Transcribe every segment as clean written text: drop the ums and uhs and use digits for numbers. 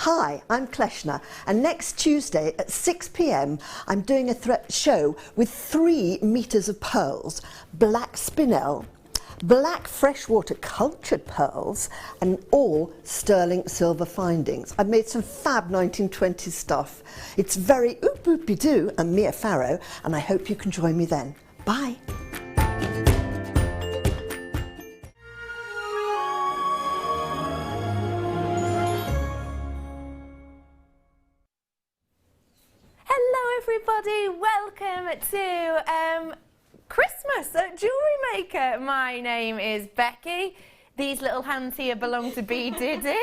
Hi, I'm Kleshna, and next Tuesday at 6 p.m. I'm doing a show with 3 meters of pearls, black spinel, black freshwater cultured pearls, and all sterling silver findings. I've made some fab 1920s stuff. It's very oop-oopy-doo and Mia Farrow, and I hope you can join me then. Bye. Everybody, welcome to Christmas at Jewellery Maker. My name is Becky. These little hands here belong to B Diddy.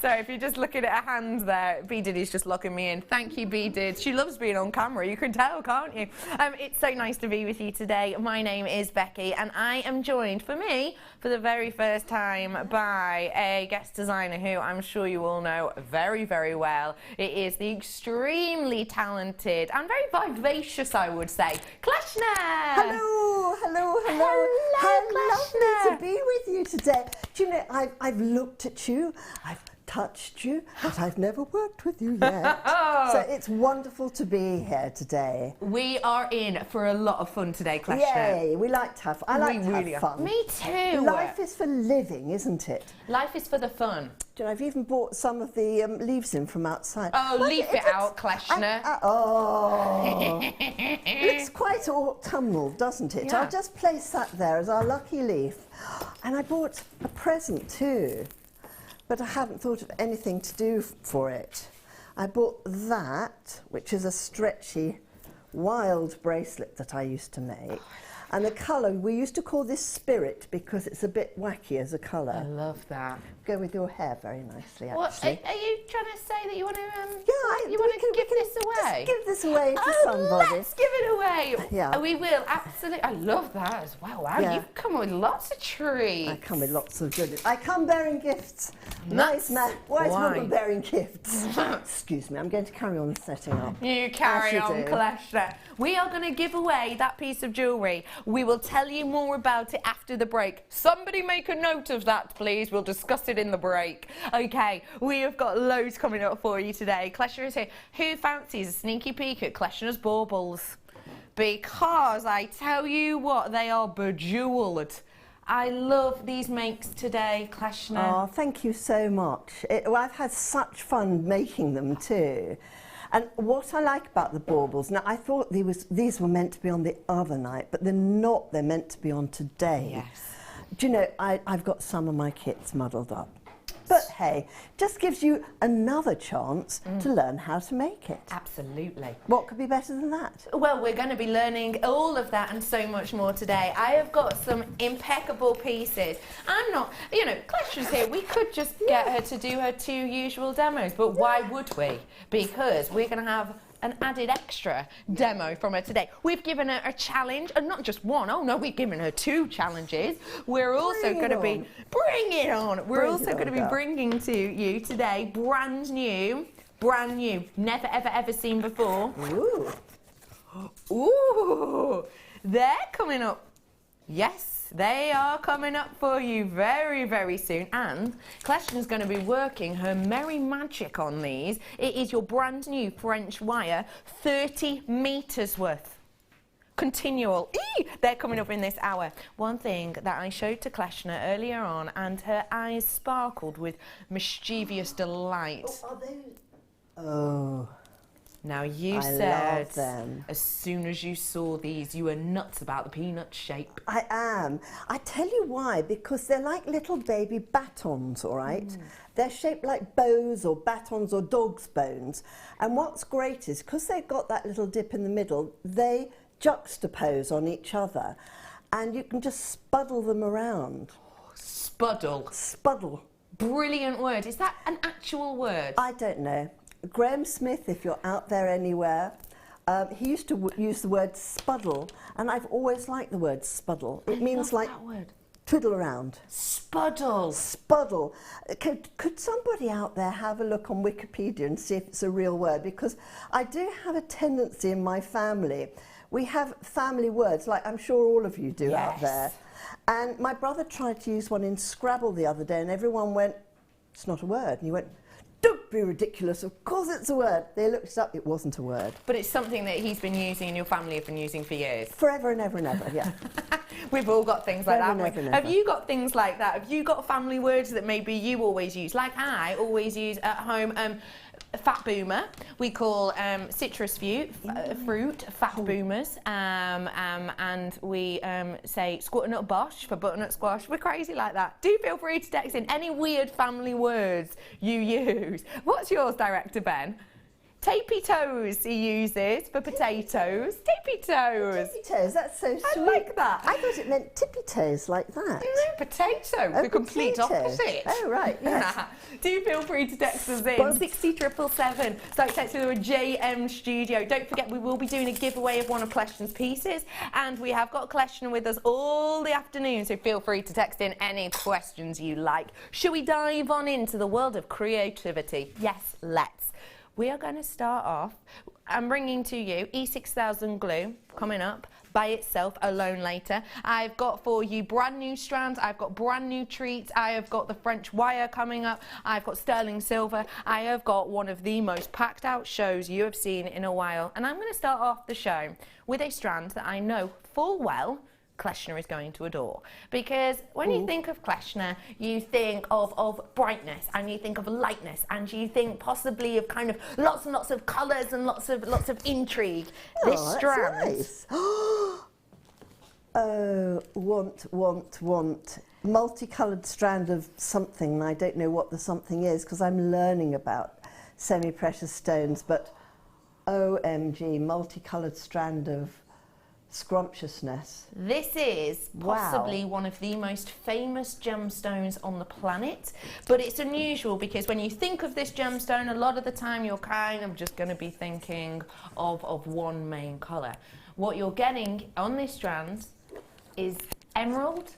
So if you're just looking at her hands there, B Diddy's just locking me in. Thank you, B Did. She loves being on camera, you can tell, can't you? It's so nice to be with you today. My name is Becky, and I am joined, for me, for the very first time by a guest designer who I'm sure you all know very, very well. It is the extremely talented and very vivacious, I would say, Kleshna. Hello, hello, hello. How lovely to be with you today. Do you know, I've looked at you, I've touched you, but I've never worked with you yet. So it's wonderful to be here today. We are in for a lot of fun today, Kleshna. Yay, we like to have fun. I like to have fun. Me too. Life is for living, isn't it? Life is for the fun. Do you know, I've even bought some of the leaves in from outside. Oh, leaf it out, Kleshna. Oh, it looks quite autumnal, doesn't it? Yeah. I'll just place that there as our lucky leaf. And I bought a present too, but I haven't thought of anything to do for it. I bought that, which is a stretchy, wild bracelet that I used to make. And the colour, we used to call this Spirit because it's a bit wacky as a colour. I love that. Go with your hair very nicely, What, actually. are you trying to say that you want to, you want to give this away? Just give this away to somebody. Let's give it away. Yeah. We will, absolutely. I love that as well. Wow, Yeah. you've come with lots of treats. I come with lots of goodies. I come bearing gifts. Nice man. Wise woman bearing gifts. Excuse me, I'm going to carry on setting up. You carry on, do. Kleshna. We are going to give away that piece of jewellery. We will tell you more about it after the break. Somebody make a note of that, please. We'll discuss it in the break. Okay, we have got loads coming up for you today. Kleshna is here. Who fancies a sneaky peek at Kleshna's baubles? Because I tell you what, they are bejewelled. I love these makes today, Kleshna. Oh, thank you so much. Well, I've had such fun making them too. And what I like about the baubles, now I thought these were meant to be on the other night, but they're not, they're meant to be on today. Yes. Do you know, I've got some of my kits muddled up. But hey, just gives you another chance to learn how to make it. Absolutely. What could be better than that? Well, we're going to be learning all of that and so much more today. I have got some impeccable pieces. I'm not, you know, Kleshna's here. We could just get her to do her 2 usual demos, but why would we? Because we're going to have an added extra demo from her today. We've given her a challenge, and not just one. Oh no, we've given her 2 challenges. We're also going to be bring it on. We're also going to be bringing to you today brand new, never ever ever seen before. Ooh, ooh, they're coming up. Yes. They are coming up for you very, very soon. And Kleshna's going to be working her merry magic on these. It is your brand new French wire, 30 meters worth. Continual. They're coming up in this hour. One thing that I showed to Kleshna earlier on, and her eyes sparkled with mischievous delight. Oh, are they? Oh. Now you said as soon as you saw these, you were nuts about the peanut shape. I am. I tell you why, because they're like little baby batons, all right? They're shaped like bows or batons or dog's bones. And what's great is, because they've got that little dip in the middle, they juxtapose on each other. And you can just spuddle them around. Spuddle. Spuddle. Brilliant word. Is that an actual word? I don't know. Graham Smith, if you're out there anywhere, he used to use the word spuddle, and I've always liked the word spuddle. It means like that word. Twiddle around. Spuddle. Spuddle. Could somebody out there have a look on Wikipedia and see if it's a real word? Because I do have a tendency in my family. We have family words, like I'm sure all of you do out there. And my brother tried to use one in Scrabble the other day, and everyone went, it's not a word. And he went, Doug Don't be ridiculous. Of course it's a word. They looked it up. It wasn't a word. But it's something that he's been using and your family have been using for years. Forever and ever and ever, yeah. We've all got things like Forever that. and ever and ever. Have you got things like that? Have you got family words that maybe you always use? Like I always use at home, fat boomer. We call citrus fruit fat boomers, and we say squatternut bosh for butternut squash. We're crazy like that. Do feel free to text in any weird family words you use. What's yours, Director Ben? Tapey toes he uses for potatoes. Tapey toes. Tippy toes, that's so sweet. I like that. I thought it meant tippy toes like that. No, potato, the complete potato. opposite. Oh, right, yes. Do feel free to text us in, 60777. So text with a JM Studio. Don't forget, we will be doing a giveaway of one of Collection's pieces, and we have got Collection with us all the afternoon, so feel free to text in any questions you like. Shall we dive on into the world of creativity? Yes, let's. We are going to start off, I'm bringing to you E6000 glue coming up by itself, alone later. I've got for you brand new strands, I've got brand new treats, I have got the French wire coming up, I've got sterling silver, I have got one of the most packed out shows you have seen in a while. And I'm going to start off the show with a strand that I know full well Kleshner is going to adore, because when you think of Kleshner, you think of brightness, and you think of lightness, and you think possibly of kind of lots and lots of colours and lots of intrigue. This strand. Nice. Oh, want. Multicoloured strand of something, and I don't know what the something is because I'm learning about semi-precious stones, but OMG, multicoloured strand of scrumptiousness. This is possibly one of the most famous gemstones on the planet, but it's unusual because when you think of this gemstone, a lot of the time you're kind of just going to be thinking of one main colour. What you're getting on this strand is emerald,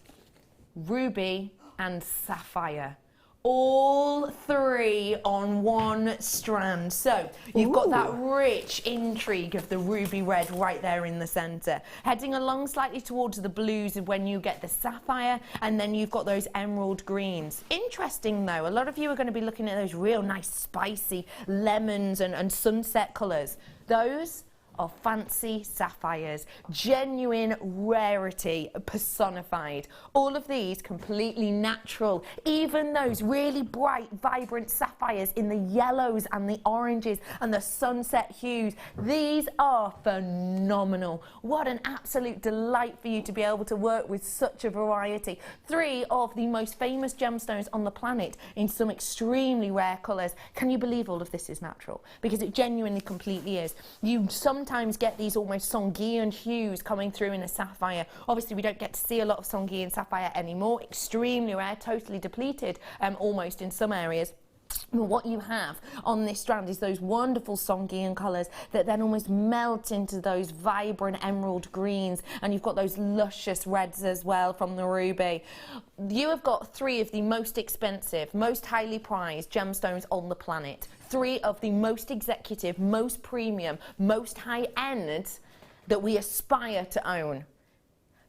ruby and sapphire. All three on one strand. So you've got that rich intrigue of the ruby red right there in the centre. Heading along slightly towards the blues when you get the sapphire, and then you've got those emerald greens. Interesting though, a lot of you are going to be looking at those real nice spicy lemons and sunset colours. Those are fancy sapphires, genuine rarity personified. All of these completely natural, even those really bright, vibrant sapphires in the yellows and the oranges and the sunset hues. These are phenomenal. What an absolute delight for you to be able to work with such a variety. Three of the most famous gemstones on the planet in some extremely rare colours. Can you believe all of this is natural? Because it genuinely completely is. You sometimes get these almost Songhean hues coming through in a sapphire. Obviously we don't get to see a lot of Songhean sapphire anymore, extremely rare, totally depleted almost in some areas. But what you have on this strand is those wonderful Songhean colours that then almost melt into those vibrant emerald greens, and you've got those luscious reds as well from the ruby. You have got three of the most expensive, most highly prized gemstones on the planet. Three of the most executive, most premium, most high-end that we aspire to own.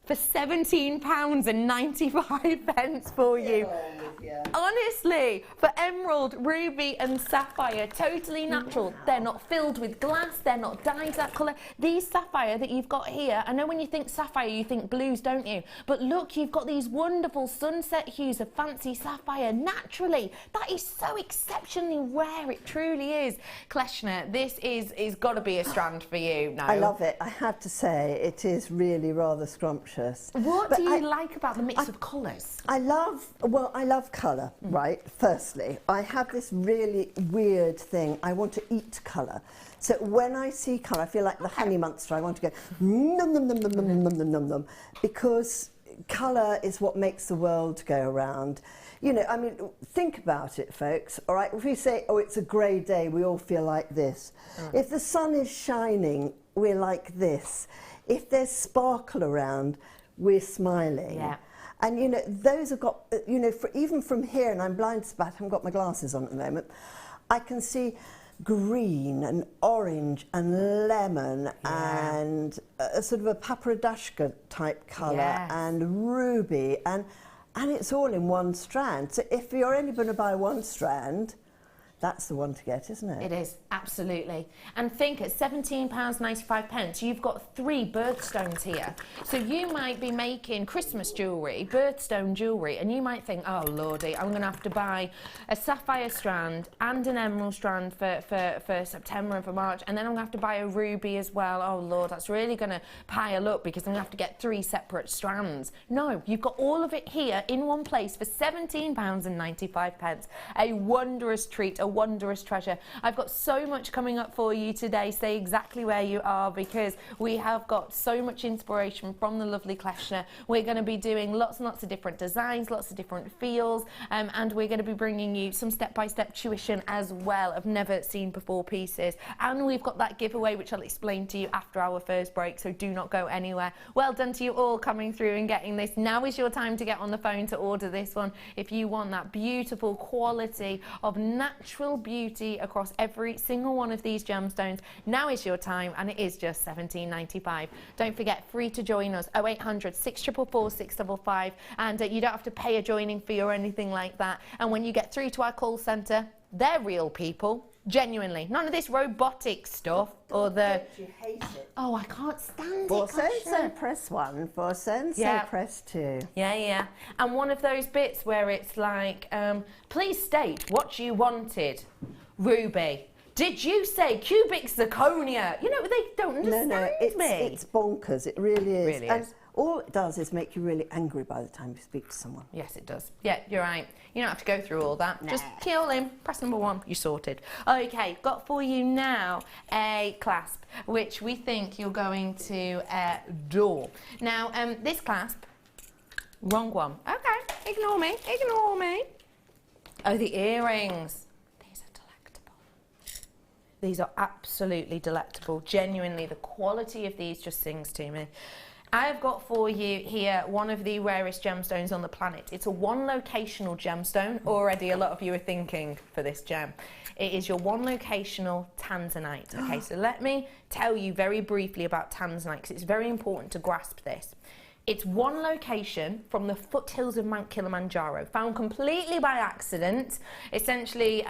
For £17.95 for you. Honestly, for emerald, ruby and sapphire, totally natural. They're not filled with glass, they're not dyed that colour. These sapphire that you've got here, I know when you think sapphire you think blues, don't you? But look, you've got these wonderful sunset hues of fancy sapphire naturally. That is so exceptionally rare, it truly is. Kleshner, this is got to be a strand for you now. I love it. I have to say, it is really rather scrumptious. What do you like about the mix of colours? I love colour, right? Firstly, I have this really weird thing. I want to eat colour. So when I see colour, I feel like the honey monster. I want to go num num num num num num num num num, because colour is what makes the world go around. You know, I mean, think about it, folks. All right, if we say, oh, it's a grey day, we all feel like this. If the sun is shining, we're like this. If there's sparkle around, we're smiling. Yeah. And, you know, those have got, you know, even from here, and I'm blind spot, I haven't got my glasses on at the moment, I can see green and orange and lemon and a sort of a paprikaska type colour and ruby, and it's all in one strand. So if you're only going to buy one strand, That's the one to get, isn't it? It is, absolutely. And think at £17.95, you've got 3 birthstones here. So you might be making Christmas jewellery, birthstone jewellery, and you might think, oh lordy, I'm going to have to buy a sapphire strand and an emerald strand for September and for March, and then I'm going to have to buy a ruby as well. Oh Lord, that's really going to pile up because I'm going to have to get 3 separate strands. No, you've got all of it here in one place for £17.95. A wondrous treat, a wondrous treasure. I've got so much coming up for you today. Stay exactly where you are because we have got so much inspiration from the lovely Kleshner. We're going to be doing lots and lots of different designs, lots of different feels, and we're going to be bringing you some step-by-step tuition as well of never seen before pieces. And we've got that giveaway which I'll explain to you after our first break, so do not go anywhere. Well done to you all coming through and getting this. Now is your time to get on the phone to order this one if you want that beautiful quality of natural beauty across every single one of these gemstones. Now is your time, and it is just £17.95. Don't forget, free to join us, 0800 644 655, and you don't have to pay a joining fee or anything like that. And when you get through to our call centre, they're real people, genuinely. None of this robotic stuff or the... You hate it. Oh, I can't stand For it. so press 1, for so press 2. Yeah. And one of those bits where it's like, please state what you wanted. Ruby, did you say cubic zirconia? You know, they don't understand it's bonkers. It really is. Really and is. all it does is make you really angry by the time you speak to someone. Yes, it does. Yeah, you're right. You don't have to go through all that. Just kill him. Press number 1. You're sorted. Okay, got for you now a clasp, which we think you're going to adore. Now, this clasp, wrong one. Okay, ignore me. Ignore me. Oh, the earrings. These are delectable. These are absolutely delectable. Genuinely, the quality of these just sings to me. I've got for you here one of the rarest gemstones on the planet. It's a one locational gemstone. Already a lot of you are thinking for this gem. It is your one locational tanzanite. Okay, so let me tell you very briefly about tanzanite because it's very important to grasp this. It's one location from the foothills of Mount Kilimanjaro, found completely by accident. Essentially,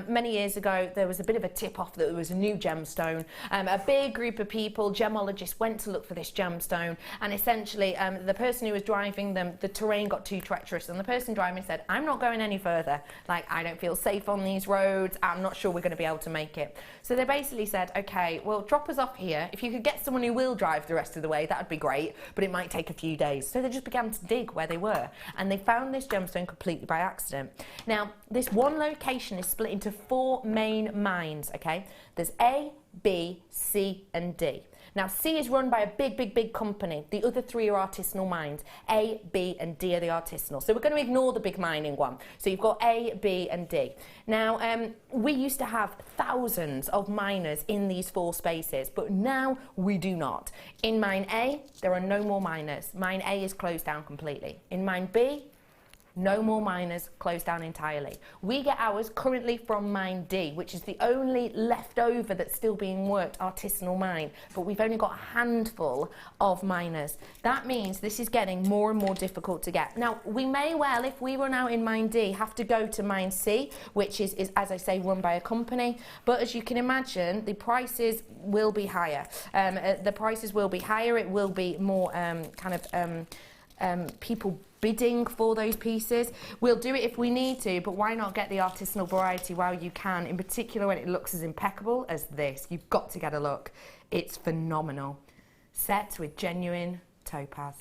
many years ago, there was a bit of a tip-off that there was a new gemstone. A big group of people, gemologists, went to look for this gemstone, and essentially, the person who was driving them, the terrain got too treacherous, and the person driving said, I'm not going any further. Like, I don't feel safe on these roads. I'm not sure we're going to be able to make it. So they basically said, okay, well, drop us off here. If you could get someone who will drive the rest of the way, that would be great, but it might take a few days. So they just began to dig where they were, and they found this gemstone completely by accident. Now, this one location is split into 4 main mines, okay? There's A, B, C, and D. Now, C is run by a big company. The other 3 are artisanal mines. A, B, and D are the artisanal. So we're going to ignore the big mining one. So you've got A, B, and D. Now, we used to have thousands of miners in these 4 spaces, but now we do not. In mine A, there are no more miners. Mine A is closed down completely. In mine B, no more miners, closed down entirely. We get ours currently from mine D, which is the only leftover that's still being worked artisanal mine, but we've only got a handful of miners. That means this is getting more and more difficult to get. Now, we may well, if we run out in mine D, have to go to mine C, which is as I say, run by a company, but as you can imagine, the prices will be higher. The prices will be higher, it will be more people bidding for those pieces. We'll do it if we need to, but why not get the artisanal variety while you can, in particular when it looks as impeccable as this. You've got to get a look. It's phenomenal. Set with genuine topaz.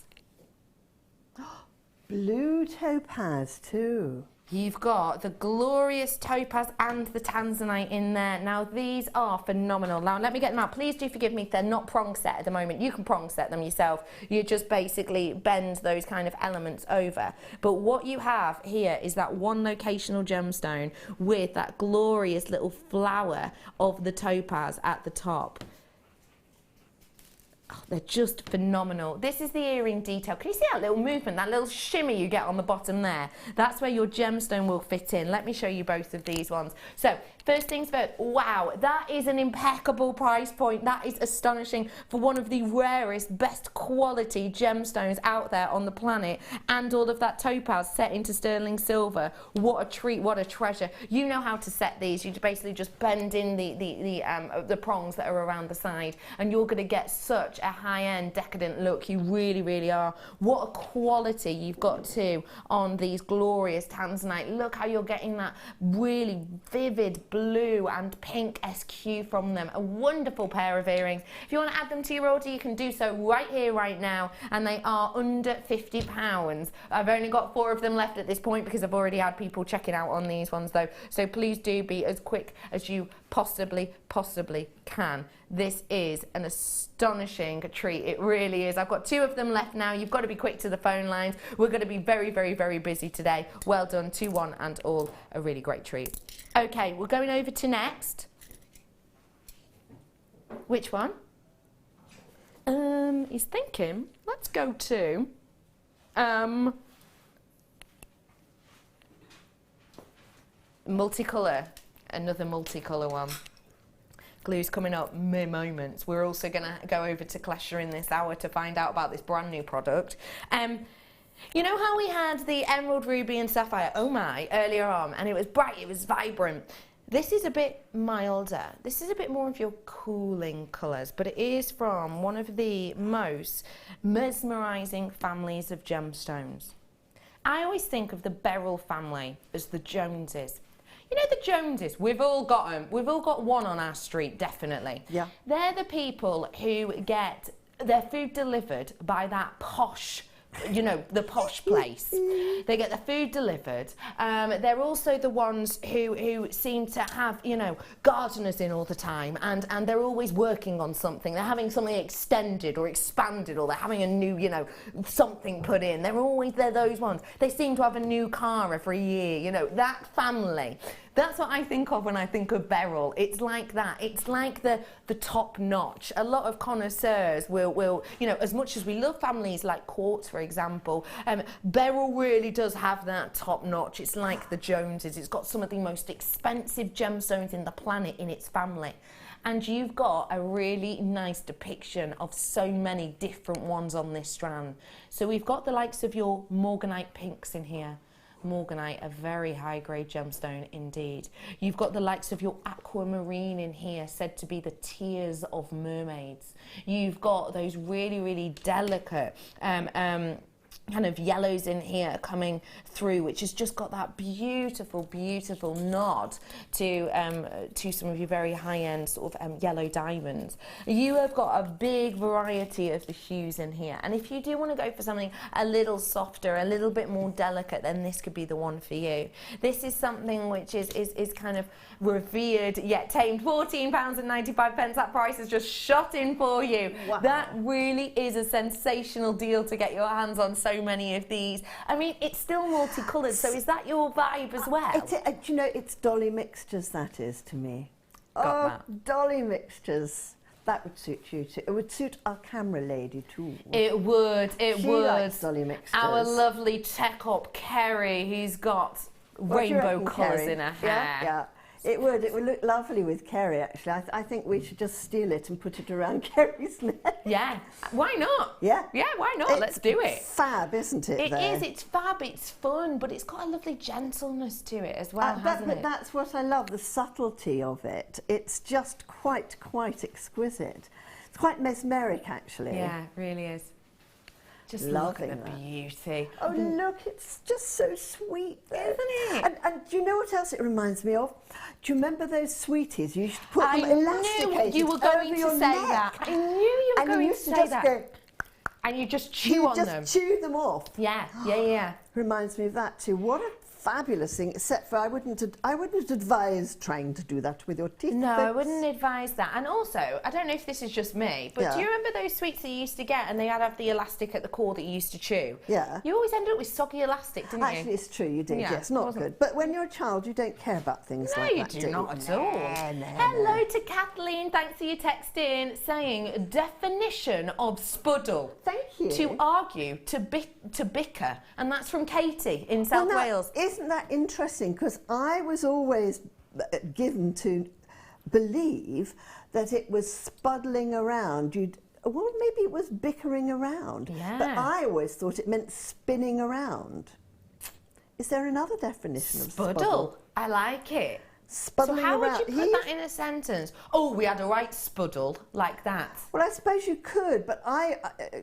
Blue topaz too. You've got the glorious topaz and the tanzanite in there. Now, these are phenomenal. Now, let me get them out. Please do forgive me if they're not prong set at the moment. You can prong set them yourself. You just basically bend those kind of elements over. But what you have here is that one locational gemstone with that glorious little flower of the topaz at the top. Oh, they're just phenomenal. This is the earring detail. Can you see that little movement, that little shimmy you get on the bottom there? That's where your gemstone will fit in. Let me show you both of these ones. So First things first, wow, that is an impeccable price point. That is astonishing for one of the rarest, best quality gemstones out there on the planet, and all of that topaz set into sterling silver. What a treat, what a treasure. You know how to set these. You basically just bend in the prongs that are around the side, and you're going to get such a high-end, decadent look. You really, really are. What a quality you've got too on these glorious tanzanite. Look how you're getting that really vivid blue and pink SQ from them. A wonderful pair of earrings. If you want to add them to your order, you can do so right here, right now, and they are under £50. I've only got 4 of them left at this point because I've already had people checking out on these ones though, so please do be as quick as you possibly can. This is an astonishing treat. It really is. I've got 2 of them left now. You've got to be quick to the phone lines. We're going to be very, very, very busy today. Well done to one and all. A really great treat. Okay, we're going over to next. Which one? He's thinking. Let's go to multicolour. Another multicolour one. Glue's coming up mere moments. We're also going to go over to Klesher in this hour to find out about this brand new product. You know how we had the emerald, ruby and sapphire, oh my, earlier on, and it was bright, it was vibrant. This is a bit milder. This is a bit more of your cooling colours, but it is from one of the most mesmerising families of gemstones. I always think of the Beryl family as the Joneses. You know the Joneses, we've all got them. We've all got one on our street, definitely. Yeah. They're the people who get their food delivered by that posh, you know, the posh place. They get the food delivered. They're also the ones who seem to have, you know, gardeners in all the time, and they're always working on something. They're having something extended or expanded, or they're having a new, you know, something put in. They're those ones. They seem to have a new car every year, you know, that family. That's what I think of when I think of Beryl. It's like that. It's like the top notch. A lot of connoisseurs will, you know, as much as we love families like Quartz, for example, Beryl really does have that top notch. It's like the Joneses. It's got some of the most expensive gemstones in the planet in its family. And you've got a really nice depiction of so many different ones on this strand. So we've got the likes of your Morganite pinks in here. Morganite, a very high-grade gemstone indeed. You've got the likes of your aquamarine in here, said to be the tears of mermaids. You've got those really, really delicate kind of yellows in here coming through, which has just got that beautiful, beautiful nod to some of your very high-end sort of yellow diamonds. You have got a big variety of the hues in here, and if you do want to go for something a little softer, a little bit more delicate, then this could be the one for you. This is something which is kind of revered yet tamed. £14.95. That price is just shot in for you. Wow. That really is a sensational deal to get your hands on so many of these. I mean, it's still multicoloured, so is that your vibe as well? You know, it's Dolly Mixtures, that is, to me. Dolly Mixtures. That would suit you too. It would suit our camera lady too. It would, She likes Dolly Mixtures. Our lovely tech op Kerry, who's got rainbow colours in her hair. Yeah. It would look lovely with Kerry, actually. I think we should just steal it and put it around Kerry's neck. Yeah, why not? Yeah, why not? Let's do it. It's fab, isn't it? It is, it's fab, it's fun, but it's got a lovely gentleness to it as well, hasn't it? That's what I love, the subtlety of it. It's just quite exquisite. It's quite mesmeric, actually. Yeah, it really is. Just look at the beauty. Oh, look, it's just so sweet, though. Isn't it? And do you know what else it reminds me of? Do you remember those sweeties? You used to put them elasticated I knew you were going to say that. I knew you were going to say that. And you just chew on them. You just chew them off. Yeah. Reminds me of that too. What a fabulous thing, except for I wouldn't advise trying to do that with your teeth. No, I wouldn't advise that. And also, I don't know if this is just me, but do you remember those sweets that you used to get and they had to have the elastic at the core that you used to chew? Yeah. You always ended up with soggy elastic, didn't you? Actually, it's true, you did. Yes, not good. But when you're a child, you don't care about things like that, do you? No, you do not at all. Hello to Kathleen. Thanks for your text in, saying definition of spuddle. Thank you. To argue, to bicker. And that's from Katie in South Wales. Isn't that interesting? Because I was always given to believe that it was spuddling around. Well, maybe it was bickering around. Yeah. But I always thought it meant spinning around. Is there another definition of spuddle? I like it. Spuddling so how around. would you put that in a sentence? Oh, we had a right spuddle, like that. Well, I suppose you could, but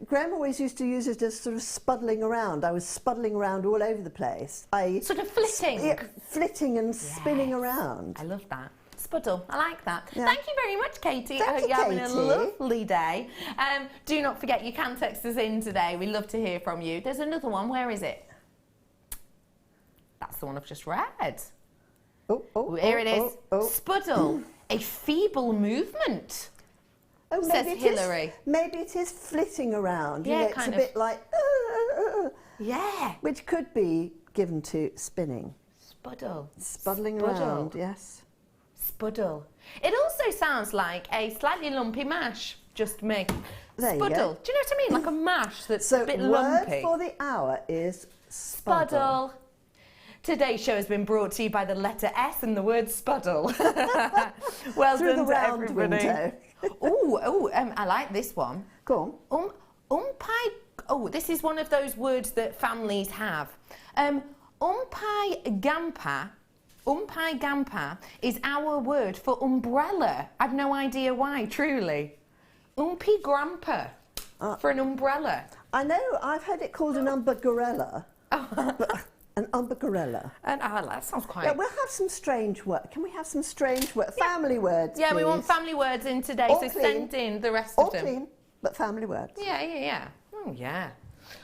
Graham always used to use it as sort of spuddling around. I was spuddling around all over the place. Sort of flitting. Flitting and spinning around. I love that. Spuddle, I like that. Yeah. Thank you very much, Katie. I hope you, you're having a Katie. lovely day. Do not forget, you can text us in today. We love to hear from you. There's another one. Where is it? That's the one I've just read. Here it is. Spuddle, a feeble movement. Oh, says Hillary. Maybe it is flitting around. Yeah, you know, it's kind a of. bit like, Yeah. which could be given to spinning. Spuddle. Spuddling Spuddle. around, yes. Spuddle. It also sounds like a slightly lumpy mash. Just make There you spuddle. go. Do you know what I mean? Like a mash that's So a bit word lumpy. for the hour is spuddle. Spuddle. Today's show has been brought to you by the letter S and the word spuddle. Well Through done the to round everybody. window. I like this one. Go on. This is one of those words that families have. Umpai gampa is our word for umbrella. I've no idea why, truly. Umpy grandpa for an umbrella. I know, I've heard it called an umbrella. An umbrella. And that sounds quite... Yeah, we'll have some strange words. Can we have some strange words? Family words, Yeah, please. we want family words in today, Or so clean. send in the rest Or of them. clean, but family words. Yeah. Oh, yeah.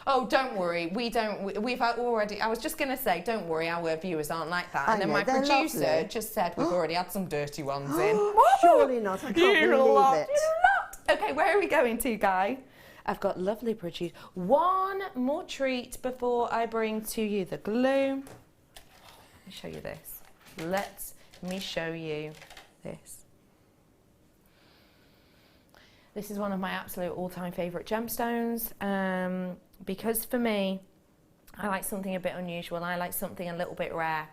Oh, don't worry. We've already... I was just going to say, don't worry, our viewers aren't like that. And then know, my they're producer lovely. just said we've already had some dirty ones in. Surely not. I can't believe it. Okay, where are we going to, Guy? I've got lovely produce. One more treat before I bring to you the glue. Let me show you this. Let me show you this. This is one of my absolute all-time favourite gemstones because for me, I like something a bit unusual. I like something a little bit rare.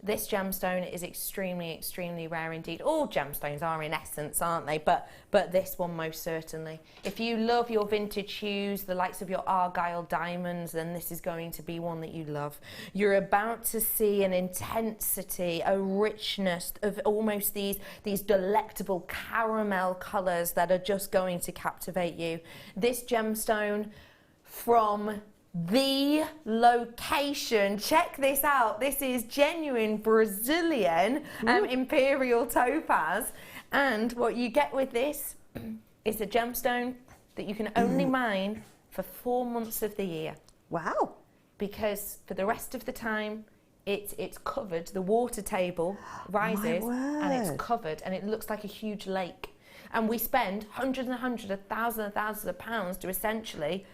This gemstone is extremely, extremely rare indeed. All gemstones are in essence, aren't they? But this one most certainly. If you love your vintage hues, the likes of your Argyle diamonds, then this is going to be one that you love. You're about to see an intensity, a richness of almost these delectable caramel colours that are just going to captivate you. This gemstone from the location, check this out, this is genuine Brazilian imperial topaz, and what you get with this is a gemstone that you can only mine for 4 months of the year. Wow. Because for the rest of the time it's covered, the water table rises and it's covered and it looks like a huge lake, and we spend hundreds and hundreds of thousands of pounds to essentially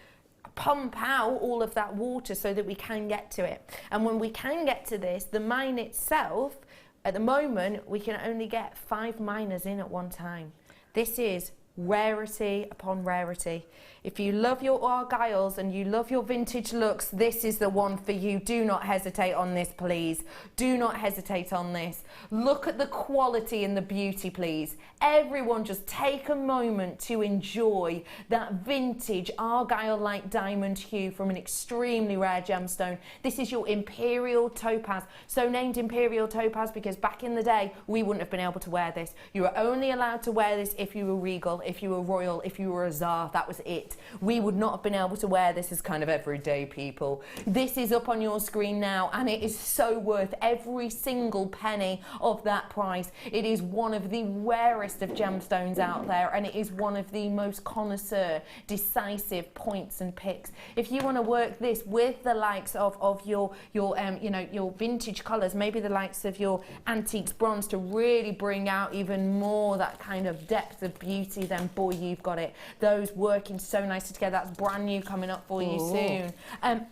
pump out all of that water so that we can get to it. And when we can get to this, the mine itself, at the moment, we can only get 5 miners in at one time. This is rarity upon rarity. If you love your Argyles and you love your vintage looks, this is the one for you. Do not hesitate on this, please. Do not hesitate on this. Look at the quality and the beauty, please. Everyone just take a moment to enjoy that vintage Argyle-like diamond hue from an extremely rare gemstone. This is your Imperial Topaz. So named Imperial Topaz because back in the day, we wouldn't have been able to wear this. You were only allowed to wear this if you were regal, if you were royal, if you were a czar. That was it. We would not have been able to wear this as kind of everyday people. This is up on your screen now, and it is so worth every single penny of that price. It is one of the rarest of gemstones out there, and it is one of the most connoisseur, decisive points and picks. If you want to work this with the likes of your vintage colours, maybe the likes of your antiques bronze to really bring out even more that kind of depth of beauty, then boy, you've got it. Those working so nicely together. That's brand new coming up for you soon.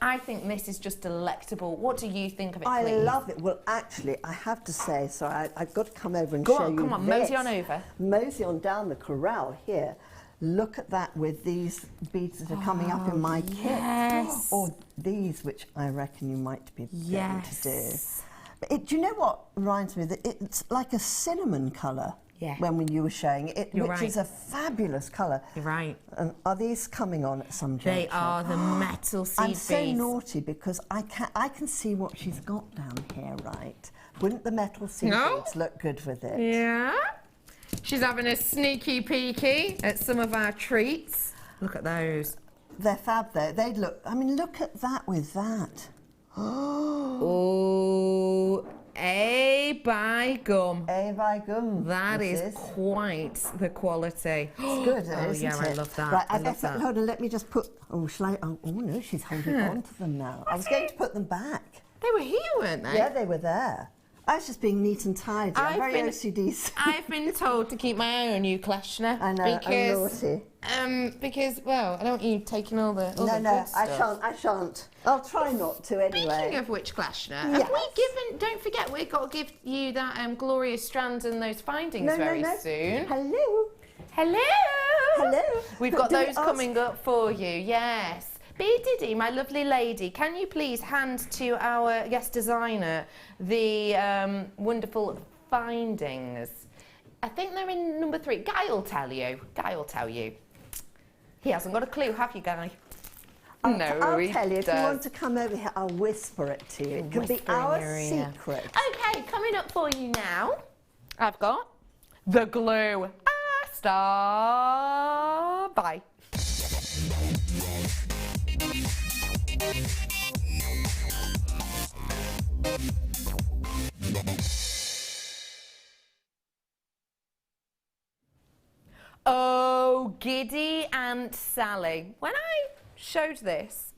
I think this is just delectable. What do you think of it, please? I love it. Well, actually, I have to say, so I've got to come over and show you Come on, this. mosey on over. Mosey on down the corral here. Look at that with these beads that are coming up in my kit. Yes. Or these, which I reckon you might be able to do. Do you know what reminds me? That it's like a cinnamon colour. Yeah. When you were showing it, You're which right. is a fabulous colour. You're right. And are these coming on at some junction? They are the metal seed I'm so beads. naughty because I can see what she's got down here, right? Wouldn't the metal seed No. beads look good with it? Yeah. She's having a sneaky peeky at some of our treats. Look at those. They're fab though. They'd look, I mean, look at that with that. Oh, by gum. By gum. That this is quite the quality. It's good, Oh, isn't yeah, it? I love that. Right, I love that. Hold on, let me just put, shall I? Oh no, she's holding on to them now. I was going to put them back. They were here, weren't they? Yeah, they were there. I was just being neat and tidy. I'm very OCD. I've been told to keep my eye on you, Kleshner. I know, because, I'm naughty. Because, well, I don't want you taking all the No, good stuff. I shan't. I'll try not to anyway. Speaking of which, Kleshner, Yes. have we given, don't forget, we've got to give you that glorious strands and those findings very soon. Hello. Hello. Hello. We've got those coming up for you, yes. B Diddy, my lovely lady, can you please hand to our guest designer the wonderful findings? I think they're in number 3. Guy will tell you. Guy will tell you. He hasn't got a clue, have you, Guy? I'll he tell you. does. If you want to come over here, I'll whisper it to you. It could be our secret. Okay, coming up for you now, I've got the glue. Star. Bye. Oh, giddy Aunt Sally. When I showed this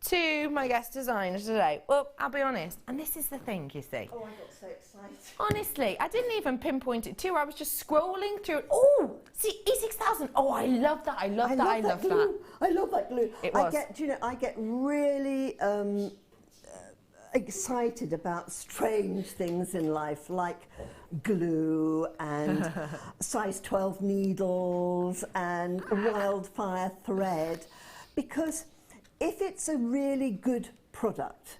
to my guest designer today, well, I'll be honest, and this is the thing, you see. Oh, I got so excited. Honestly, I didn't even pinpoint it to her. I was just scrolling through it. Oh, see, E6000. Oh, I love that. I love that. I love that. I love that glue. It was. I get really excited about strange things in life, like glue and size 12 needles and wildfire thread, because if it's a really good product,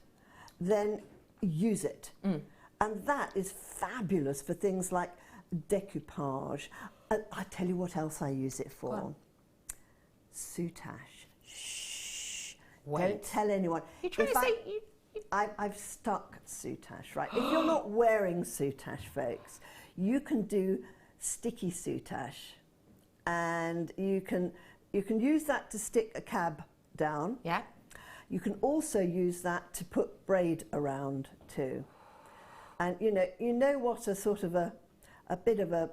then use it. And that is fabulous for things like decoupage. I tell you what else I use it for. What? Soutache. Shh. Wait. Don't tell anyone. You're trying If to I- say... I've stuck soutache, right? If you're not wearing soutache, folks, you can do sticky soutache, and you can use that to stick a cab down. Yeah. You can also use that to put braid around too. And you know what a sort of a bit of a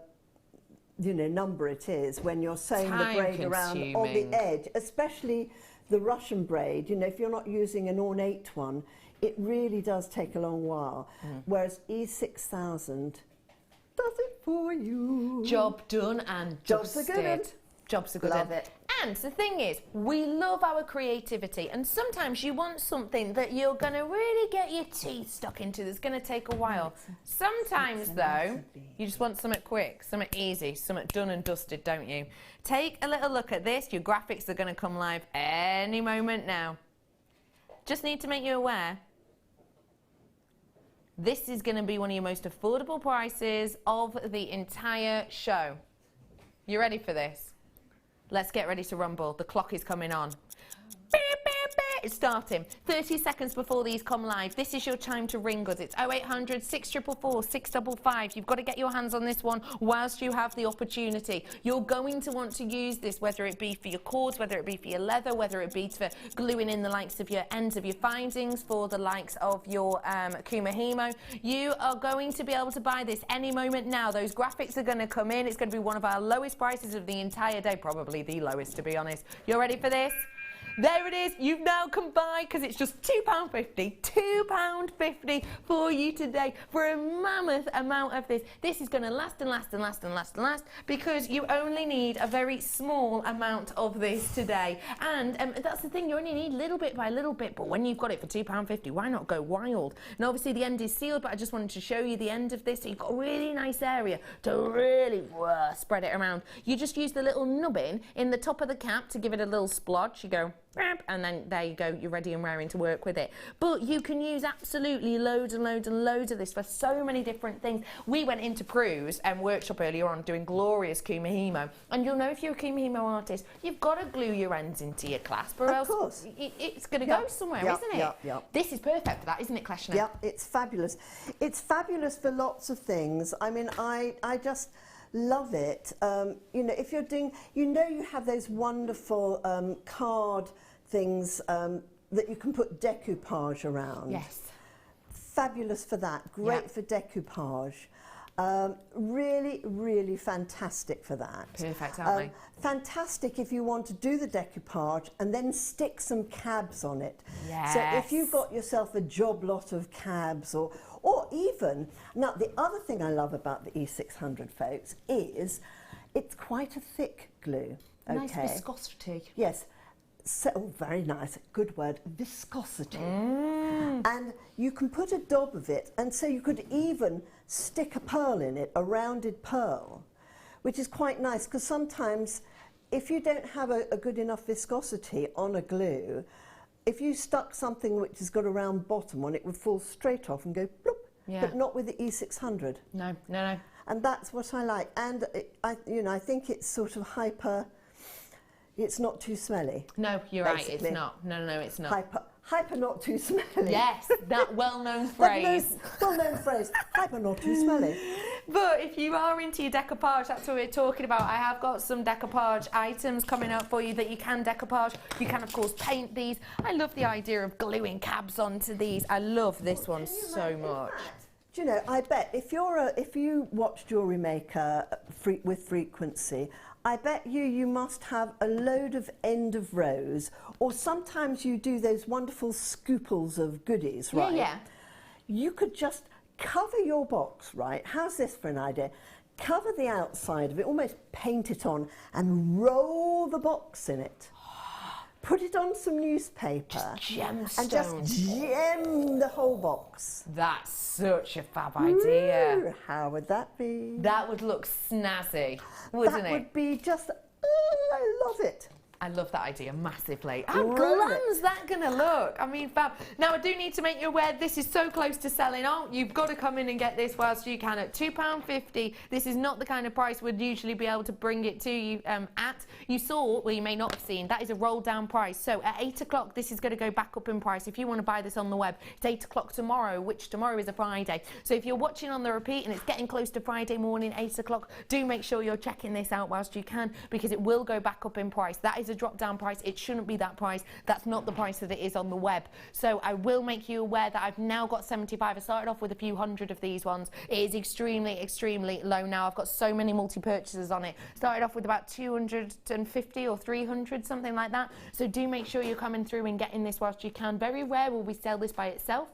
number it is when you're sewing the braid around on the edge, especially the Russian braid. If you're not using an ornate one, it really does take a long while. Whereas E6000 does it for you. Job done and Jobs are dusted. good. Jobs are good. Love it. And the thing is, we love our creativity, and sometimes you want something that you're going to really get your teeth stuck into that's going to take a while. Sometimes, though, you just want something quick, something easy, something done and dusted, don't you? Take a little look at this. Your graphics are going to come live any moment now. Just need to make you aware, this is going to be one of your most affordable prices of the entire show. You ready for this? Let's get ready to rumble. The clock is coming on. It's starting. 30 seconds before these come live. This is your time to ring us. It's 0800 644 655. You've got to get your hands on this one whilst you have the opportunity. You're going to want to use this, whether it be for your cords, whether it be for your leather, whether it be for gluing in the likes of your ends of your findings, for the likes of your Kumahimo. You are going to be able to buy this any moment now. Those graphics are going to come in. It's going to be one of our lowest prices of the entire day, probably the lowest, to be honest. You're ready for this? There it is. You've now come by because it's just £2.50. £2.50 for you today for a mammoth amount of this. This is going to last and last and last and last and last because you only need a very small amount of this today. And that's the thing, you only need little bit by little bit, but when you've got it for £2.50, why not go wild? And obviously the end is sealed, but I just wanted to show you the end of this. So you've got a really nice area to really spread it around. You just use the little nubbin in the top of the cap to give it a little splodge. You go and then there you go, you're ready and raring to work with it. But you can use absolutely loads and loads and loads of this for so many different things. We went into Prue's workshop earlier on doing glorious kumihimo, and you'll know if you're a kumihimo artist, you've got to glue your ends into your clasp, or else it's going to go somewhere, isn't it? This is perfect for that, isn't it, Kleshna? Yeah, it's fabulous. It's fabulous for lots of things. I mean, I just love it. You know, if you're doing, you know, you have those wonderful card things that you can put decoupage around. Yes. Fabulous for that. Great for decoupage. Really, really fantastic for that. Perfect, aren't they? Fantastic if you want to do the decoupage and then stick some cabs on it. Yes. So if you've got yourself a job lot of cabs, or even, now the other thing I love about the E600, folks, is it's quite a thick glue. Okay? Nice viscosity. Yes. So, oh, very nice, good word, viscosity. And you can put a dab of it, and so you could even stick a pearl in it, a rounded pearl, which is quite nice, because sometimes if you don't have a good enough viscosity on a glue, if you stuck something which has got a round bottom on it, would fall straight off and go bloop, but not with the E600. No, no, no. And that's what I like, and I think it's sort of hyper. It's not too smelly. No, you're basically. Right, it's not. No, no, it's not. Hyper not too smelly. Yes, that well-known phrase. Well-known phrase, hyper not too smelly. But if you are into your decoupage, that's what we're talking about. I have got some decoupage items coming up for you that you can decoupage. You can, of course, paint these. I love the idea of gluing cabs onto these. I love this one so much. Do you know, I bet if you watch Jewellery Maker with frequency, I bet you must have a load of end of rows, or sometimes you do those wonderful scooples of goodies, right? Yeah. You could just cover your box, right? How's this for an idea? Cover the outside of it, almost paint it on, and roll the box in it. Put it on some newspaper and just gem the whole box. That's such a fab idea. Ooh, how would that be? That would look snazzy, wouldn't it? That would be just, I love it. I love that idea massively. How glam's that going to look? I mean, fab. Now, I do need to make you aware this is so close to selling out. You've got to come in and get this whilst you can at £2.50. This is not the kind of price we'd usually be able to bring it to you at. You saw, well, you may not have seen, that is a roll down price. So at 8 o'clock, this is going to go back up in price. If you want to buy this on the web, it's 8 o'clock tomorrow, which tomorrow is a Friday. So if you're watching on the repeat and it's getting close to Friday morning, 8 o'clock, do make sure you're checking this out whilst you can, because it will go back up in price. That is a drop down price. It shouldn't be that price. That's not the price that it is on the web. So I will make you aware that I've now got 75. I started off with a few hundred of these ones. It is extremely, extremely low now. I've got so many multi-purchases on it. Started off with about 250 or 300, something like that. So do make sure you're coming through and getting this whilst you can. Very rare will we sell this by itself.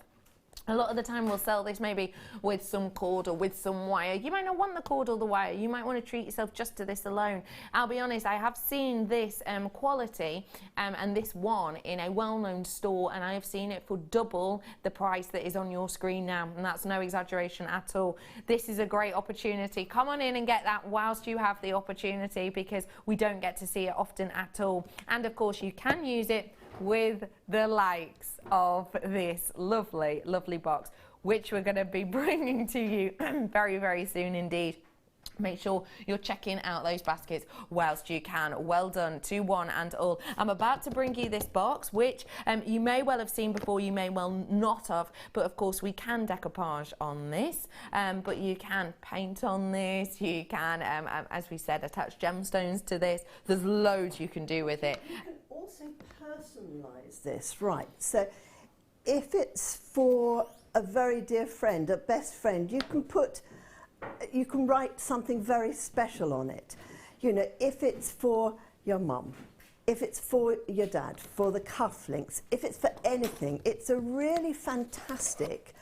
A lot of the time we'll sell this maybe with some cord or with some wire. You might not want the cord or the wire. You might want to treat yourself just to this alone. I'll be honest, I have seen this quality and this one in a well-known store, and I have seen it for double the price that is on your screen now, and that's no exaggeration at all. This is a great opportunity. Come on in and get that whilst you have the opportunity, because we don't get to see it often at all. And of course you can use it with the likes of this lovely, lovely box, which we're going to be bringing to you very, very soon indeed. Make sure you're checking out those baskets whilst you can. Well done to one and all. I'm about to bring you this box, which you may well have seen before, you may well not have, but of course we can decoupage on this, but you can paint on this, you can, as we said, attach gemstones to this. There's loads you can do with it. You can also personalise this, right? So if it's for a very dear friend, a best friend, you can write something very special on it. You know, if it's for your mum, if it's for your dad, for the cufflinks, if it's for anything, it's a really fantastic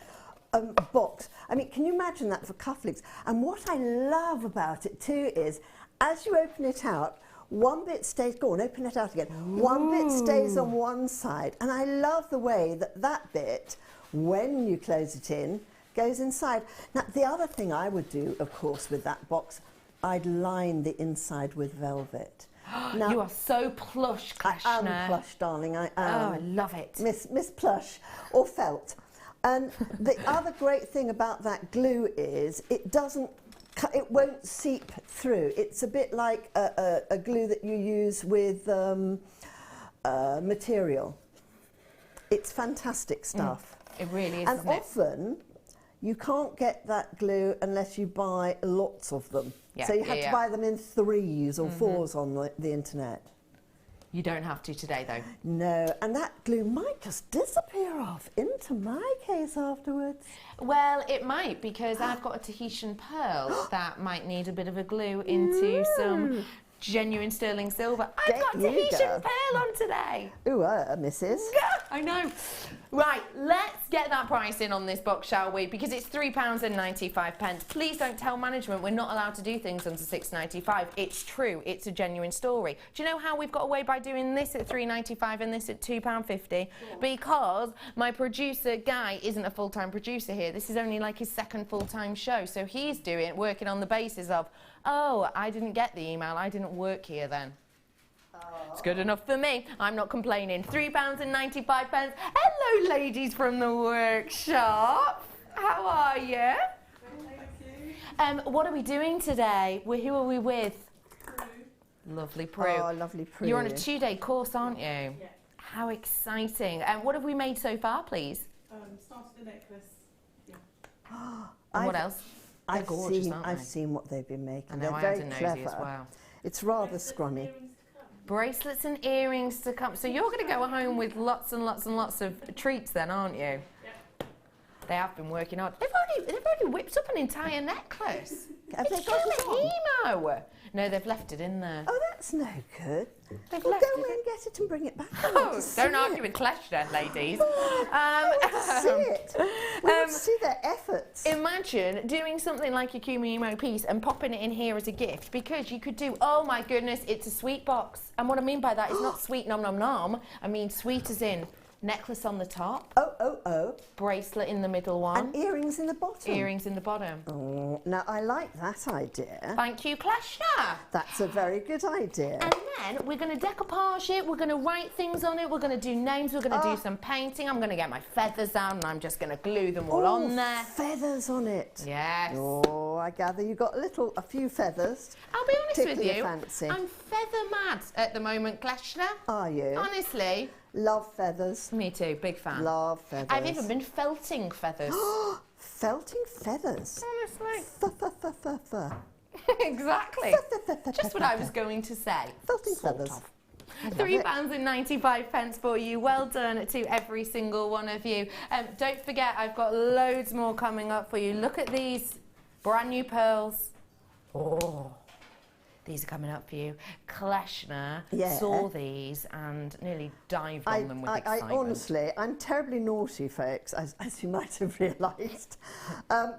box. I mean, can you imagine that for cufflinks? And what I love about it too is, as you open it out, one bit stays, go on, open it out again. Ooh. One bit stays on one side. And I love the way that that bit, when you close it in, goes inside. Now, the other thing I would do, of course, with that box, I'd line the inside with velvet. Now, You are so plush, I am Kleshner. plush, darling. I Oh, am. I love it. Miss Plush or felt. And the other great thing about that glue is it won't seep through. It's a bit like a glue that you use with material. It's fantastic stuff. It really is, And isn't it? often you can't get that glue unless you buy lots of them. Yeah, So you have to buy them in 3s or 4s on the internet. You don't have to today, though. No, and that glue might just disappear off into my case afterwards. Well, it might, because I've got a Tahitian pearl that might need a bit of a glue into some genuine sterling silver. I've got There you Tahitian go. pearl on today. Ooh, Mrs. I know. Right, let's get that price in on this box, shall we? Because it's £3.95. Please don't tell management we're not allowed to do things under £6.95. It's true, it's a genuine story. Do you know how we've got away by doing this at £3.95 and this at £2.50? Because my producer, Guy, isn't a full-time producer here. This is only like his second full-time show. So he's working on the basis of, oh, I didn't get the email, I didn't work here then. It's good enough for me. I'm not complaining. £3.95. Hello, ladies from the workshop. How are you? What are we doing today? Who are we with? Prue. Lovely Prue. Oh, lovely Prue. You're on a 2-day course, aren't you? Yeah. How exciting. What have we made so far, please? Started a necklace. Yeah. And what else? They're I've gorgeous, seen, aren't I've they? seen what they've been making. I know, They're I very had a nosy clever. as well. It's rather scrummy. Bracelets and earrings to come. So you're going to go home with lots and lots and lots of treats then, aren't you? Yeah. They have been working hard. They've already whipped up an entire necklace. Have they It's got it on? Hemo. No, they've left it in there. Oh, that's no good. They've Well, left go it and get it and bring it back. I want Oh, to see don't argue it. with Kleshner, ladies. I want to see it. We want to see their efforts. Imagine doing something like your Kumi Emo piece and popping it in here as a gift, because you could do, oh my goodness, it's a sweet box. And what I mean by that is not sweet nom nom nom. I mean sweet as in necklace on the top, Oh. bracelet in the middle one, And earrings in the bottom. earrings in the bottom. Oh, now I like that idea. Thank you, Kleshner. That's a very good idea. And then we're going to decoupage it, we're going to write things on it, we're going to do names, we're going to do some painting. I'm going to get my feathers out and I'm just going to glue them all on there. Feathers on it. Yes. Oh, I gather you got a few feathers. I'll be honest Tickle with your you, fancy. I'm feather mad at the moment, Kleshner. Are you? Honestly. Love feathers. Me too, big fan. Love feathers. I've even been felting feathers. Felting feathers. Honestly. F. Exactly. Just what I was going to say. Felting Sort feathers. of. I love it. £3.95 for you. Well done to every single one of you. Don't forget, I've got loads more coming up for you. Look at these brand new pearls. Oh, these are coming up for you. Kleshner Yeah. saw these and nearly dived on them with I excitement. honestly, I'm terribly naughty, folks, as you might have realised,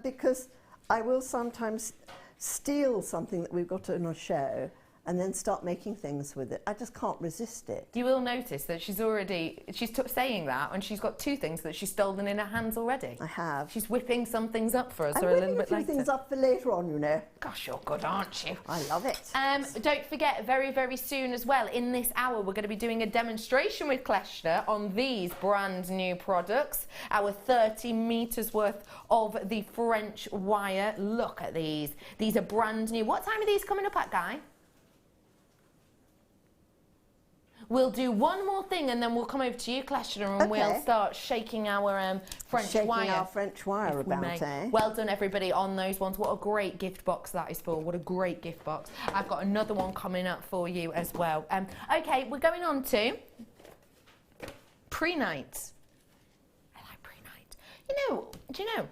because I will sometimes steal something that we've got on a show and then start making things with it. I just can't resist it. You will notice that she's saying that, and she's got 2 things that she's stolen in her hands already. I have. She's whipping some things up for us I'm for a little whipping a bit few later. things up for later on, you know. Gosh, you're good, aren't you? I love it. Don't forget, very, very soon as well, in this hour, we're going to be doing a demonstration with Kleshner on these brand new products. Our 30 metres worth of the French wire. Look at these. These are brand new. What time are these coming up at, Guy? We'll do one more thing and then we'll come over to you, Kleshner, and we'll start shaking our French wire. Shaking our French wire if we about, may. eh? Well done, everybody, on those ones. What a great gift box that is for. What a great gift box. I've got another one coming up for you as well. Okay, we're going on to pre-night. I like pre-night. Do you know,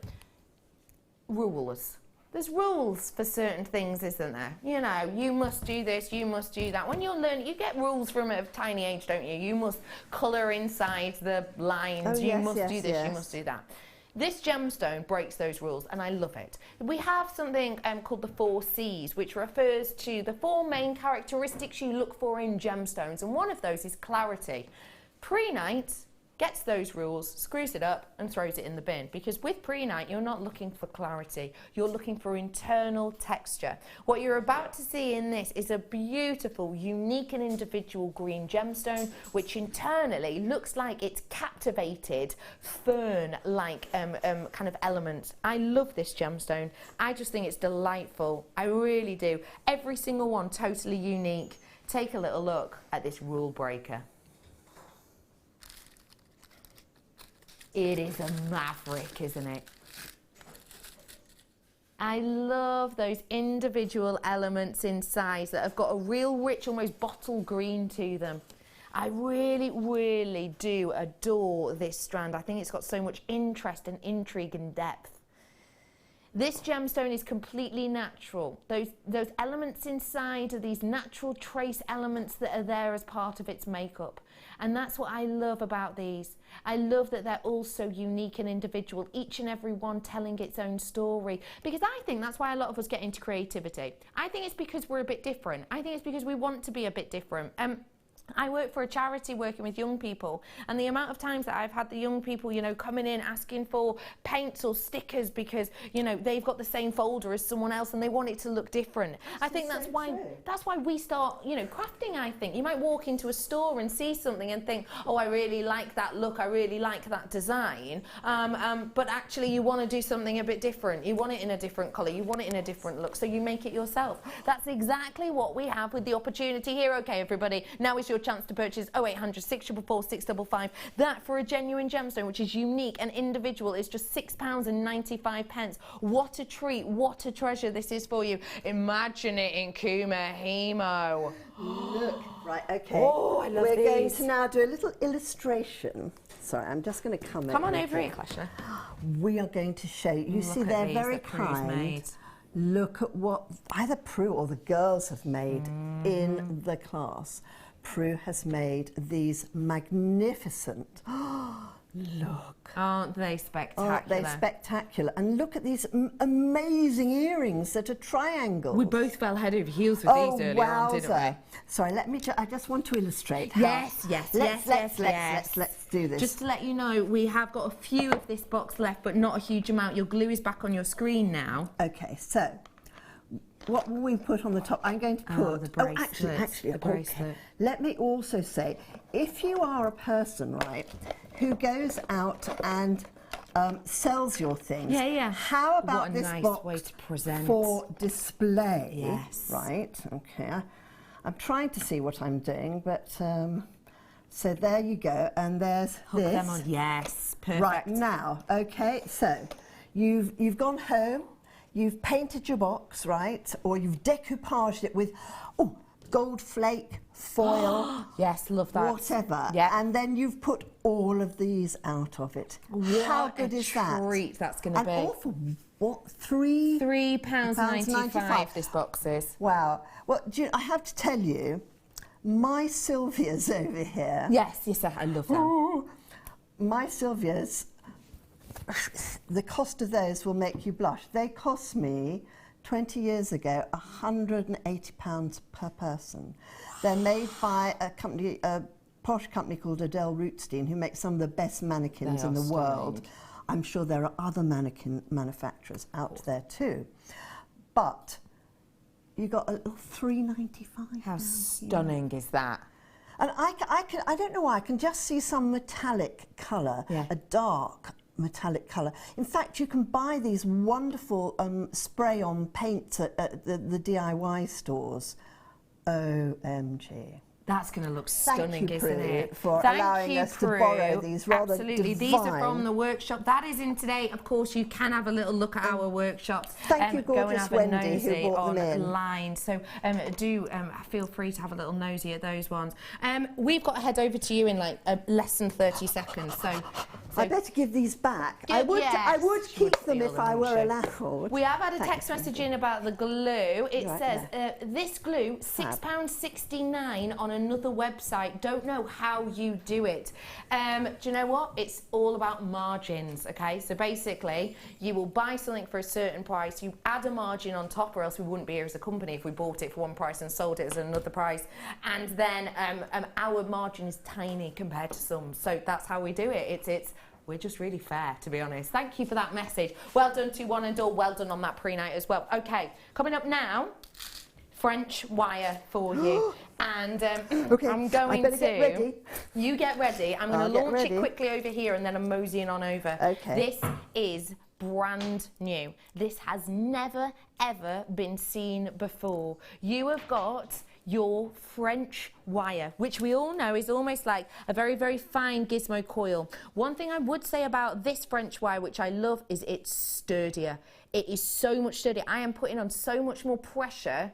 rules. There's rules for certain things, isn't there? You know, you must do this, you must do that. When you're learning, you get rules from a tiny age, don't you? You must colour inside the lines, Oh, you yes, must yes, do this, yes. you must do that. This gemstone breaks those rules, and I love it. We have something called the 4 C's, which refers to the 4 main characteristics you look for in gemstones, and one of those is clarity. Pre-night gets those rules, screws it up and throws it in the bin. Because with prehnite, you're not looking for clarity, you're looking for internal texture. What you're about to see in this is a beautiful, unique and individual green gemstone, which internally looks like it's captivated fern-like kind of elements. I love this gemstone. I just think it's delightful. I really do. Every single one totally unique. Take a little look at this rule breaker. It is a maverick, isn't it? I love those individual elements inside that have got a real rich, almost bottle green to them. I really, really do adore this strand. I think it's got so much interest and intrigue and depth. This gemstone is completely natural. Those elements inside are these natural trace elements that are there as part of its makeup. And that's what I love about these. I love that they're all so unique and individual, each and every one telling its own story. Because I think that's why a lot of us get into creativity. I think it's because we're a bit different. I think it's because we want to be a bit different. I work for a charity working with young people, and the amount of times that I've had the young people, you know, coming in asking for paints or stickers because, you know, they've got the same folder as someone else and they want it to look different. I think that's why we start, you know, crafting. I think you might walk into a store and see something and think, oh, I really like that look, I really like that design, but actually you want to do something a bit different. You want it in a different colour, you want it in a different look, so you make it yourself. That's exactly what we have with the opportunity here. Okay, everybody, now is your chance to purchase 0800 644 655. That for a genuine gemstone, which is unique and individual, is just £6.95. What a treat, what a treasure this is for you. Imagine it in Kumahimo. Look, right, okay. Oh, I love We're these. going to now do a little illustration. Come on over here, Kleshna. We are going to show you. You see, they're very kind. Look at what either Prue or the girls have made in the class. Prue has made these magnificent, look. Aren't they spectacular? Aren't they spectacular? And look at these amazing earrings that are triangles. We both fell head over heels with these earlier on, didn't we? Sorry, I just want to illustrate how. Let's do this. Just to let you know, we have got a few of this box left, but not a huge amount. Your glue is back on your screen now. Okay, so what will we put on the top? I'm going to put... the bracelet. Actually, the bracelet. Okay. Let me also say, if you are a person, right, who goes out and sells your things, how about this box way to present. For display? Yes. Right, okay. I'm trying to see what I'm doing, but... so there you go, and there's Hook this. them on. Yes, perfect. Right, now, okay, so you've gone home, you've painted your box, right, or you've decoupaged it with, gold flake, foil. Yes, love that. Whatever. Yeah. And then you've put all of these out of it. How good is that? What a treat that's going to be. And all for what, £3.95 this box is. Wow. Well, I have to tell you, my Sylvia's over here. Yes, I love them. My Sylvia's, the cost of those will make you blush. They cost me, 20 years ago, £180 per person. They're made by a company, a posh company called Adele Rootstein, who makes some of the best mannequins in the world. I'm sure there are other mannequin manufacturers out there too. But you got a little £3.95. How stunning is that? And I don't know why, I can just see some metallic colour, a dark metallic colour. In fact, you can buy these wonderful spray-on paints at the DIY stores. OMG. That's going to look stunning, isn't it? For allowing us to borrow these rather Absolutely. These are from the workshop. That is in today. Of course, you can have a little look at our workshops. Thank you, gorgeous Wendy, who brought them in. Online. So do feel free to have a little nosy at those ones. We've got to head over to you in like less than 30 seconds. So I better give these back. I would yes. keep them Feel if them, I were wouldn't you? allowed. We have had a Thank text you. message in about the glue. It Right, says, this glue, £6.69 on another website. Don't know how you do it. Do you know what? It's all about margins, okay? So basically, you will buy something for a certain price, you add a margin on top, or else we wouldn't be here as a company if we bought it for one price and sold it as another price. And then our margin is tiny compared to some. So that's how we do it. We're just really fair, to be honest. Thank you for that message. Well done to one and all. Well done on that pre-night as well. Okay, coming up now, French wire for you. And Okay, I'm going to... get ready. You get ready. I'm going to launch it quickly over here and then I'm moseying on over. Okay. This is brand new. This has never, ever been seen before. You have got your French wire, which we all know is almost like a very, very fine gizmo coil. One thing I would say about this French wire, which I love, is it's sturdier. It is so much sturdier. I am putting on so much more pressure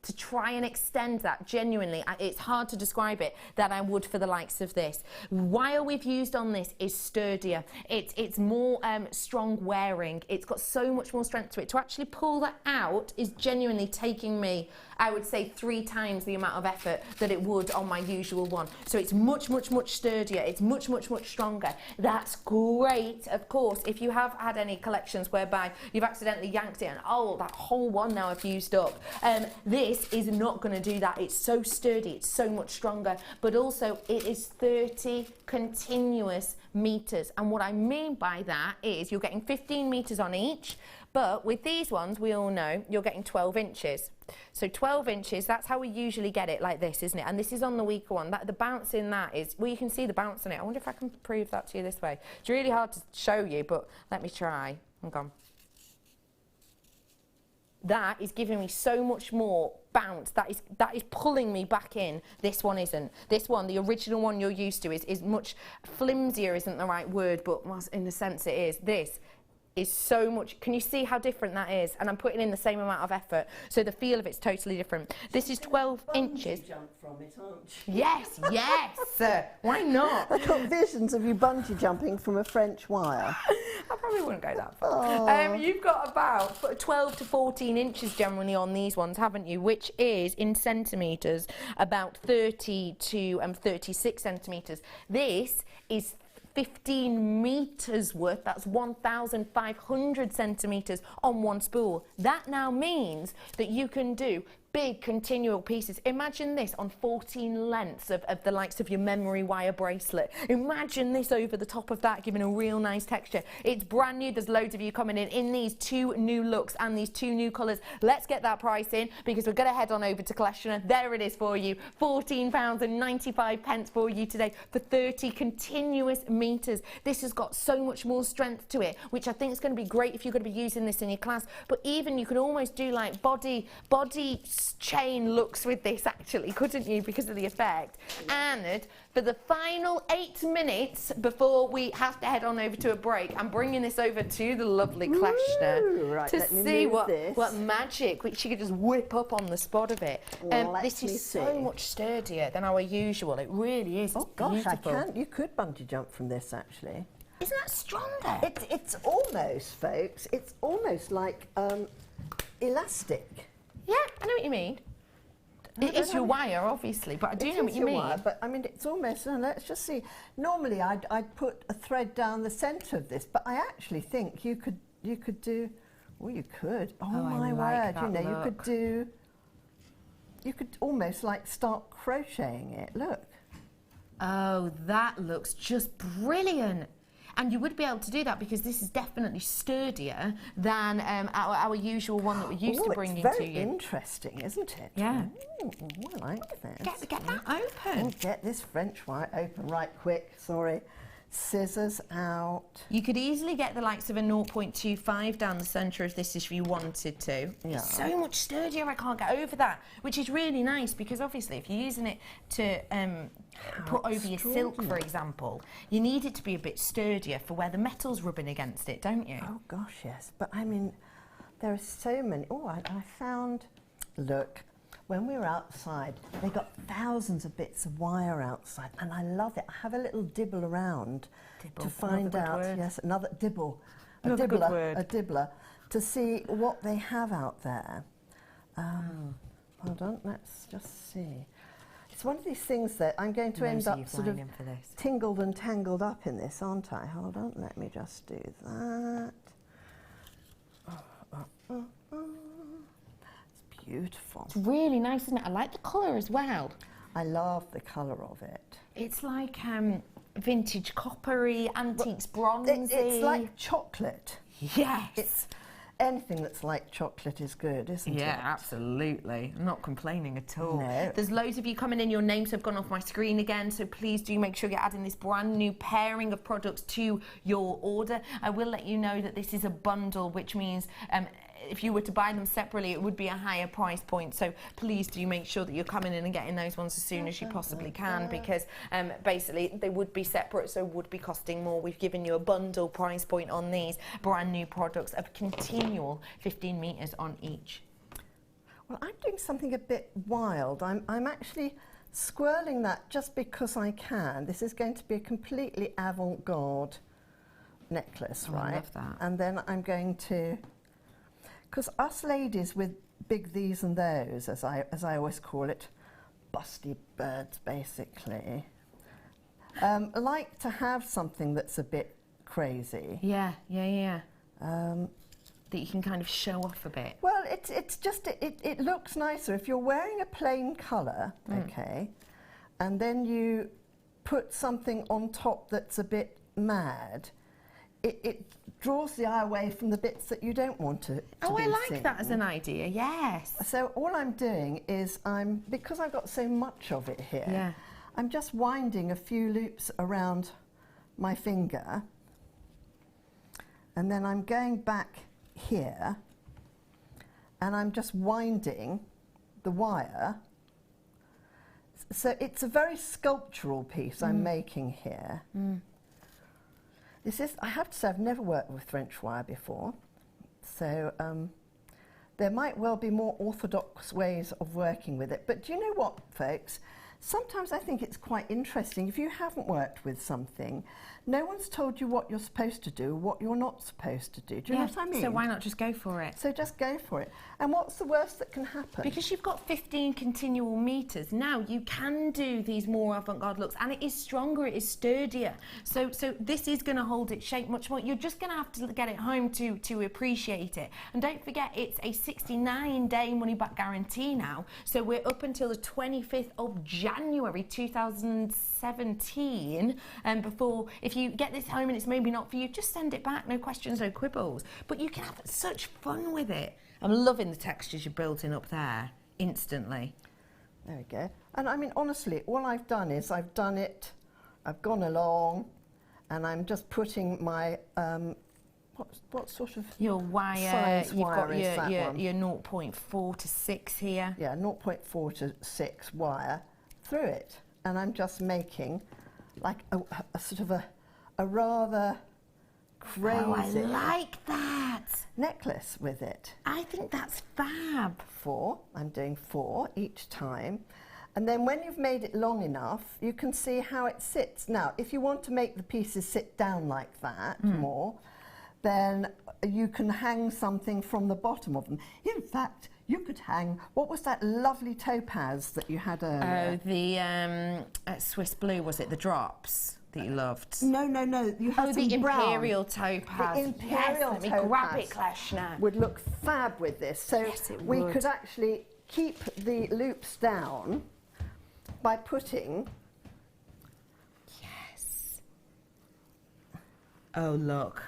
to try and extend that, genuinely, it's hard to describe it, than I would for the likes of this. Wire we've used on this is sturdier. It's more strong wearing. It's got so much more strength to it. To actually pull that out is genuinely taking me, I would say, 3 times the amount of effort that it would on my usual one. So it's much, much, much sturdier. It's much, much, much stronger. That's great, of course, if you have had any collections whereby you've accidentally yanked it and, oh, that whole one now I've used up. This is not going to do that. It's so sturdy, it's so much stronger, but also it is 30 continuous meters. And what I mean by that is you're getting 15 meters on each, but with these ones, we all know you're getting 12 inches. So 12 inches, that's how we usually get it, like this, isn't it? And this is on the weaker one. The bounce in that is, well, you can see the bounce in it. I wonder if I can prove that to you this way. It's really hard to show you, but let me try. Hang on. That is giving me so much more bounce. That is pulling me back in. This one isn't. This one, the original one you're used to, is much flimsier, isn't the right word, but in a sense it is. This is so much. Can you see how different that is? And I'm putting in the same amount of effort, so the feel of it's totally different. This is 12 inches. Jump from it, aren't you? Yes, yes. Why not? I've got visions of you bungee jumping from a French wire. I probably wouldn't go that far. You've got about 12 to 14 inches generally on these ones, haven't you? Which is, in centimetres, about 30 to 36 centimetres. This is 15 meters worth. That's 1,500 centimeters on one spool. That now means that you can do big continual pieces. Imagine this on 14 lengths of the likes of your memory wire bracelet. Imagine this over the top of that, giving a real nice texture. It's brand new. There's loads of you coming in these 2 new looks and these 2 new colours. Let's get that price in, because we're going to head on over to Collectioner. There it is for you. £14.95 for you today for 30 continuous meters. This has got so much more strength to it, which I think is going to be great if you're going to be using this in your class. But even you could almost do like body chain looks with this, actually, couldn't you, because of the effect. And for the final 8 minutes before we have to head on over to a break, I'm bringing this over to the lovely Collectioner right, to see what magic which you could just whip up on the spot of it. This is so much sturdier than our usual. It really is. Oh gosh, beautiful. you could bungee jump from this, actually. Isn't that stronger? It's almost, folks, it's almost like elastic. Yeah, I know what you mean. It's your wire, obviously, but I do know what you mean. Wire, but I mean, it's almost, let's just see. Normally, I'd put a thread down the centre of this, but I actually think you could do, well, you could. Oh my word, you know, you could almost like start crocheting it, look. Oh, that looks just brilliant. And you would be able to do that because this is definitely sturdier than our usual one that we're used to bringing to you. It's very interesting, isn't it? Yeah. Ooh, I like this. Get that open. Oh, get this French wire open right quick. Sorry. Scissors out. You could easily get the likes of a 0.25 down the centre of this if you wanted to. Yeah. It's so much sturdier, I can't get over that, which is really nice because obviously if you're using it to put over your silk, for example, you need it to be a bit sturdier for where the metal's rubbing against it, don't you? Oh gosh, yes. But I mean, there are so many. Oh, I found, look, when we were outside, they got thousands of bits of wire outside, and I love it. I have a little dibble around to find out. Yes, another dibble. Another good word. A dibbler, to see what they have out there. Hold on, let's just see. It's one of these things that I'm going to end up sort of tingled and tangled up in this, aren't I? Hold on, let me just do that. It's beautiful. It's really nice, isn't it? I like the colour as well. I love the colour of it. It's like vintage coppery, antiques, bronzy. It's like chocolate. Yes. Anything that's like chocolate is good, isn't it? Yeah, absolutely. I'm not complaining at all. No. There's loads of you coming in. Your names have gone off my screen again, so please do make sure you're adding this brand new pairing of products to your order. I will let you know that this is a bundle, which means if you were to buy them separately, it would be a higher price point. So please do make sure that you're coming in and getting those ones as soon as you possibly can, because basically they would be separate, so would be costing more. We've given you a bundle price point on these brand new products of continual 15 metres on each. Well, I'm doing something a bit wild. I'm actually swirling that just because I can. This is going to be a completely avant-garde necklace, right? I love that. And then I'm going to, because us ladies with big these and those, as I always call it, busty birds basically, like to have something that's a bit crazy. Yeah. That you can kind of show off a bit. Well, it's just, it looks nicer if you're wearing a plain colour, okay, and then you put something on top that's a bit mad. It draws the eye away from the bits that you don't want to Oh, be I like seen. that as an idea, yes. So all I'm doing is because I've got so much of it here, Yeah. I'm just winding a few loops around my finger, and then I'm going back here, and I'm just winding the wire. So it's a very sculptural piece I'm making here. This is, I have to say, I've never worked with French wire before, so there might well be more orthodox ways of working with it. But do you know what, folks? Sometimes I think it's quite interesting. If you haven't worked with something, no one's told you what you're supposed to do, what you're not supposed to do. Do you know what I mean? So why not just go for it? So just go for it. And what's the worst that can happen? Because you've got 15 continual metres, now you can do these more avant-garde looks, and it is stronger, it is sturdier. So this is going to hold its shape much more. You're just going to have to get it home to appreciate it. And don't forget, it's a 69-day money-back guarantee now. So we're up until the 25th of January 2017. And before, if you get this home and it's maybe not for you, just send it back, no questions, no quibbles. But you can have such fun with it. I'm loving the textures you're building up there instantly. There we go. And I mean, honestly, all I've done is I've gone along, and I'm just putting my, what sort of your wire, size you've wire got is that one? your 0.4 to 6 here. Yeah, 0.4 to 6 wire through it. And I'm just making like a sort of a rather crazy Oh, I like that. necklace with it. I think that's fab. 4, I'm doing 4 each time. And then when you've made it long enough, you can see how it sits. Now, if you want to make the pieces sit down like that more, then you can hang something from the bottom of them. In fact, you could hang, what was that lovely topaz that you had earlier? Oh, the Swiss blue, was it? The drops that you loved? No, you had some the brown. Imperial topaz. The Imperial Let me topaz grab it, Kleshna. would look fab with this. So Yes, it we would. could actually keep the loops down by putting... Yes. Oh, look.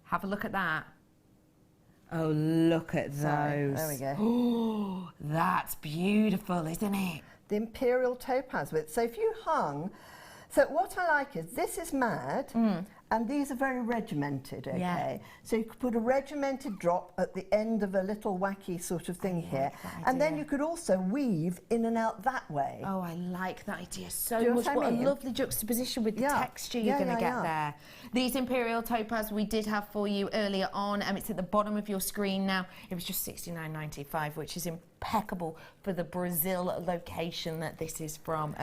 Have a look at that. Oh, look at those. Sorry, there we go. Oh, that's beautiful, isn't it? The Imperial topaz with. So if you hung, so what I like is this is mad, And these are very regimented, okay? Yeah. So you could put a regimented drop at the end of a little wacky sort of thing here. And then you could also weave in and out that way. Oh, I like that idea so Do you know much. what I What a mean? lovely juxtaposition with the texture you're going to get there. These Imperial topaz we did have for you earlier on, and it's at the bottom of your screen now. It was just $69.95, which is impeccable for the Brazil location that this is from.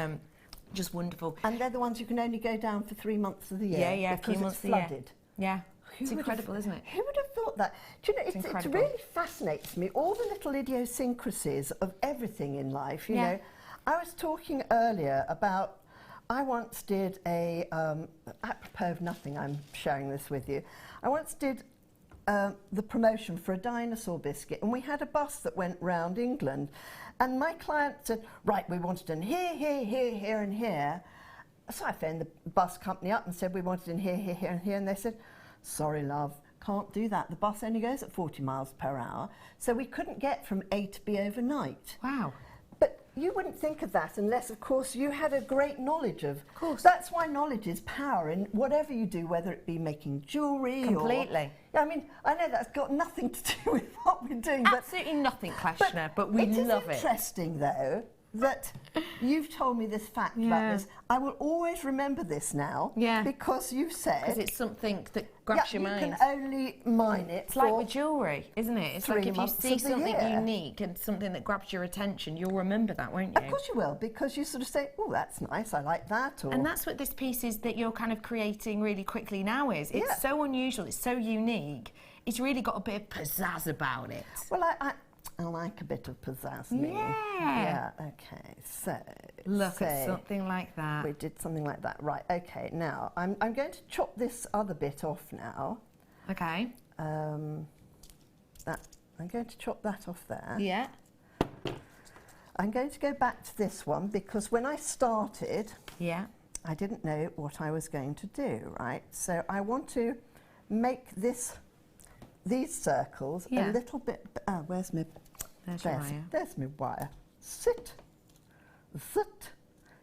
Just wonderful. And they're the ones you can only go down for 3 months of the year. Yeah, because months it's of the year. flooded. Yeah. It's incredible, isn't it? Who would have thought that? Do you know, it really fascinates me, all the little idiosyncrasies of everything in life, you know. I was talking earlier about, I once did apropos of nothing, I'm sharing this with you. I once did the promotion for a dinosaur biscuit, and we had a bus that went round England, and my client said, right, we wanted it in here, here, here, here and here. So I phoned the bus company up and said we wanted it in here, here, here and here, and they said, sorry love, can't do that, the bus only goes at 40 miles per hour, so we couldn't get from A to B overnight. Wow. But you wouldn't think of that unless, of course, you had a great knowledge of. Of course. That's why knowledge is power in whatever you do, whether it be making jewellery Completely. or... I mean, I know that's got nothing to do with what we're doing. Absolutely nothing, Kleshner, but we love it. It is interesting, though, that you've told me this fact about this. I will always remember this now. Yeah. Because you've said... Because it's something that grabs your mind. You can only mine it It's like with jewellery, isn't it? It's like if you see something year. unique and something that grabs your attention, you'll remember that, won't you? Of course you will, because you sort of say, oh, that's nice, I like that. Or... And that's what this piece is that you're kind of creating really quickly now is. It's so unusual, it's so unique. It's really got a bit of pizzazz about it. Well, I like a bit of pizzazz, me. Yeah. Okay, so... Look at something like that. We did something like that. Right, okay, now, I'm going to chop this other bit off now. Okay. I'm going to chop that off there. Yeah. I'm going to go back to this one because when I started, Yeah. I didn't know what I was going to do, right? So I want to make these circles a little bit... where's my... There's your wire. There's my wire. Sit.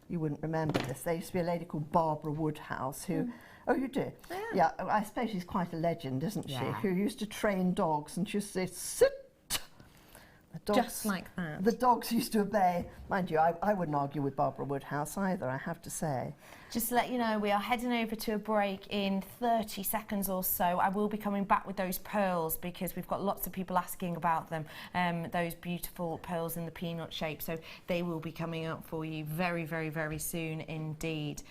You wouldn't remember this. There used to be a lady called Barbara Woodhouse who... Oh, you do? Yeah, I suppose she's quite a legend, isn't she? Who used to train dogs and she used to say, sit. The dogs, just like that. The dogs used to obey. Mind you, I wouldn't argue with Barbara Woodhouse either, I have to say. Just to let you know, we are heading over to a break in 30 seconds or so. I will be coming back with those pearls because we've got lots of people asking about them, those beautiful pearls in the peanut shape. So they will be coming up for you very, very, very soon indeed.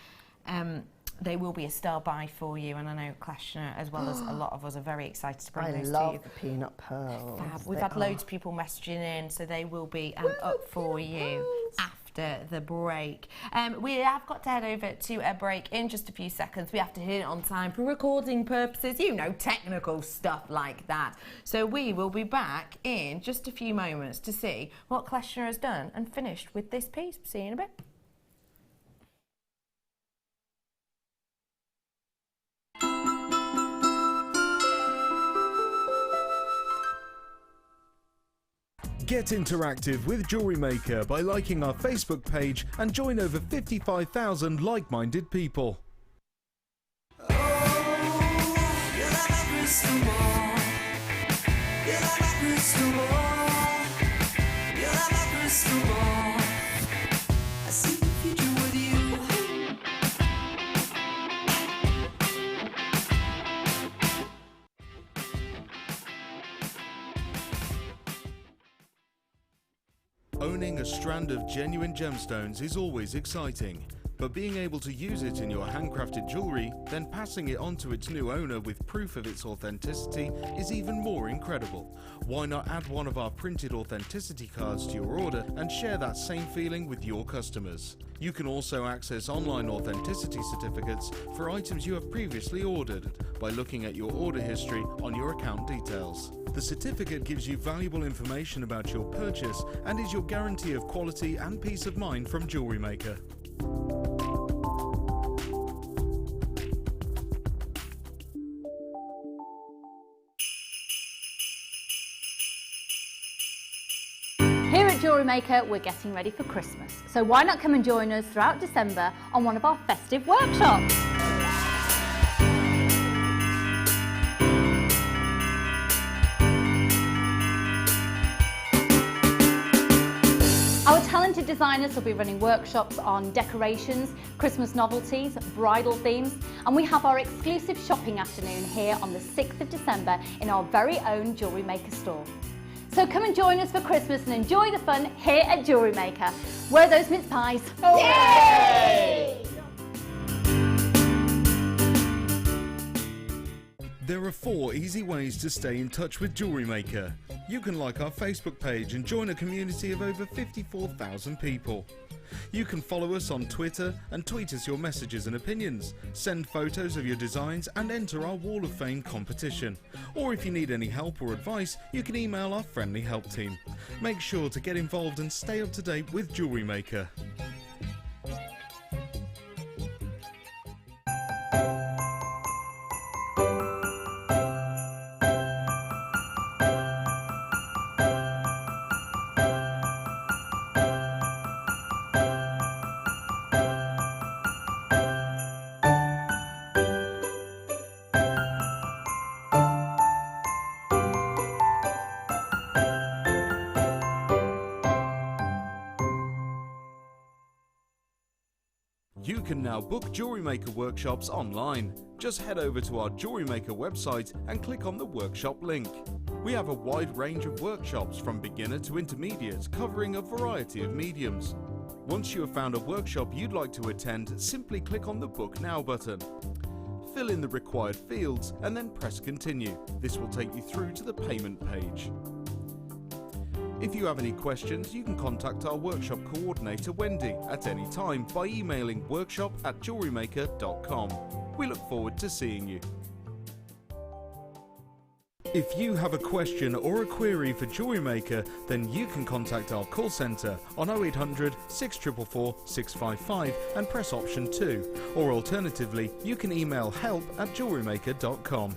They will be a star buy for you, and I know Kleshner, as well as a lot of us, are very excited to bring those to you. I love the peanut pearls. Fab. We've had loads of people messaging in, so they will be up for you after the break. We have got to head over to a break in just a few seconds. We have to hit it on time for recording purposes, you know, technical stuff like that. So we will be back in just a few moments to see what Kleshner has done and finished with this piece. See you in a bit. Get interactive with Jewellery Maker by liking our Facebook page and join over 55,000 like-minded people. Owning a strand of genuine gemstones is always exciting, but being able to use it in your handcrafted jewellery, then passing it on to its new owner with proof of its authenticity is even more incredible. Why not add one of our printed authenticity cards to your order and share that same feeling with your customers? You can also access online authenticity certificates for items you have previously ordered by looking at your order history on your account details. The certificate gives you valuable information about your purchase and is your guarantee of quality and peace of mind from Jewellery Maker. Here at Jewellery Maker, we're getting ready for Christmas. So why not come and join us throughout December on one of our festive workshops? designers will be running workshops on decorations, Christmas novelties, bridal themes, and we have our exclusive shopping afternoon here on the 6th of December in our very own Jewellery Maker store. So come and join us for Christmas and enjoy the fun here at Jewellery Maker. Where are those mince pies? Yay! There are 4 easy ways to stay in touch with Jewellery Maker. You can like our Facebook page and join a community of over 54,000 people. You can follow us on Twitter and tweet us your messages and opinions, send photos of your designs and enter our Wall of Fame competition. Or if you need any help or advice, you can email our friendly help team. Make sure to get involved and stay up to date with Jewellery Maker. You can now book Jewellery Maker workshops online. Just head over to our Jewellery Maker website and click on the workshop link. We have a wide range of workshops from beginner to intermediate, covering a variety of mediums. Once you have found a workshop you'd like to attend, simply click on the Book Now button. Fill in the required fields and then press Continue. This will take you through to the payment page. If you have any questions, you can contact our workshop coordinator Wendy at any time by emailing workshop@jewellerymaker.com. We look forward to seeing you. If you have a question or a query for Jewellery Maker, then you can contact our call centre on 0800 644 655 and press option 2, or alternatively you can email help@jewellerymaker.com.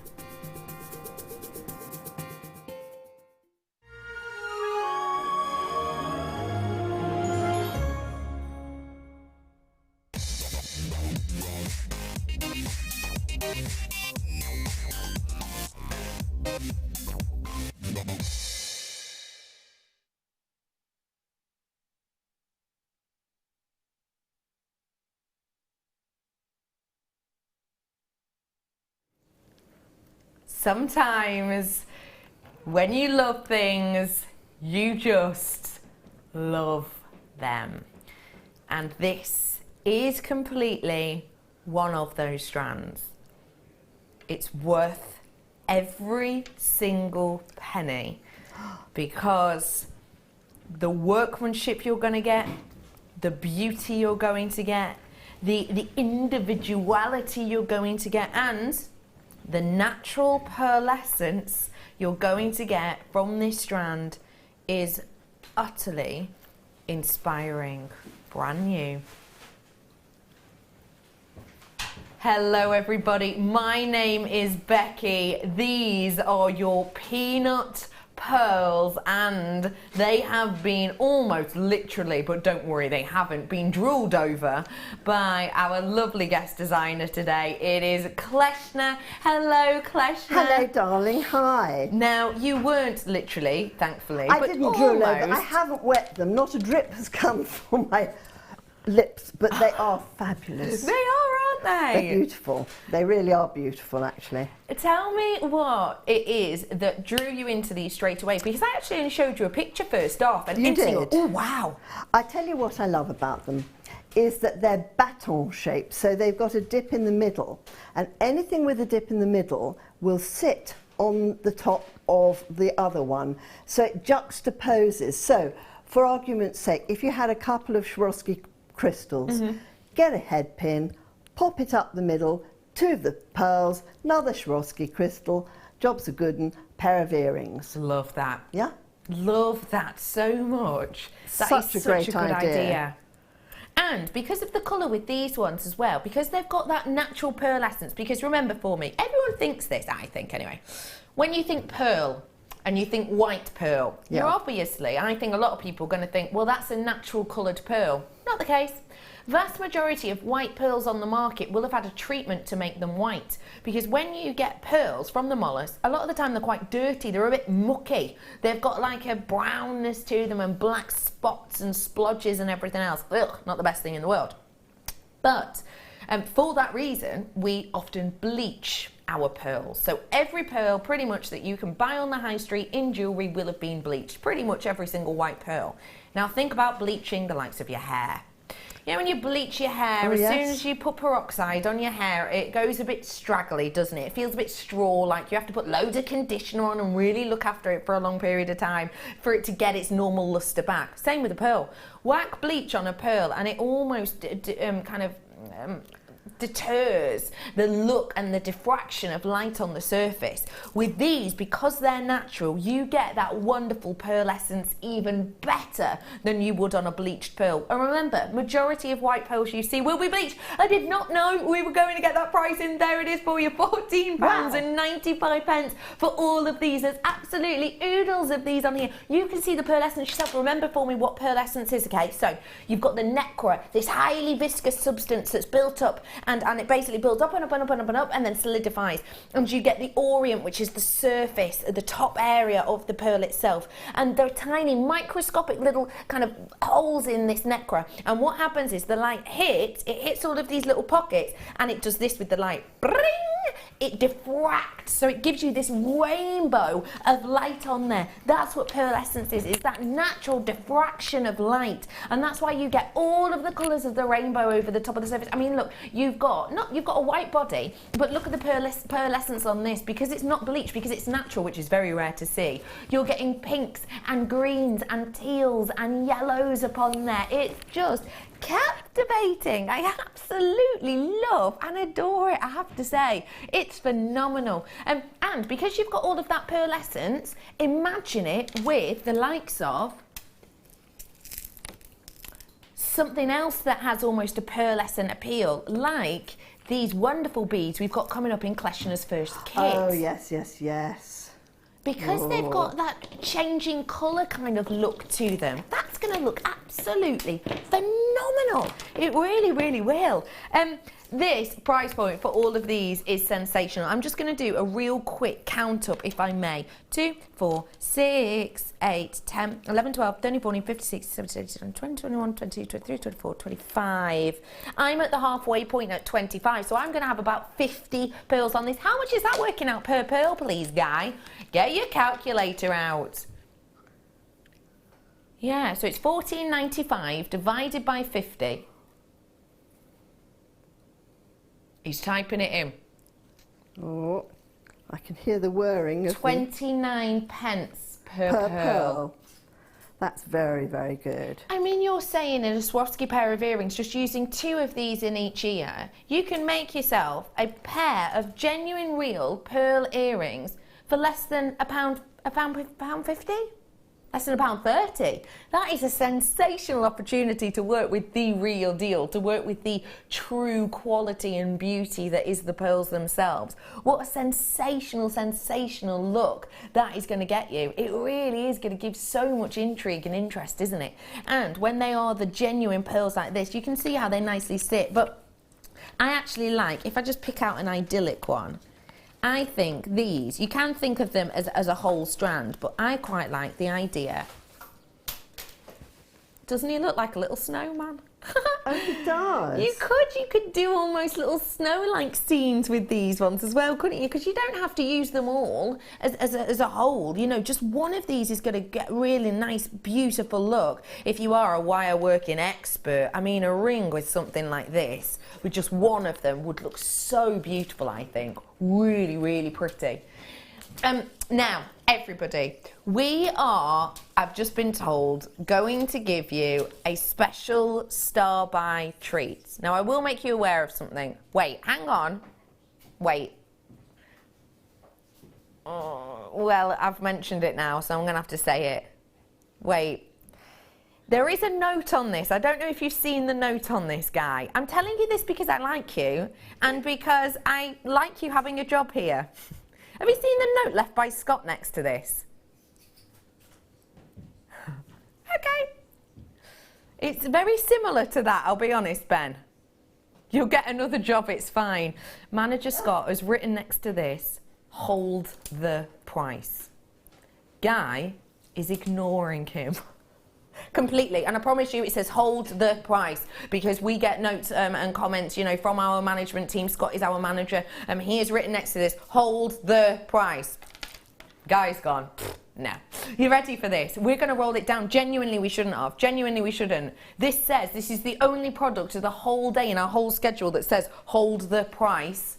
Sometimes when you love things, you just love them. And this is completely one of those strands. It's worth every single penny because the workmanship you're going to get, the beauty you're going to get, the individuality you're going to get, and the natural pearlescence you're going to get from this strand is utterly inspiring. Brand new. Hello everybody, my name is Becky. These are your peanut pearls and they have been almost literally, but don't worry, they haven't, been drooled over by our lovely guest designer today. It is Kleshna. Hello Kleshna. Hello darling, hi. Now you weren't literally, thankfully, I but didn't almost. drool over, I haven't wet them, not a drip has come from my lips, but they are fabulous. They are, aren't they? They're beautiful. They really are beautiful, actually. Tell me what it is that drew you into these straight away, because I actually only showed you a picture first off, and You instantly, did? oh wow! I tell you what I love about them is that they're baton shaped, so they've got a dip in the middle, and anything with a dip in the middle will sit on the top of the other one, so it juxtaposes. So, for argument's sake, if you had a couple of Swarovski crystals, get a head pin, pop it up the middle, 2 of the pearls, another Swarovski crystal, job's a good one, pair of earrings. Love that. Yeah? Love that so much. That Such is a great such a good idea. idea. And because of the colour with these ones as well, because they've got that natural pearlescence, because remember for me, everyone thinks this, I think anyway, when you think pearl and you think white pearl, Yeah. you're obviously, I think a lot of people are going to think, well, that's a natural coloured pearl. Not the case. vast majority of white pearls on the market will have had a treatment to make them white, because when you get pearls from the mollusk, a lot of the time they're quite dirty, they're a bit mucky, they've got like a brownness to them and black spots and splodges and everything else. Ugh, not the best thing in the world. But for that reason, we often bleach our pearls. So every pearl pretty much that you can buy on the high street in jewellery will have been bleached, pretty much every single white pearl. Now think about bleaching the likes of your hair. You know, when you bleach your hair, as soon as you put peroxide on your hair, it goes a bit straggly, doesn't it? It feels a bit straw-like. You have to put loads of conditioner on and really look after it for a long period of time for it to get its normal luster back. Same with a pearl. Whack bleach on a pearl and it almost deters the look and the diffraction of light on the surface. With these, because they're natural, you get that wonderful pearlescence even better than you would on a bleached pearl. And remember, majority of white pearls you see will be bleached. I did not know we were going to get that price in. There it is for you, £14.95 for all of these. There's absolutely oodles of these on here. You can see the pearlescence yourself. Remember for me what pearlescence is, okay? So you've got the nacre, this highly viscous substance that's built up and it basically builds up and up and up and up and up and then solidifies. And you get the orient, which is the surface, the top area of the pearl itself. And there are tiny microscopic little kind of holes in this nacre. And what happens is the light hits all of these little pockets and it does this with the light. Bring! It diffracts, so it gives you this rainbow of light on there. That's what pearlescence is that natural diffraction of light, and that's why you get all of the colours of the rainbow over the top of the surface. I mean, look, you've got a white body, but look at the pearlescence on this, because it's not bleached, because it's natural, which is very rare to see. You're getting pinks and greens and teals and yellows upon there. It's just captivating. I absolutely love and adore it, I have to say. It's phenomenal. And because you've got all of that pearlescence, imagine it with the likes of something else that has almost a pearlescent appeal, like these wonderful beads we've got coming up in Kleshner's first kit. Oh, yes, yes, yes. Because they've got that changing colour kind of look to them, that's going to look absolutely phenomenal. It really, really will. This price point for all of these is sensational. I'm just going to do a real quick count up, if I may. 2, 4, 6, 8, 10, 11, 12, 13, 14, 15, 16, 17, 18, 20, 21, 22, 23, 24, 25. I'm at the halfway point at 25, so I'm going to have about 50 pearls on this. How much is that working out per pearl, please, Guy? Get your calculator out. Yeah, so it's £14.95 divided by 50. He's typing it in. Oh, I can hear the whirring of 29 pence per pearl. That's very, very good. I mean, you're saying in a Swarovski pair of earrings, just using 2 of these in each ear, you can make yourself a pair of genuine, real pearl earrings for less than £1.50? Less than £1.30. That is a sensational opportunity to work with the real deal, to work with the true quality and beauty that is the pearls themselves. What a sensational, sensational look that is going to get you. It really is going to give so much intrigue and interest, isn't it? And when they are the genuine pearls like this, you can see how they nicely sit. But I actually like, if I just pick out an idyllic one, I think these, you can think of them as a whole strand, but I quite like the idea. Doesn't he look like a little snowman? Oh, he does. You could do almost little snow-like scenes with these ones as well, couldn't you? Because you don't have to use them all as a whole. You know, just one of these is going to get really nice, beautiful look. If you are a wire working expert, I mean, a ring with something like this, with just one of them, would look so beautiful, I think. Really, really pretty. Now, everybody, we are, I've just been told, going to give you a special star buy treat. Now, I will make you aware of something. Wait, hang on. Wait. Oh, well, I've mentioned it now, so I'm going to have to say it. Wait. There is a note on this. I don't know if you've seen the note on this, Guy. I'm telling you this because I like you and because I like you having a job here. Have you seen the note left by Scott next to this? Okay. It's very similar to that, I'll be honest, Ben. You'll get another job, it's fine. Manager Scott has written next to this, hold the price. Guy is ignoring him completely, and I promise you it says hold the price, because we get notes and comments, you know, from our management team. Scott is our manager, he has written next to this, hold the price. Guy's gone, no. You ready for this? We're going to roll it down. Genuinely, we shouldn't have. Genuinely, we shouldn't. This says this is the only product of the whole day in our whole schedule that says hold the price.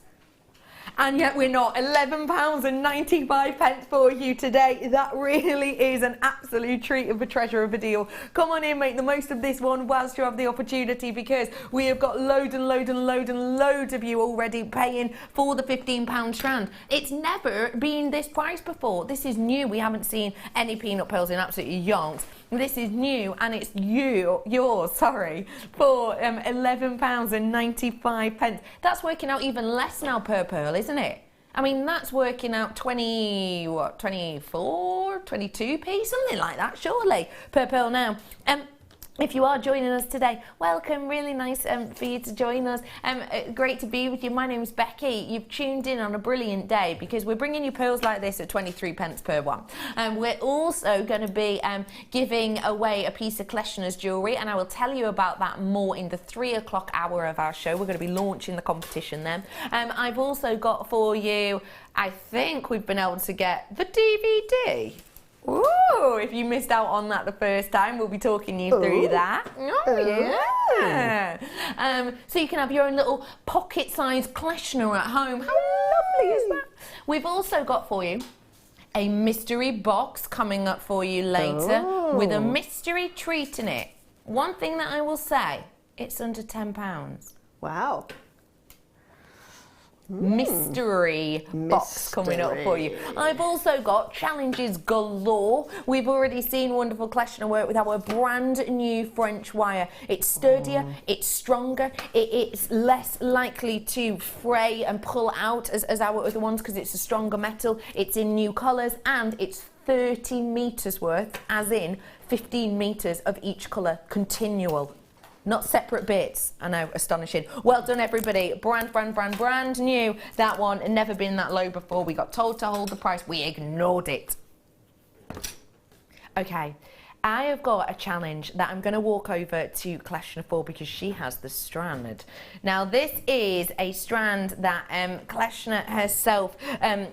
And yet we're not. £11.95 for you today. That really is an absolute treat of a treasure of a deal. Come on in, make the most of this one whilst you have the opportunity, because we have got loads and loads of you already paying for the £15 strand. It's never been this price before. This is new. We haven't seen any peanut pearls in absolutely yonks. This is new, and it's yours, for £11.95. That's working out even less now per pearl, isn't it? I mean, that's working out 24, 22p, something like that, surely, per pearl now. If you are joining us today, welcome. Really nice for you to join us. Great to be with you. My name's Becky. You've tuned in on a brilliant day, because we're bringing you pearls like this at 23p per one. We're also going to be giving away a piece of Kleshner's jewellery, and I will tell you about that more in the 3 o'clock hour of our show. We're going to be launching the competition then. I've also got for you, I think we've been able to get the DVD. Ooh, if you missed out on that the first time, we'll be talking you through that. Oh, yeah. So you can have your own little pocket-sized Kleshner at home. How lovely is that? We've also got for you a mystery box coming up for you later with a mystery treat in it. One thing that I will say, it's under £10. Wow. Mystery box coming up for you. I've also got challenges galore. We've already seen wonderful Kleshner work with our brand new French wire. It's sturdier, it's stronger, it's less likely to fray and pull out as our other ones, because it's a stronger metal. It's in new colours, and it's 30 metres worth, as in 15 metres of each colour, continual. Not separate bits. I know, astonishing. Well done, everybody. Brand new. That one, never been that low before. We got told to hold the price. We ignored it. Okay, I have got a challenge that I'm going to walk over to Kleshner for, because she has the strand. Now, this is a strand that Kleshner herself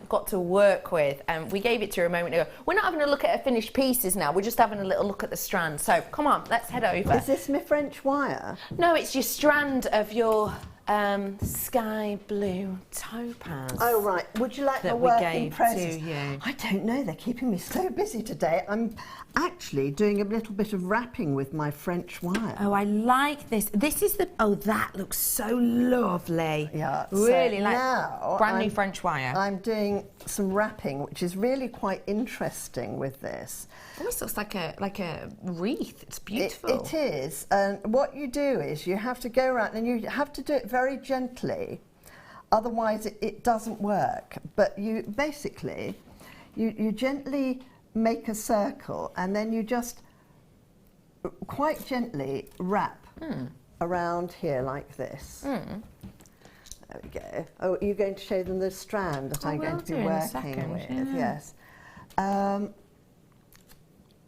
got to work with. We gave it to her a moment ago. We're not having a look at her finished pieces now. We're just having a little look at the strand. So, come on, let's head over. Is this my French wire? No, it's your strand of your sky blue topaz. Oh, right. Would you like my that we work gave in progress? to you. I don't know. They're keeping me so busy today. I'm actually doing a little bit of wrapping with my French wire. Oh, I like this. This is the... Oh, that looks so lovely. Yeah. Really so like now brand new French wire. I'm doing some wrapping, which is really quite interesting with this. Almost looks like a wreath. It's beautiful. It is. And what you do is you have to go around, and you have to do it very gently, otherwise it doesn't work. But you basically, you gently make a circle, and then you just quite gently wrap around here like this. There we go. Oh, you're going to show them the strand that I'm going to be working with. Yes.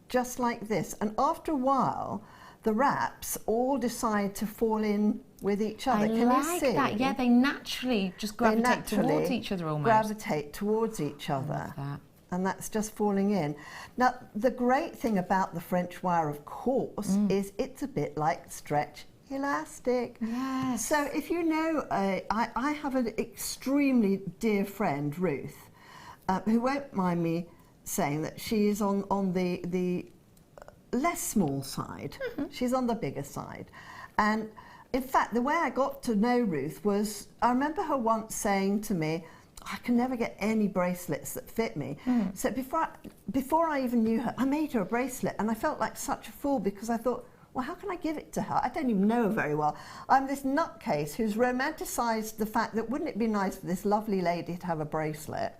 Just like this. And after a while, the wraps all decide to fall in with each other. Can you see? That. Yeah, they naturally just gravitate towards each other almost. Gravitate towards each other. That. And that's just falling in. Now, the great thing about the French wire, of course, is it's a bit like stretch elastic. Yes. So if you know, I have an extremely dear friend, Ruth, who won't mind me saying that she is on the less small side. She's on the bigger side. And in fact, the way I got to know Ruth was, I remember her once saying to me, I can never get any bracelets that fit me. So before I even knew her, I made her a bracelet, and I felt like such a fool, because I thought, well, how can I give it to her? I don't even know her very well. I'm this nutcase who's romanticised the fact that wouldn't it be nice for this lovely lady to have a bracelet?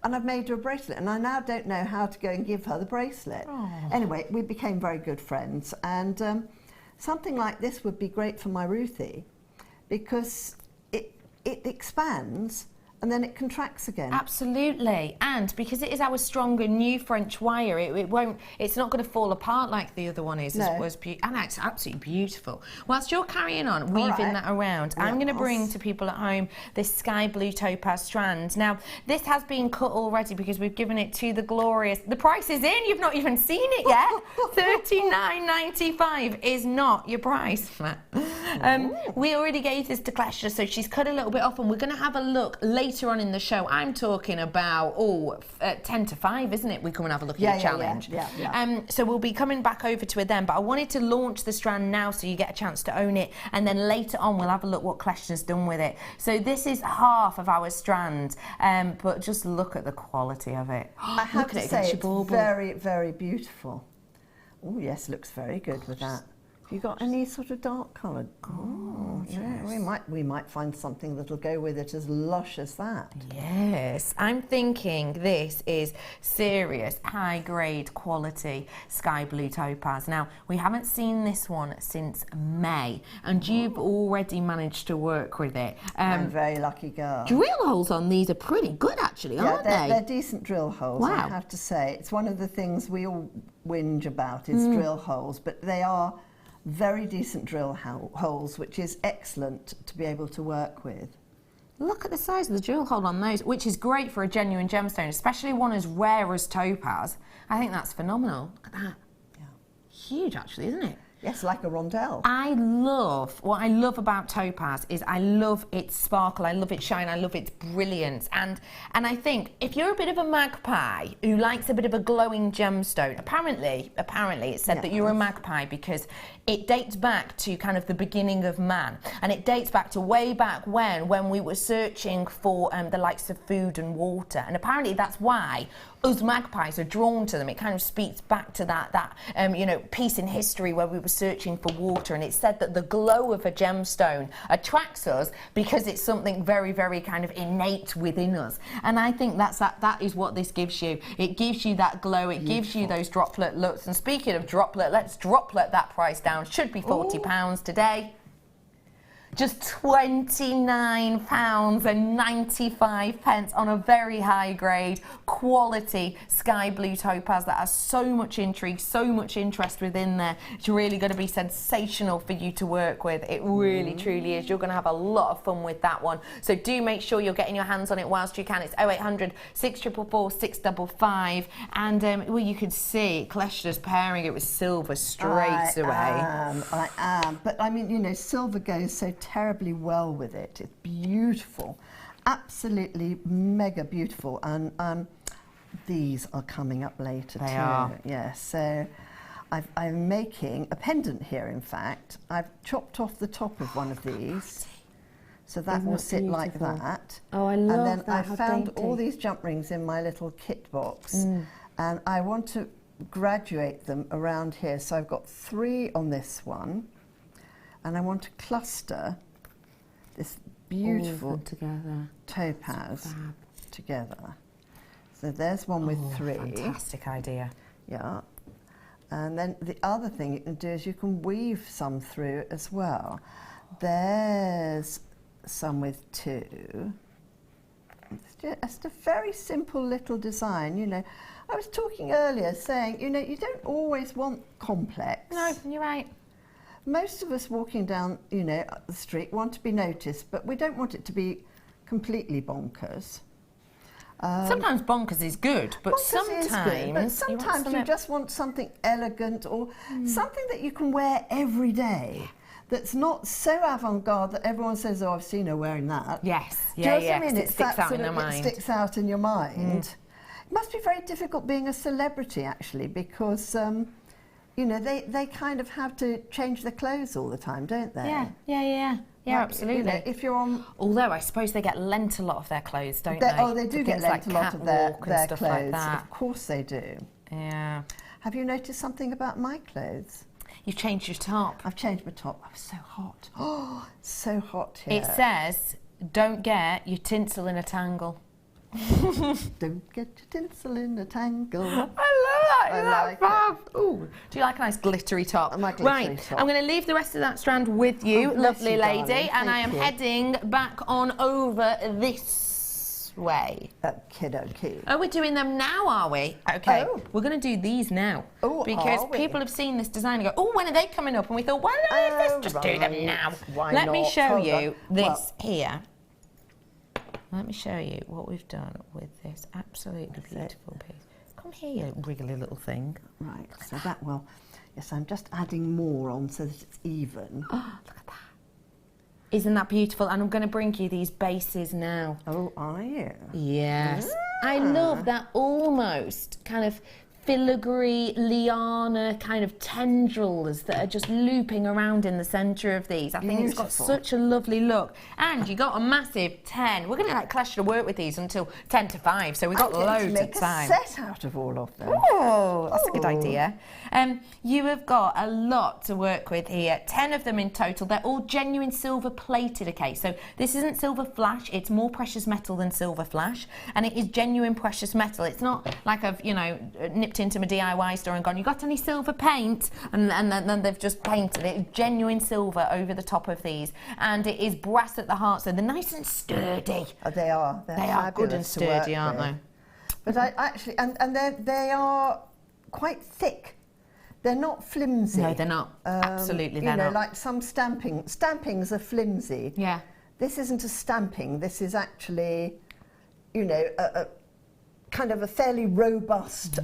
And I've made her a bracelet, and I now don't know how to go and give her the bracelet. Anyway, we became very good friends, and something like this would be great for my Ruthie because it expands and then it contracts again. Absolutely, and because it is our stronger new French wire, it's not going to fall apart like the other one is. No. And it's absolutely beautiful. Whilst you're carrying on weaving that around, I'm going to bring to people at home this sky blue topaz strand. Now, this has been cut already because we've given it to the glorious. The price is in. You've not even seen it yet. $39.95 is not your price. We already gave this to Kleshna, so she's cut a little bit off, and we're going to have a look later on in the show. I'm talking about 10 to 5, isn't it? We come and have a look at your challenge. Yeah. So we'll be coming back over to it then, but I wanted to launch the strand now so you get a chance to own it, and then later on we'll have a look what Kleshna's done with it. So this is half of our strand, but just look at the quality of it. I have Look at to it say, against it's your bauble. very, very beautiful. Oh yes, looks very good with that. Have you got any sort of dark coloured? Oh, yeah, we might find something that'll go with it as lush as that. Yes, I'm thinking this is serious, high-grade quality sky blue topaz. Now, we haven't seen this one since May, and you've already managed to work with it. I'm a very lucky girl. Drill holes on these are pretty good, actually, aren't they? They're decent drill holes, Wow. I have to say. It's one of the things we all whinge about is drill holes, but they are very decent drill holes, which is excellent to be able to work with. Look at the size of the drill hole on those, which is great for a genuine gemstone, especially one as rare as topaz. I think that's phenomenal. Look at that. Yeah. Huge, actually, isn't it? Yes, like a rondelle. What I love about topaz is I love its sparkle, I love its shine, I love its brilliance. And I think if you're a bit of a magpie who likes a bit of a glowing gemstone, apparently it's said that you're a magpie because it dates back to kind of the beginning of man. And it dates back to way back when we were searching for the likes of food and water. And apparently that's why us magpies are drawn to them. It kind of speaks back to that piece in history where we were searching for water, and it said that the glow of a gemstone attracts us because it's something very, very kind of innate within us. And I think that is what this gives you. It gives you that glow, it gives you those droplet looks. And speaking of droplet, let's droplet that price down. Should be £40 today. Just £29.95 on a very high grade quality sky blue topaz that has so much intrigue, so much interest within there. It's really going to be sensational for you to work with. It really truly is. You're going to have a lot of fun with that one. So do make sure you're getting your hands on it whilst you can. It's 0800 644 655, and well, you could see Kleshna's pairing it with silver straight away. I am. But I mean, silver goes so terribly well with it. It's beautiful, absolutely mega beautiful, and these are coming up later They too. are. Yes, so I'm making a pendant here. In fact, I've chopped off the top of one of these, so that will sit like that. Oh, I love And then that. I How found dainty. all these jump rings in my little kit box, and I want to graduate them around here. So I've got 3 on this one. And I want to cluster this beautiful topaz together. So there's one with 3. Fantastic idea. Yeah. And then the other thing you can do is you can weave some through as well. There's some with 2. It's just a very simple little design, I was talking earlier saying, you don't always want complex. No, you're right. Most of us walking down, the street want to be noticed, but we don't want it to be completely bonkers. Sometimes bonkers is good, but Bonkers is good, but sometimes you something- just want something elegant or something that you can wear every day. That's not so avant-garde that everyone says, "Oh, I've seen her wearing that." Yes, Do you know what I mean? it It's sticks that out in sort their of- mind. It sticks out in your mind. It must be very difficult being a celebrity, actually, because they kind of have to change their clothes all the time, don't they? Yeah, Like, absolutely. if you're on, Although I suppose they get lent a lot of their clothes, don't they? oh, they do For get things lent like a lot of their catwalk and stuff clothes. like that. Of course they do. Yeah. Have you noticed something about my clothes? You've changed your top. I've changed my top. I was so hot. Oh, so hot here. It says, "Don't get your tinsel in a tangle." Don't get your tinsel in a tangle. I love that? I Isn't that like fab? Ooh, do you like a nice glittery top? I like glittery right, top. I'm going to leave the rest of that strand with you, Oh, bless lovely you, lady, darling. and I am Thank you. heading back on over this way. Okie-dokie. Oh, we're doing them now, are we? Okay, Oh. we're going to do these now. Oh, because are we? people have seen this design and go, oh, when are they coming up? And we thought, well, let's just do them right. now. Why Let me not? show Hold you on. this Well- here. Let me show you what we've done with this absolutely beautiful piece. Come here, you wriggly little thing. Right, so that will, yes, I'm just adding more on so that it's even. Oh, look at that. Isn't that beautiful? And I'm going to bring you these bases now. Oh, are you? Yes. I love that almost kind of filigree, liana kind of tendrils that are just looping around in the centre of these. I think it's got Beautiful. such a lovely look. And you got a massive 10. We're going to let Clash work with these until 10 to 5, so we've got I'm going to loads make of time. a set out of all of them. Oh, that's a good Oh. idea. You have got a lot to work with here. 10 of them in total. They're all genuine silver plated, okay? So this isn't silver flash. It's more precious metal than silver flash. And it is genuine precious metal. It's not like I've, you know, nipped into my DIY store and gone, you got any silver paint? And then they've just painted it. Genuine silver over the top of these. And it is brass at the heart, so they're nice and sturdy. Oh, they are. They're They are good and fabulous to work sturdy, aren't with. they? But I actually, and they are quite thick. They're not flimsy. No, they're not. Absolutely, they're you know, not. like some stampings are flimsy. Yeah. This isn't a stamping. This is actually, you know, a kind of a fairly robust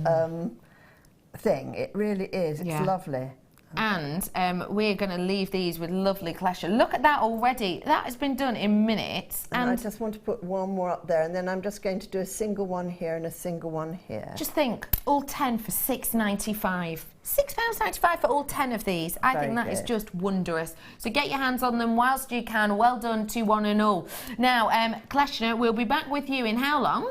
thing. It really is. It's Yeah. lovely. And we're going to leave these with lovely clasher. Look at that already. That has been done in minutes. And I And just want to put one more up there, and then I'm just going to do a single one here and a single one here. just think, all 10 for £6.95. £6.95 for all 10 of these. I Very think that is good. just wondrous. So get your hands on them whilst you can. Well done to one and all. Now, Kleshner, we'll be back with you in how long?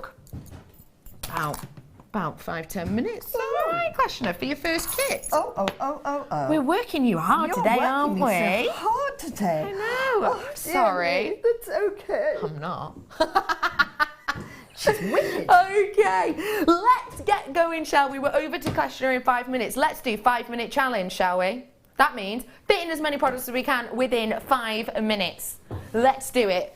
About 5-10 minutes. All right, Kleshner, for your first kit. Oh. We're working you hard You're today, working aren't me we? so hard today. I know. Oh, dear Sorry. me, that's okay. I'm not. She's wicked. Okay, let's get going, shall we? We're over to Kleshner in 5 minutes. Let's do 5-minute challenge, shall we? That means fit in as many products as we can within 5 minutes. Let's do it.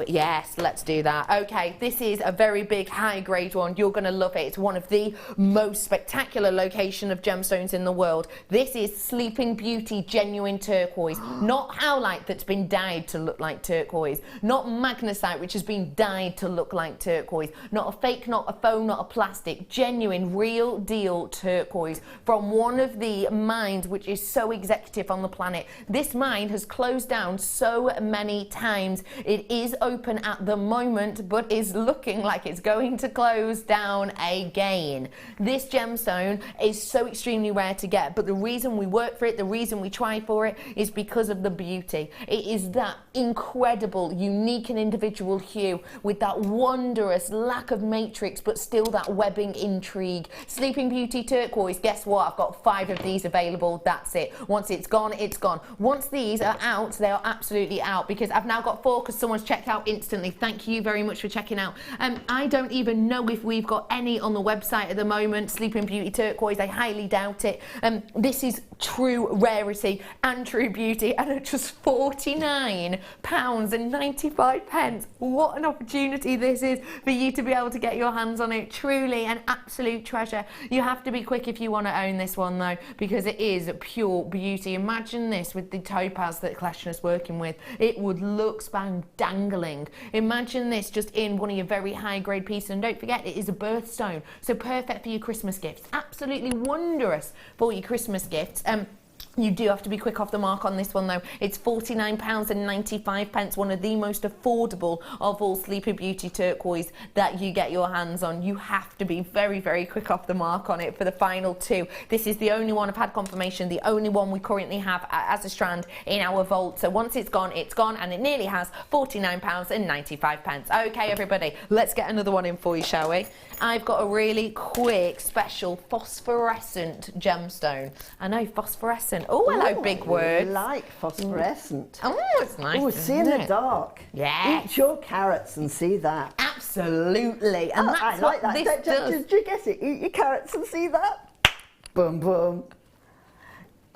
Yes, let's do that. Okay, this is a very big high grade one. You're going to love it. It's one of the most spectacular location of gemstones in the world. This is Sleeping Beauty genuine turquoise, not howlite that's been dyed to look like turquoise, not magnesite which has been dyed to look like turquoise, not a fake, not a faux, not a plastic, genuine real deal turquoise from one of the mines which is so executive on the planet. This mine has closed down so many times. It is open at the moment, but is looking like it's going to close down again. This gemstone is so extremely rare to get, but the reason we work for it, the reason we try for it, is because of the beauty. It is that incredible, unique and individual hue with that wondrous lack of matrix, but still that webbing intrigue. Sleeping Beauty turquoise, guess what? I've got 5 of these available. That's it. Once it's gone, it's gone. Once these are out, they are absolutely out, because I've now got 4 because someone's checked out instantly. Thank you very much for checking out. I don't even know if we've got any on the website at the moment. Sleeping Beauty turquoise, I highly doubt it. This is true rarity and true beauty, and at just £49.95. What an opportunity this is for you to be able to get your hands on it. Truly an absolute treasure. You have to be quick if you want to own this one though, because it is pure beauty. Imagine this with the topaz that Kleshner's working with. It would look spang-dangling. Imagine this just in one of your very high grade pieces, and don't forget it is a birthstone, so perfect for your Christmas gifts. Absolutely wondrous for your Christmas gifts. You do have to be quick off the mark on this one though. It's £49.95, one of the most affordable of all Sleeping Beauty turquoise that you get your hands on. You have to be very, very quick off the mark on it for the final 2. This is the only one, I've had confirmation, the only one we currently have as a strand in our vault. So once it's gone, and it nearly has £49.95. Okay, everybody, let's get another one in for you, shall we? I've got a really quick special phosphorescent gemstone. I know, phosphorescent. Oh, hello, Ooh, big I words. like phosphorescent. Oh, it's nice. Oh, see in isn't the it? dark. Yes. Eat your carrots and see that. Absolutely. And Oh, that's I like what that. this does. Did you guess it? Eat your carrots and see that. Boom, boom.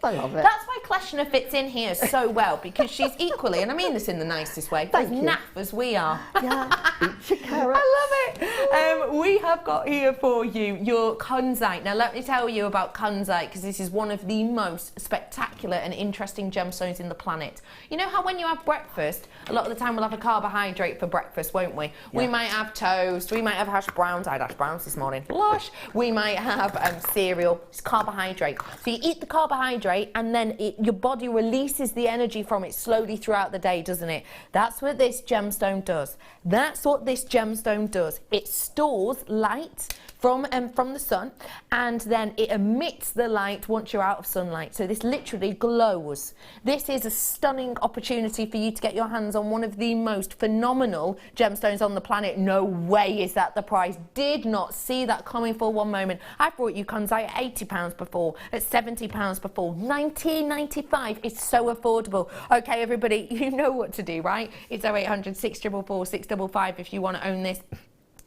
I love it. That's why Kleshner fits in here so well, because she's equally, and I mean this in the nicest way, as Thank you. naff as we are. Yeah, eat your carrots. I love it. We have got here for you your kunzite. Now let me tell you about kunzite, because this is one of the most spectacular and interesting gemstones in the planet. You know how when you have breakfast, a lot of the time we'll have a carbohydrate for breakfast, won't we? Yeah. We might have toast, we might have hash browns. I had hash browns this morning. Lush. We might have cereal. It's carbohydrate. So you eat the carbohydrate, and then your body releases the energy from it slowly throughout the day, doesn't it? That's what this gemstone does. That's what this gemstone does. It stores light from the sun, and then it emits the light once you're out of sunlight. So this literally glows. This is a stunning opportunity for you to get your hands on one of the most phenomenal gemstones on the planet. No way is that the price. Did not see that coming for one moment. I brought you kunzite at £80 before, at £70 before, £19.95. It's so affordable. Okay, everybody, you know what to do, right? It's 0800 644 655 if you want to own this.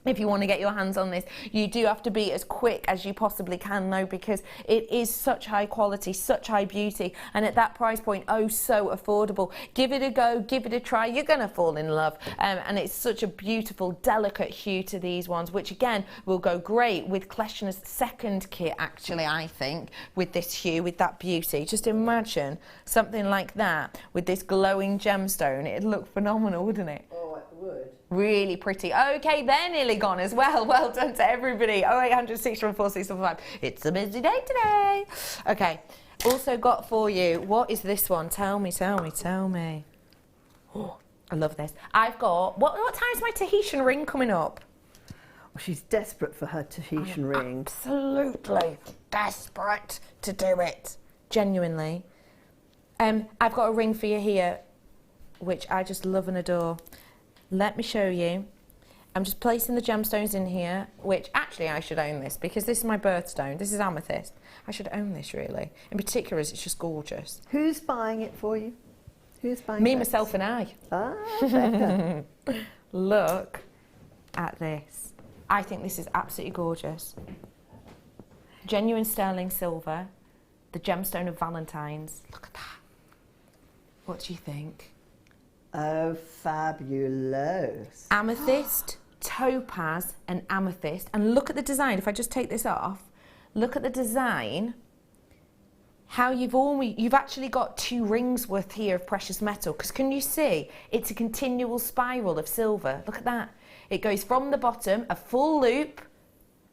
If you want to get your hands on this, you do have to be as quick as you possibly can, though, because it is such high quality, such high beauty, and at that price point, oh, so affordable. Give it a go, give it a try. You're going to fall in love, and it's such a beautiful, delicate hue to these ones, which again will go great with Kleshner's second kit. Actually, I think with this hue, with that beauty, just imagine something like that with this glowing gemstone. It'd look phenomenal, wouldn't it? Oh, it would. Really pretty. Okay, they're nearly gone as well. Well done to everybody. 0800 644 655. It's a busy day today. Okay, also got for you, what is this one? Tell me. Oh, I love this. I've got, what time's my Tahitian ring coming up? Well, she's desperate for her Tahitian ring. Absolutely desperate to do it. Genuinely. I've got a ring for you here, which I just love and adore. Let me show you. I'm just placing the gemstones in here, which actually I should own this because this is my birthstone. This is amethyst. I should own this really. In particular, it's just gorgeous. Who's buying it for you? Who's buying it? Me, myself and I. Ah, Becca. Look at this. I think this is absolutely gorgeous. Genuine sterling silver, the gemstone of Valentine's. Look at that. What do you think? Oh, fabulous. Amethyst, topaz and amethyst. And look at the design. If I just take this off, look at the design. How you've actually got 2 rings worth here of precious metal. Because can you see? It's a continual spiral of silver. Look at that. It goes from the bottom, a full loop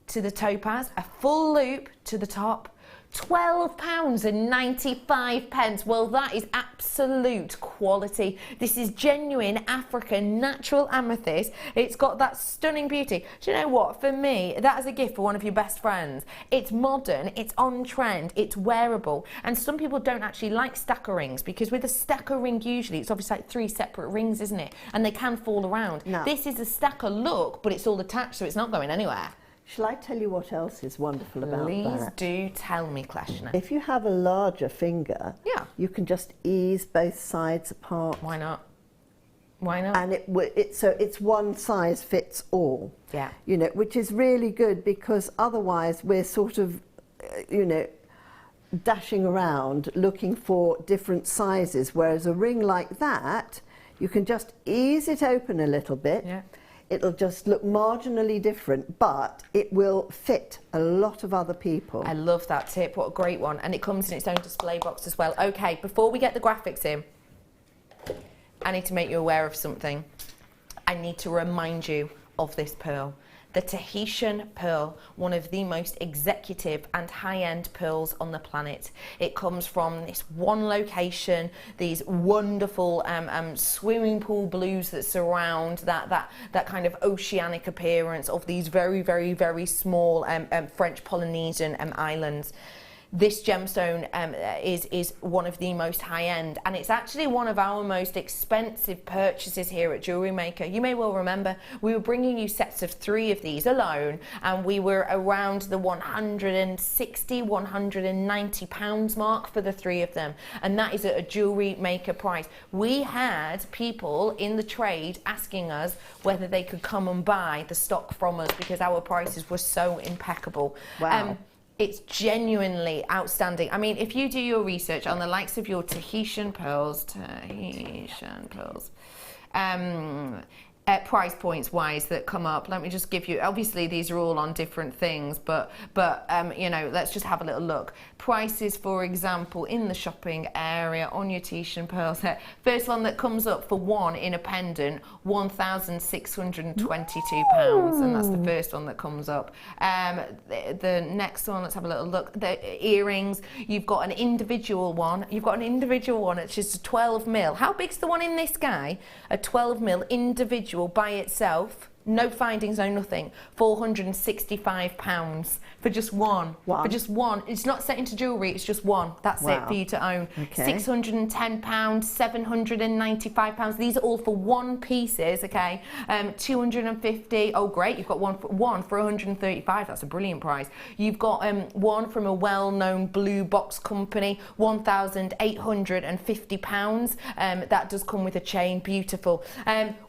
to the topaz, a full loop to the top. £12.95. Well, that is absolute quality. This is genuine African natural amethyst. It's got that stunning beauty. Do you know what? For me, that is a gift for one of your best friends. It's modern, it's on trend, it's wearable. And some people don't actually like stacker rings because with a stacker ring, usually it's obviously like 3 separate rings, isn't it? And they can fall around. No. This is a stacker look, but it's all attached, so it's not going anywhere. Shall I tell you what else is wonderful about Please that? do tell me, Kleshner. If you have a larger finger, Yeah. you can just ease both sides apart. Why not? Why not? And so it's one size fits all. Yeah. You know, which is really good because otherwise we're sort of, dashing around looking for different sizes. Whereas a ring like that, you can just ease it open a little bit. Yeah. It'll just look marginally different, but it will fit a lot of other people. I love that tip. What a great one. And it comes in its own display box as well. Okay, before we get the graphics in, I need to make you aware of something. I need to remind you of this pearl. The Tahitian pearl, one of the most executive and high-end pearls on the planet. It comes from this one location, these wonderful swimming pool blues that surround that kind of oceanic appearance of these very, very, very small French Polynesian islands. this gemstone is one of the most high-end, and it's actually one of our most expensive purchases here at Jewellery Maker. You may well remember we were bringing you sets of 3 of these alone, and we were around the 160, 190 pounds mark for the 3 of them, and that is at a Jewellery Maker price. We had people in the trade asking us whether they could come and buy the stock from us because our prices were so impeccable. Wow. It's genuinely outstanding. I mean, if you do your research on the likes of your Tahitian pearls, price points wise that come up, let me just give you, obviously these are all on different things, but you know, let's just have a little look. Prices, for example, in the shopping area on your Tahitian pearls. First one that comes up for one in a pendant, £1,622, and that's the first one that comes up. The next one, let's have a little look. The earrings, you've got an individual one. It's just a 12 mil. How big's the one in this guy? A 12 mil individual by itself, no findings, no nothing, £465 for just one. For just one. It's not set into jewellery, it's just one. That's it for you to own. Okay. £610, £795. These are all for one pieces, okay? 250. Oh, great, you've got one for 135. That's a brilliant price. You've got one from a well-known blue box company, £1,850. That does come with a chain, beautiful.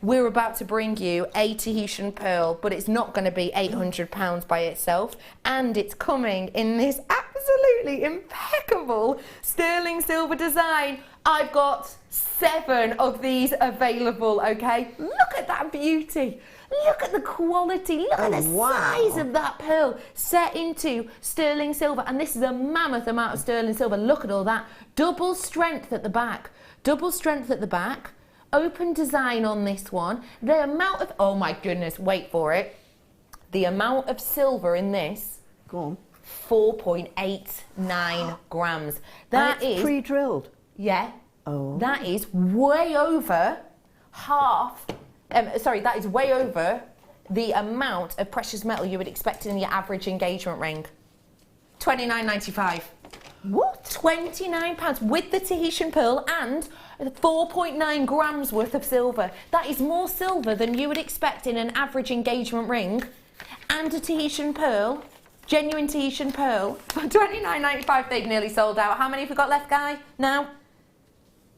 We're about to bring you a Tahitian pearl, but it's not going to be £800 by itself, and it's coming in this absolutely impeccable sterling silver design. I've got 7 of these available, okay? Look at that beauty. Look at the quality. Look at the size of that pearl set into sterling silver, and this is a mammoth amount of sterling silver. Look at all that. Double strength at the back. Double strength at the back. Open design on this one. The amount of, oh my goodness, wait for it. The amount of silver in this, go on, 4.89 grams. That is pre-drilled. Yeah. Oh. That is way over half. That is way over the amount of precious metal you would expect in your average engagement ring. £29.95. What? £29 with the Tahitian pearl and 4.9 grams worth of silver. That is more silver than you would expect in an average engagement ring, and a Tahitian pearl, genuine Tahitian pearl, for £29.95. They've nearly sold out. How many have we got left, Guy? Now?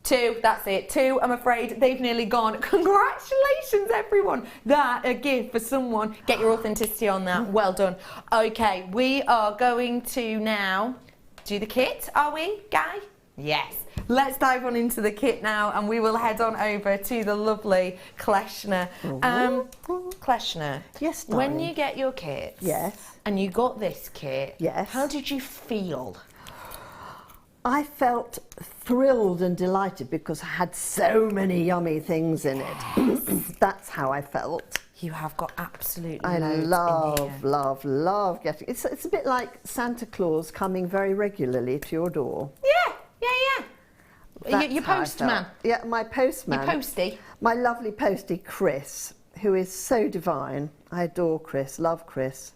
2, that's it. 2, I'm afraid. They've nearly gone. Congratulations, everyone. That, a gift for someone. Get your authenticity on that. Well done. Okay, we are going to now do the kit, are we, Guy? Yes. Let's dive on into the kit now, and we will head on over to the lovely Kleshner. Kleshner. Yes, darling. When you get your kit, yes, and you got this kit, yes, how did you feel? I felt thrilled and delighted because I had so many yummy things in it. That's how I felt. You have got absolutely I loads love, in here. love getting. It's a bit like Santa Claus coming very regularly to your door. Yeah. Your how I postman. felt. Yeah, my postman. Your postie. My lovely postie, Chris, who is so divine. I adore Chris, love Chris.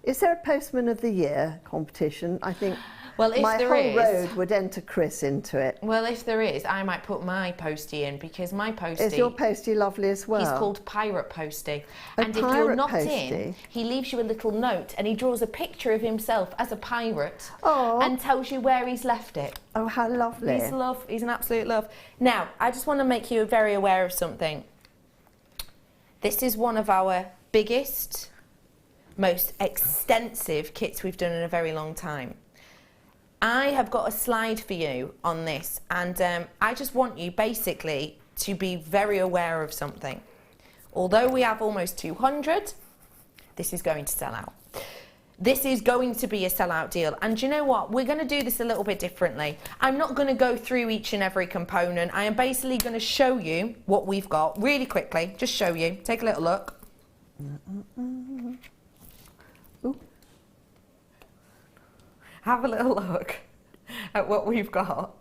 Is there a Postman of the Year competition? I think well, if my there whole is, road would enter Chris into it. Well, if there is, I might put my postie in, because my postie... Is your postie lovely as well? He's called Pirate Postie. A and if pirate you're not postie? in, he leaves you a little note and he draws a picture of himself as a pirate and tells you where he's left it. Oh, how lovely. He's love. He's an absolute love. Now, I just want to make you very aware of something. This is one of our biggest, most extensive kits we've done in a very long time. I have got a slide for you on this, and I just want you basically to be very aware of something. Although we have almost 200, this is going to sell out. This is going to be a sellout deal, and do you know what? We're going to do this a little bit differently. I'm not going to go through each and every component. I am basically going to show you what we've got really quickly. Just show you. Take a little look. Ooh. Have a little look at what we've got.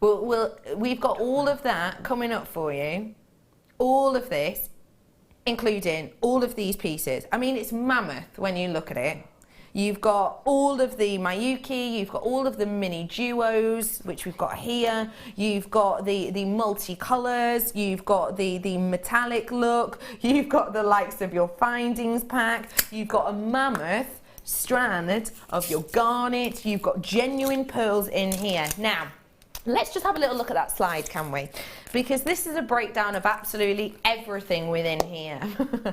We've got all of that coming up for you. All of this, including all of these pieces. I mean, it's mammoth when you look at it. You've got all of the Miyuki, you've got all of the mini duos, which we've got here. You've got the multicolours, you've got the metallic look, you've got the likes of your findings pack, you've got a mammoth strand of your garnet, you've got genuine pearls in here. Now, let's just have a little look at that slide, can we? Because this is a breakdown of absolutely everything within here.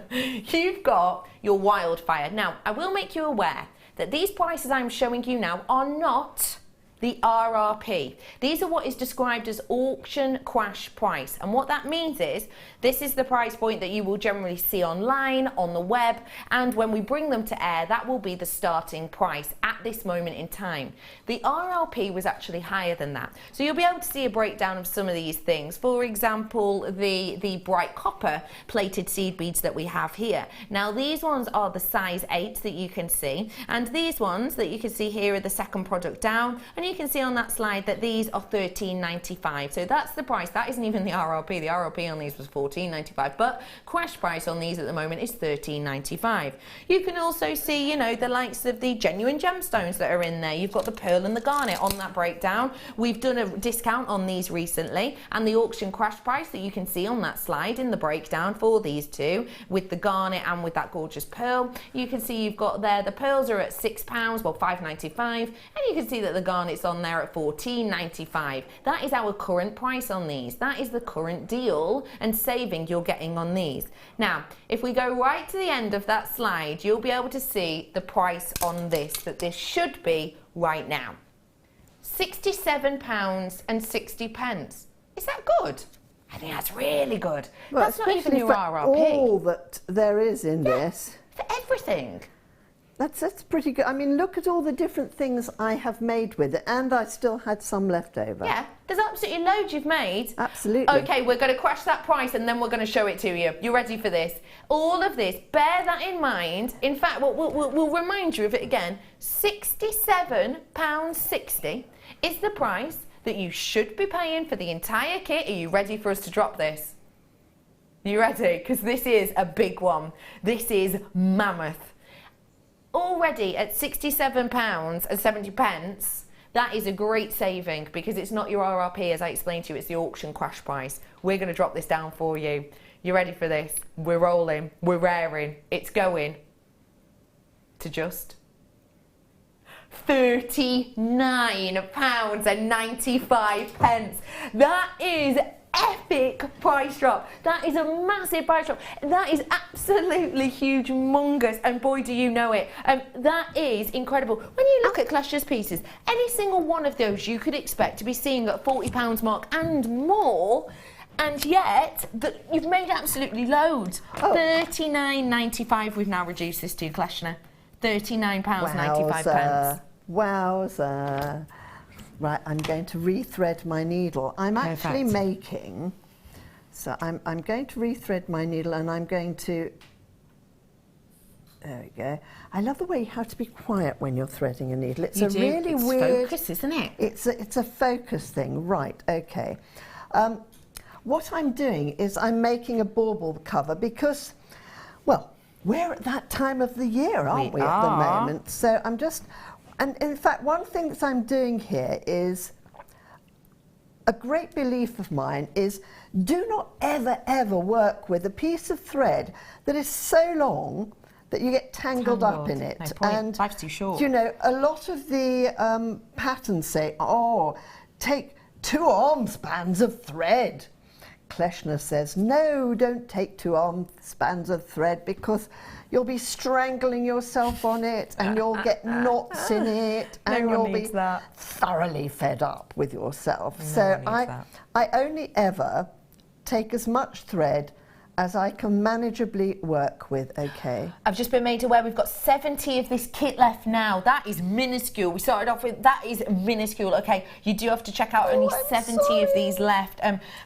You've got your wildfire. Now, I will make you aware that these prices I'm showing you now are not the RRP. These are what is described as auction crash price. And what that means is, this is the price point that you will generally see online, on the web, and when we bring them to air, that will be the starting price at this moment in time. The RRP was actually higher than that. So you'll be able to see a breakdown of some of these things. For example, the bright copper plated seed beads that we have here. Now these ones are the size 8 that you can see, and these ones that you can see here are the second product down, and you can see on that slide that these are $13.95. So that's the price. That isn't even the RRP. The RRP on these was $14.95, but crash price on these at the moment is $13.95. You can also see, you know, the likes of the genuine gemstones that are in there. You've got the pearl and the garnet on that breakdown. We've done a discount on these recently, and the auction crash price that you can see on that slide in the breakdown for these two, with the garnet and with that gorgeous pearl. You can see you've got there, the pearls are at £6, well $5.95, and you can see that the garnet's on there at $14.95. That is our current price on these. That is the current deal and saving you're getting on these. Now, if we go right to the end of that slide, you'll be able to see the price on this, that this should be right now. £67.60. Is that good? I think that's really good. Well, that's not even your for RRP. all that there is in this. For everything. That's pretty good. I mean, look at all the different things I have made with it, and I still had some left over. Yeah, there's absolutely loads you've made. Absolutely. Okay, we're going to crash that price and then we're going to show it to you. You ready for this? All of this, bear that in mind. In fact, we'll remind you of it again. £67.60 is the price that you should be paying for the entire kit. Are you ready for us to drop this? You ready? Because this is a big one. This is mammoth. Already at £67.70, that is a great saving because it's not your RRP, as I explained to you, it's the auction crash price. We're going to drop this down for you. You ready for this? We're rolling, we're raring, it's going to just £39.95. That is epic price drop. That is a massive price drop. That is absolutely huge, humongous, and boy do you know it. That is incredible. When you look at Clash's pieces, any single one of those you could expect to be seeing at £40 mark and more, and yet you've made absolutely loads. £39.95 we've now reduced this to, Kleshner. £39.95. Wowza. Right, I'm going to rethread my needle. I'm actually making, so I'm going to rethread my needle, and I'm going to, there we go. I love the way you have to be quiet when you're threading a needle. It's really weird. Focus, isn't it? It's a focus thing, right, okay. What I'm doing is I'm making a bauble cover because, well, we're at that time of the year, aren't we at the moment? So I'm just, and in fact, one thing that I'm doing here is, a great belief of mine is, do not ever work with a piece of thread that is so long that you get tangled up in it. No point. And Life's too short. you know, a lot of the patterns say, oh, take 2 arm spans of thread. Kleshner says, no, don't take 2 arm spans of thread because you'll be strangling yourself on it and you'll get knots in it and you'll be thoroughly fed up with yourself. So I only ever take as much thread as I can manageably work with, okay? I've just been made aware we've got 70 of this kit left now. That is minuscule. We started off with, that is minuscule. Okay, you do have to check out only 70 of these left.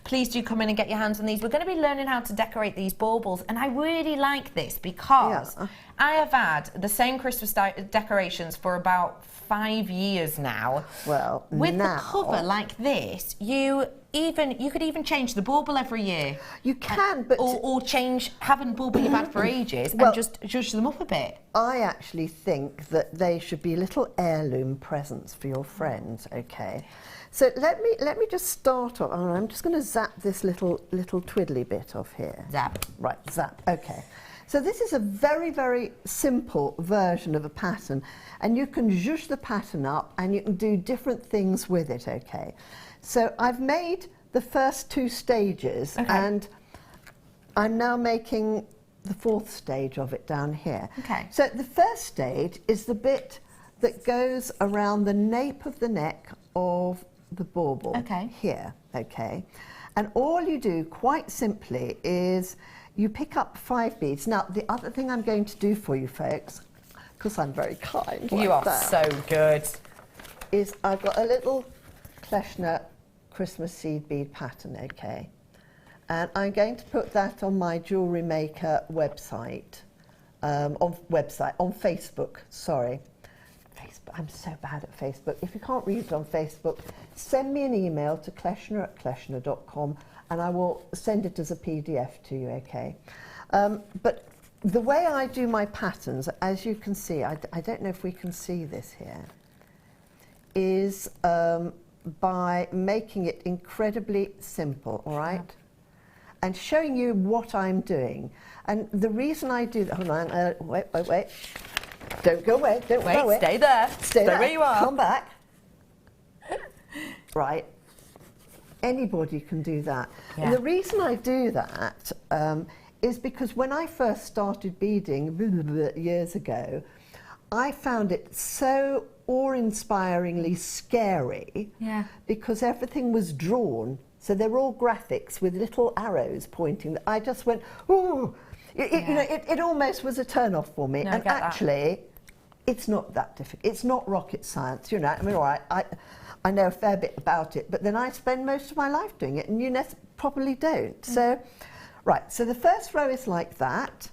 Please do come in and get your hands on these. We're going to be learning how to decorate these baubles, and I really like this because I have had the same Christmas decorations for about 5 years now. Well, with now, the cover like this, you you could even change the bauble every year. You can, but or change having bauble you've had for ages Well, and just zhuzh them up a bit. I actually think that they should be little heirloom presents for your friends. Okay, so let me just start off. Oh, I'm just going to zap this little twiddly bit off here. Zap. Right, zap. Okay. So this is a very, very simple version of a pattern, and you can zhuzh the pattern up and you can do different things with it, okay? So I've made the first 2 stages, and I'm now making the 4th stage of it down here. Okay. So the first stage is the bit that goes around the nape of the neck of the bauble here, okay? And all you do, quite simply, is you pick up 5 beads. Now, the other thing I'm going to do for you folks, because I'm very kind, You are so good. is I've got a little Kleshner Christmas seed bead pattern, okay? And I'm going to put that on my Jewellery Maker website, on Facebook, sorry. Facebook, I'm so bad at Facebook. If you can't read it on Facebook, send me an email to kleshner@kleshner.com and I will send it as a PDF to you, okay? But the way I do my patterns, as you can see, I don't know if we can see this here, is by making it incredibly simple, all right? And showing you what I'm doing. And the reason I do that, hold on, wait. Don't go away, don't go away. Stay there. Stay there. Where you are. Come back. Right. Anybody can do that. Yeah. And the reason I do that is because when I first started beading years ago, I found it so awe-inspiringly scary because everything was drawn. So they were all graphics with little arrows pointing. I just went, ooh! You know, it almost was a turn-off for me. No, and actually, it's not that difficult. It's not rocket science, you know. I mean, all right, I know a fair bit about it, but then I spend most of my life doing it, and you probably don't. So, right, so the first row is like that,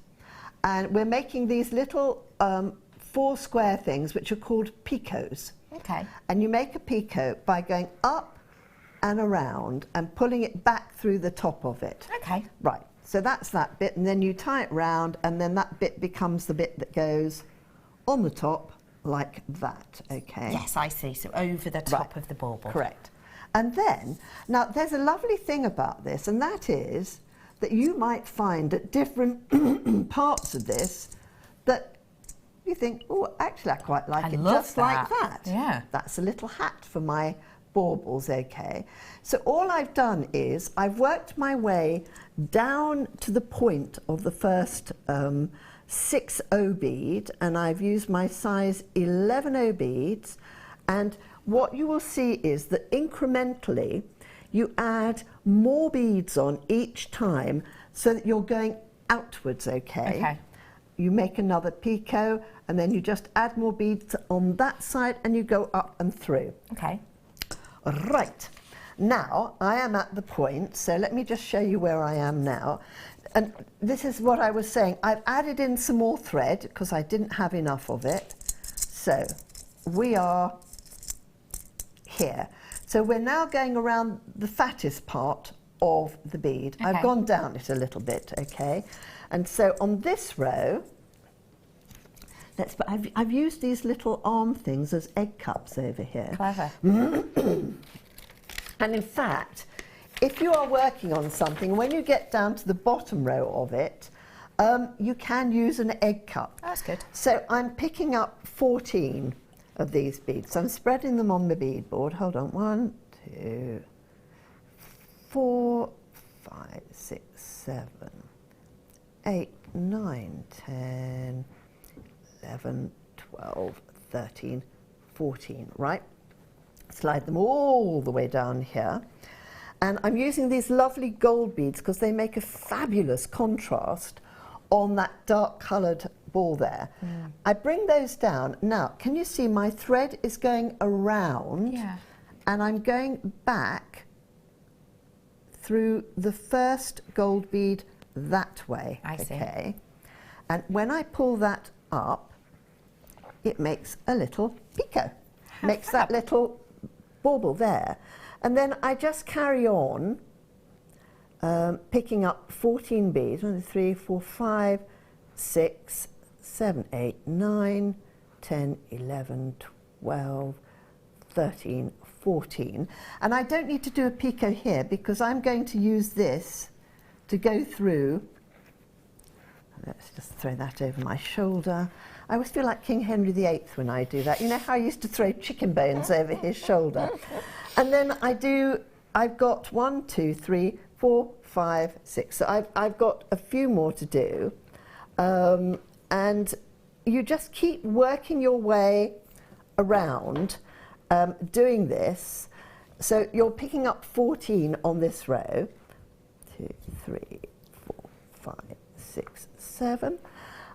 and we're making these little 4 square things, which are called picots. Okay. And you make a picot by going up and around and pulling it back through the top of it. Okay. Right. So that's that bit, and then you tie it round, and then that bit becomes the bit that goes on the top like that, okay? Yes, I see. So over the top of the bauble. Correct. And then, now there's a lovely thing about this, and that is that you might find at different parts of this that you think, oh, actually I quite like it just like that. Yeah. That's a little hat for my baubles, okay? So all I've done is I've worked my way down to the point of the first 6O bead, and I've used my size 11O beads, and what you will see is that incrementally you add more beads on each time so that you're going outwards, okay? You make another picot, and then you just add more beads on that side and you go up and through. Okay. Right, now I am at the point, so let me just show you where I am now. And this is what I was saying. I've added in some more thread because I didn't have enough of it. So we are here. So we're now going around the fattest part of the bead. Okay. I've gone down it a little bit, okay? And so on this row, I've used these little arm things as egg cups over here. Clever. And in fact, if you are working on something, when you get down to the bottom row of it, you can use an egg cup. That's good. So I'm picking up 14 of these beads. So I'm spreading them on the bead board. Hold on. 1, 2, 4, 5, 6, 7, 8, 9, 10, 11, 12, 13, 14, right? Slide them all the way down here. And I'm using these lovely gold beads because they make a fabulous contrast on that dark coloured ball there. I bring those down. Now, can you see my thread is going around? Yeah. And I'm going back through the first gold bead that way. I see. Okay. And when I pull that up, it makes a little picot. Makes that little bauble there. And then I just carry on picking up 14 beads. 1, 2, 3, 4, 5, 6, 7, 8, 9, 10, 11, 12, 13, 14. And I don't need to do a picot here because I'm going to use this to go through. Let's just throw that over my shoulder. I always feel like King Henry VIII when I do that. You know how I used to throw chicken bones over his shoulder? And then I've got 1, 2, 3, 4, 5, 6. So I've got a few more to do. And you just keep working your way around doing this. So you're picking up 14 on this row. 2, 3, 4, 5, 6, 7.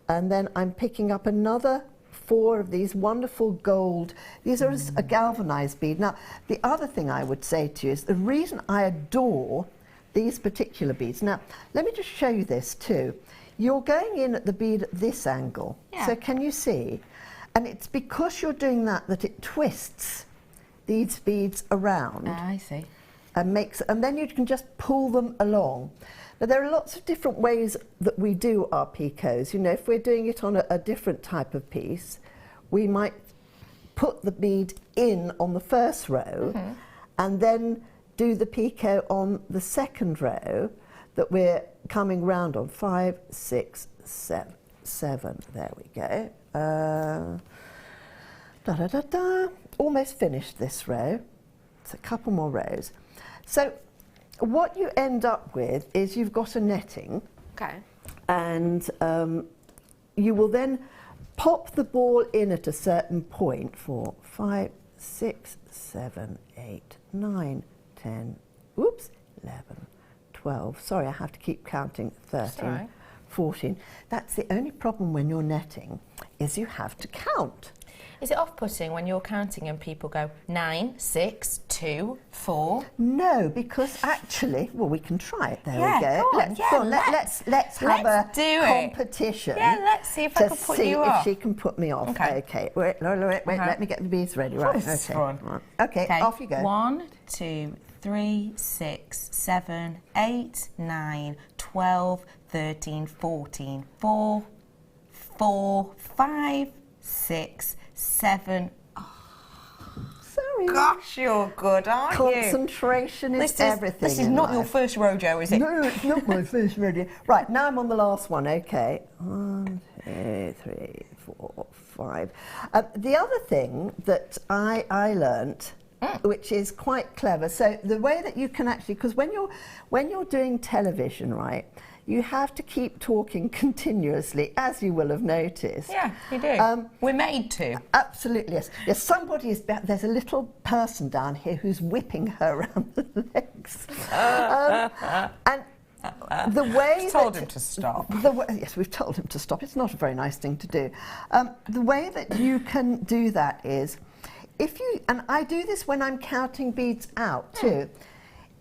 And then I'm picking up another 4 of these wonderful gold. These are a galvanized bead. Now, the other thing I would say to you is the reason I adore these particular beads. Now, let me just show you this too. You're going in at the bead at this angle. Yeah. So can you see? And it's because you're doing that it twists these beads around. I see. And then you can just pull them along. Now, there are lots of different ways that we do our picots. You know, if we're doing it on a different type of piece, we might put the bead in on the first row and then do the picot on the second row that we're coming round on. 5, 6, 7. There we go. Almost finished this row. It's a couple more rows. So what you end up with is you've got a netting. Okay. And you will then pop the ball in at a certain point. 4, 5, 6, 7, 8, 9, 10, oops, 11, 12. Sorry, I have to keep counting. 13, Sorry. 14. That's the only problem when you're netting, is you have to count. Is it off-putting when you're counting and people go 9, 6, 2, 4? No, because actually, well, we can try it. There we go. Go on, Let's have a do it. competition. Yeah, let's see if I can put you see off. if she can put me off. Okay. Okay. Wait, let me get the beads ready. Right. This is Okay. fun. Right. Okay. Off you go. 1, 2, 3, 6, 7, 8, 9, 12, 13, 14, 4, 5, 6, 7. Sorry. Gosh, you're good, aren't you? Concentration is everything. This is in not your life. first rojo, is it? No, it's not my first rodeo. Right, now I'm on the last one. Okay. 1, 2, 3, 4, 5. The other thing that I learnt, which is quite clever. So the way that you can actually, because when you're doing television, right, you have to keep talking continuously, as you will have noticed. Yeah, you do. We're made to. Absolutely, yes. Yes, somebody is. There's a little person down here who's whipping her around the legs, and the way told him to stop. Yes, we've told him to stop. It's not a very nice thing to do. The way that you can do that is, and I do this when I'm counting beads out too.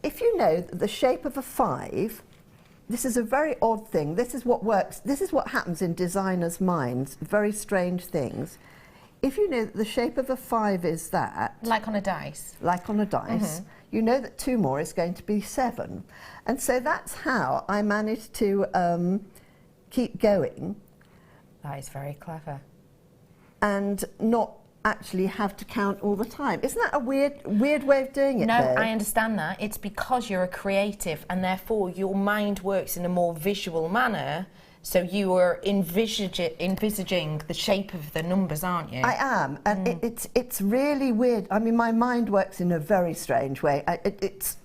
If you know the shape of a 5. This is a very odd thing. This is what works. This is what happens in designers' minds, very strange things. If you know that the shape of a 5 is that... Like on a dice. Like on a dice. You know that 2 more is going to be 7. And so that's how I managed to keep going. That is very clever. And not actually have to count all the time. Isn't that a weird way of doing it? No, though? I understand that. It's because you're a creative and therefore your mind works in a more visual manner. So you are envisaging the shape of the numbers, aren't you? I am, and it's really weird. I mean, my mind works in a very strange way. It's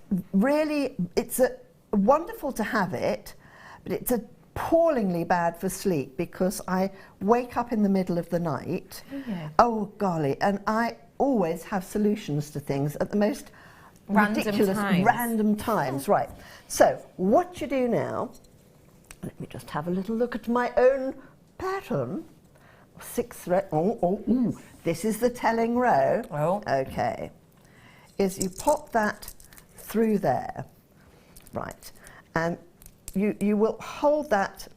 wonderful to have it, but it's appallingly bad for sleep because I wake up in the middle of the night. Oh golly, and I always have random to things at the most random times. Right. So what you do now? Let me just have a little look at my own pattern. 6 thread. Ooh, this is the telling row. Oh. Okay. Is you pop that through there, right, and you will hold that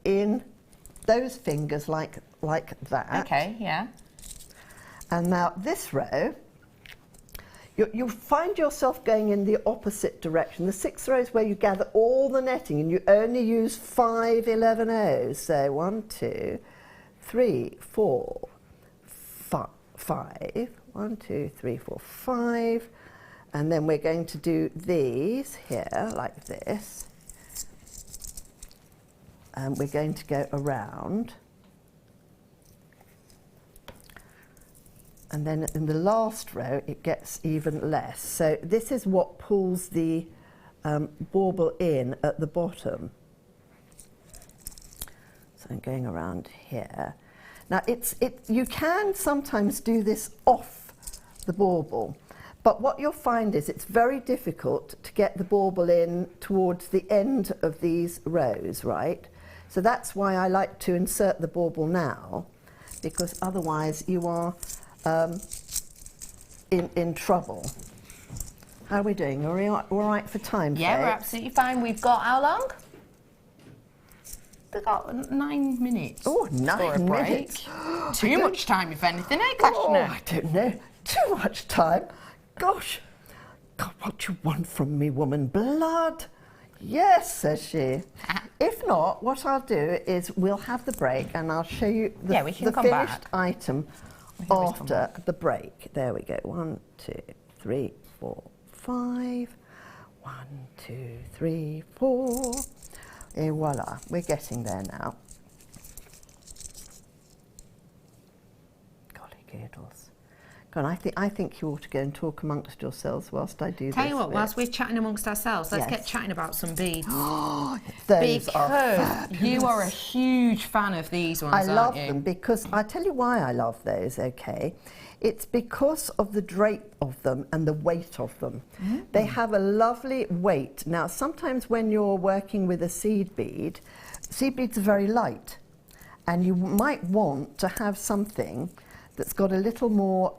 in those fingers like that. Okay, yeah. And now this row, you'll find yourself going in the opposite direction. The 6th row is where you gather all the netting and you only use 5 11 O's. So 1, 2, 3, 4, 5. 1, 2, 3, 4, 5. And then we're going to do these here like this. And we're going to go around. And then in the last row, it gets even less. So this is what pulls the bauble in at the bottom. So I'm going around here. Now, you can sometimes do this off the bauble, but what you'll find is it's very difficult to get the bauble in towards the end of these rows, right? So that's why I like to insert the bauble now, because otherwise you are in trouble. How are we doing? Are we all right for time? Yeah, Faye? we're absolutely fine. We've got how long? We've got 9 minutes. Oh, for a 9 break. minutes. Too much time, if anything, eh, Oh, Kashna? I don't know. Too much time. Gosh. God, what you want from me, woman? Blood? Yes, says she. If not, what I'll do is we'll have the break and I'll show you the, we can the come finished back. item We can always come after the break. There we go. 1, 2, 3, 4, 5. 1, 2, 3, 4. Et voila, we're getting there now. Golly goodles. God, I think you ought to go and talk amongst yourselves whilst I do this. Tell you what, bit. whilst we're chatting amongst ourselves, let's Yes. get chatting about some beads. Those are Because you are a huge fan of these ones, I aren't love you? them because I tell you why I love those, okay? It's because of the drape of them and the weight of them. They have a lovely weight. Now, sometimes when you're working with a seed beads are very light, and you might want to have something that's got a little more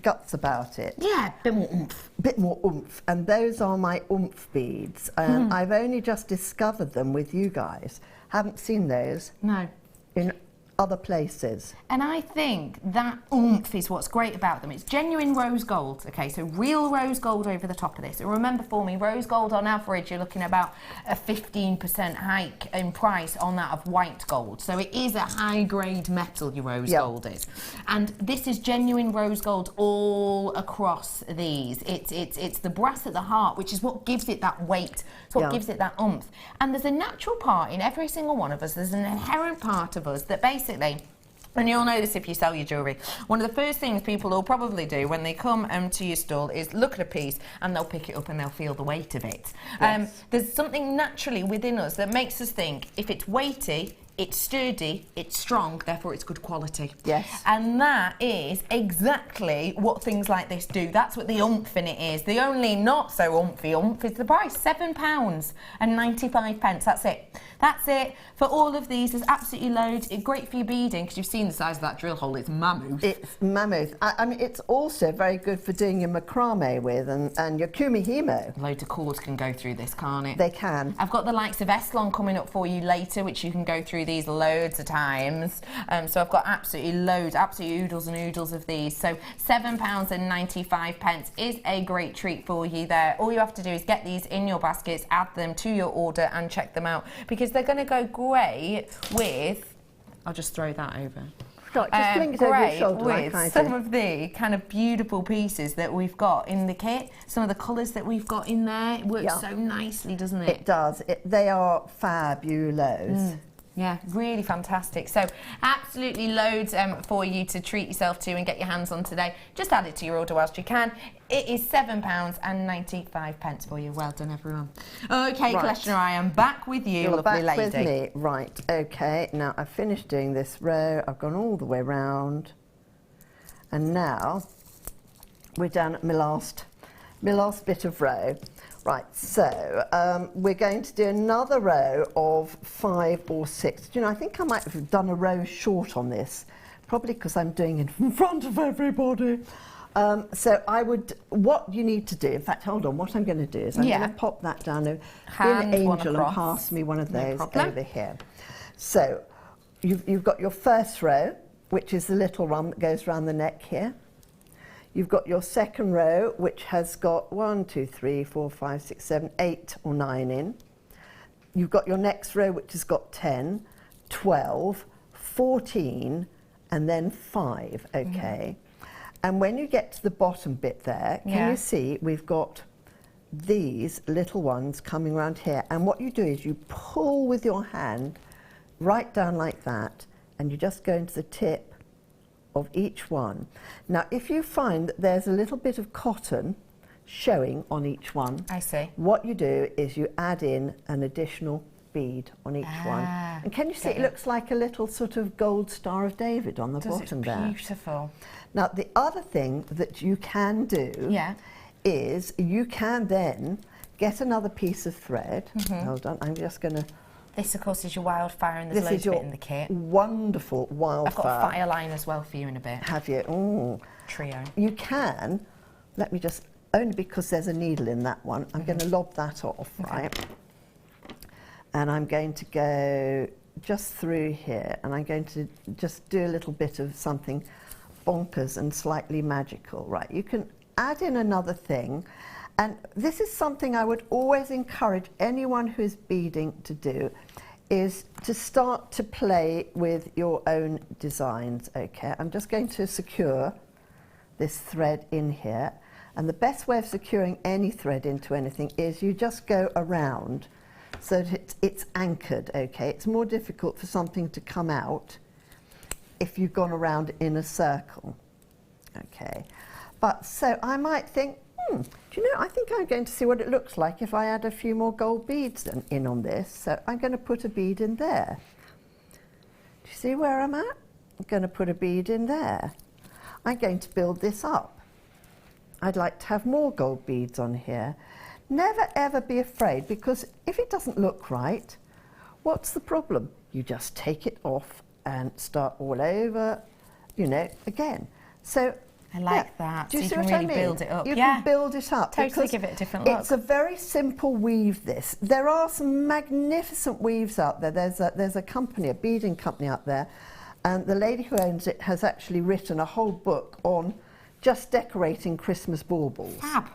guts about it. Yeah, a bit more oomph. Bit more oomph, and those are my oomph beads. I've only just discovered them with you guys. Haven't seen those No. in other places. And I think that oomph is what's great about them. It's genuine rose gold, okay, so real rose gold over the top of this. And remember for me, rose gold on average, you're looking at about a 15% hike in price on that of white gold. So it is a high grade metal, your rose gold is. And this is genuine rose gold all across these. It's the brass at the heart, which is what gives it that weight. It's what gives it that oomph. And there's a natural part in every single one of us. There's an inherent part of us that basically, and you'll know this if you sell your jewellery, one of the first things people will probably do when they come to your stall is look at a piece and they'll pick it up and they'll feel the weight of it. Yes. There's something naturally within us that makes us think if it's weighty, it's sturdy, it's strong, therefore it's good quality. Yes. And that is exactly what things like this do. That's what the oomph in it is. The only not so oomphy oomph is the price, £7.95. That's it. That's it for all of these. There's absolutely loads. It's great for your beading because you've seen the size of that drill hole. It's mammoth. It's mammoth. I mean, it's also very good for doing your macrame with and your kumihimo. Loads of cords can go through this, can't it? They can. I've got the likes of Eslon coming up for you later, which you can go through these loads of times. So I've got absolutely loads, absolutely oodles and oodles of these. So £7.95 is a great treat for you there. All you have to do is get these in your baskets, add them to your order and check them out because they're going to go great with, I'll just throw that over. Just fling it over your Great shoulder like with I some do. of the kind of beautiful pieces that we've got in the kit. Some of the colours that we've got in there. It works so nicely, doesn't it? It does. They are fabulous. Yeah, really fantastic. So absolutely loads for you to treat yourself to and get your hands on today. Just add it to your order whilst you can. It is £7.95 for you. Well done, everyone. Okay, Right. Koleshna, I am back with you, You're lovely back lady. with me. Right, okay. Now, I've finished doing this row. I've gone all the way round. And now, we're down at my last bit of row. Right, so we're going to do another row of 5 or 6. Do you know, I think I might have done a row short on this, probably because I'm doing it in front of everybody. So what you need to do, in fact, hold on, what I'm going to do is I'm going to pop that down in Hand one Angel and across. pass me one of No those problem. over here. So you've got your first row, which is the little one that goes around the neck here. You've got your second row, which has got 1, 2, 3, 4, 5, 6, 7, 8 or 9 in. You've got your next row, which has got 10, 12, 14, and then 5, okay? And when you get to the bottom bit there, can you see we've got these little ones coming around here, and what you do is you pull with your hand right down like that, and you just go into the tip of each one. Now, if you find that there's a little bit of cotton showing on each one, I see. What you do is you add in an additional bead on each one. And can you see it looks like a little sort of gold Star of David on the bottom there? Beautiful. Now, the other thing that you can do is you can then get another piece of thread. Hold on, I'm just going to... This, of course, is your wildfire, and there's loads of it in the kit. Wonderful wildfire. I've got a fire line as well for you in a bit. Have you? Ooh. Trio. You can, let me just, only because there's a needle in that one, I'm going to lob that off, right? And I'm going to go just through here, and I'm going to just do a little bit of something bonkers and slightly magical, right? You can add in another thing. And this is something I would always encourage anyone who's beading to do, is to start to play with your own designs, okay? I'm just going to secure this thread in here. And the best way of securing any thread into anything is you just go around so that it's anchored, okay? It's more difficult for something to come out if you've gone around in a circle, okay? But so I might think, do you know, I think I'm going to see what it looks like if I add a few more gold beads in on this. So I'm going to put a bead in there. Do you see where I'm at? I'm going to put a bead in there. I'm going to build this up. I'd like to have more gold beads on here. Never ever be afraid, because if it doesn't look right, what's the problem? You just take it off and start all over, you know, again. So I like that. Do you so see you can what really I mean? build it up. You can build it up. Totally give it a different look. It's a very simple weave, this. There are some magnificent weaves out there. There's a company, a beading company out there, and the lady who owns it has actually written a whole book on just decorating Christmas baubles. Fab.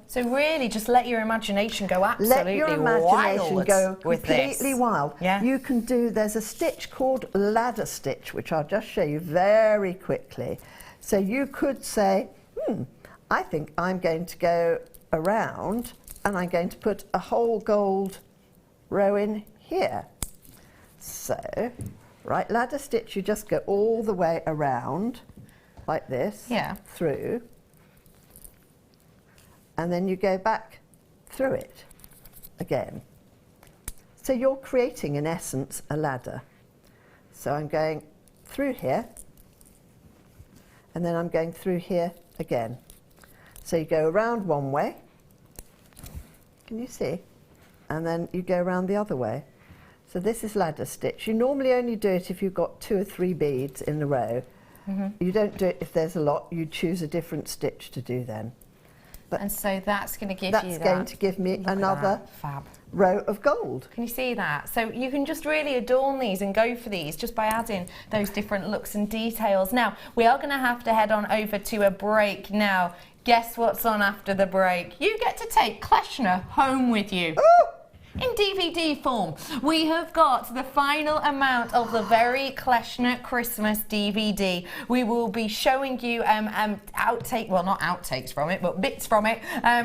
So really just let your imagination go absolutely wild. Let your imagination go completely wild. Yeah. You can do, there's a stitch called ladder stitch, which I'll just show you very quickly. So you could say, I think I'm going to go around and I'm going to put a whole gold row in here. So, right, ladder stitch, you just go all the way around like this, through, and then you go back through it again. So you're creating, in essence, a ladder. So I'm going through here, and then I'm going through here again. So you go around one way, can you see? And then you go around the other way. So this is ladder stitch. You normally only do it if you've got 2 or 3 beads in a row. You don't do it if there's a lot. You choose a different stitch to do then. But and so that's going to give you that's going to give me another row of gold. Can you see that? So you can just really adorn these and go for these just by adding those different looks and details. Now, we are going to have to head on over to a break now. Guess what's on after the break? You get to take Kleshner home with you. Ooh! In DVD form, we have got the final amount of the very Kleshner Christmas DVD. We will be showing you not outtakes from it, but bits from it.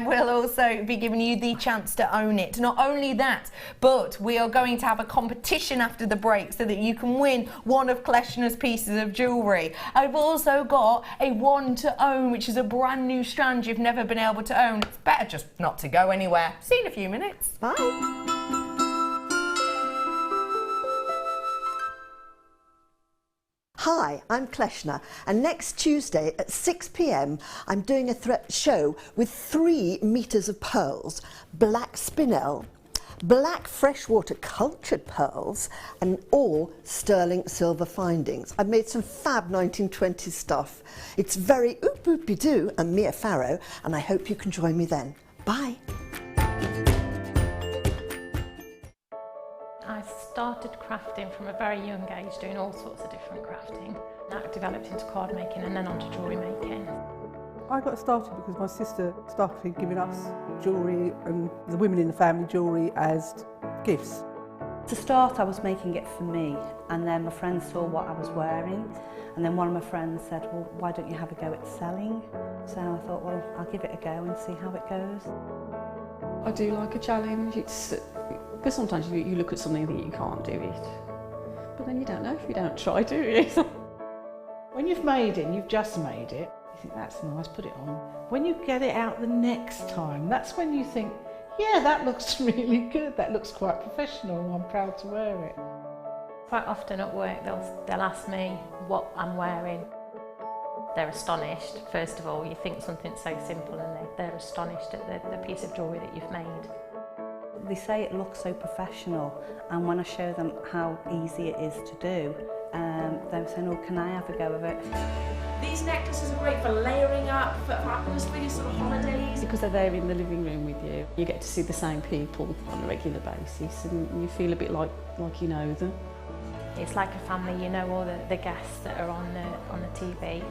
We'll also be giving you the chance to own it. Not only that, but we are going to have a competition after the break so that you can win one of Kleshner's pieces of jewellery. I've also got a one to own, which is a brand new strand you've never been able to own. It's better just not to go anywhere. See you in a few minutes. Bye. Hi, I'm Kleshner, and next Tuesday at 6 p.m. I'm doing a show with 3 meters of pearls, black spinel, black freshwater cultured pearls, and all sterling silver findings. I've made some fab 1920s stuff. It's very oop-oopy-doo and Mia Farrow, and I hope you can join me then. Bye. I started crafting from a very young age, doing all sorts of different crafting. That developed into card making and then onto jewellery making. I got started because my sister started giving us jewellery and the women in the family jewellery as gifts. To start, I was making it for me, and then my friends saw what I was wearing, and then one of my friends said, well, why don't you have a go at selling? So I thought, well, I'll give it a go and see how it goes. I do like a challenge. It's because sometimes you look at something and think you can't do it, but then you don't know if you don't try, do you? When you've made it and you've just made it, you think that's nice, put it on. When you get it out the next time, that's when you think, yeah, that looks really good, that looks quite professional, I'm proud to wear it. Quite often at work they'll ask me what I'm wearing. They're astonished. First of all, you think something so simple and they're astonished at the piece of jewellery that you've made. They say it looks so professional, and when I show them how easy it is to do, they're saying, oh, can I have a go of it? These necklaces are great for layering up, for atmosphere, sort of holidays. Because they're there in the living room with you, you get to see the same people on a regular basis, and you feel a bit like you know them. It's like a family, you know all the guests that are on the TV.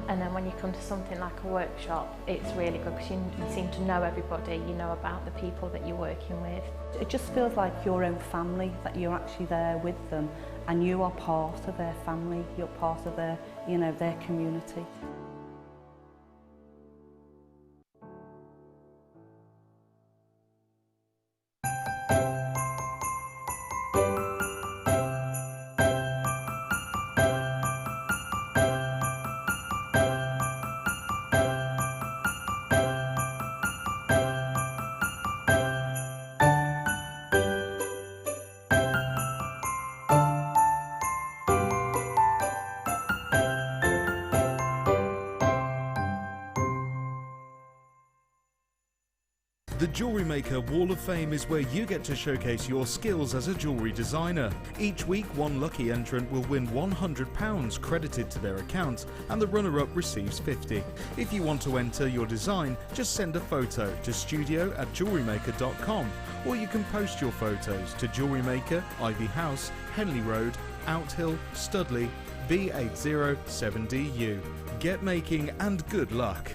And then when you come to something like a workshop, it's really good because you seem to know everybody, you know about the people that you're working with. It just feels like your own family, that you're actually there with them and you are part of their family, you're part of their, you know, their community. The Jewellery Maker Wall of Fame is where you get to showcase your skills as a jewellery designer. Each week, one lucky entrant will win £100 credited to their account, and the runner-up receives £50. If you want to enter your design, just send a photo to studio@jewellerymaker.com, or you can post your photos to Jewellery Maker, Ivy House, Henley Road, Outhill, Studley, B807DU. Get making and good luck.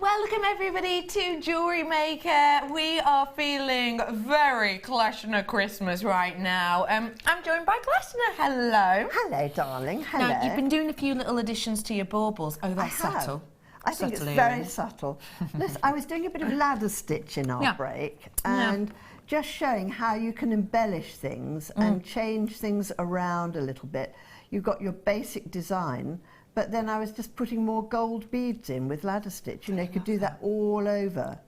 Welcome everybody to Jewellery Maker. We are feeling very Kleshner Christmas right now. I'm joined by Kleshner. Hello. Hello, darling. Hello. Now, you've been doing a few little additions to your baubles. Oh, that's subtle. I think it's very subtle. Listen, I was doing a bit of ladder stitch in our break and just showing how you can embellish things and change things around a little bit. You've got your basic design, but then I was just putting more gold beads in with ladder stitch. You know, you could do that all over.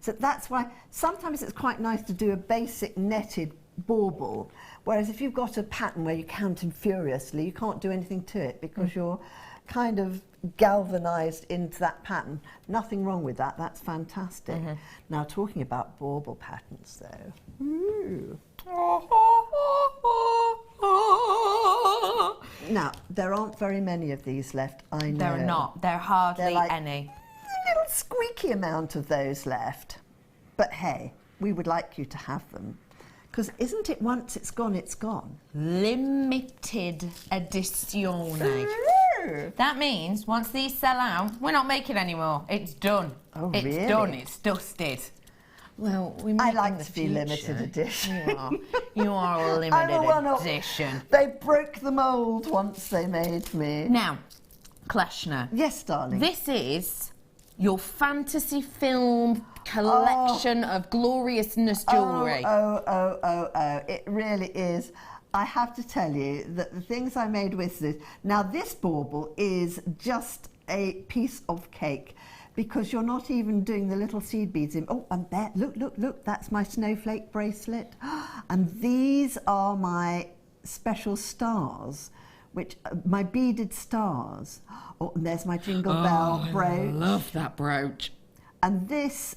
So that's why sometimes it's quite nice to do a basic netted bauble, whereas if you've got a pattern where you're counting furiously, you can't do anything to it because you're kind of galvanised into that pattern. Nothing wrong with that, that's fantastic. Now, talking about bauble patterns though. Ooh. Now, there aren't very many of these left, I know. There are not. There are hardly any. A little squeaky amount of those left. But hey, we would like you to have them. Because isn't it once it's gone, it's gone? Limited edition. That means once these sell out, we're not making anymore. It's done. Oh, it's really? done. It's dusted. Well, we I might like to be limited edition. You are. You are a limited edition. They broke the mould once they made me. Now, Kleshner. Yes, darling. This is your fantasy film collection of gloriousness jewellery. Oh. It really is. I have to tell you that the things I made with this... Now, this bauble is just a piece of cake because you're not even doing the little seed beads in... Oh, and there, look, that's my snowflake bracelet. And these are my special stars, which my beaded stars. Oh, and there's my jingle bell brooch. I love that brooch. And this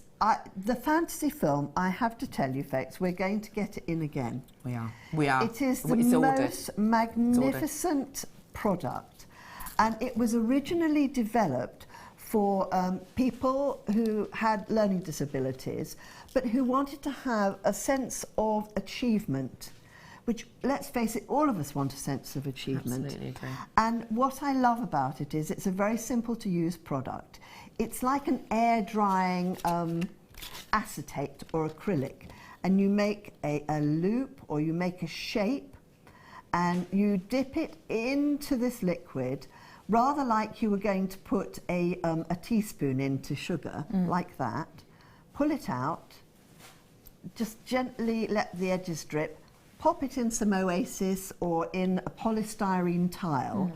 the fantasy film, I have to tell you, folks, we're going to get it in again. We are. We are. It is the It's ordered. most magnificent product, and it was originally developed for people who had learning disabilities, but who wanted to have a sense of achievement, which, let's face it, all of us want a sense of achievement. Absolutely agree. And what I love about it is it's a very simple to use product. It's like an air drying acetate or acrylic, and you make a loop or you make a shape and you dip it into this liquid, rather like you were going to put a teaspoon into sugar, like that. Pull it out, just gently let the edges drip, pop it in some Oasis or in a polystyrene tile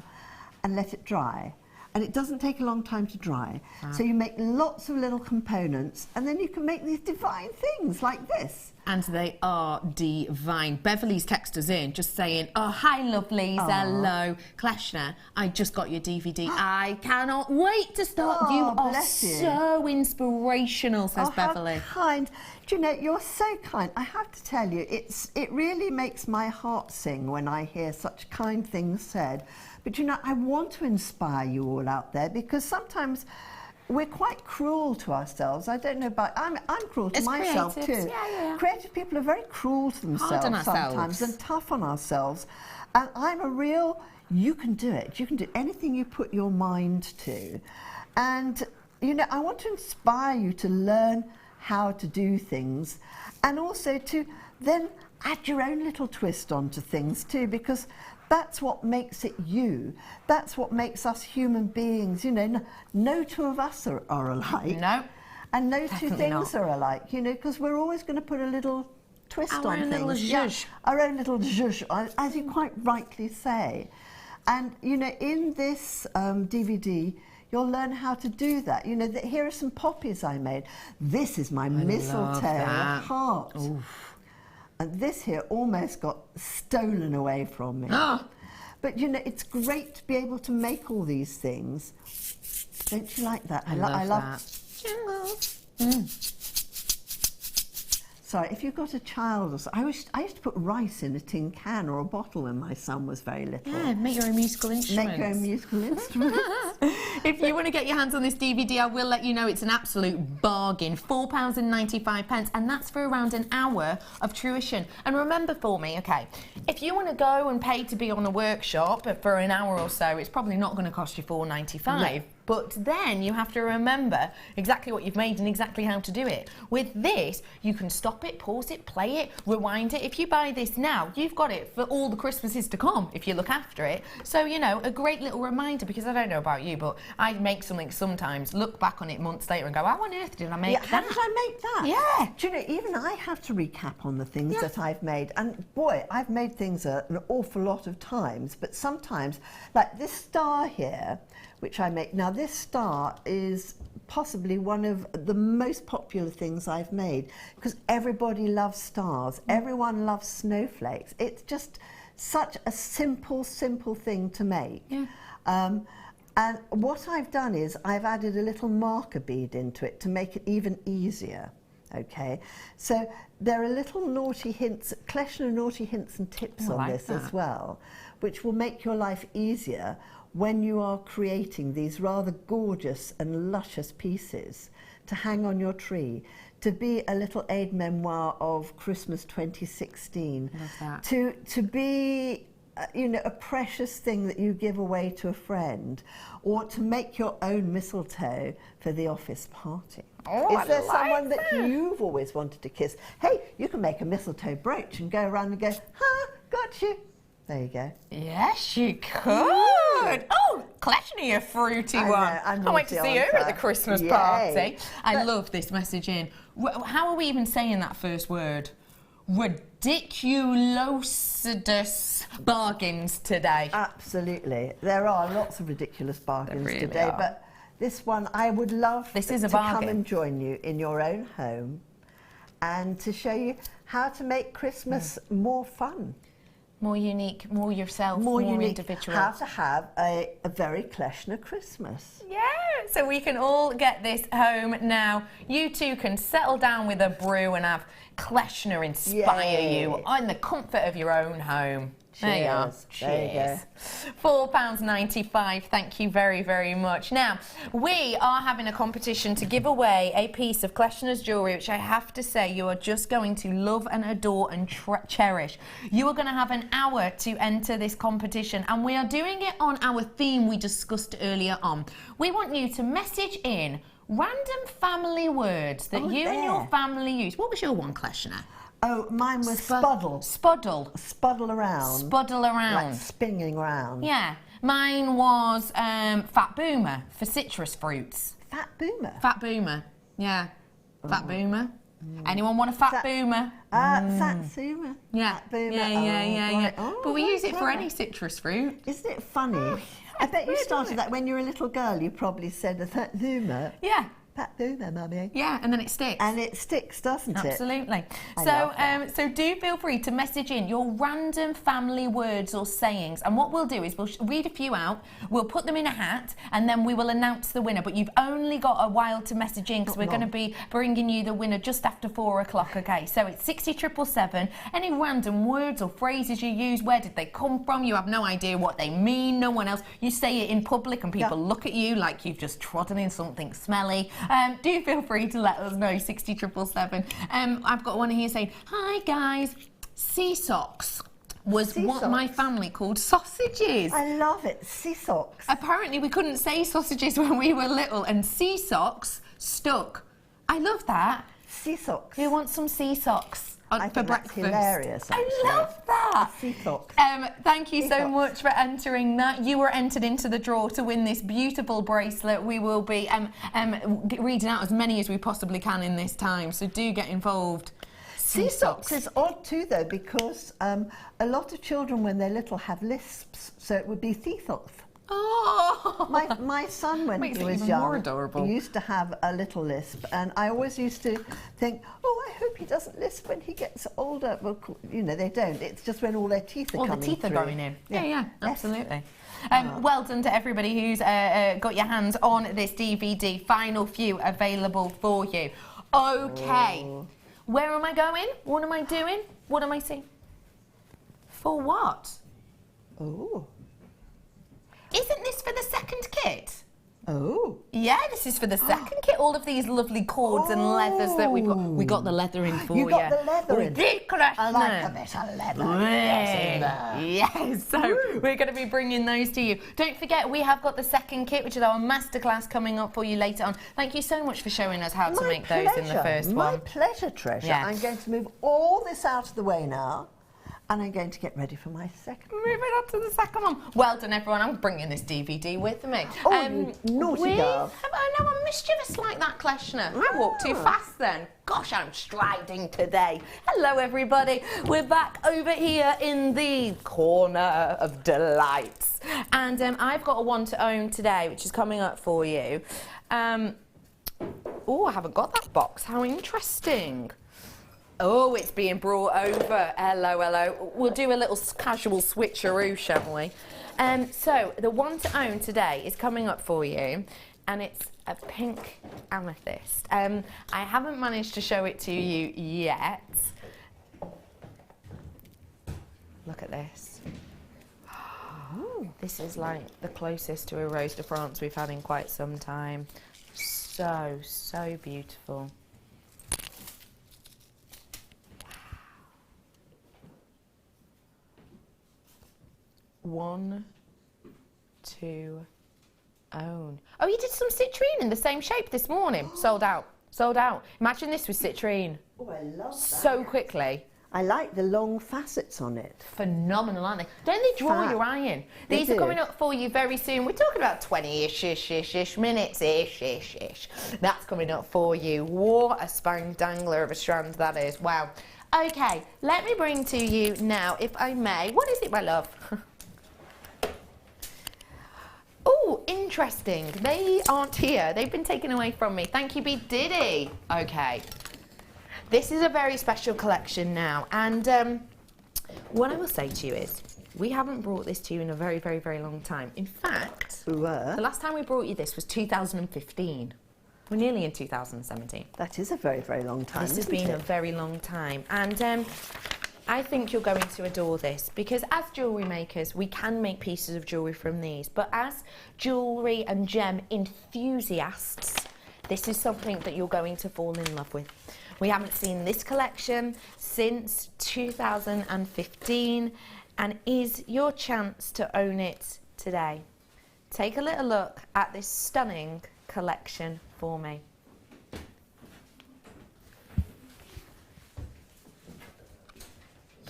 and let it dry. And it doesn't take a long time to dry. So you make lots of little components, and then you can make these divine things like this. And they are divine. Beverly's texted us in just saying, oh, hi, lovelies, hello. Kleshner, I just got your DVD. I cannot wait to start. Oh, You are bless you. so inspirational, says How Beverly. kind. Do you know, you're so kind. I have to tell you, it really makes my heart sing when I hear such kind things said. But you know, I want to inspire you all out there, because sometimes we're quite cruel to ourselves. I don't know about, I'm cruel to As myself creatives, too. yeah. Creative people are very cruel to themselves on ourselves. sometimes, and tough on ourselves. And I'm a real, you can do it. You can do anything you put your mind to. And you know, I want to inspire you to learn how to do things, and also to then add your own little twist onto things too, because that's what makes it you. That's what makes us human beings. You know, no two of us are alike. No. And no two Definitely things not. are alike, you know, because we're always going to put a little twist Our on own things. little zhuzh. Our own little zhuzh, as you quite rightly say. And, you know, in this DVD, you'll learn how to do that. You know, here are some poppies I made. This is my mistletoe heart. Oof. And this here almost got stolen away from me. But, you know, it's great to be able to make all these things. Don't you like that? I love that. Sorry, if you've got a child or so, I used to put rice in a tin can or a bottle when my son was very little. Yeah, make your own musical instruments. Make your own musical instruments. If you want to get your hands on this DVD, I will let you know it's an absolute bargain. £4.95, and that's for around an hour of tuition. And remember for me, okay, if you want to go and pay to be on a workshop for an hour or so, it's probably not going to cost you £4.95. No. But then you have to remember exactly what you've made and exactly how to do it. With this, you can stop it, pause it, play it, rewind it. If you buy this now, you've got it for all the Christmases to come if you look after it. So, you know, a great little reminder, because I don't know about you, but I make something sometimes, look back on it months later and go, how on earth did I make that? How did I make that? Yeah. Do you know, even I have to recap on the things that I've made. And boy, I've made things an awful lot of times, but sometimes, like this star here, which I make. Now, this star is possibly one of the most popular things I've made, because everybody loves stars. Everyone loves snowflakes. It's just such a simple thing to make. Yeah. And what I've done is I've added a little marker bead into it to make it even easier. Okay, so there are little naughty hints, Kleshner naughty hints and tips on this as well, which will make your life easier when you are creating these rather gorgeous and luscious pieces to hang on your tree, to be a little aide-memoire of Christmas 2016. Love that. To be you know, a precious thing that you give away to a friend, or to make your own mistletoe for the office party. Oh, Is there someone that you've always wanted to kiss? Hey, you can make a mistletoe brooch and go around and go, ha, got you. There you go. Yes, you could. Oh, Kleshner, you fruity one. I can't wait to see her at the Christmas party. I love this message in. How are we even saying that first word? Ridiculous bargains today. Absolutely. There are lots of ridiculous bargains really today, are. but this one I would love This is a to bargain. come and join you in your own home and to show you how to make Christmas more fun. More unique, more yourself, more unique, individual. how to have a very Kleshner Christmas. Yeah, so we can all get this home now. You two can settle down with a brew and have Kleshner inspire you in the comfort of your own home. There you are. Cheers. £4.95. Thank you very, very much. Now, we are having a competition to give away a piece of Kleshner's jewellery, which I have to say you are just going to love and adore and cherish. You are going to have an hour to enter this competition, and we are doing it on our theme we discussed earlier on. We want you to message in random family words that you and your family use. What was your one, Kleshner? Oh, mine was spuddle. Spuddle. Spuddle around. Spuddle around. Like spinning around. Yeah. Mine was fat boomer for citrus fruits. Fat boomer? Fat boomer. Yeah. Fat boomer. Anyone want a fat boomer? Satsuma. Yeah. Fat boomer. Yeah. Oh, But we use it for clever. any citrus fruit. Isn't it funny? I bet you started that when you were a little girl. You probably said a fat boomer. Yeah. Fat boomer, mummy. Yeah, and then it sticks. And it sticks, doesn't it? Absolutely. I So do feel free to message in your random family words or sayings, and what we'll do is we'll read a few out, we'll put them in a hat, and then we will announce the winner. But you've only got a while to message in, because we're going to be bringing you the winner just after 4 o'clock, okay? So it's 60777. Any random words or phrases you use, where did they come from? You have no idea what they mean, no one else. You say it in public and people look at you like you've just trodden in something smelly. Do feel free to let us know, 60777. I've got one here saying, hi guys, sea socks was what my family called sausages. I love it, sea socks. Apparently we couldn't say sausages when we were little, and sea socks stuck. I love that. Sea socks. Who wants some sea socks? I for think breakfast. that's hilarious, actually. I love that. Sea socks. Thank you so much for entering that. You were entered into the draw to win this beautiful bracelet. We will be reading out as many as we possibly can in this time, so do get involved. Sea socks is odd too, though, because a lot of children when they're little have lisps, so it would be Theethoff. Oh! My son, when Makes he it was even young, more adorable. he used to have a little lisp, and I always used to think, oh, I hope he doesn't lisp when he gets older. Well, you know, they don't. It's just when all their teeth are coming the teeth through. are going in. Yeah, absolutely. Yes. Well done to everybody who's got your hands on this DVD. Final few available for you. Okay. Where am I going? What am I doing? What am I saying? For what? Oh. Isn't this for the second kit? Oh. Yeah, this is for the second kit. All of these lovely cords and leathers that we've got. We got the leather in for you. You got the leather in. I like a bit of leather. Yes, so we're going to be bringing those to you. Don't forget, we have got the second kit, which is our masterclass coming up for you later on. Thank you so much for showing us how to make those in the first one. My pleasure, Treasure. Yeah. I'm going to move all this out of the way now, and I'm going to get ready for my second one. Moving on to the second one. Well done, everyone. I'm bringing this DVD with me. Oh, you naughty girl. I know I'm mischievous like that, Kleshner. I walked too fast then. Gosh, I'm striding today. Hello, everybody. We're back over here in the corner of delights. And I've got a one to own today, which is coming up for you. Oh, I haven't got that box. How interesting. Oh, it's being brought over. Hello, hello. We'll do a little casual switcheroo, shall we? So, the one to own today is coming up for you, and it's a pink amethyst. I haven't managed to show it to you yet. Look at this. Ooh, this is like the closest to a Rose de France we've had in quite some time. So, so beautiful. 1, 2, own. Oh, you did some citrine in the same shape this morning. Sold out. Sold out. Imagine this with citrine. Oh, I love that. So quickly. I like the long facets on it. Phenomenal, aren't they? Don't they draw your eye in? These are coming up for you very soon. We're talking about 20-ish minutes-ish. That's coming up for you. What a spang-dangler of a strand that is. Wow. Okay, let me bring to you now, if I may. What is it, my love? Oh, interesting. They aren't here. They've been taken away from me. Thank you, B. Diddy. Okay. This is a very special collection now. And What I will say to you is, we haven't brought this to you in a very, very, very long time. In fact, the last time we brought you this was 2015. We're nearly in 2017. That is a very, very long time. This has been a very long time. And I think you're going to adore this, because as jewellery makers, we can make pieces of jewellery from these. But as jewellery and gem enthusiasts, this is something that you're going to fall in love with. We haven't seen this collection since 2015, and is your chance to own it today. Take a little look at this stunning collection for me.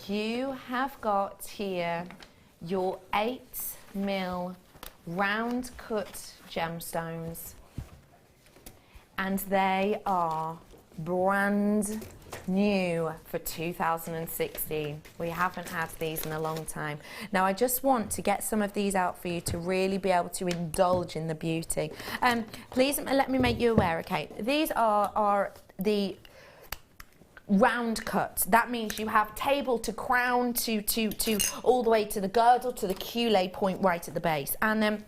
You have got here your 8mm round cut gemstones, and they are brand new for 2016. We haven't had these in a long time. Now I just want to get some of these out for you to really be able to indulge in the beauty. Please let me make you aware, okay, these are the round cut. That means you have table to crown to all the way to the girdle to the cule point right at the base. And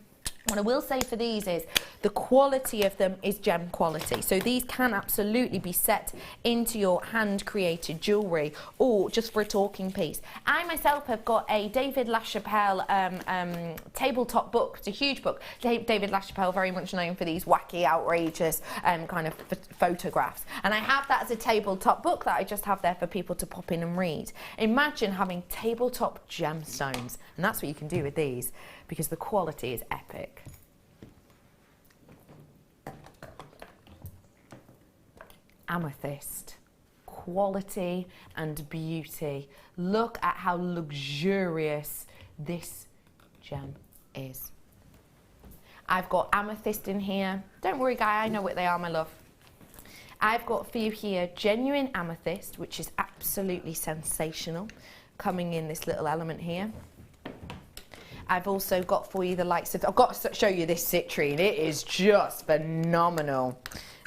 what I will say for these is the quality of them is gem quality. So these can absolutely be set into your hand-created jewellery or just for a talking piece. I myself have got a David LaChapelle tabletop book. It's a huge book. David LaChapelle, very much known for these wacky, outrageous kind of photographs. And I have that as a tabletop book that I just have there for people to pop in and read. Imagine having tabletop gemstones. And that's what you can do with these, because the quality is epic. Amethyst, quality and beauty. Look at how luxurious this gem is. I've got amethyst in here. Don't worry, Guy, I know what they are, my love. I've got for you here genuine amethyst, which is absolutely sensational, coming in this little element here. I've also got for you the likes of, I've got to show you this citrine. It is just phenomenal.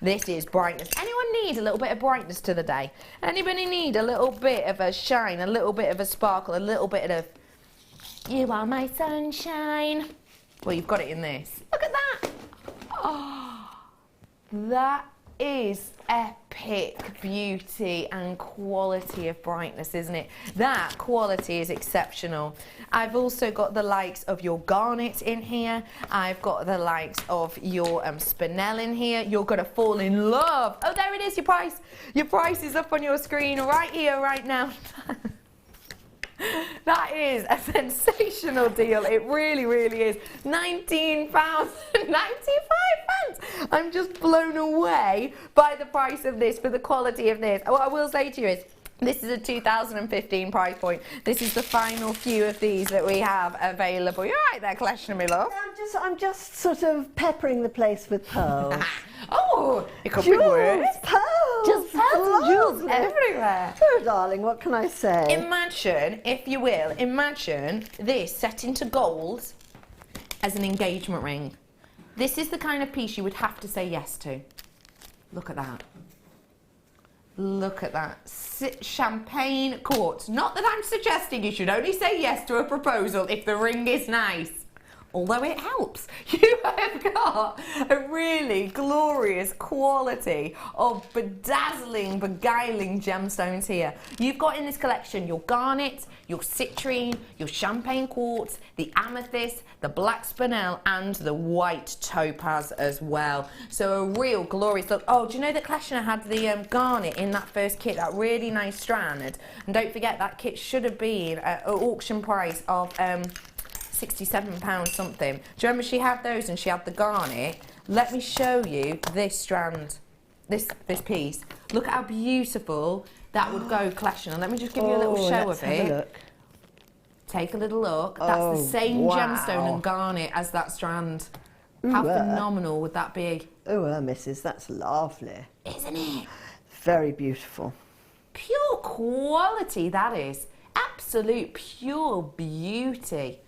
This is brightness. Anyone need a little bit of brightness to the day? Anybody need a little bit of a shine, a little bit of a sparkle, a little bit of, you are my sunshine? Well, you've got it in this. Look at that. Oh, that is epic beauty and quality of brightness, isn't it? That quality is exceptional. I've also got the likes of your garnet in here. I've got the likes of your spinel in here. You're going to fall in love. Oh, there it is, your price. Your price is up on your screen right here, right now. That is a sensational deal. It really, really is. £19.95. I'm just blown away by the price of this, for the quality of this. What I will say to you is, this is a 2015 price point. This is the final few of these that we have available. You're right there, Kleshna, my love. I'm just sort of peppering the place with pearls. Oh, it could be worse. Pearls. Just pearls and jewels everywhere. Oh, darling, what can I say? Imagine, if you will, imagine this set into gold as an engagement ring. This is the kind of piece you would have to say yes to. Look at that. Look at that. Champagne quartz. Not that I'm suggesting you should only say yes to a proposal if the ring is nice. Although it helps. You have got a really glorious quality of bedazzling, beguiling gemstones here. You've got in this collection your garnet, your citrine, your champagne quartz, the amethyst, the black spinel, and the white topaz as well. So a real glorious look. Oh, do you know that Kleshna had the garnet in that first kit, that really nice strand? And don't forget, that kit should have been at an auction price of £67 something. Do you remember she had those and she had the garnet? Let me show you this strand, this piece. Look at how beautiful that would go, Kleshna. Let me just give you a little show of it. Look. Take a little look. That's the same gemstone and garnet as that strand. How phenomenal would that be? Oh, Mrs., that's lovely. Isn't it? Very beautiful. Pure quality, that is. Absolute pure beauty.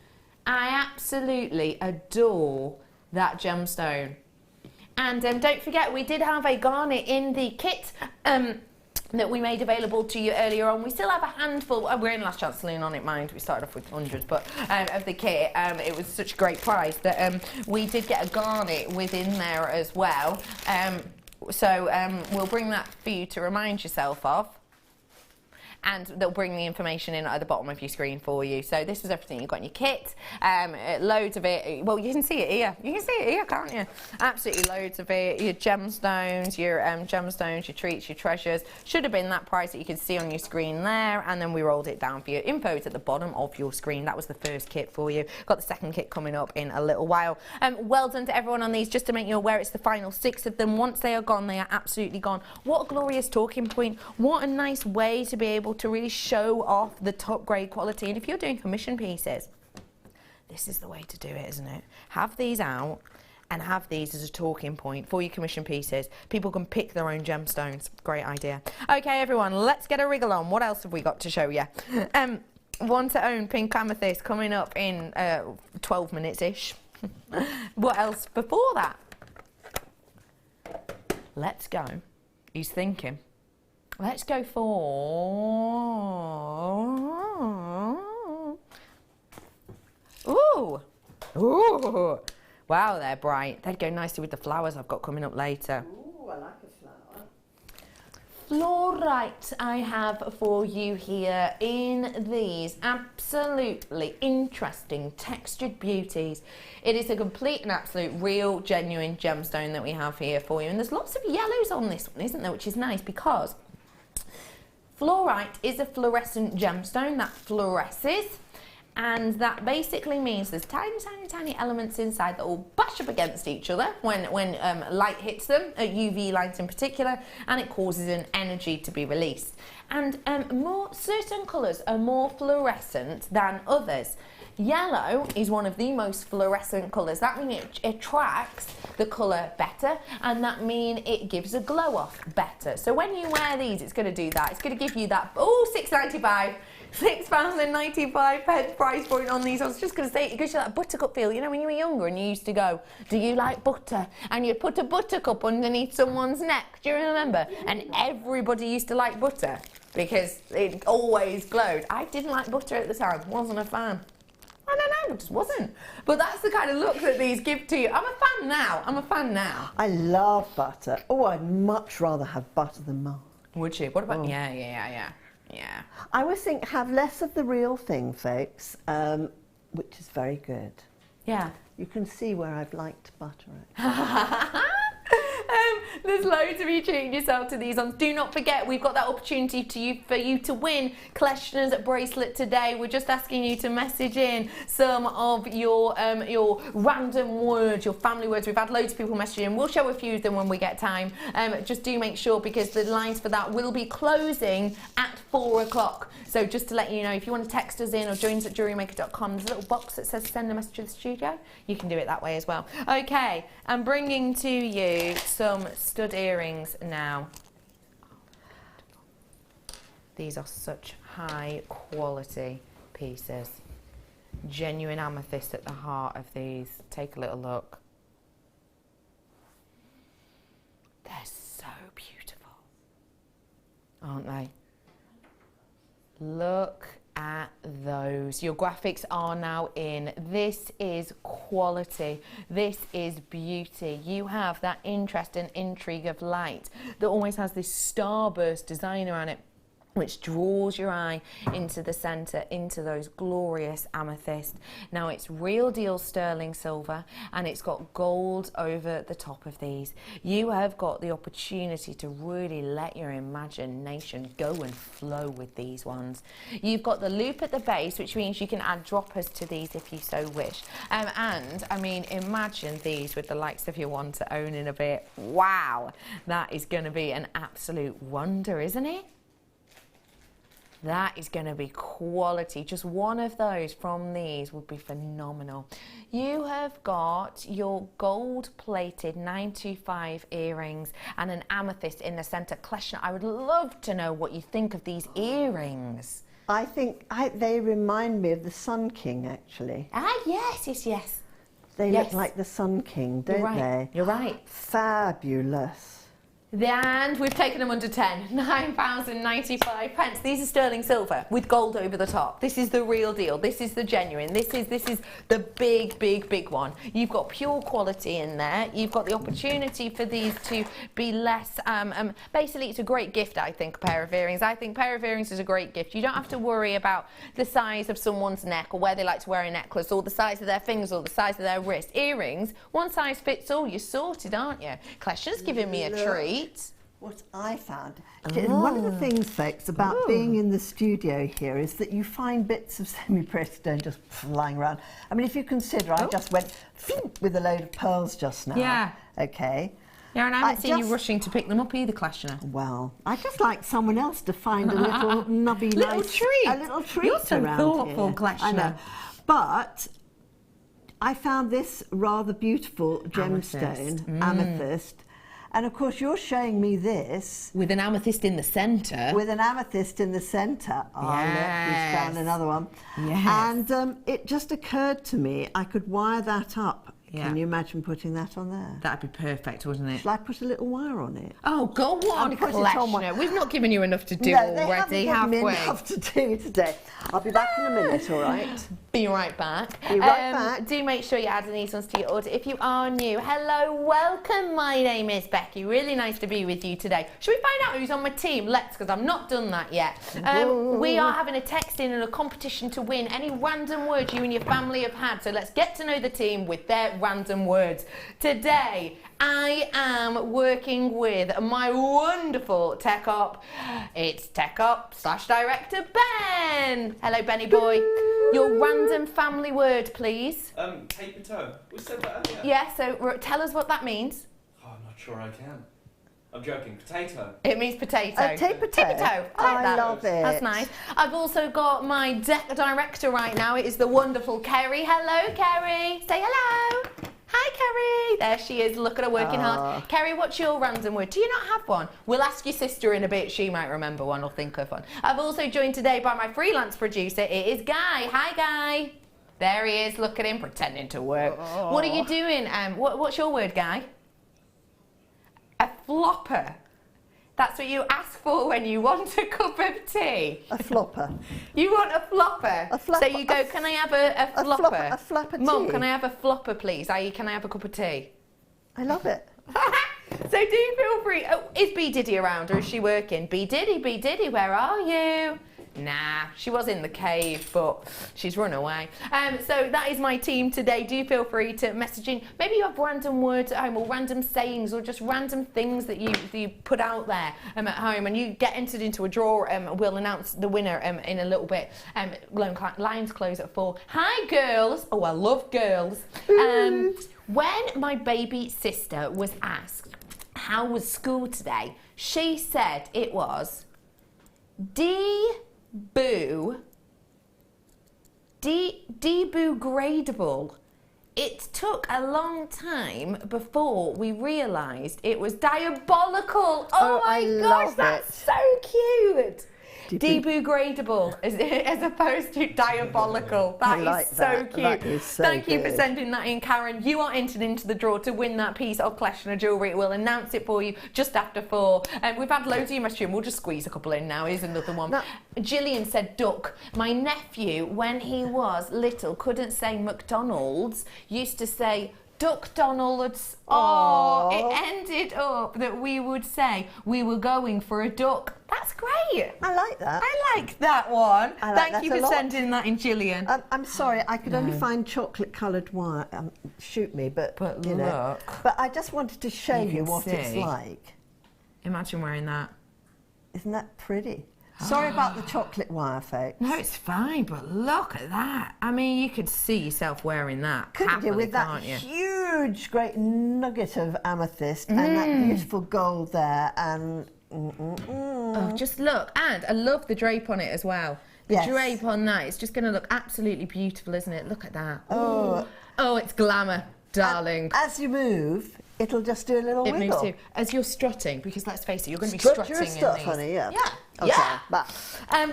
I absolutely adore that gemstone. And don't forget, we did have a garnet in the kit that we made available to you earlier on. We still have a handful. We're in last chance saloon on it, mind. We started off with hundreds, but of the kit. It was such a great price that we did get a garnet within there as well. So we'll bring that for you to remind yourself of. And they'll bring the information in at the bottom of your screen for you. So this is everything you've got in your kit. Loads of it. Well, you can see it here. You can see it here, can't you? Absolutely loads of it. Your gemstones, your treats, your treasures. Should have been that price that you can see on your screen there. And then we rolled it down for you. Info is at the bottom of your screen. That was the first kit for you. Got the second kit coming up in a little while. Well done to everyone on these. Just to make you aware, it's the final 6 of them. Once they are gone, they are absolutely gone. What a glorious talking point. What a nice way to be able to really show off the top grade quality. And if you're doing commission pieces, this is the way to do it, isn't it? Have these out and have these as a talking point for your commission pieces. People can pick their own gemstones. Great idea. Okay, everyone, let's get a wriggle on. What else have we got to show you? One to own pink amethyst coming up in 12 minutes-ish. What else before that? Let's go. He's thinking. Let's go for... Ooh! Ooh! Wow, they're bright. They'd go nicely with the flowers I've got coming up later. Ooh, I like a flower. Fluorite I have for you here in these absolutely interesting textured beauties. It is a complete and absolute real genuine gemstone that we have here for you. And there's lots of yellows on this one, isn't there? Which is nice because fluorite is a fluorescent gemstone that fluoresces, and that basically means there's tiny elements inside that will bash up against each other when light hits them, UV light in particular, and it causes an energy to be released. And certain colours are more fluorescent than others. Yellow is one of the most fluorescent colours. That means it attracts the colour better, and that means it gives a glow off better. So when you wear these, it's going to do that. It's going to give you that, £6.95. £6.95 price point on these. I was just going to say, it gives you that buttercup feel. You know, when you were younger and you used to go, do you like butter? And you'd put a buttercup underneath someone's neck. Do you remember? And everybody used to like butter because it always glowed. I didn't like butter at the time. Wasn't a fan. I don't know, it just wasn't. But that's the kind of look that these give to you. I'm a fan now. I love butter. Oh, I'd much rather have butter than milk. Would you? What about... Yeah. I always think have less of the real thing, folks, which is very good. Yeah. You can see where I've liked butter it. There's loads of you treating yourself to these ones. Do not forget, we've got that opportunity for you to win Kleshner's bracelet today. We're just asking you to message in some of your random words, your family words. We've had loads of people messaging in. We'll show a few of them when we get time. Just do make sure, because the lines for that will be closing at 4 o'clock. So just to let you know, if you want to text us in or join us at JewelleryMaker.com, there's a little box that says send a message to the studio. You can do it that way as well. Okay, I'm bringing to you some stud earrings now. These are such high quality pieces. Genuine amethyst at the heart of these. Take a little look. They're so beautiful, aren't they? Look at those. Your graphics are now in. This is quality. This is beauty. You have that interest and intrigue of light that always has this starburst design around it, which draws your eye into the centre, into those glorious amethyst. Now it's real deal sterling silver, and it's got gold over the top of these. You have got the opportunity to really let your imagination go and flow with these ones. You've got the loop at the base, which means you can add droppers to these if you so wish. And I mean, imagine these with the likes of your one to own in a bit. Wow, that is going to be an absolute wonder, isn't it? That is going to be quality. Just one of those from these would be phenomenal. You have got your gold-plated 925 earrings and an amethyst in the centre. Kleshner, I would love to know what you think of these earrings. I think they remind me of the Sun King, actually. Ah, yes. They look like the Sun King, don't they? You're right. Fabulous. And we've taken them under 10, £9.95. These are sterling silver with gold over the top. This is the real deal. This is the genuine. This is the big one. You've got pure quality in there. You've got the opportunity for these to be less, basically it's a great gift, I think, a pair of earrings. I think a pair of earrings is a great gift. You don't have to worry about the size of someone's neck or where they like to wear a necklace or the size of their fingers or the size of their wrist. Earrings, one size fits all. You're sorted, aren't you? Kleshna's giving me a treat. What I found, one of the things, folks, about being in the studio here is that you find bits of semi-precious stone just lying around. I mean, if you consider, I just went with a load of pearls just now. Yeah. Okay. Yeah, and I haven't seen you rushing to pick them up either, Kleshna. Well, I just like someone else to find a little nubby, nice treat. A little treat. You're so around thoughtful, here. Kleshna. I know. But I found this rather beautiful gemstone, amethyst. And of course, you're showing me this. With an amethyst in the centre. With an amethyst in the centre. Oh, look, he's found another one. Yes. And it just occurred to me, I could wire that up. Yeah. Can you imagine putting that on there? That'd be perfect, wouldn't it? Shall I put a little wire on it? Oh, go on, Kleshna. We've not given you enough to do already, have we? me enough to do today. I'll be back in a minute, all right? Be right back. Be right back. Do make sure you're adding these ones to your order. If you are new, hello, welcome. My name is Becky. Really nice to be with you today. Should we find out who's on my team? Let's, because I've not done that yet. We are having a text in and a competition to win any random words you and your family have had. So let's get to know the team with their random words. Today, I am working with my wonderful tech op. It's tech op / director Ben. Hello, Benny boy. Your random family word, please. Paper toe. We said that earlier. Yeah, so tell us what that means. Oh, I'm not sure I can. I'm joking. Potato. It means potato. Taper toe. Taper toe. I like that. Love it. That's nice. I've also got my director right now. It is the wonderful Kerry. Hello, Kerry. Say hello. Hi, Kerry. There she is. Look at her working hard. Kerry, what's your random word? Do you not have one? We'll ask your sister in a bit. She might remember one or think of one. I've also joined today by my freelance producer. It is Guy. Hi, Guy. There he is. Look at him pretending to work. What are you doing? What's your word, Guy? A flopper. That's what you ask for when you want a cup of tea. A flopper. You want a flopper? A flopper. So you go, can I have a flopper? A flopper tea. Mum, can I have a flopper, please? I.e., can I have a cup of tea? I love it. So do feel free. Oh, is B Diddy around or is she working? B Diddy, where are you? Nah, she was in the cave, but she's run away. So that is my team today. Do feel free to message in. Maybe you have random words at home or random sayings or just random things that you put out there at home, and you get entered into a draw. We'll announce the winner in a little bit. Lines close at 4. Hi, girls. Oh, I love girls. When my baby sister was asked, how was school today? She said it was debugradable. It took a long time before we realised it was diabolical. Oh my gosh, that's so cute. Debugradable as opposed to diabolical. That is so cute. That is so Thank you for good. sending that in, Karen. You are entered into the draw to win that piece of Kleshna jewellery. We'll announce it for you just after 4. We've had loads of your messages. We'll just squeeze a couple in now. Here's another one. No. Gillian said duck. My nephew, when he was little, couldn't say McDonald's, used to say Duck-Donalds. Oh, it ended up that we would say we were going for a duck. That's great. I like that. I like that one. I like Thank that you a for lot. sending that in, Gillian. I'm sorry, I could only find chocolate-coloured wire. Shoot me, but you know. look. But I just wanted to show you can what it's see. like. Imagine wearing that. Isn't that pretty? Sorry about the chocolate wire, folks. No, it's fine, but look at that. I mean, you could see yourself wearing that. Couldn't happily, you, with that can't you? huge, great nugget of amethyst and that beautiful gold there and... Oh, just look. And I love the drape on it as well. The Yes. drape on that, it's just going to look absolutely beautiful, isn't it? Look at that. Oh. Oh, it's glamour, darling. As you move, it'll just do a little It wiggle. moves too. As you're strutting, because let's face it, you're going to be Strut strutting your in stuff, these. honey, yeah. Yeah. Okay, Yeah. but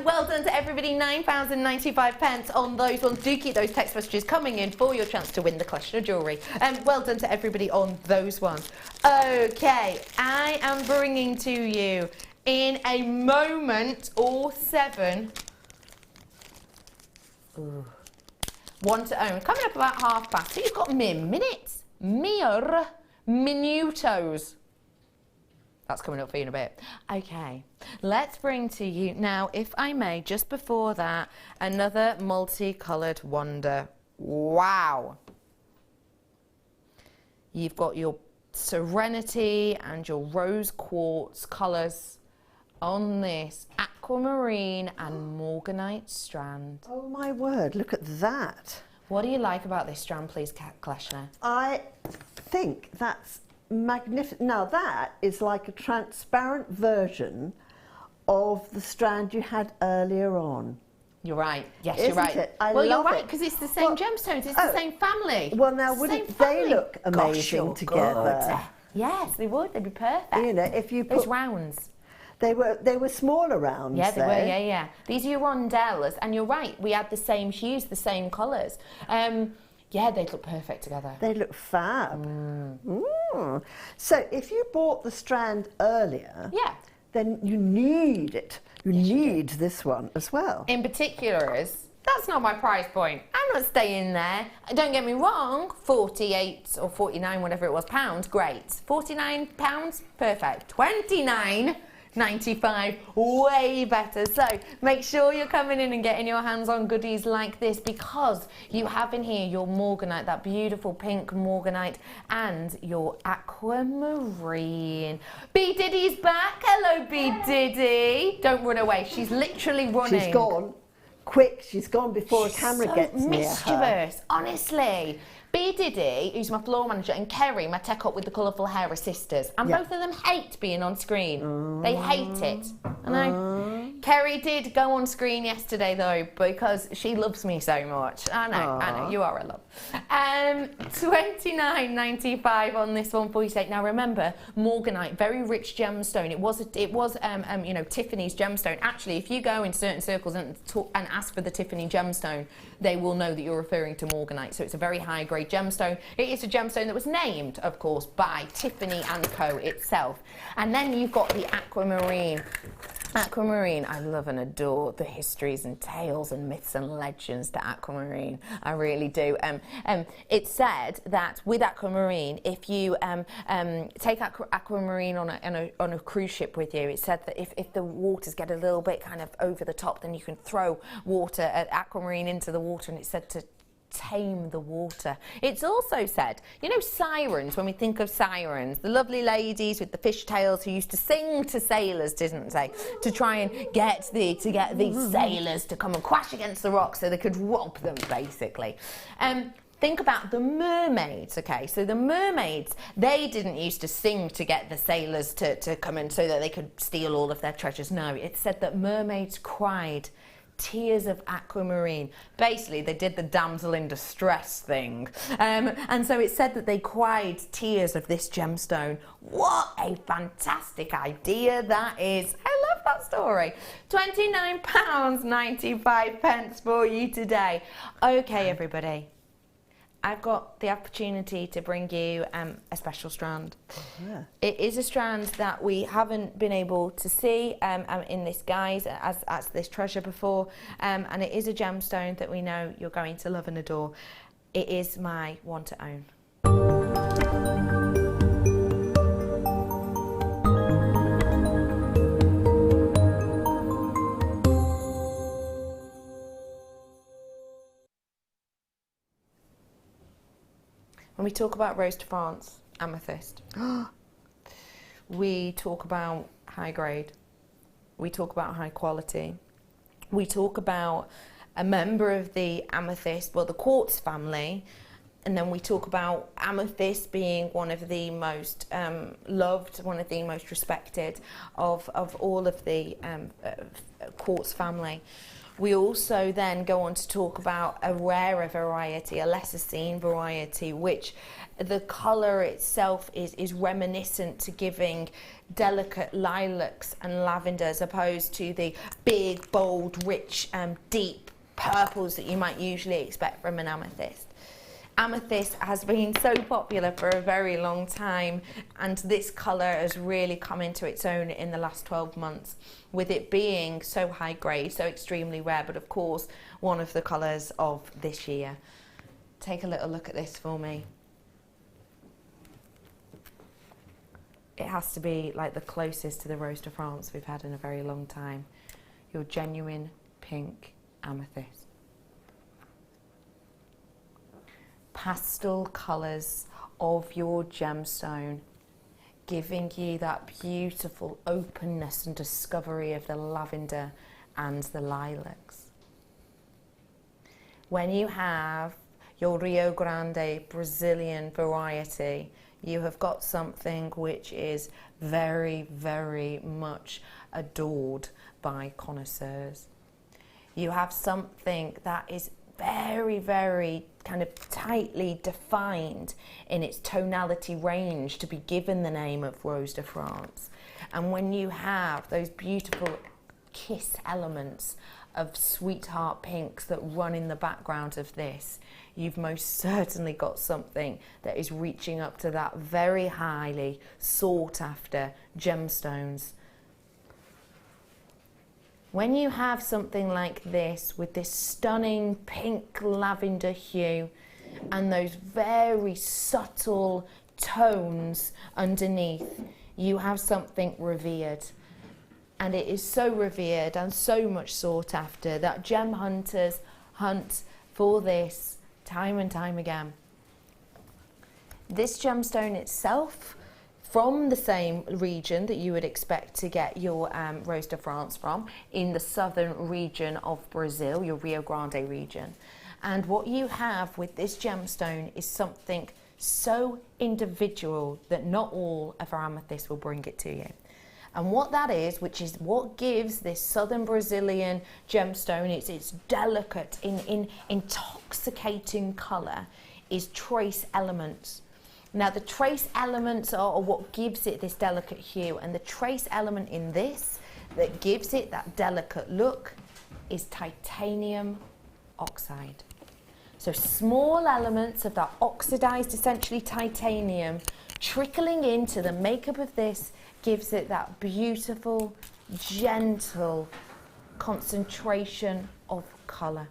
Well done to everybody. £9.95 on those ones. Do keep those text messages coming in for your chance to win the collection of jewellery. Well done to everybody on those ones. Okay, I am bringing to you in a moment or 7. Ooh. 1 to own. Coming up about past. So you've got minutes. Minutos. That's coming up for you in a bit. Okay, let's bring to you now, if I may, just before that, another multicoloured wonder. Wow. You've got your Serenity and your rose quartz colours on this aquamarine and morganite strand. oh my word, look at that. What do you like about this strand, please, Kleshner? I think that's magnificent. Now that is like a transparent version of the strand you had earlier on. You're right. Yes, Isn't you're right. it? I well, you're love right, it. because it's the same Well, gemstones. It's oh, the same family. Well, now It's the wouldn't same they family. look Gosh, amazing you're together? good. Yes, they would. They'd be perfect. You know, if you Those put rounds. they were smaller rounds. Yeah, they though. were. Yeah. These are your rondellas, and you're right. We had the same hues, the same colours. Yeah, they'd look perfect together. They look fab. Mm. So if you bought the strand earlier, Yeah. then you need it. You need this one as well. In particular, that's not my price point. I'm not staying there. Don't get me wrong, 48 or 49, whatever it was, pounds, great. £49, perfect. £29.95, way better. So make sure you're coming in and getting your hands on goodies like this, because you have in here your morganite, that beautiful pink morganite, and your aquamarine. B Diddy's back. Hello, B Diddy. Don't run away. She's literally running. She's gone. Quick, she's gone before a camera so gets near her. mischievous, honestly. B Diddy, who's my floor manager, and Kerry, my tech up with the colourful hair, are sisters. And both of them hate being on screen. They hate it. I know. Kerry did go on screen yesterday, though, because she loves me so much. I know, you are a love. £29.95 on this one for you. Now remember, morganite, very rich gemstone. It was you know, Tiffany's gemstone. Actually, if you go in certain circles and ask for the Tiffany gemstone, they will know that you're referring to morganite. So it's a very high grade gemstone. It is a gemstone that was named, of course, by Tiffany & Co. itself. And then you've got the aquamarine. Aquamarine, I love and adore the histories and tales and myths and legends to aquamarine. I really do. It's said that with aquamarine, if you take aquamarine on a cruise ship with you, it's said that if the waters get a little bit kind of over the top, then you can throw aquamarine into the water, and it's said to tame the water. It's also said, you know, sirens, when we think of sirens, the lovely ladies with the fishtails who used to sing to sailors, didn't they, to try and get these sailors to come and crash against the rocks so they could rob them, basically. Think about the mermaids, okay? So the mermaids, they didn't used to sing to get the sailors to come in so that they could steal all of their treasures. No, it said that mermaids cried tears of aquamarine. Basically, they did the damsel in distress thing. And so it said that they cried tears of this gemstone. What a fantastic idea that is. I love that story. £29.95 for you today. Okay, everybody. I've got the opportunity to bring you a special strand. Yeah. It is a strand that we haven't been able to see in this guise as this treasure before, and it is a gemstone that we know you're going to love and adore. It is my one to own. When we talk about Rose de France, amethyst, we talk about high grade, we talk about high quality, we talk about a member of the amethyst, well, the quartz family, and then we talk about amethyst being one of the most loved, one of the most respected of all of the quartz family. We also then go on to talk about a rarer variety, a lesser seen variety, which the colour itself is reminiscent to giving delicate lilacs and lavender, as opposed to the big, bold, rich, deep purples that you might usually expect from an amethyst. Amethyst has been so popular for a very long time, and this colour has really come into its own in the last 12 months, with it being so high grade, so extremely rare, but of course one of the colours of this year. Take a little look at this for me. It has to be like the closest to the Rose de France we've had in a very long time. Your genuine pink amethyst. Pastel colours of your gemstone, giving you that beautiful openness and discovery of the lavender and the lilacs. When you have your Rio Grande Brazilian variety, you have got something which is very, very much adored by connoisseurs. You have something that is very, very kind of tightly defined in its tonality range to be given the name of Rose de France. And when you have those beautiful kiss elements of sweetheart pinks that run in the background of this, you've most certainly got something that is reaching up to that very highly sought after gemstones. When you have something like this with this stunning pink lavender hue and those very subtle tones underneath, you have something revered. And it is so revered and so much sought after that gem hunters hunt for this time and time again. This gemstone itself, from the same region that you would expect to get your Rose de France from, in the southern region of Brazil, your Rio Grande region. And what you have with this gemstone is something so individual that not all of our amethysts will bring it to you. And what that is, which is what gives this southern Brazilian gemstone its delicate, intoxicating colour, is trace elements. Now the trace elements are what gives it this delicate hue, and the trace element in this that gives it that delicate look is titanium oxide. So small elements of that oxidized, essentially titanium, trickling into the makeup of this gives it that beautiful, gentle concentration of colour.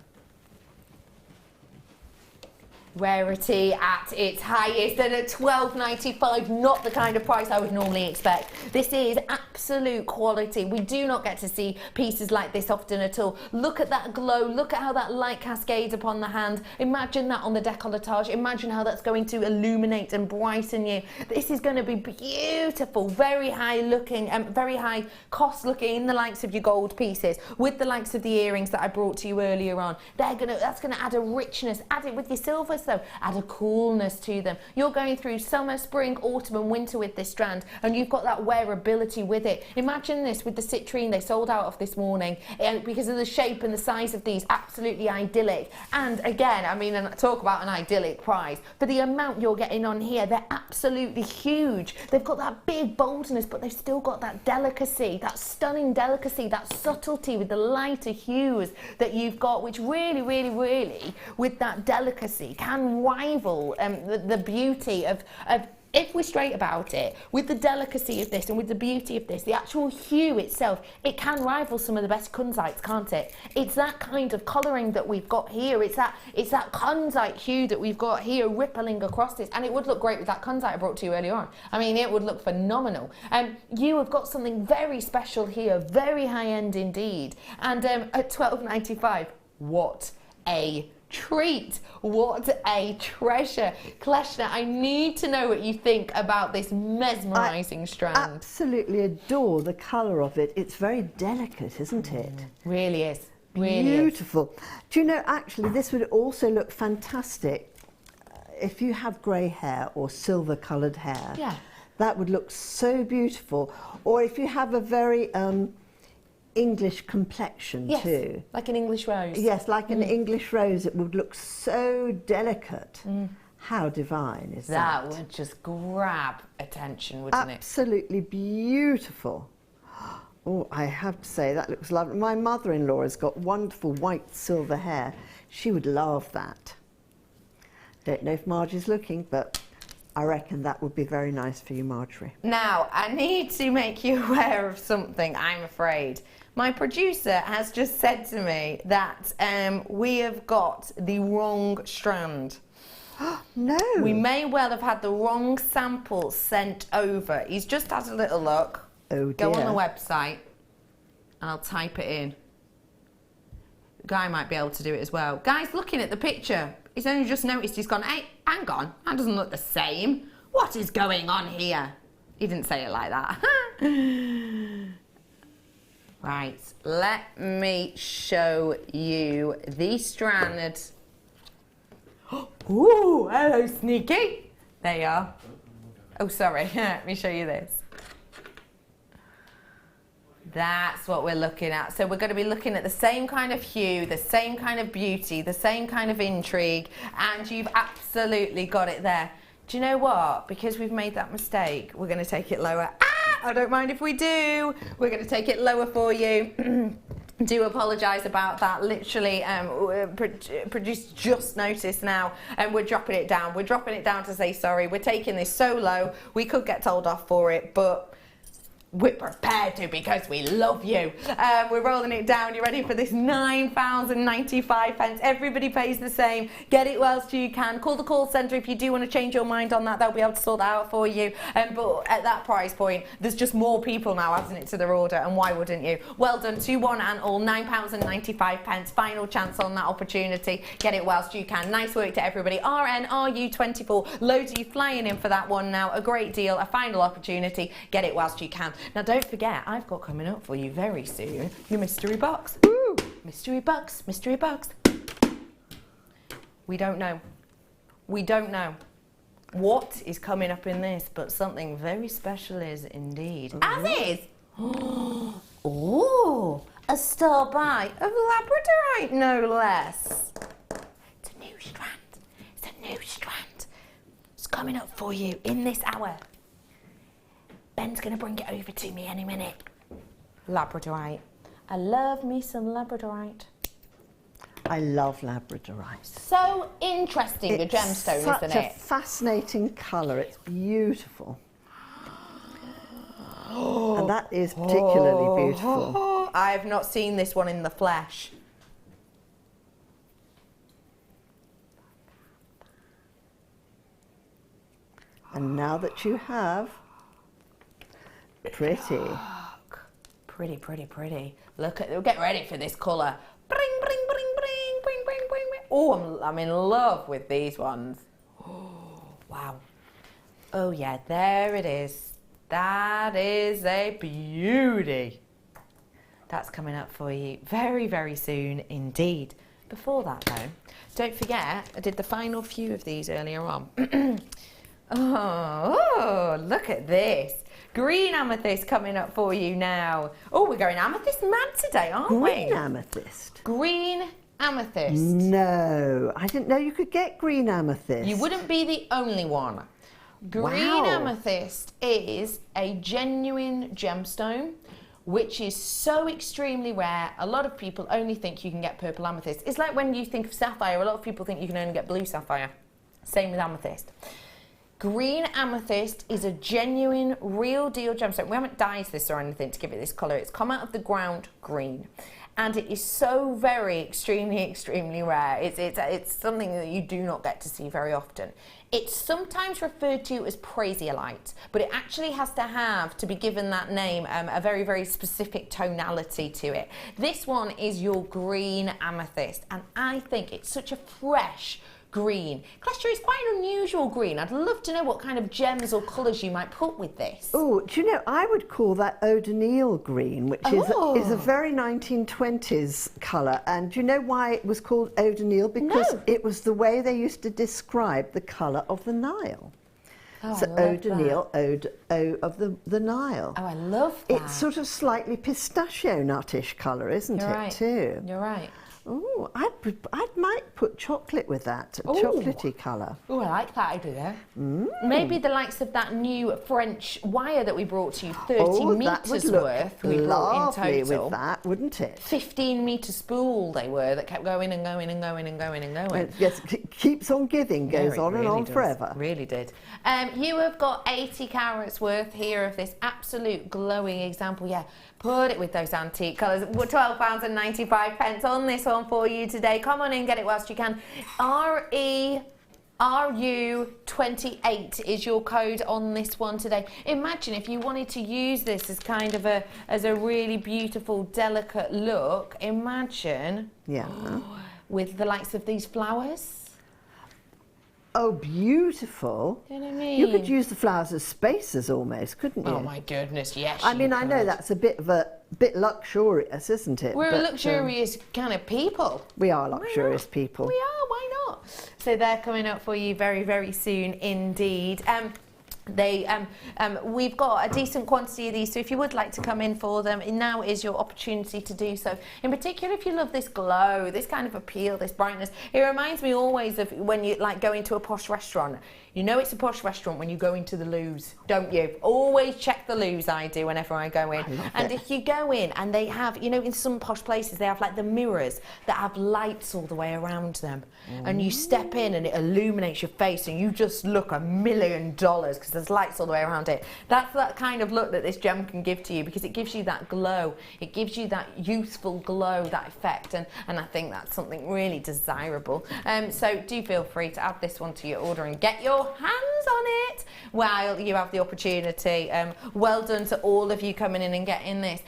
Rarity at its highest, and at £12.95, not the kind of price I would normally expect. This is absolute quality. We do not get to see pieces like this often at all. Look at that glow, look at how that light cascades upon the hand. Imagine that on the décolletage. Imagine how that's going to illuminate and brighten you. This is going to be beautiful, very high looking and very high cost looking, in the likes of your gold pieces, with the likes of the earrings that I brought to you earlier on. That's going to add a richness. Add it with your silvers though, add a coolness to them. You're going through summer, spring, autumn and winter with this strand, and you've got that wearability with it. Imagine this with the citrine they sold out of this morning, because of the shape and the size of these, absolutely idyllic. And again, I mean, and talk about an idyllic price, for the amount you're getting on here, they're absolutely huge. They've got that big boldness, but they've still got that delicacy, that stunning delicacy, that subtlety with the lighter hues that you've got, which really, really, really, with that delicacy, can rival the beauty of, if we're straight about it, with the delicacy of this and with the beauty of this, the actual hue itself, it can rival some of the best kunzites, can't it? It's that kind of colouring that we've got here. It's that kunzite hue that we've got here rippling across this, and it would look great with that kunzite I brought to you earlier on. I mean, it would look phenomenal. You have got something very special here, very high end indeed, and at £12.95, what a treat, what a treasure. Kleshna, I need to know what you think about this mesmerising strand. I absolutely adore the colour of it. It's very delicate, isn't it? Really is. Really beautiful. Do you know, actually, this would also look fantastic if you have grey hair or silver coloured hair. Yeah. That would look so beautiful. Or if you have a very English complexion Yes, too. like an English rose. Yes, like an English rose. It would look so delicate. How divine is that? That would just grab attention, wouldn't it? Absolutely beautiful. Oh, I have to say, that looks lovely. My mother-in-law has got wonderful white silver hair. She would love that. Don't know if Margie's looking, but I reckon that would be very nice for you, Marjorie. Now, I need to make you aware of something, I'm afraid. My producer has just said to me that we have got the wrong strand. No. We may well have had the wrong sample sent over. He's just had a little look. Oh dear. Go on the website and I'll type it in. Guy might be able to do it as well. Guy's looking at the picture. He's only just noticed, he's gone, hey, hang on, that doesn't look the same. What is going on here? He didn't say it like that. Right, let me show you the strand. Ooh, hello, sneaky. There you are. Oh, sorry, let me show you this. That's what we're looking at. So we're going to be looking at the same kind of hue, the same kind of beauty, the same kind of intrigue, and you've absolutely got it there. Do you know what? Because we've made that mistake, we're going to take it lower. I don't mind if we do. We're going to take it lower for you. Do apologise about that. Literally, producer just noticed now, and we're dropping it down. We're dropping it down to say sorry. We're taking this so low. We could get told off for it, but we're prepared to because we love you. We're rolling it down. You ready for this? £9.95. Everybody pays the same. Get it whilst you can. Call the call centre if you do want to change your mind on that. They'll be able to sort that out for you. But at that price point, there's just more people now adding it to their order, and why wouldn't you? Well done to one and all. £9.95. Final chance on that opportunity. Get it whilst you can. Nice work to everybody. RNRU24. Loads of you flying in for that one now. A great deal. A final opportunity. Get it whilst you can. Now don't forget, I've got coming up for you very soon your mystery box. Ooh, mystery box, mystery box. We don't know. We don't know what is coming up in this, but something very special is indeed. As is. Oh, a star buy of labradorite, no less. It's a new strand. It's a new strand. It's coming up for you in this hour. Ben's going to bring it over to me any minute. Labradorite. I love me some labradorite. I love labradorite. So interesting, the gemstone, isn't it? It's such a fascinating colour. It's beautiful. And that is particularly beautiful. I have not seen this one in the flesh. And now that you have, pretty. Pretty, pretty, pretty. Look at, get ready for this colour. Bring, bring, bring, bring, bring, bring, bring, bring. Oh, I'm in love with these ones. Oh, wow. Oh yeah, there it is. That is a beauty. That's coming up for you very, very soon indeed. Before that though, don't forget, I did the final few of these earlier on. Oh, look at this. Green amethyst coming up for you now. Oh, we're going amethyst mad today, aren't we? Green amethyst? Green amethyst. No, I didn't know you could get green amethyst. You wouldn't be the only one. Green amethyst is a genuine gemstone, which is so extremely rare. A lot of people only think you can get purple amethyst. It's like when you think of sapphire, a lot of people think you can only get blue sapphire. Same with amethyst. Green amethyst is a genuine, real deal gemstone. We haven't dyed this or anything to give it this colour. It's come out of the ground green. And it is so very extremely, extremely rare. It's something that you do not get to see very often. It's sometimes referred to as prasiolite, but it actually has to be given that name, a very, very specific tonality to it. This one is your green amethyst, and I think it's such a fresh green. Klestra is quite an unusual green. I'd love to know what kind of gems or colours you might put with this. Oh, do you know, I would call that O'Donnell green, which is a very 1920s colour. And do you know why it was called O'Donnell? Because it was the way they used to describe the colour of the Nile. Oh, So I love Eau de that. Nile, Eau of the Nile. Oh, I love that. It's sort of slightly pistachio nutish colour, isn't You're it, right. too? You're right. Oh, I might put chocolate with that, a Ooh. chocolatey colour. Oh, I like that idea. Maybe the likes of that new French wire that we brought to you, 30 that would metres look worth we brought in lovely total. with that, wouldn't it? 15-metre spool they were that kept going and going and going and going and going. Yes, it keeps on giving, Yeah, goes it on and really on does. forever. Really did. You have got 80 carats worth here of this absolute glowing example. Yeah, put it with those antique colours. £12.95 on this one for you today. Come on in, get it whilst you can. RU28 is your code on this one today. Imagine if you wanted to use this as kind of a really beautiful, delicate look. Imagine with the likes of these flowers. Oh, beautiful. You know what I mean? You could use the flowers as spacers almost, couldn't you? Oh my goodness, yes. I mean, you I know could. that's a bit luxurious, isn't it? We're But, luxurious kind of people. we are luxurious people. We are, why not? So they're coming up for you very, very soon indeed. We've got a decent quantity of these, so if you would like to come in for them, now is your opportunity to do so. In particular, if you love this glow, this kind of appeal, this brightness, it reminds me always of when you like go into a posh restaurant. You know it's a posh restaurant when you go into the loos, don't you? Always check the loos, I do, whenever I go in. And if you go in and they have, you know, in some posh places, they have like the mirrors that have lights all the way around them. And you step in and it illuminates your face and you just look $1 million because there's lights all the way around it. That's that kind of look that this gem can give to you because it gives you that glow. It gives you that youthful glow, that effect. And I think that's something really desirable. So do feel free to add this one to your order and get your hands on it while you have the opportunity. Well done to all of you coming in and getting this.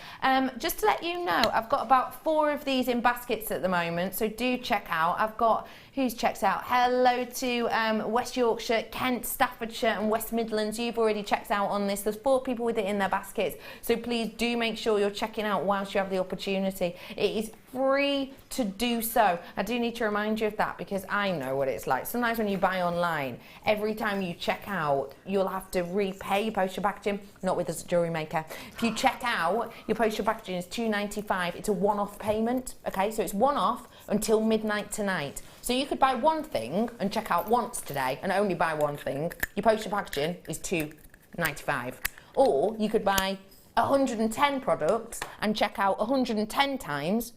Just to let you know, I've got about 4 of these in baskets at the moment, so do check out. I've got, who's checked out? Hello to West Yorkshire, Kent, Staffordshire and West Midlands. You've already checked out on this. There's 4 people with it in their baskets, so please do make sure you're checking out whilst you have the opportunity. It is free to do so. I do need to remind you of that because I know what it's like. Sometimes when you buy online, every time you check out, you'll have to repay your postal packaging. Not with us at Jewellery Maker. If you check out, your postal packaging is £2.95. It's a one-off payment, okay? So it's one-off until midnight tonight. So you could buy one thing and check out once today and only buy one thing. Your postal packaging is £2.95. Or you could buy 110 products and check out 110 times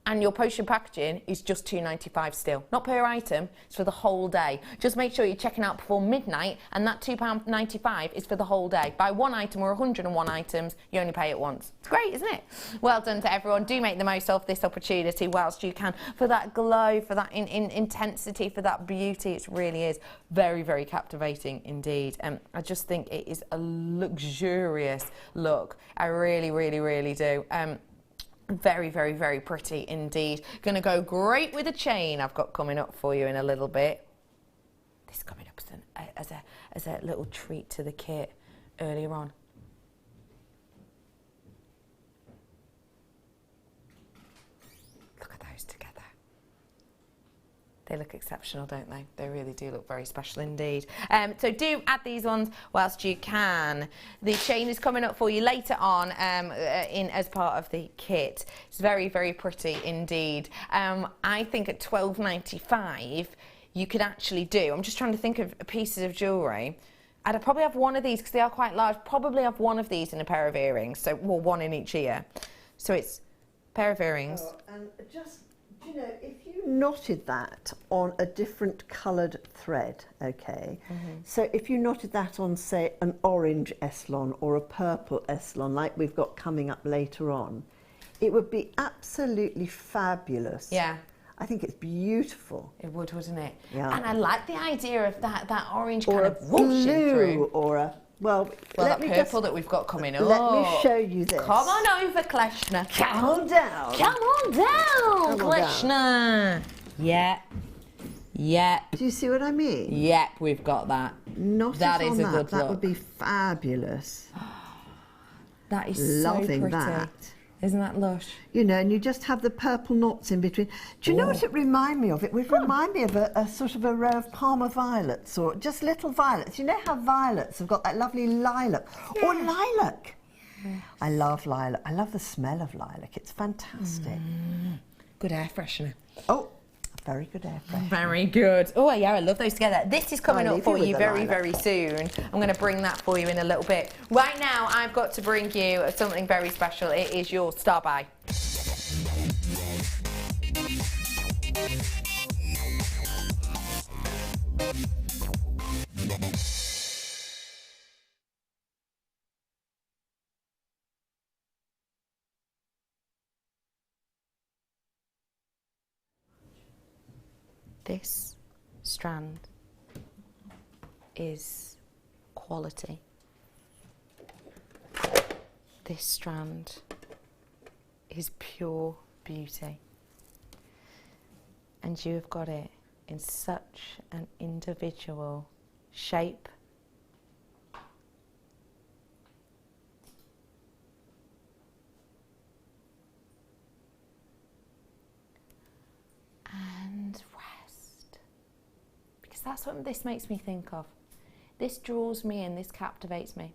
and your postal packaging is just £2.95 still. Not per item, it's for the whole day. Just make sure you're checking out before midnight and that £2.95 is for the whole day. Buy one item or 101 items, you only pay it once. It's great, isn't it? Well done to everyone. Do make the most of this opportunity whilst you can for that glow, for that intensity, for that beauty. It really is very, very captivating indeed. I just think it is a luxurious look. I really, really, really do. Very, very, very pretty indeed. Going to go great with a chain I've got coming up for you in a little bit. This is coming up as a little treat to the kit earlier on. Look at those together. They look exceptional, don't they? They really do look very special indeed. So do add these ones whilst you can. The chain is coming up for you later on as part of the kit. It's very, very pretty indeed. I think at £12.95 you could actually do, I'm just trying to think of pieces of jewellery. I'd probably have one of these because they are quite large. Probably have one of these in a pair of earrings. So, well, one in each ear. So it's a pair of earrings. Oh, and just, you know, if you knotted that on a different coloured thread, okay, so if you knotted that on, say, an orange Eslon or a purple Eslon, like we've got coming up later on, it would be absolutely fabulous. Yeah. I think it's beautiful. It would, wouldn't it? Yeah. And I like the idea of that orange Or kind a of whooshing blue, through. or a, well That me purple that we've got coming up. Let me show you this. Come on over, Kleshna. Come on down. Come on down, Come on Kleshna. Yep. Yep. Do you see what I mean? Yep, we've got that. Not That it is on a that. good That look. would be fabulous. That is Loving so pretty. that. Isn't that lush? You know, and you just have the purple knots in between. Do you know what it reminded me of? It would remind me of a sort of a row of Parma violets, or just little violets. You know how violets have got that lovely lilac, or lilac. Yes. I love lilac. I love the smell of lilac. It's fantastic. Good air freshener. Oh, very good air freshener. Very good. Oh yeah, I love those together. This is coming up for you very, very soon. I'm going to bring that for you in a little bit. Right now, I've got to bring you something very special. It is your star buy. This strand is quality. This strand is pure beauty. And you have got it in such an individual shape. And rest. Because that's what this makes me think of. This draws me in, this captivates me.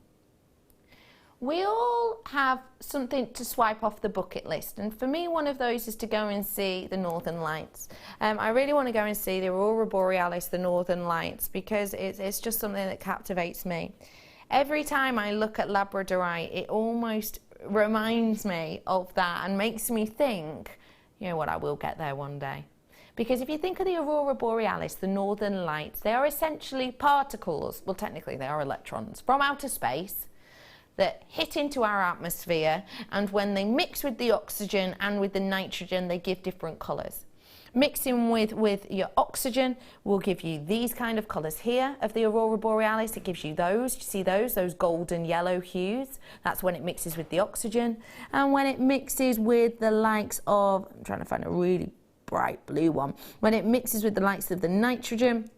We all have something to swipe off the bucket list, and for me one of those is to go and see the Northern Lights. I really want to go and see the Aurora Borealis, the Northern Lights, because it's just something that captivates me. Every time I look at Labradorite, it almost reminds me of that and makes me think, you know what, I will get there one day. Because if you think of the Aurora Borealis, the Northern Lights, they are essentially particles, well technically they are electrons, from outer space that hit into our atmosphere, and when they mix with the oxygen and with the nitrogen, they give different colours. Mixing with your oxygen will give you these kind of colours here of the Aurora Borealis. It gives you those, you see those golden yellow hues. That's when it mixes with the oxygen. And when it mixes with the likes of, I'm trying to find a really bright blue one, when it mixes with the likes of the nitrogen,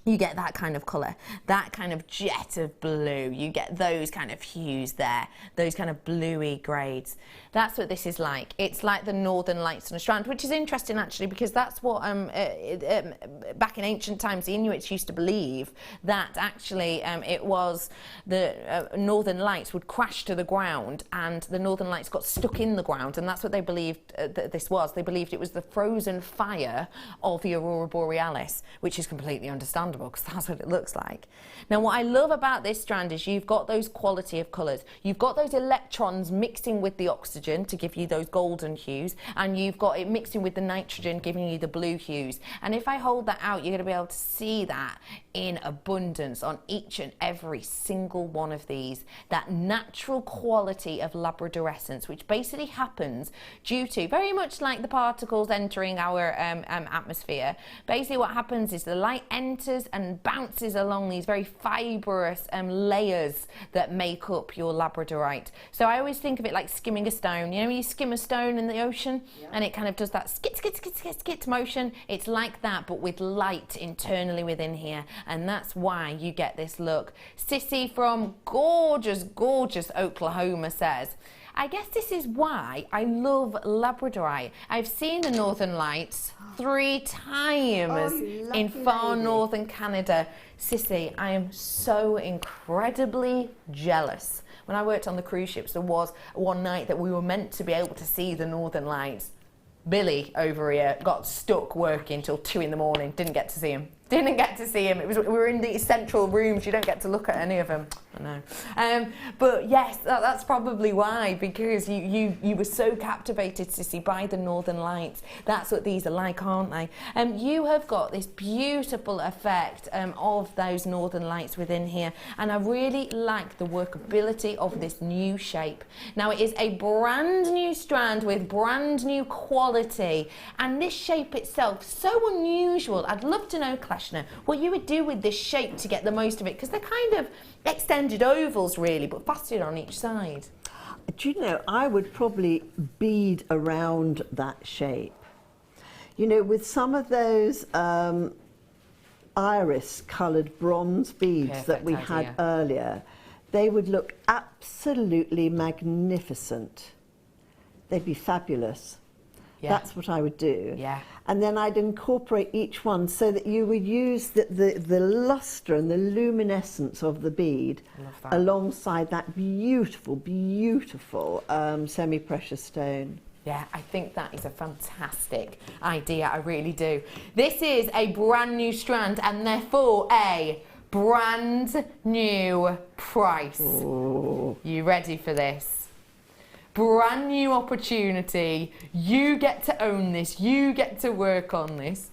you get that kind of colour, that kind of jet of blue. You get those kind of hues there, those kind of bluey grades. That's what this is like. It's like the Northern Lights on a strand, which is interesting actually, because that's what back in ancient times the Inuits used to believe, that actually it was the Northern Lights would crash to the ground and the Northern Lights got stuck in the ground, and that's what they believed that this was. They believed it was the frozen fire of the Aurora Borealis, which is completely understandable, because that's what it looks like. Now what I love about this strand is you've got those quality of colours. You've got those electrons mixing with the oxygen to give you those golden hues, and you've got it mixing with the nitrogen giving you the blue hues. And if I hold that out, you're going to be able to see that in abundance on each and every single one of these. That natural quality of labradorescence, which basically happens due to, very much like the particles entering our atmosphere, basically what happens is the light enters and bounces along these very fibrous layers that make up your labradorite. So I always think of it like skimming a stone. You know when you skim a stone in the ocean, and it kind of does that skit, skit, skit, skit, skit motion? It's like that, but with light internally within here, and that's why you get this look. Sissy from gorgeous, gorgeous Oklahoma says, I guess this is why I love labradorite. I've seen the Northern Lights 3 times in far northern Canada. Sissy, I am so incredibly jealous. When I worked on the cruise ships, there was one night that we were meant to be able to see the Northern Lights. Billy over here got stuck working till 2 in the morning, didn't get to see him. Didn't get to see him. We were in these central rooms. You don't get to look at any of them. I know. But yes, that's probably why, because you were so captivated, Sissy, by the Northern Lights. That's what these are like, aren't they? You have got this beautiful effect of those Northern Lights within here, and I really like the workability of this new shape. Now it is a brand new strand with brand new quality, and this shape itself so unusual. I'd love to know, Kleshner, what you would do with this shape to get the most of it, because they're kind of extended ovals really, but faceted on each side. Do you know, I would probably bead around that shape. You know, with some of those iris coloured bronze beads that we had earlier, they would look absolutely magnificent. they'd be fabulous. Yeah. That's what I would do. Yeah. And then I'd incorporate each one so that you would use the luster and the luminescence of the bead alongside that beautiful, beautiful semi-precious stone. Yeah, I think that is a fantastic idea, I really do. This is a brand new strand and therefore a brand new price. Ooh. You ready for this? Brand new opportunity. You get to own this. You get to work on this.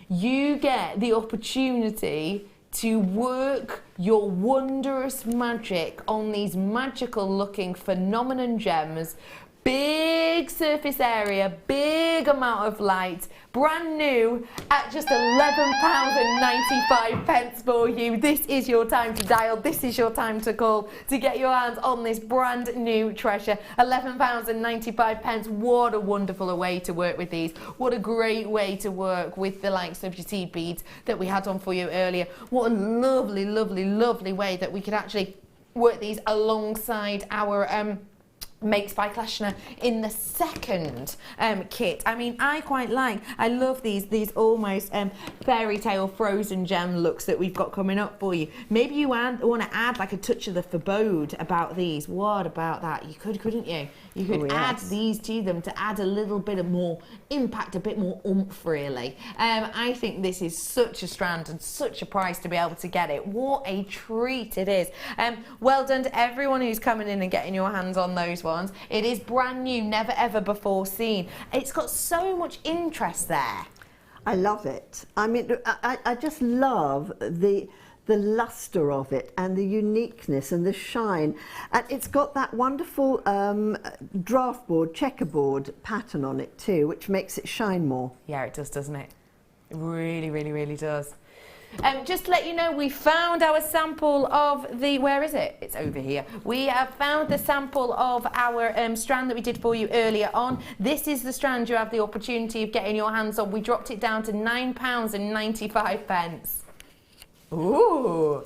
You get the opportunity to work your wondrous magic on these magical looking phenomenon gems. Big surface area, big amount of light, brand new at just £11.95 for you. This is your time to dial, this is your time to call to get your hands on this brand new treasure. £11.95. What a wonderful way to work with these. What a great way to work with the likes of your seed beads that we had on for you earlier. What a lovely, lovely, lovely way that we could actually work these alongside our Makes by Klashner in the second kit. I mean, I love these almost fairy tale frozen gem looks that we've got coming up for you. Maybe you want to add like a touch of the forebode about these. What about that? You could, couldn't you? You could add these to them to add a little bit of more impact, a bit more oomph, really. I think this is such a strand and such a price to be able to get it. What a treat it is. Well done to everyone who's coming in and getting your hands on those ones. It is brand new, never ever before seen. It's got so much interest there. I love it. I mean, I just love the luster of it and the uniqueness and the shine. And it's got that wonderful draft board, checkerboard pattern on it too, which makes it shine more. Yeah, it does, doesn't it? It really, really, really does. Just to let you know, we found our sample of the, where is it? It's over here. We have found the sample of our strand that we did for you earlier on. This is the strand you have the opportunity of getting your hands on. We dropped it down to £9.95. Ooh.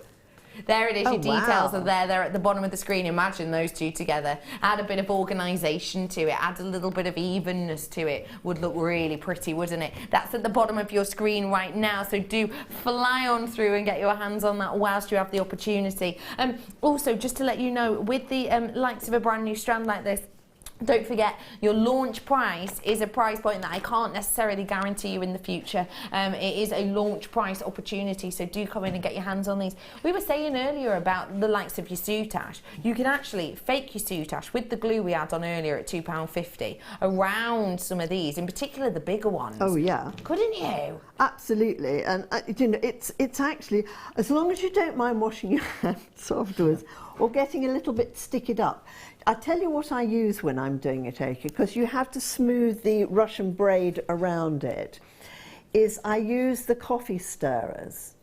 There it is, your details are there. They're at the bottom of the screen. Imagine those two together. Add a bit of organisation to it. Add a little bit of evenness to it. Would look really pretty, wouldn't it? That's at the bottom of your screen right now. So do fly on through and get your hands on that whilst you have the opportunity. Also, just to let you know, with the likes of a brand new strand like this, don't forget, your launch price is a price point that I can't necessarily guarantee you in the future. It is a launch price opportunity, so do come in and get your hands on these. We were saying earlier about the likes of your soutache. You can actually fake your soutache with the glue we had on earlier at £2.50 around some of these, in particular the bigger ones. Oh yeah. Couldn't you? Absolutely. And you know, it's actually, as long as you don't mind washing your hands afterwards or getting a little bit sticked up. I tell you what I use when I'm doing it, Aka, because you have to smooth the Russian braid around it, is I use the coffee stirrers.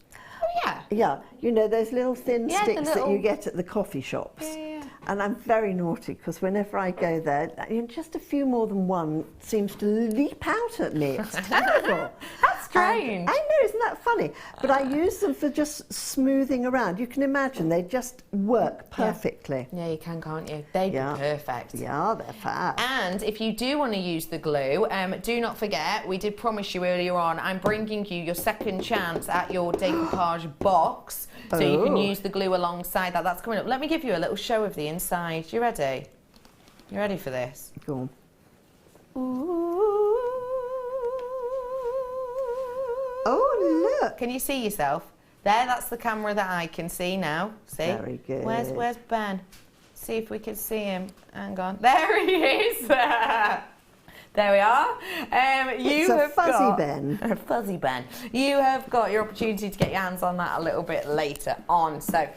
Oh yeah. Yeah, you know those little thin sticks that you get at the coffee shops. Yeah. And I'm very naughty because whenever I go there, just a few more than one seems to leap out at me. It's terrible. That's strange. I know, isn't that funny? But I use them for just smoothing around. You can imagine they just work perfectly. Yeah, you can, can't you? They'd be perfect. Yeah, they're fab. And if you do want to use the glue, do not forget, we did promise you earlier on, I'm bringing you your second chance at your decoupage box. So you can use the glue alongside that. That's coming up. Let me give you a little show of the inside. You ready? You ready for this? Go on. Ooh. Oh, look. Can you see yourself? There, that's the camera that I can see now. See? Very good. Where's Ben? See if we can see him. Hang on. There he is. There we are. It's a fuzzy Ben. A fuzzy Ben. You have got your opportunity to get your hands on that a little bit later on. So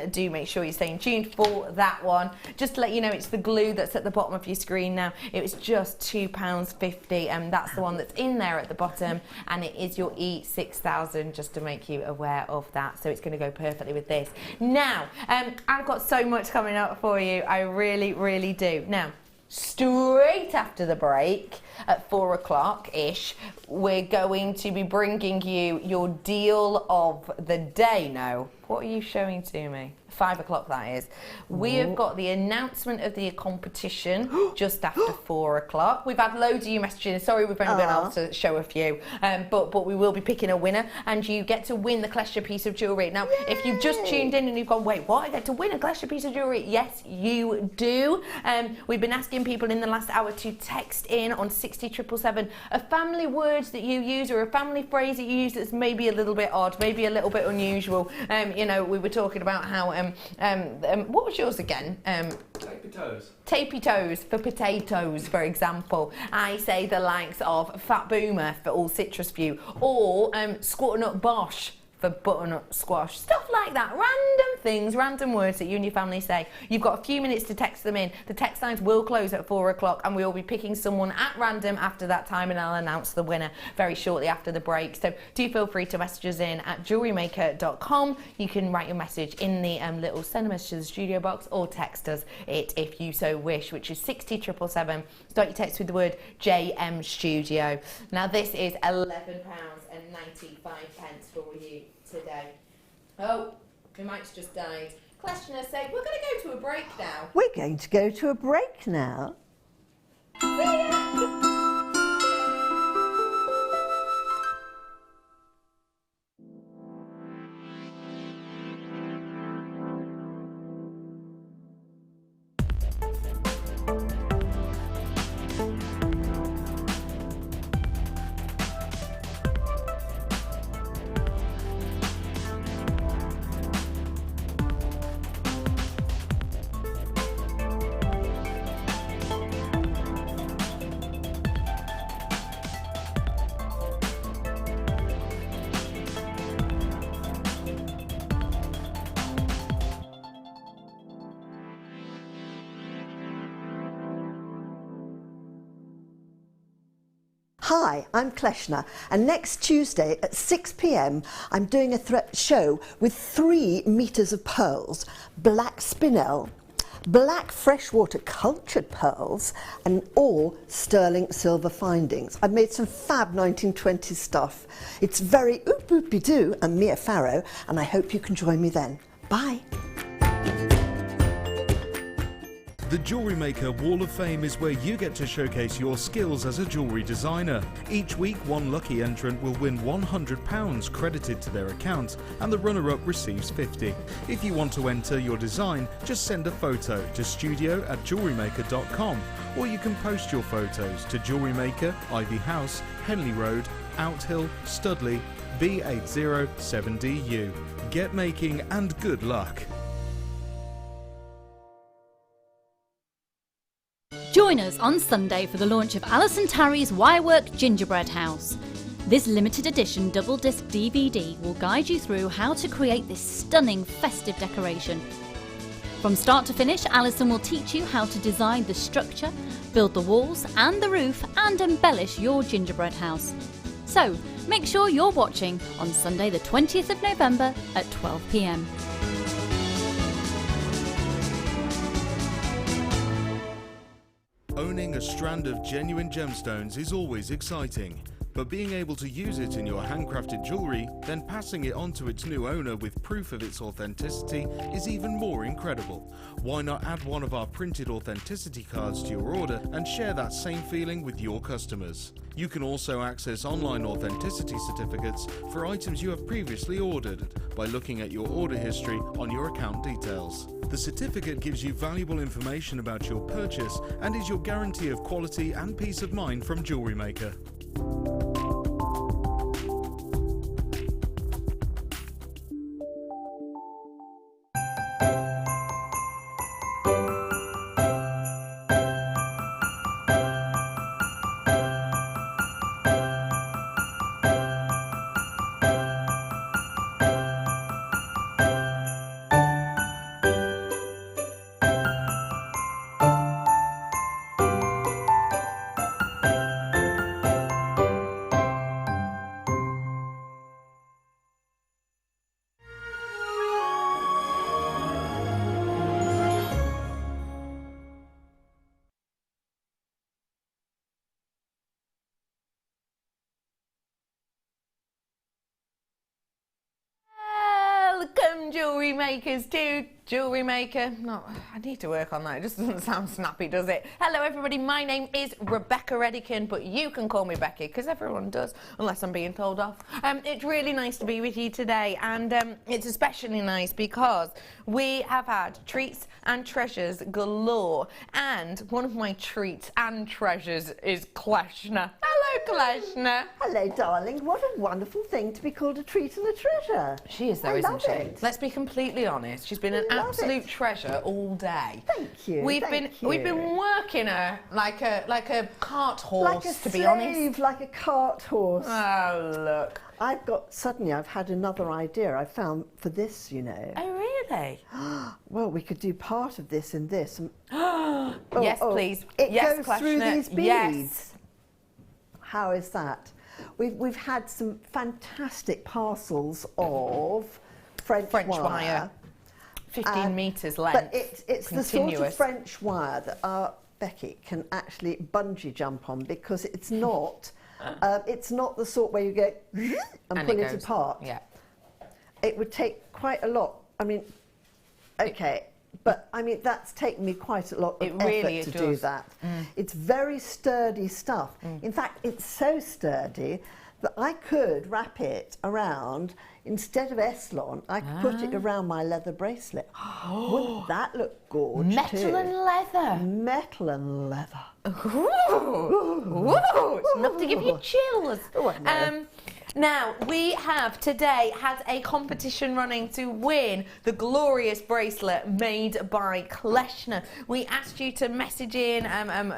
do make sure you're staying tuned for that one. Just to let you know, it's the glue that's at the bottom of your screen now. It was just £2.50, and that's the one that's in there at the bottom, and it is your E6000, just to make you aware of that. So it's going to go perfectly with this. Now, I've got so much coming up for you. I really, really do. Now, straight after the break, at 4 o'clock-ish, we're going to be bringing you your deal of the day. No, what are you showing to me? 5 o'clock, that is. We have got the announcement of the competition just after 4 o'clock. We've had loads of you messaging. Sorry, we've only been able to show a few, but we will be picking a winner, and you get to win the Klesha piece of jewellery. Now, if you've just tuned in and you've gone, wait, what? I get to win a Klesha piece of jewellery? Yes, you do. We've been asking people in the last hour to text in on 60777 a family word that you use or a family phrase that you use that's maybe a little bit odd, maybe a little bit unusual. You know, we were talking about how what was yours again? Tapey toes. Tapey toes for potatoes, for example. I say the likes of fat boomer for all citrus view, or squatting up bosh for butternut squash, stuff like that. Random things, random words that you and your family say. You've got a few minutes to text them in. The text lines will close at 4 o'clock, and we will be picking someone at random after that time, and I'll announce the winner very shortly after the break. So do feel free to message us in at JewelleryMaker.com. You can write your message in the little send a message to the studio box, or text us it if you so wish, which is 60777. Start your text with the word JM Studio. Now this is £11.95 for you today. Oh, my mic's just died. Questioner said we're going to go to a break now. We're going to go to a break now. See ya! Hi, I'm Kleshna, and next Tuesday at 6 p.m. I'm doing a show with 3 meters of pearls, black spinel, black freshwater cultured pearls, and all sterling silver findings. I've made some fab 1920s stuff. It's very oop-oopy-doo and Mia Farrow, and I hope you can join me then. Bye. The Jewellery Maker Wall of Fame is where you get to showcase your skills as a jewellery designer. Each week, one lucky entrant will win £100 credited to their account, and the runner-up receives £50. If you want to enter your design, just send a photo to studio@jewellerymaker.com, or you can post your photos to Jewellery Maker, Ivy House, Henley Road, Outhill, Studley, B807DU. Get making and good luck. Join us on Sunday for the launch of Alison Tarry's Wirework Gingerbread House. This limited edition double disc DVD will guide you through how to create this stunning festive decoration. From start to finish, Alison will teach you how to design the structure, build the walls and the roof, and embellish your gingerbread house. So make sure you're watching on Sunday the 20th of November at 12 p.m. Owning a strand of genuine gemstones is always exciting, but being able to use it in your handcrafted jewellery, then passing it on to its new owner with proof of its authenticity is even more incredible. Why not add one of our printed authenticity cards to your order and share that same feeling with your customers? You can also access online authenticity certificates for items you have previously ordered by looking at your order history on your account details. The certificate gives you valuable information about your purchase and is your guarantee of quality and peace of mind from Jewellery Maker. welcome jewellery makers to Jewellery Maker. No, I need to work on that. It just doesn't sound snappy, does it? Hello everybody, my name is Rebecca Redican, but you can call me Becky because everyone does, unless I'm being told off. It's really nice to be with you today, and it's especially nice because we have had treats and treasures galore, and one of my treats and treasures is Kleshna. Hello Kleshna. Hello, darling. What a wonderful thing to be called a treat and a treasure. She is though, isn't she? Let's be completely honest. She's been an absolute treasure all day. Thank you. We've been working her like a cart horse, to be honest. Like a cart horse. Oh look. I've had another idea I found for this, you know. Oh really? Well, we could do part of this in this. Yes, please. It Yes, goes Kleshna. through these beads. Yes. How is that? We've had some fantastic parcels of French wire. 15 metres length. But it's the sort of French wire that our Becky can actually bungee jump on, because it's not the sort where you go and pull it apart. Yeah. It would take quite a lot. I mean, okay, but I mean that's taken me quite a lot of effort to do that. It's very sturdy stuff. In fact, it's so sturdy that I could wrap it around, instead of Eslon, I could put it around my leather bracelet. Wouldn't that look gorgeous? Metal and leather. Metal and leather. Ooh. It's enough to give you chills. Oh, I know. Now, we have today had a competition running to win the glorious bracelet made by Kleshna. We asked you to message in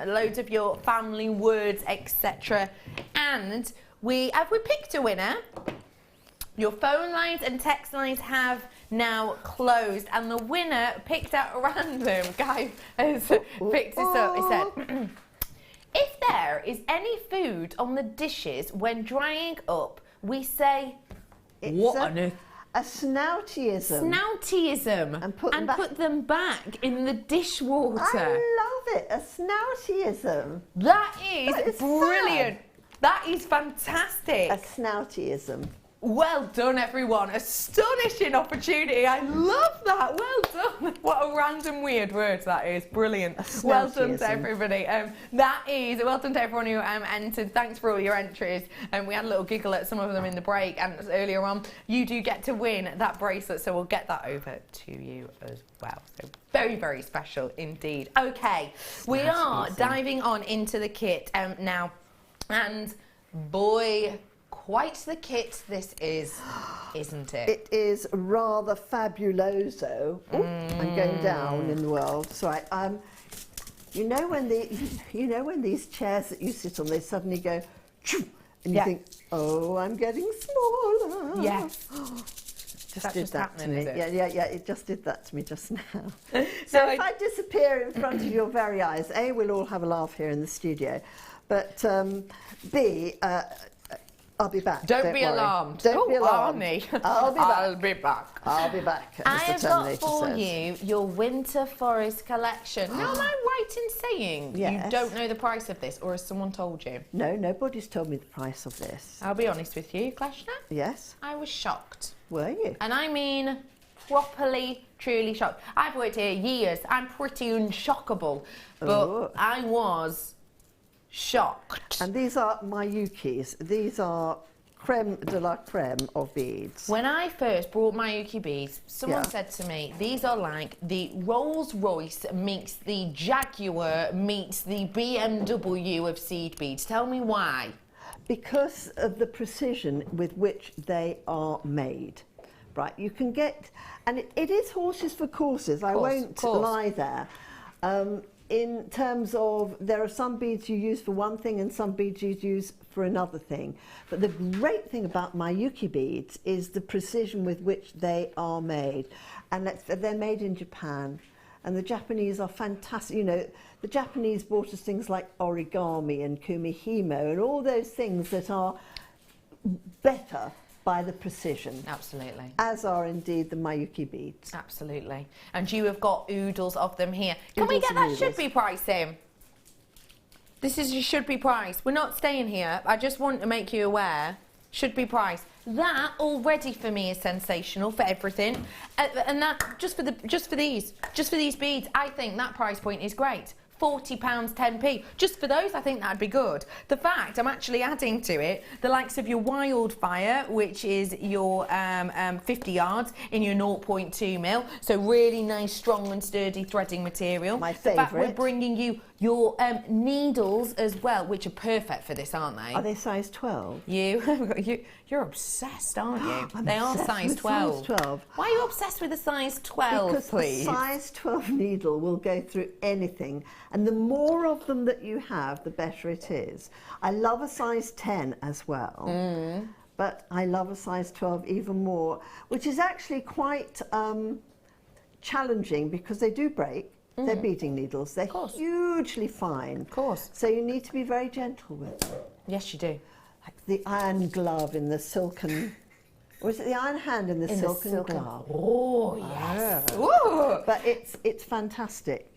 loads of your family words, etc. And we picked a winner. Your phone lines and text lines have now closed, and the winner picked out a random guy has picked this up. He said, if there is any food on the dishes when drying up, we say, what on earth? A snoutyism. Snoutyism. And put them back in the dishwater. I love it. A snoutyism. That is brilliant. That is fantastic. A snoutyism. Well done, everyone. Astonishing opportunity. I love that. Well done. What a random weird word that is. Brilliant. Well done to everybody. Well done to everyone who entered. Thanks for all your entries. We had a little giggle at some of them in the break and earlier on. You do get to win that bracelet, so we'll get that over to you as well. So very, very special indeed. Okay, we are diving on into the kit now, and boy, quite the kit this is, isn't it? It is rather fabuloso. I'm going down in the world. So you know when these chairs that you sit on, they suddenly go, and you think, oh, I'm getting smaller. Yes. Just did that to me. Yeah. It just did that to me just now. So if I disappear in front of your very eyes, A, we'll all have a laugh here in the studio, but B, I'll be back. Don't be worry. alarmed. Don't be alarmed. Arnie. I'll be back. I'll be back. I have got for you your Winter Forest collection. Now, am I right in saying you don't know the price of this, or has someone told you? No, nobody's told me the price of this. I'll be honest with you, Kleshna. Yes. I was shocked. Were you? And I mean properly, truly shocked. I've worked here years. I'm pretty unshockable, but I was shocked. And these are Mayukis. These are creme de la creme of beads. When I first bought Mayuki beads, someone said to me, these are like the Rolls Royce meets the Jaguar meets the BMW of seed beads. Tell me why. Because of the precision with which they are made. Right, you can get, and it is horses for courses, I won't lie there. In terms of, there are some beads you use for one thing and some beads you use for another thing. But the great thing about Mayuki beads is the precision with which they are made. And they're made in Japan. And the Japanese are fantastic. You know, the Japanese brought us things like origami and kumihimo and all those things that are better by the precision. Absolutely. As are indeed the Mayuki beads. Absolutely. And you have got oodles of them here. Can we get that should be price in? This is your should be price. We're not staying here. I just want to make you aware should be priced. That already for me is sensational for everything, and that just for these beads, I think that price point is great. £40, 10p. Just for those, I think that'd be good. The fact I'm actually adding to it the likes of your Wildfire, which is your 50 yards in your 0.2 mil, so really nice, strong and sturdy threading material. My favourite. The fact we're favourite. bringing you your needles as well, which are perfect for this, aren't they? Are they size 12? You're obsessed, aren't you? They are size 12. Size 12. Why are you obsessed with a size 12, Because please? the size 12 needle will go through anything, and the more of them that you have, the better it is. I love a size 10 as well, but I love a size 12 even more, which is actually quite challenging because they do break. They're beading needles. They're hugely fine. Of course. So you need to be very gentle with them. Yes, you do. Like the iron glove in the silken... Or is it the iron hand in the silken glove? Oh, yes. Ooh. But it's fantastic.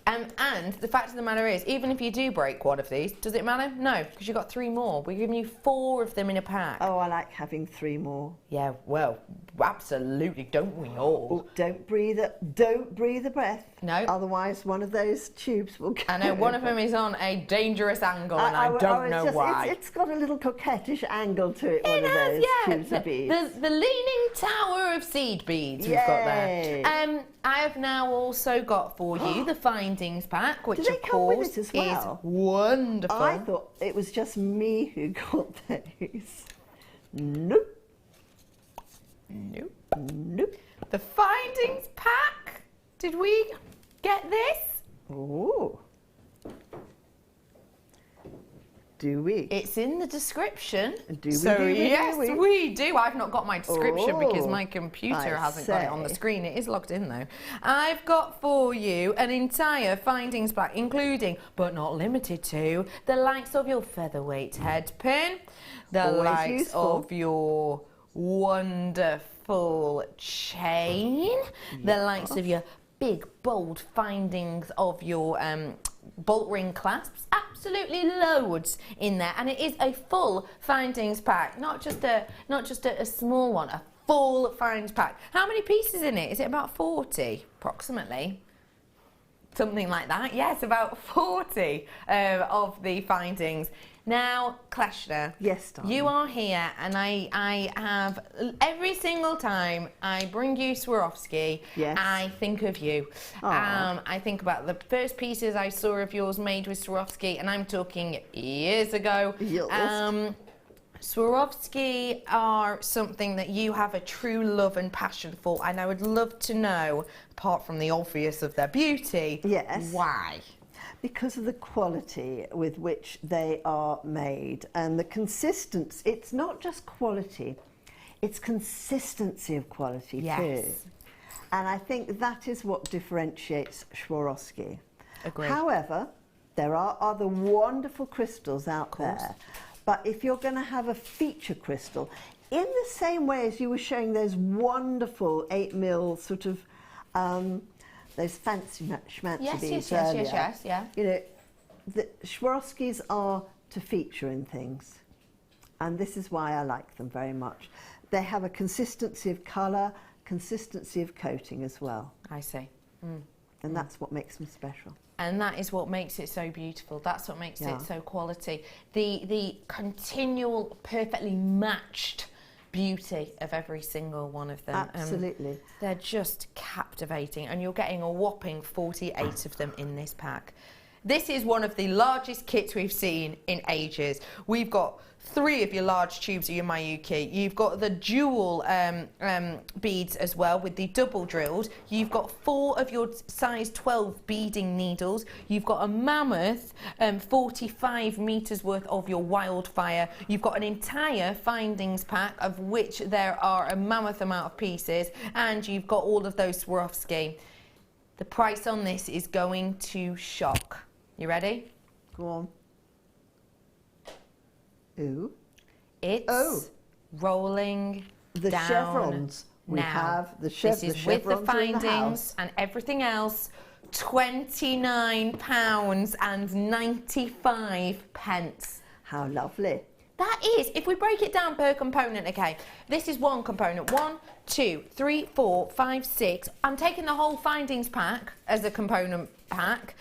And the fact of the matter is, even if you do break one of these, does it matter? No, because you've got 3 more. We're giving you 4 of them in a pack. Oh, I like having 3 more. Yeah, well, absolutely, don't we all? Oh, don't breathe a breath. No. Otherwise, one of those tubes will go. I know one of them is on a dangerous angle, and I don't know why. It's got a little coquettish angle to it. One It of has, those yeah. tubes of beads. The Leaning Tower of Seed Beads we've got Yay. there. I have now also got for you the Findings Pack, which Do they of come with course it as well? is wonderful. I thought it was just me who got those. Nope. Nope. Nope. The Findings Pack. Did we get this? Oh. Do we? It's in the description. Do we? So do we, yes, do we? we do. I've not got my description because my computer I hasn't got it on the say. screen. It is logged in though. I've got for you an entire Findings Pack, including, but not limited to, the likes of your featherweight head pin, the Always likes useful. of your wonderful chain, the likes of your big, bold findings of your bolt ring clasps. Absolutely loads in there, and it is a full Findings Pack, not just a small one, a full Findings Pack. How many pieces in it? Is it about 40 approximately? Something like that. Yes, about 40 of the findings. Now, Kleshna, Yes, darling. you are here, and I have, every single time I bring you Swarovski, Yes. I think of you. Aw. I think about the first pieces I saw of yours made with Swarovski, and I'm talking years ago. Yes. Swarovski are something that you have a true love and passion for, and I would love to know, apart from the obvious of their beauty, Yes. why? Because of the quality with which they are made and the consistency. It's not just quality, it's consistency of quality too. And I think that is what differentiates Swarovski. Agreed. However, there are other wonderful crystals out there. But if you're going to have a feature crystal, in the same way as you were showing those wonderful 8mm sort of those fancy schmancy beads earlier. Yes, yeah. You know, the Swarovskis are to feature in things, and this is why I like them very much. They have a consistency of colour, consistency of coating as well, I see. and that's what makes them special. And that is what makes it so beautiful. That's what makes it so quality. The continual, perfectly matched beauty of every single one of them. Absolutely. They're just captivating, and you're getting a whopping 48 of them in this pack. This is one of the largest kits we've seen in ages. We've got 3 of your large tubes of your Mayuki. You've got the dual beads as well with the double drilled. You've got 4 of your size 12 beading needles. You've got a mammoth 45 meters worth of your Wildfire. You've got an entire Findings Pack, of which there are a mammoth amount of pieces, and you've got all of those Swarovski. The price on this is going to shock. You ready? Go on. Ooh. It's rolling The down chevrons. We now. have the This chevrons. is with the in findings house. and everything else. £29.95. How lovely. That is, if we break it down per component, okay, this is one component. 1, 2, 3, 4, 5, 6. I'm taking the whole findings pack as a component pack.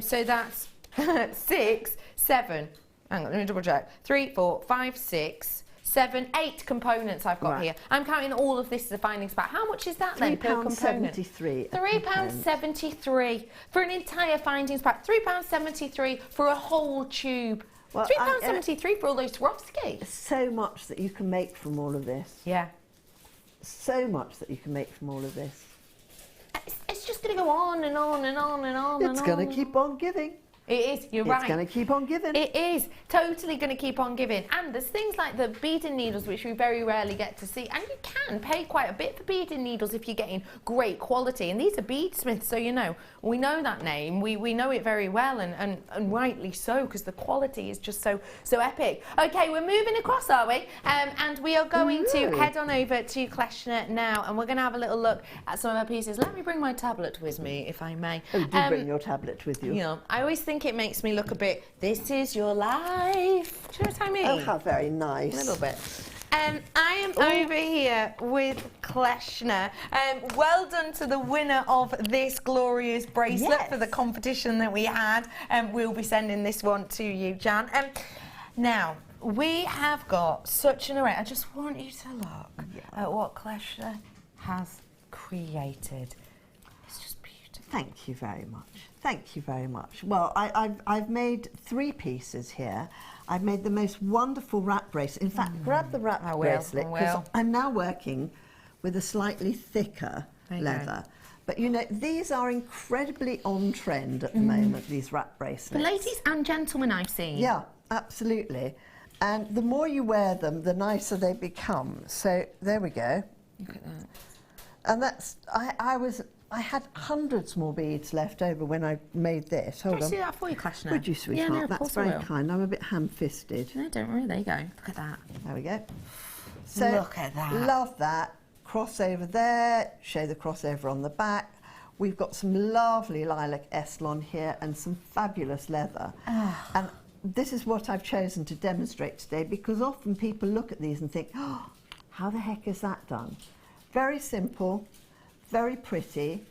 So that's 6, 7. Hang on, let me double check. 3, 4, 5, 6, 7, 8 components I've got here. I'm counting all of this as a findings pack. How much is that then per component? £3.73. £3.73 for an entire findings pack. £3.73 for a whole tube. Well, £3.73 for all those Swarovski. So much that you can make from all of this. Yeah. So much that you can make from all of this. It's just going to go on and on and on and on and on. It's going to keep on giving. It is, you're right. It's going to keep on giving. It is totally going to keep on giving. And there's things like the beading needles, which we very rarely get to see. And you can pay quite a bit for beading needles if you're getting great quality. And these are beadsmiths, so you know, we know that name. We know it very well, and rightly so, because the quality is just so epic. Okay, we're moving across, are we? And we are going to head on over to Kleshner now, and we're going to have a little look at some of our pieces. Let me bring my tablet with me, if I may. Oh, do bring your tablet with you. You know, I always think it makes me look a bit, this is your life. Do you know what I mean? Oh, how very nice. A little bit. I am over here with Kleshner. Well done to the winner of this glorious bracelet for the competition that we had. We'll be sending this one to you, Jan. Now, we have got such an array. I just want you to look at what Kleshner has created. It's just beautiful. Thank you very much. Thank you very much. Well, I've made 3 pieces here. I've made the most wonderful wrap bracelet. In fact, grab the wrap bracelet, because I'm now working with a slightly thicker leather. But you know, these are incredibly on trend at the moment, these wrap bracelets. For ladies and gentlemen, I've seen. Yeah, absolutely. And the more you wear them, the nicer they become. So there we go. Look at that. And that's, I had hundreds more beads left over when I made this. Hold on. Can I see that for you, Kleshner? Would you, sweetheart? Yeah, no, that's very kind. I'm a bit ham-fisted. No, don't worry. There you go. Look at that. There we go. So, look at that. Love that. Crossover there. Show the crossover on the back. We've got some lovely lilac Eslon here and some fabulous leather. And this is what I've chosen to demonstrate today, because often people look at these and think, oh, how the heck is that done? Very simple. Very pretty,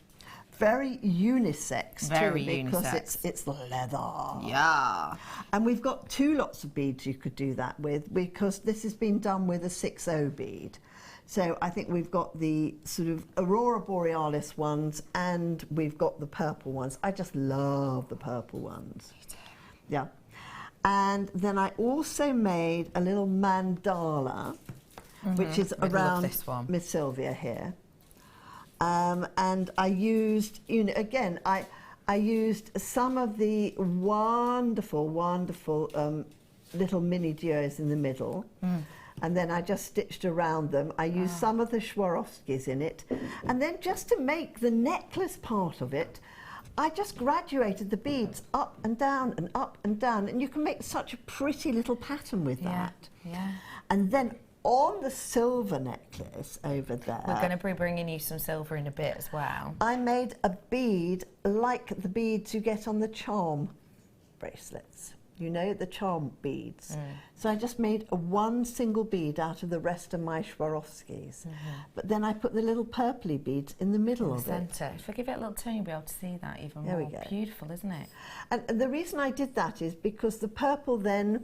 very unisex because it's leather. Yeah. And we've got 2 lots of beads you could do that with, because this has been done with a 6/0 bead. So I think we've got the sort of Aurora Borealis ones and we've got the purple ones. I just love the purple ones. You do. Yeah. And then I also made a little mandala, which is around Miss Sylvia here. And I used, you know, again, I used some of the wonderful little mini duos in the middle, and then I just stitched around them. I used some of the Swarovskis in it, and then just to make the necklace part of it, I just graduated the beads up and down and up and down, and you can make such a pretty little pattern with that. Yeah. And then on the silver necklace over there, we're going to be bringing you some silver in a bit as well. I made a bead like the beads you get on the charm bracelets. You know, the charm beads. So I just made one single bead out of the rest of my Swarovskis. But then I put the little purpley beads in the middle of it. Centre. If I give it a little turn, you'll be able to see that even more. There we go. Beautiful, isn't it? And the reason I did that is because the purple then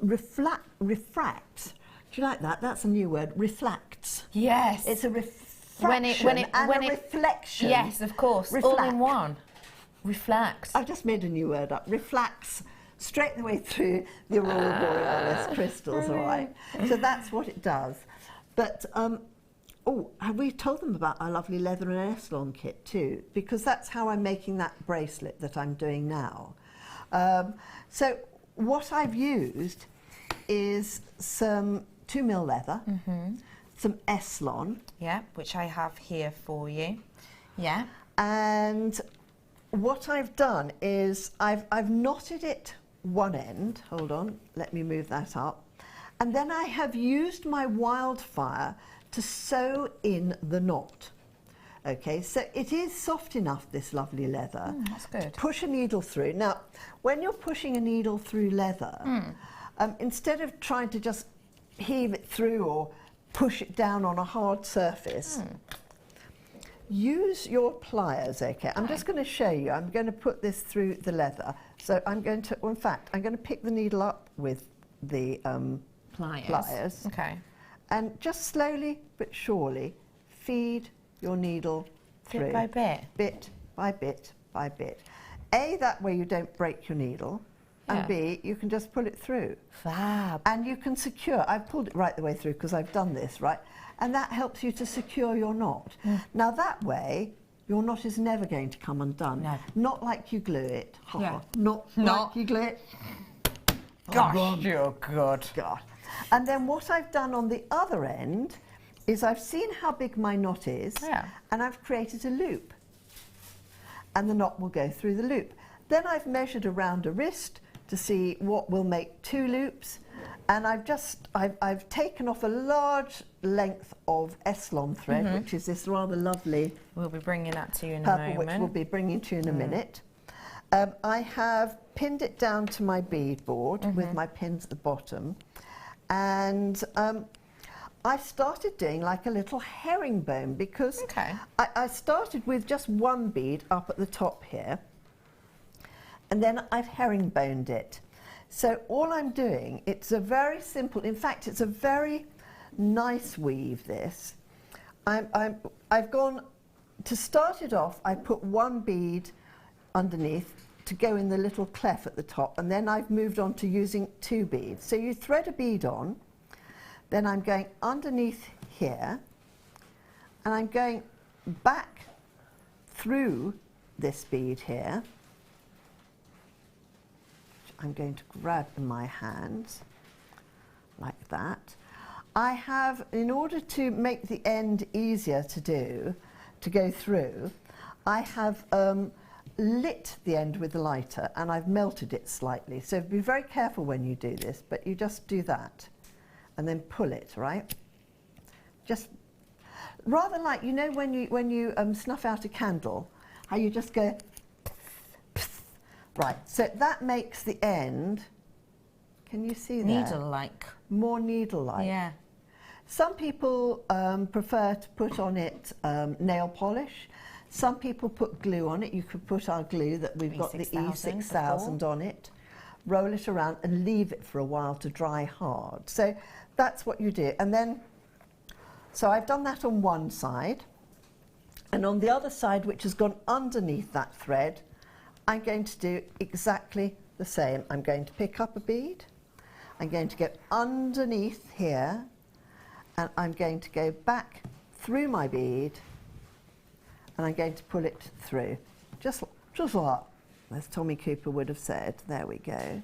refracts. Do you like that? That's a new word. Reflects. Yes. It's a refraction and a reflection. Yes, of course. Reflect. All in one. Reflects. I've just made a new word up. Reflects straight the way through the Aurora Borealis crystals, all right? So that's what it does. But, have we told them about our lovely leather and Eslon kit too? Because that's how I'm making that bracelet that I'm doing now. So what I've used is some 2mm leather, some Eslon. Yeah, which I have here for you. Yeah. And what I've done is I've knotted it one end. Hold on, let me move that up. And then I have used my wildfire to sew in the knot. Okay, so it is soft enough, this lovely leather. That's good. Push a needle through. Now, when you're pushing a needle through leather, instead of trying to just heave it through or push it down on a hard surface, use your pliers, okay? I'm just going to show you. I'm going to put this through the leather. So I'm going to, well, in fact, I'm going to pick the needle up with the pliers. Okay. And just slowly but surely feed your needle through. Bit by bit? Bit by bit by bit. A, that way you don't break your needle. And B, you can just pull it through. Fab. And you can secure, I've pulled it right the way through because I've done this, right? And that helps you to secure your knot. Now that way, your knot is never going to come undone. No. Not like you glue it. Yeah. Not like you glue it. Gosh, you're good. God. And then what I've done on the other end is I've seen how big my knot is, and I've created a loop. And the knot will go through the loop. Then I've measured around a wrist to see what will make 2 loops, and I've taken off a large length of Eslon thread, which is this rather lovely We'll be bringing that to you in a purple, moment. which we'll be bringing to you in a minute. I have pinned it down to my bead board with my pins at the bottom, and I started doing like a little herringbone because I started with just one bead up at the top here, and then I've herringboned it. So all I'm doing, it's a very simple, in fact it's a very nice weave this. I've gone, to start it off, I put one bead underneath to go in the little clef at the top, and then I've moved on to using 2 beads. So you thread a bead on, then I'm going underneath here, and I'm going back through this bead here, which I'm going to grab in my hands, like that. I have, in order to make the end easier to go through, I have lit the end with the lighter and I've melted it slightly. So be very careful when you do this, but you just do that and then pull it, right? Just rather like, you know, when you snuff out a candle, how you just go, right, so that makes the end, can you see that? Needle-like. More needle-like. Yeah. Some people prefer to put on it nail polish. Some people put glue on it. You could put our glue that we've got, the E6000 on it, roll it around and leave it for a while to dry hard. So that's what you do. And then, so I've done that on one side. And on the other side, which has gone underneath that thread, I'm going to do exactly the same. I'm going to pick up a bead. I'm going to go underneath here, and I'm going to go back through my bead, and I'm going to pull it through, just like, as Tommy Cooper would have said. There we go.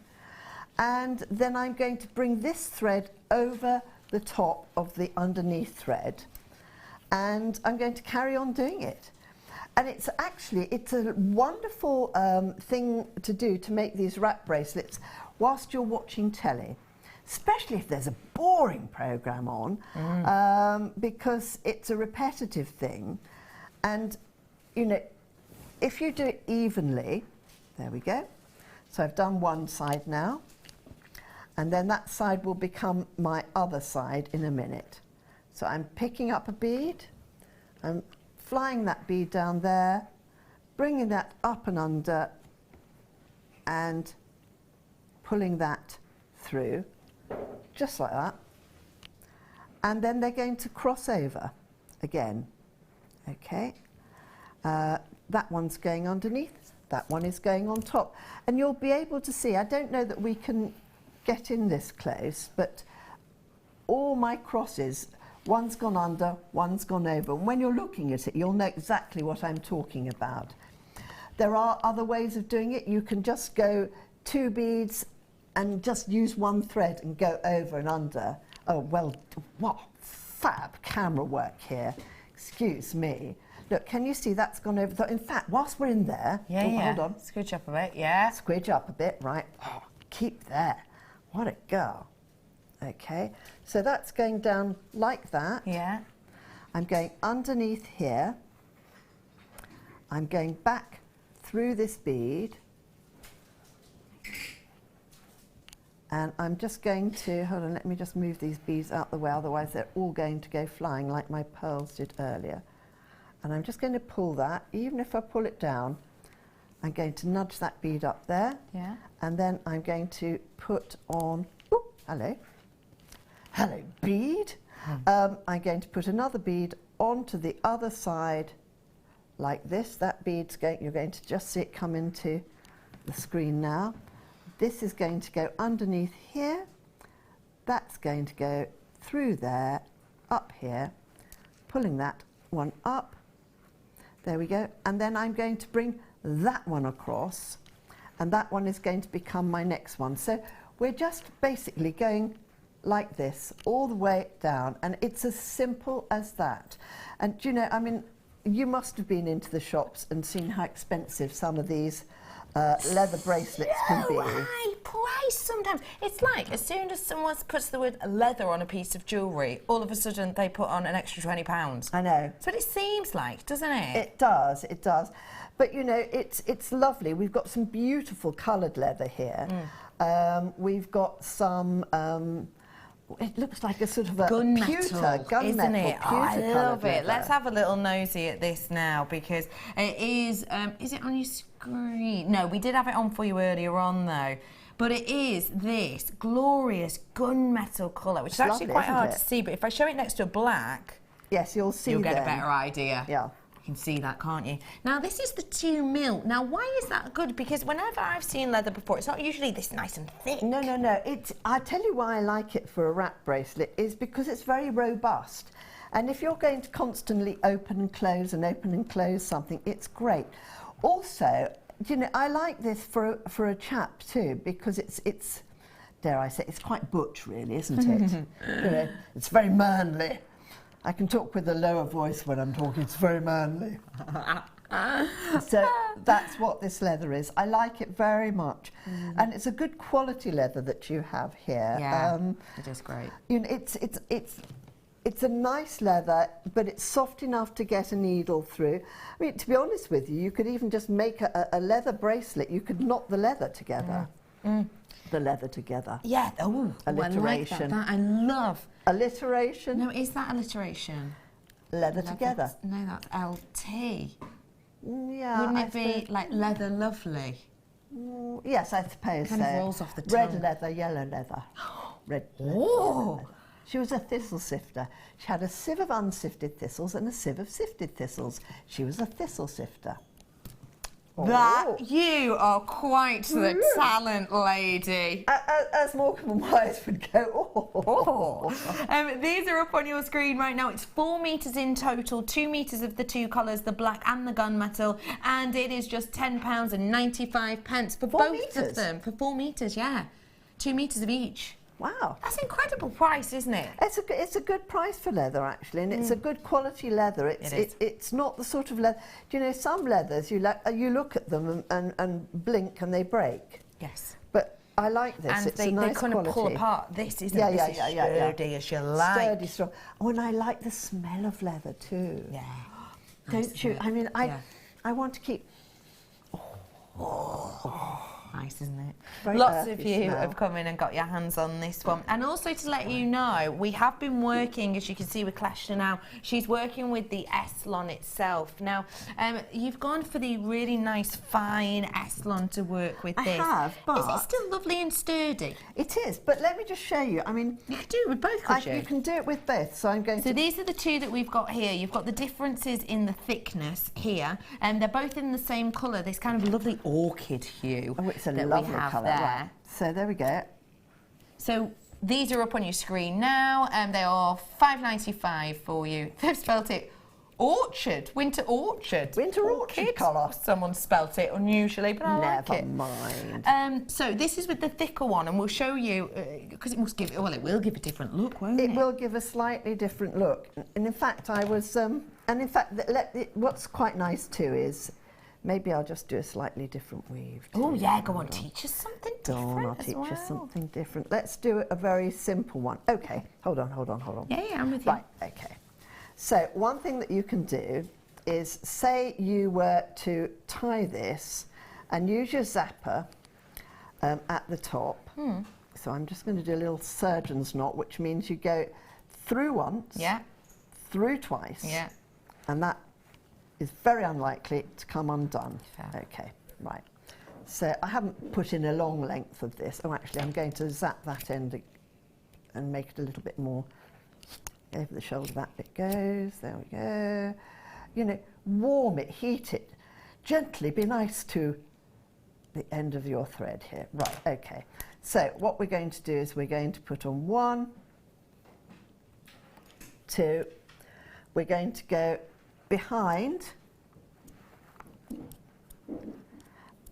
And then I'm going to bring this thread over the top of the underneath thread, and I'm going to carry on doing it. And it's a wonderful thing to do to make these wrap bracelets whilst you're watching telly, especially if there's a boring programme on, because it's a repetitive thing. And, you know, if you do it evenly, there we go. So I've done one side now, and then that side will become my other side in a minute. So I'm picking up a bead, I'm flying that bead down there, bringing that up and under, and pulling that through, just like that. And then they're going to cross over again. Okay, that one's going underneath, that one is going on top. And you'll be able to see, I don't know that we can get in this close, but all my crosses, one's gone under, one's gone over. And when you're looking at it, you'll know exactly what I'm talking about. There are other ways of doing it. You can just go 2 beads and just use one thread and go over and under. Oh, well, what fab camera work here. Excuse me. Look, can you see that's gone over? In fact, whilst we're in there, hold on. Squidge up a bit, yeah. Squidge up a bit, right. Oh, keep there. What a girl. Okay, so that's going down like that. Yeah. I'm going underneath here. I'm going back through this bead. And I'm just going to, hold on, let me just move these beads out the way, otherwise they're all going to go flying like my pearls did earlier. And I'm just going to pull that. Even if I pull it down, I'm going to nudge that bead up there. Yeah. And then I'm going to put on, ooh, hello bead. I'm going to put another bead onto the other side like this. That bead's going, you're going to just see it come into the screen now. This is going to go underneath here. That's going to go through there, up here, pulling that one up. There we go. And then I'm going to bring that one across, and that one is going to become my next one. So we're just basically going like this all the way down, and it's as simple as that. And you know, I mean, you must have been into the shops and seen how expensive some of these leather bracelets can be. High price sometimes. It's like as soon as someone puts the word leather on a piece of jewellery, all of a sudden they put on an extra £20. I know. That's what it seems like, doesn't it? It does, it does. But you know, it's lovely. We've got some beautiful coloured leather here. We've got some, it looks like a sort of a pewter, isn't it? Oh, I love it. leather. Let's have a little nosy at this now, because it is it on your screen? No, we did have it on for you earlier on though. But it is this glorious gunmetal colour, which is actually quite hard to see, but if I show it next to a black, yes, you'll see. You'll get a better idea. Yeah. You can see that, can't you? Now, this is the 2 mil. Now, why is that good? Because whenever I've seen leather before, it's not usually this nice and thick. No, no, no. I'll tell you why I like it for a wrap bracelet is because it's very robust. And if you're going to constantly open and close something, it's great. Also, you know, I like this for a chap too, because it's dare I say, it's quite butch really, isn't it? You know, it's very manly. I can talk with a lower voice when I'm talking, it's very manly. So that's what this leather is. I like it very much. And it's a good quality leather that you have here. Yeah, it is great. You know, it's a nice leather, but it's soft enough to get a needle through. I mean, to be honest with you, you could even just make a leather bracelet. You could knot the leather together. The leather together. Yeah, oh, alliteration. I like that. I love. Alliteration. No, is that alliteration? Leather together. No, that's LT. Yeah. Wouldn't it be like leather lovely? Yes, I suppose Kind so. of rolls off the Red tongue. leather, yellow leather. Red leather, Oh. yellow leather. She was a thistle sifter. She had a sieve of unsifted thistles and a sieve of sifted thistles. She was a thistle sifter. That you are quite the talent lady. As Morecambe and Wise would go, These are up on your screen right now. It's 4 meters in total, 2 meters of the 2 colours, the black and the gunmetal, and it is just £10.95 for both of them. For 4 meters, yeah. 2 meters of each. Wow. That's an incredible price, isn't it? It's a good price for leather, actually, and it's a good quality leather. It's not the sort of leather. Do you know, some leathers, you look at them and blink and they break. Yes. But I like this. And it's a nice they kind quality. of pull apart. This isn't Yeah, this is sturdy as you like. Sturdy, strong. Oh, and I like the smell of leather too. Yeah. Don't Nice, you? isn't it? I mean, Yeah. I want to keep. Nice, isn't it? Very Lots of earthy you smell. have come in and got your hands on this one. And also to let you know, we have been working, as you can see with Clashna now, she's working with the Eslon itself. Now, you've gone for the really nice, fine Eslon to work with this. I have, but... Is it still lovely and sturdy? It is, but let me just show you. I mean... You could do it with both, could you? You can do it with both, so I'm going to... So these are the 2 that we've got here. You've got the differences in the thickness here, and they're both in the same colour, this kind of lovely orchid hue. Oh, it's a that lovely we have colour. there. Right. So there we go. So these are up on your screen now, and they are £5.95 for you. They've spelt it orchard, winter orchard. Winter orchid colour. Someone spelt it unusually, but I like Never it. mind. So this is with the thicker one, and we'll show you because it must give. Well, it will give a different look, won't it? It will give a slightly different look. And in fact, I was. And in fact, what's quite nice too is. Maybe I'll just do a slightly different weave. Oh yeah, go on, teach us something different. I'll teach us something different. Let's do a very simple one. Okay, hold on. Yeah, I'm with you. Right, okay. So one thing that you can do is, say you were to tie this and use your zapper at the top. So I'm just going to do a little surgeon's knot, which means you go through once, Yeah. through twice, Yeah. and that is very unlikely to come undone. Fair. Okay, right. So I haven't put in a long length of this. Oh, actually, I'm going to zap that end and make it a little bit more over the shoulder. That bit goes. There we go. You know, warm it, heat it. Gently, be nice to the end of your thread here. Right, okay. So what we're going to do is we're going to put on 1, 2. We're going to go behind,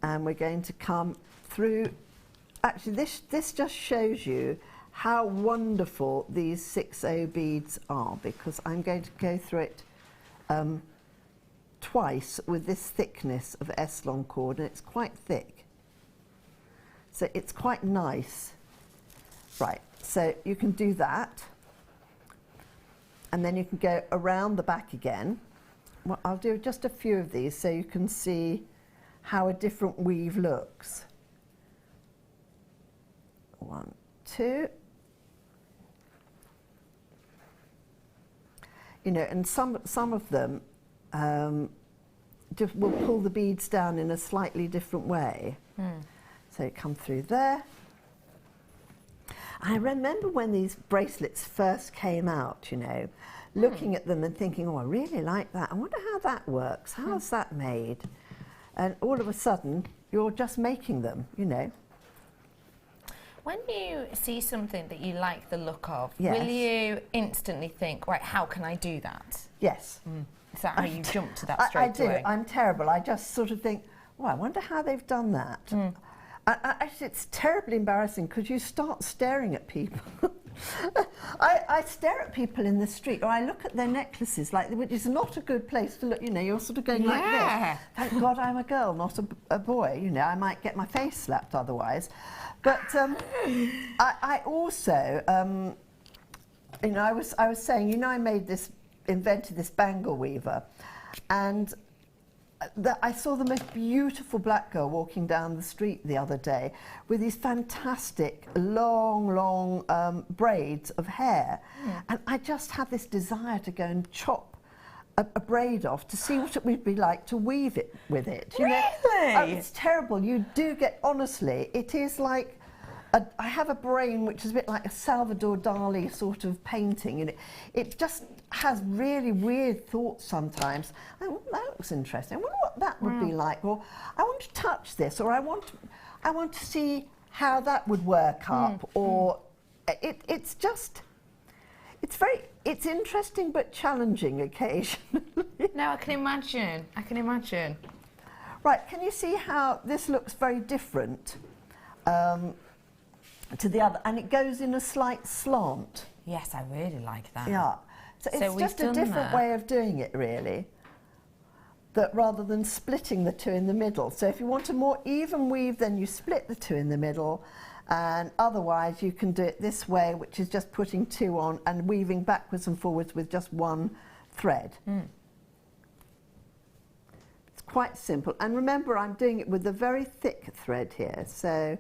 and we're going to come through. Actually, this just shows you how wonderful these 6/0 beads are, because I'm going to go through it twice with this thickness of S-long cord, and it's quite thick. So it's quite nice. Right, so you can do that. And then you can go around the back again. Well, I'll do just a few of these so you can see how a different weave looks. 1, 2. You know, and some of them just will pull the beads down in a slightly different way. So come through there. I remember when these bracelets first came out, you know, looking at them and thinking, oh, I really like that. I wonder how that works. How's that made? And all of a sudden, you're just making them, you know. When you see something that you like the look of, Yes. will you instantly think, right, how can I do that? Yes. Is that how you jump to that straight I do. away? I'm terrible. I just sort of think, oh, I wonder how they've done that. Actually, it's terribly embarrassing because you start staring at people. I stare at people in the street, or I look at their necklaces, which is not a good place to look. You know, you're sort of going like this. Thank God I'm a girl, not a boy. You know, I might get my face slapped otherwise. But I also, you know, I was saying, you know, I invented this bangle weaver, and I saw the most beautiful black girl walking down the street the other day with these fantastic long braids of hair. And I just had this desire to go and chop a braid off to see what it would be like to weave it with it. You know? It's terrible. You do get, honestly, it is like, I have a brain which is a bit like a Salvador Dali sort of painting, and it just has really weird thoughts sometimes. Oh, that looks interesting. I wonder what that would be like. Or I want to touch this, or I want to see how that would work up. Or it's just, it's interesting but challenging occasionally. No, I can imagine. I can imagine. Right, can you see how this looks very different to the other? And it goes in a slight slant. Yes, I really like that. Yeah. So it's just a different way of doing it, really, that rather than splitting the two in the middle. So if you want a more even weave, then you split the two in the middle, and otherwise you can do it this way, which is just putting 2 on and weaving backwards and forwards with just 1 thread. It's quite simple. And remember, I'm doing it with a very thick thread here, so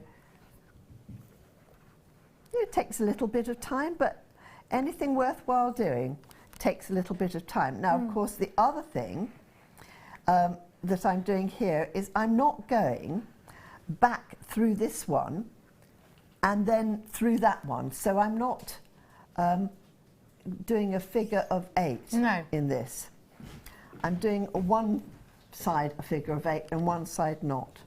it takes a little bit of time, but anything worthwhile doing takes a little bit of time. Now, of course, the other thing that I'm doing here is I'm not going back through this one and then through that one. So I'm not doing a figure of 8 in this. I'm doing one side a figure of 8 and one side not.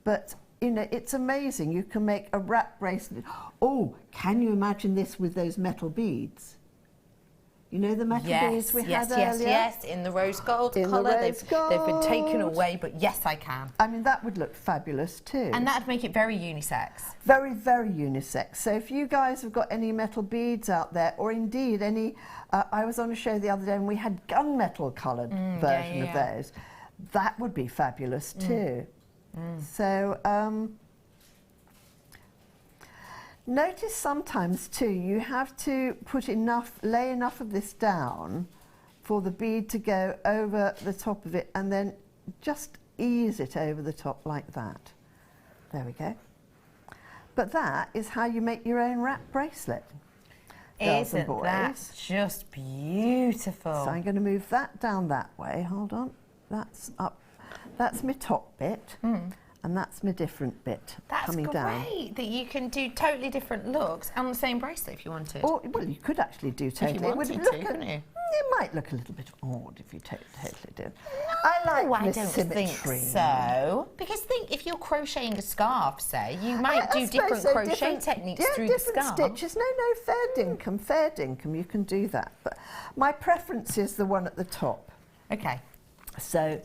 But you know, it's amazing. You can make a wrap bracelet. Oh, can you imagine this with those metal beads? You know the metal beads we had earlier? Yes, in the rose gold colour. They've been taken away, but yes, I can. I mean, that would look fabulous too. And that'd make it very unisex. Very, very unisex. So if you guys have got any metal beads out there, or indeed any, I was on a show the other day and we had gunmetal coloured version of those. That would be fabulous too. So notice sometimes too you have to lay enough of this down for the bead to go over the top of it, and then just ease it over the top like that. There we go. But that is how you make your own wrap bracelet. Girls and Isn't boys. that just beautiful? So I'm going to move that down that way. Hold on. That's up. That's my top bit. And that's my different bit coming down. That's great that you can do totally different looks on the same bracelet if you wanted. Or, well, you could actually do totally. If you wanted to, couldn't you? It might look a little bit odd if you totally did. I like I my don't symmetry. think so. Because think, if you're crocheting a scarf, say, you might do suppose different so, crochet techniques through different the scarf. stitches. No, fair dinkum, you can do that. But my preference is the one at the top. Okay. So,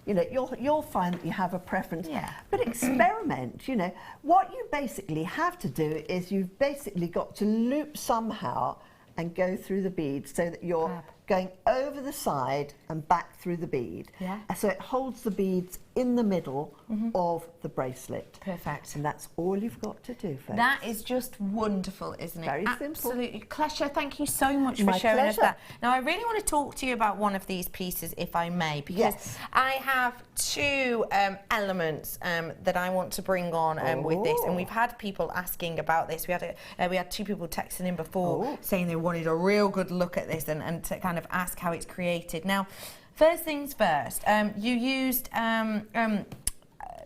you know, you'll find that you have a preference. Yeah. But experiment, you know. What you basically have to do is you've basically got to loop somehow and go through the bead so that you're going over the side and back through the bead. Yeah. So it holds the beads in the middle of the bracelet. Perfect. And that's all you've got to do, folks. That is just wonderful, isn't it? Very simple. Absolutely. Klesha, thank you so much for My showing us pleasure. that. Now, I really want to talk to you about one of these pieces, if I may, because I have two elements that I want to bring on with this, and we've had people asking about this. We had two people texting in before saying they wanted a real good look at this and to kind of ask how it's created. Now, first things first, you used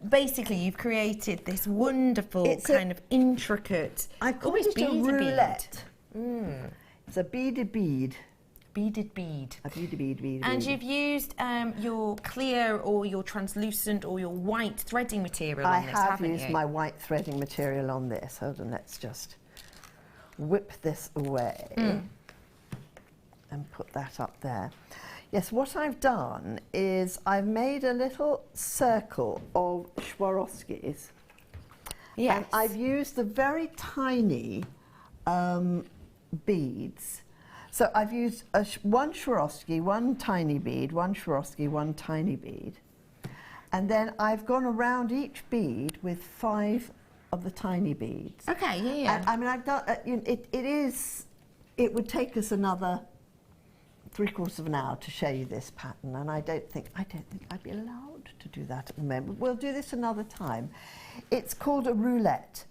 basically you've created this wonderful kind of intricate. I call it a roulette. Mm. It's a beaded bead. Beaded bead. A beaded bead. And you've used your clear or your translucent or your white threading material on this, haven't you? I have used my white threading material on this. Hold on, let's just whip this away and put that up there. Yes, what I've done is I've made a little circle of Swarovskis. Yes. And I've used the very tiny beads. So I've used one Swarovski, one tiny bead, one Swarovski, one tiny bead. And then I've gone around each bead with 5 of the tiny beads. Okay, yeah. And, I mean, I've done, it would take us another 3/4 of an hour to show you this pattern, and I don't think I'd be allowed to do that at the moment. We'll do this another time. It's called a roulette,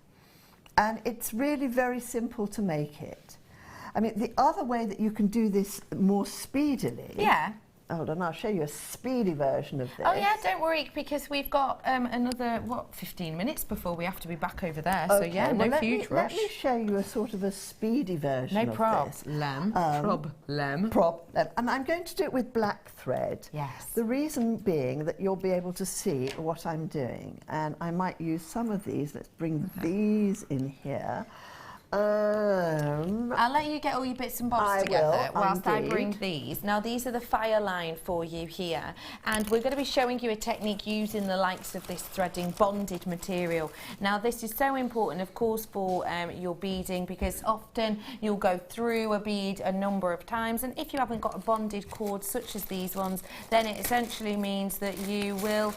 and it's really very simple to make it. I mean, the other way that you can do this more speedily. Yeah. Hold on, I'll show you a speedy version of this. Oh yeah, don't worry, because we've got another 15 minutes before we have to be back over there. Okay, So yeah, well, no huge rush. Let me show you a sort of a speedy version of this. problem. Problem. And I'm going to do it with black thread. Yes. The reason being that you'll be able to see what I'm doing, and I might use some of these. Let's bring these in here. I'll let you get all your bits and bobs together whilst I bring these. Now, these are the fire line for you here, and we're going to be showing you a technique using the likes of this threading bonded material. Now, this is so important, of course, for your beading, because often you'll go through a bead a number of times, and if you haven't got a bonded cord such as these ones, then it essentially means that you will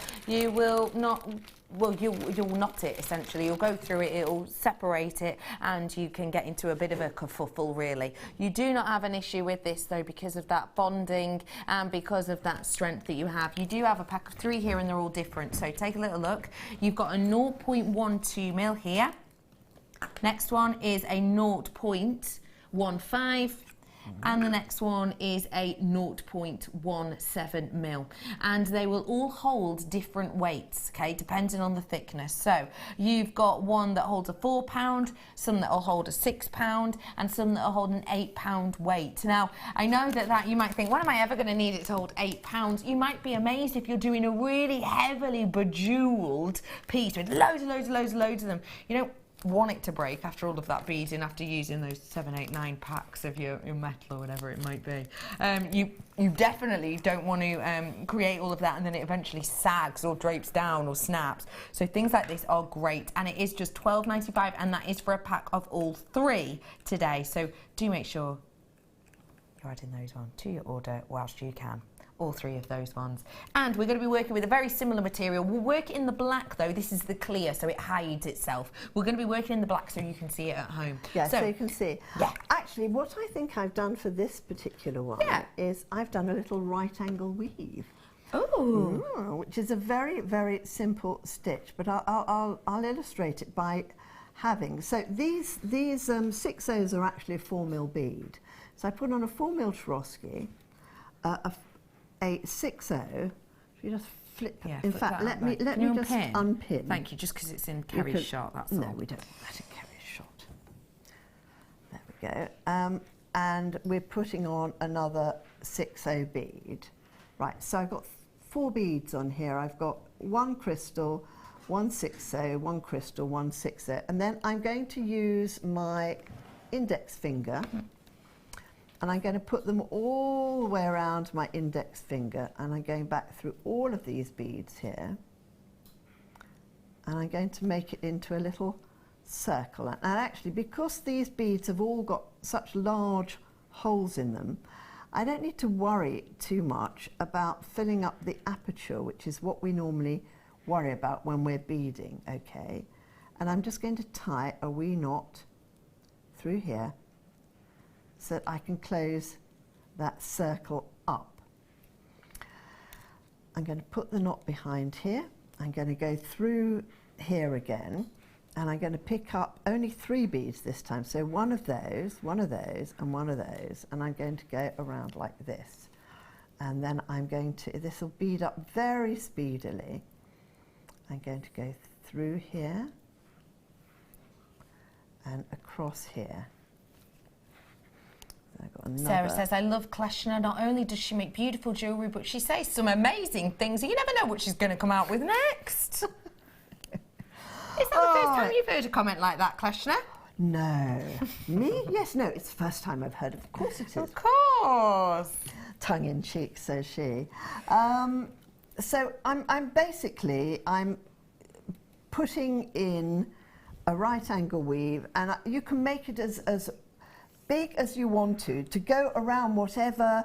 not. Well, you'll knot it, essentially. You'll go through it, it'll separate it, and you can get into a bit of a kerfuffle, really. You do not have an issue with this, though, because of that bonding and because of that strength that you have. You do have a pack of 3 here, and they're all different. So take a little look. You've got a 0.12 mil here. Next one is a 0.15. And the next one is a 0.17 mil, and they will all hold different weights, okay, depending on the thickness. So you've got one that holds a 4 pound, some that will hold a 6 pound, and some that will hold an 8 pound weight. Now, I know that you might think, when am I ever going to need it to hold 8 pounds? You might be amazed if you're doing a really heavily bejewelled piece with loads of them. You know, want it to break after all of that beading, after using those 7, 8, 9 packs of your metal or whatever it might be. You definitely don't want to create all of that and then it eventually sags or drapes down or snaps. So things like this are great, and it is just £12.95, and that is for a pack of all 3 today. So do make sure you're adding those on to your order whilst you can. All 3 of those ones. And we're going to be working with a very similar material. We'll work in the black, though. This is the clear, so it hides itself. We're going to be working in the black so you can see it at home. Yeah, so you can see. Yeah. Actually, what I think I've done for this particular one is I've done a little right angle weave. Oh. Which is a very, very simple stitch, but I'll illustrate it by having. So these 6/0s are actually a 4mm bead. So I put on a 4mm Swarovski, a 6/0. If you just flip. Yeah, in flip fact, that let up, me babe. let Can me you just unpin? unpin. Thank you, just because it's in You Kerry's can- shot, that's no, all. we don't let it carry a shot. There we go. And we're putting on another 6/0 bead. Right, so I've got 4 beads on here. I've got 1 crystal, 1 6/0, 1 crystal, 1 6/0, and then I'm going to use my index finger, and I'm going to put them all the way around my index finger, and I'm going back through all of these beads here, and I'm going to make it into a little circle. And actually, because these beads have all got such large holes in them, I don't need to worry too much about filling up the aperture, which is what we normally worry about when we're beading, okay? And I'm just going to tie a wee knot through here so that I can close that circle up. I'm going to put the knot behind here. I'm going to go through here again, and I'm going to pick up only 3 beads this time. So one of those, and one of those, and I'm going to go around like this. And then I'm going to, this will bead up very speedily. I'm going to go through here and across here. So I've got another. Sarah says, I love Kleshner. Not only does she make beautiful jewellery, but she says some amazing things. You never know what she's going to come out with next. Is that the first time you've heard a comment like that, Kleshner? No. Me? Yes, no, it's the first time I've heard. Of course it is. Of course. Tongue in cheek, says she. So I'm basically putting in a right angle weave, and you can make it as big as you want to go around whatever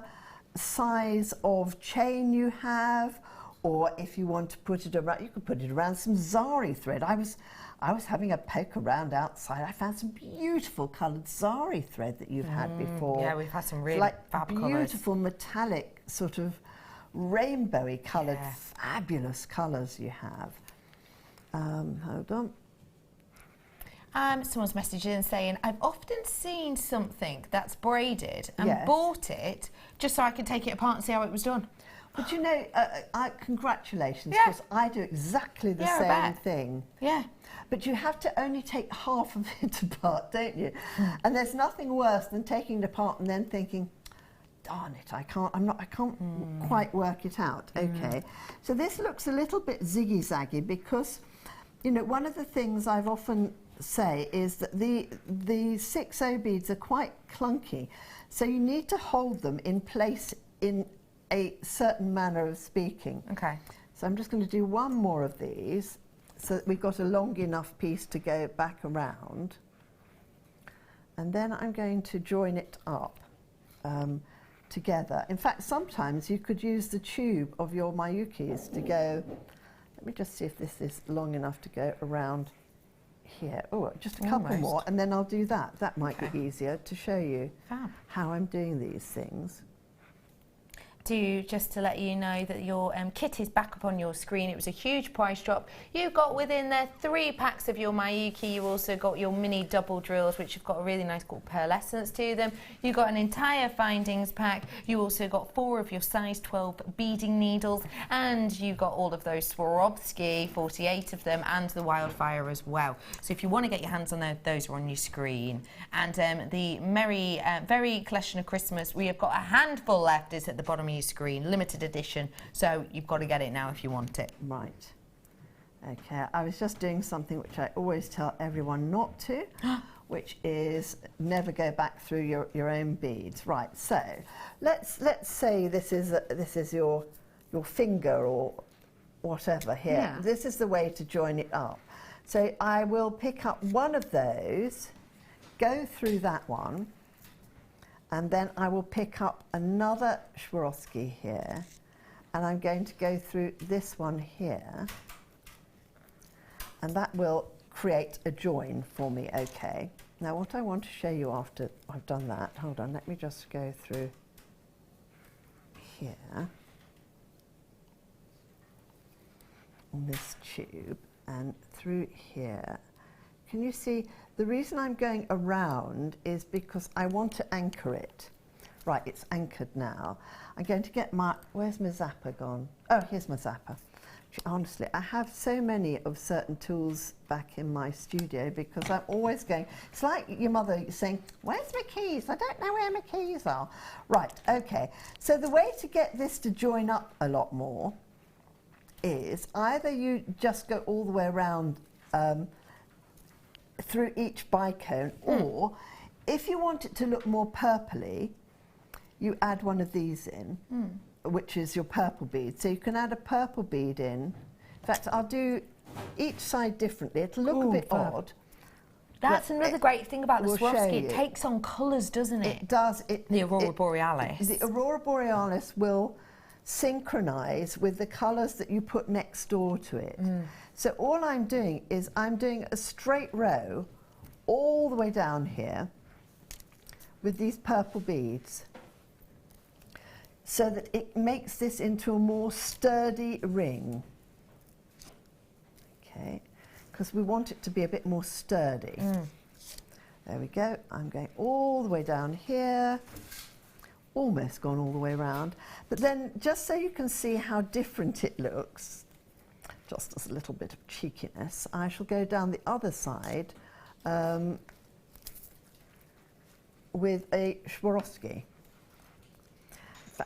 size of chain you have, or if you want to put it around, you could put it around some zari thread. I was having a poke around outside. I found some beautiful coloured zari thread that you've had before. Yeah, we've had some really fab beautiful colours. Metallic, sort of rainbowy coloured, fabulous colours you have. Hold on. Someone's messaging saying, I've often seen something that's braided and Yes. bought it just so I can take it apart and see how it was done. But you know, congratulations, Yeah. because I do exactly the Yeah, I same bet. thing. Yeah. But you have to only take half of it apart, don't you? And there's nothing worse than taking it apart and then thinking, darn it, I can't quite work it out. Okay. So this looks a little bit ziggy-zaggy because, you know, one of the things I've often say is that the 6/0 beads are quite clunky, so you need to hold them in place in a certain manner of speaking. Okay. So I'm just going to do one more of these so that we've got a long enough piece to go back around, and then I'm going to join it up together. In fact, sometimes you could use the tube of your Mayukis to go. Let me just see if this is long enough to go around here. Oh, just a couple more, and then I'll do that. That might be easier to show you how I'm doing these things. Just to let you know that your kit is back up on your screen. It was a huge price drop. You got within there 3 packs of your Mayuki. You also got your mini double drills, which have got a really nice cool pearlescence to them. You got an entire findings pack. You also got 4 of your size 12 beading needles, and you got all of those Swarovski, 48 of them, and the Wildfire as well. So if you want to get your hands on those are on your screen. And the very Kleshner Christmas, we have got a handful left. It's at the bottom of your screen, limited edition, so you've got to get it now if you want it. Right. Okay, I was just doing something which I always tell everyone not to, which is never go back through your own beads. Right, so let's say this is your finger or whatever here. Yeah. This is the way to join it up. So I will pick up one of those, go through that one, and then I will pick up another Swarovski here, and I'm going to go through this one here, and that will create a join for me, okay? Now what I want to show you after I've done that, hold on, let me just go through here on this tube and through here. can you see, the reason I'm going around is because I want to anchor it. Right, it's anchored now. I'm going to get my, where's my zapper gone? Oh, here's my zapper. Honestly, I have so many of certain tools back in my studio because I'm always going, it's like your mother saying, where's my keys? I don't know where my keys are. Right, okay. So the way to get this to join up a lot more is either you just go all the way around through each bicone, or if you want it to look more purpley, you add one of these in, which is your purple bead. So you can add a purple bead in. In fact, I'll do each side differently. It'll look a bit odd. That's another great thing about the will show Swarovski. It you. takes on colours, doesn't it? It does. The Aurora Borealis. The Aurora Borealis will synchronise with the colours that you put next door to it. So all I'm doing is I'm doing a straight row all the way down here with these purple beads, so that it makes this into a more sturdy ring. Okay, because we want it to be a bit more sturdy. There we go. I'm going all the way down here, almost gone all the way around. But then, just so you can see how different it looks, just as a little bit of cheekiness, I shall go down the other side with a Swarovski.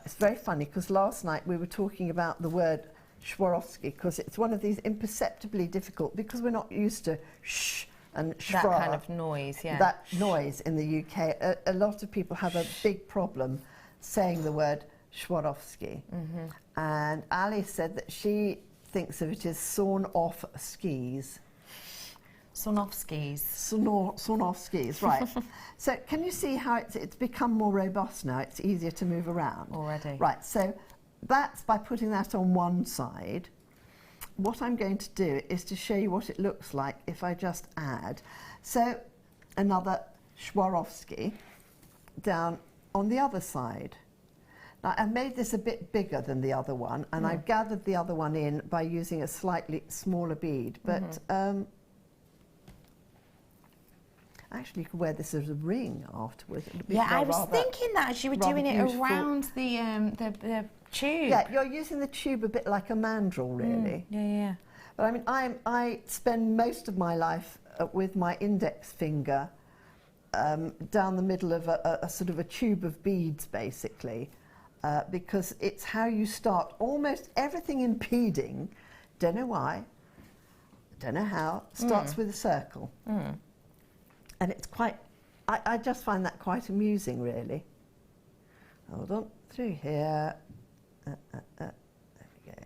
It's very funny because last night we were talking about the word Swarovski because it's one of these imperceptibly difficult, because we're not used to shh and schwa. That kind of noise, yeah. That noise in the UK. A lot of people have a big problem saying the word Swarovski. And Ali said that she thinks of it as sawn off skis. Sawn off skis. Sawn off skis, right. So can you see how it's become more robust now? It's easier to move around. Already. Right, so that's by putting that on one side. What I'm going to do is to show you what it looks like if I just add. So another Swarovski down on the other side. Now I've made this a bit bigger than the other one, and I've gathered the other one in by using a slightly smaller bead, but actually, you could wear this as a ring afterwards. Yeah, I was thinking that as you were doing it around the tube. Yeah, you're using the tube a bit like a mandrel, really. Yeah. But I mean, I spend most of my life with my index finger down the middle of a sort of a tube of beads, basically, because it's how you start almost everything in beading. Don't know why, don't know how. Starts with a circle. And it's quite, I just find that quite amusing, really. Hold on, through here. There we go.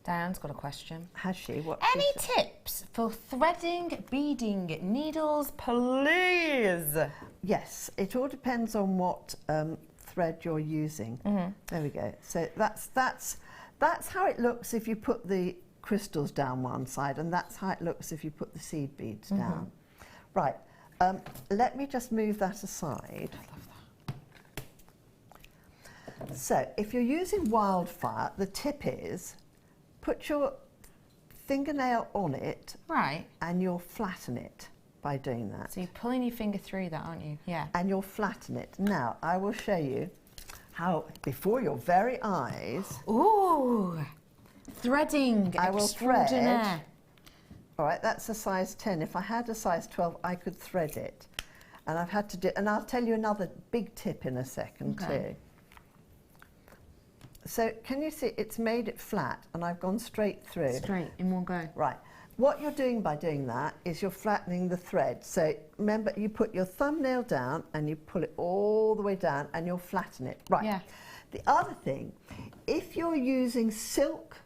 Diane's got a question. Has she? What? Any tips for threading, beading needles, please? Yes, it all depends on what thread you're using. There we go. So that's how it looks if you put the crystals down one side, and that's how it looks if you put the seed beads down. Right, let me just move that aside. I love that. So if you're using wildfire, the tip is put your fingernail on it, right, and you'll flatten it by doing that. So you're pulling your finger through that, aren't you? Yeah. And you'll flatten it. Now I will show you how, before your very eyes. Ooh. Threading. I will thread. Extraordinaire. All right, that's a size 10. If I had a size 12, I could thread it. And I've had to do, and I'll tell you another big tip in a second too. So can you see it's made it flat, and I've gone straight through. Straight, in one go. Right. What you're doing by doing that is you're flattening the thread. So remember, you put your thumbnail down and you pull it all the way down and you'll flatten it. Right. Yeah. The other thing, if you're using silk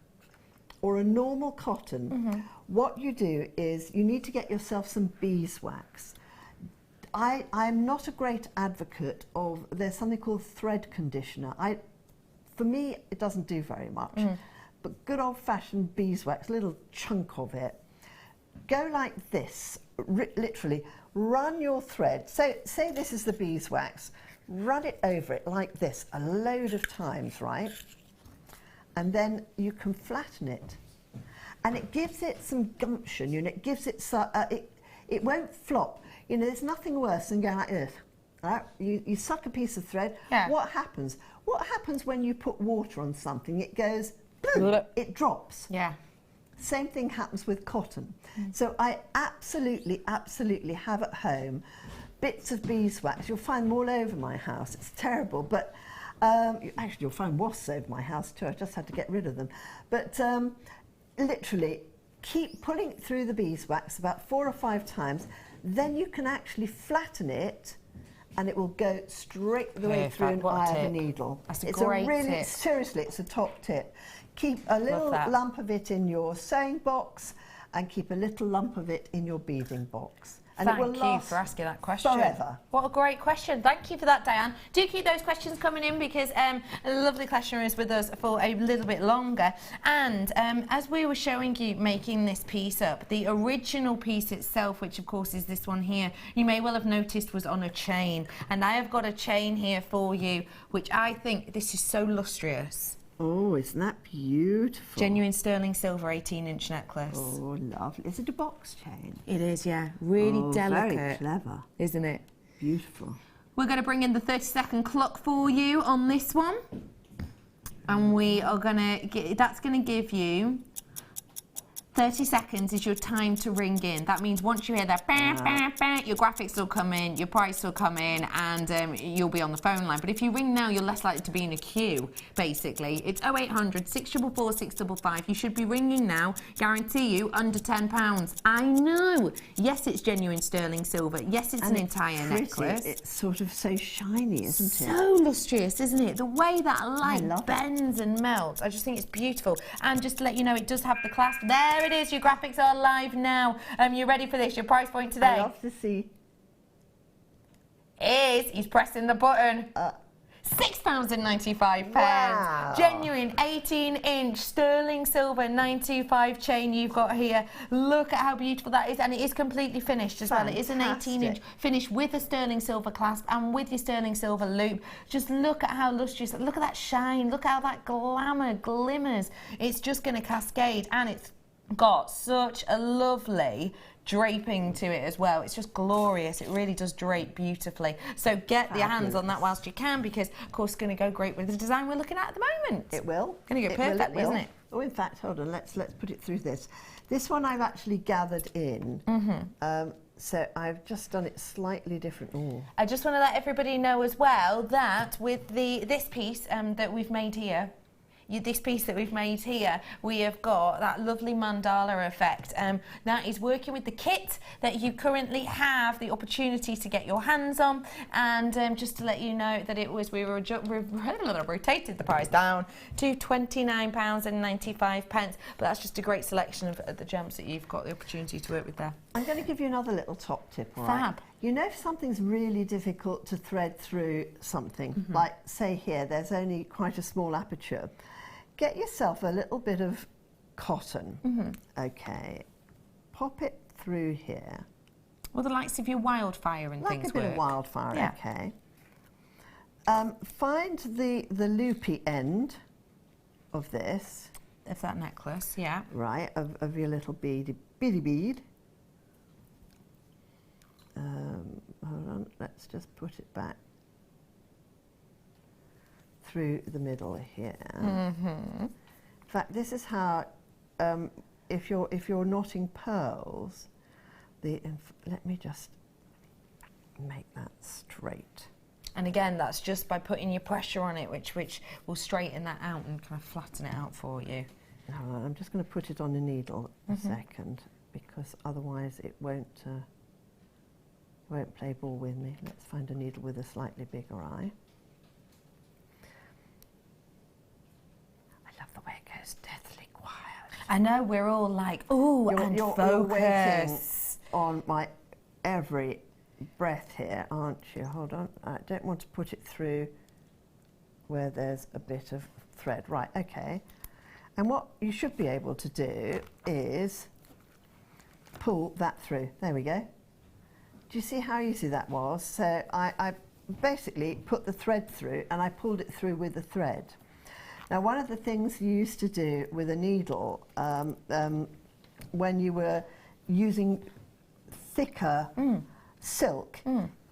or a normal cotton, what you do is you need to get yourself some beeswax. I'm not a great advocate of, there's something called thread conditioner. For me, it doesn't do very much. But good old-fashioned beeswax, a little chunk of it. Go like this, literally, run your thread. So, say this is the beeswax, run it over it like this a load of times, right? And then you can flatten it. and it gives it some gumption, you know, it gives it, it won't flop. You know, there's nothing worse than going like this. Right? You suck a piece of thread, what happens? What happens when you put water on something? It goes, boom, it drops. Yeah. Same thing happens with cotton. So I absolutely have at home bits of beeswax. You'll find them all over my house. It's terrible, but actually you'll find wasps over my house too. I just had to get rid of them. But literally, keep pulling it through the beeswax about 4 or 5 times. Then you can actually flatten it, and it will go straight the way through an eye of a needle. That's a great tip. Seriously, it's a top tip. Keep a little lump of it in your sewing box, and keep a little lump of it in your beading box. And Thank it will you last for asking that question. forever. What a great question. Thank you for that, Diane. Do keep those questions coming in, because a lovely questioner is with us for a little bit longer. And as we were showing you making this piece up, the original piece itself, which of course is this one here, you may well have noticed was on a chain. And I have got a chain here for you, which I think this is so lustrous. Oh, isn't that beautiful? Genuine sterling silver 18-inch necklace. Oh, lovely. Is it a box chain? It is, yeah. Really delicate. Very clever. Isn't it? Beautiful. We're going to bring in the 30-second clock for you on this one. And we are going to, that's going to give you 30 seconds is your time to ring in. That means once you hear that, bang, bang, bang, your graphics will come in, your price will come in, and you'll be on the phone line. But if you ring now, you're less likely to be in a queue, basically. It's 0800 644 655. You should be ringing now. Guarantee you, under £10. I know. Yes, it's genuine sterling silver. Yes, it's an entire necklace. It's sort of so shiny, isn't it? So lustrous, isn't it? The way that light bends and melts. I just think it's beautiful. And just to let you know, it does have the clasp. There it is. Your graphics are live now. You ready for this? Your price point today? I love to see. He's pressing the button. £6.95. Wow. Genuine 18-inch sterling silver 925 chain you've got here. Look at how beautiful that is, and it is completely finished as well. It is an 18-inch finish with a sterling silver clasp and with your sterling silver loop. Just look at how lustrous, look at that shine, look at how that glamour glimmers. It's just going to cascade, and it's got such a lovely draping to it as well. It's just glorious. It really does drape beautifully. So get your hands on that whilst you can, because of course it's going to go great with the design we're looking at the moment. It will. Going to go perfectly, isn't it? Oh, in fact, hold on. Let's put it through this. This one I've actually gathered in. So I've just done it slightly different. Ooh. I just want to let everybody know as well that with this piece that we've made here, this piece that we've made here, we have got that lovely mandala effect. That is working with the kit that you currently have the opportunity to get your hands on. And just to let you know that it was, we rotated the price down to £29.95. But that's just a great selection of the gems that you've got the opportunity to work with there. I'm going to give you another little top tip, all right? Fab. You know, if something's really difficult to thread through something, like say here, there's only quite a small aperture, get yourself a little bit of cotton, okay, pop it through here. Well, the likes of your wildfire and like things a bit work. of wildfire, okay. Find the loopy end of this. Of that necklace, yeah. Right, of your little beady bead. Hold on, let's just put it back through the middle here. In fact, this is how, if you're knotting pearls, let me just make that straight. And again, that's just by putting your pressure on it, which will straighten that out and kind of flatten it out for you. I'm just going to put it on the needle a second, because otherwise it won't play ball with me. Let's find a needle with a slightly bigger eye. I love the way it goes deathly quiet. I know, we're all like, ooh, you're waiting on my every breath here, aren't you? Hold on, I don't want to put it through where there's a bit of thread. Right, okay. And what you should be able to do is pull that through. There we go. Do you see how easy that was? So I basically put the thread through and I pulled it through with the thread. Now, one of the things you used to do with a needle when you were using thicker silk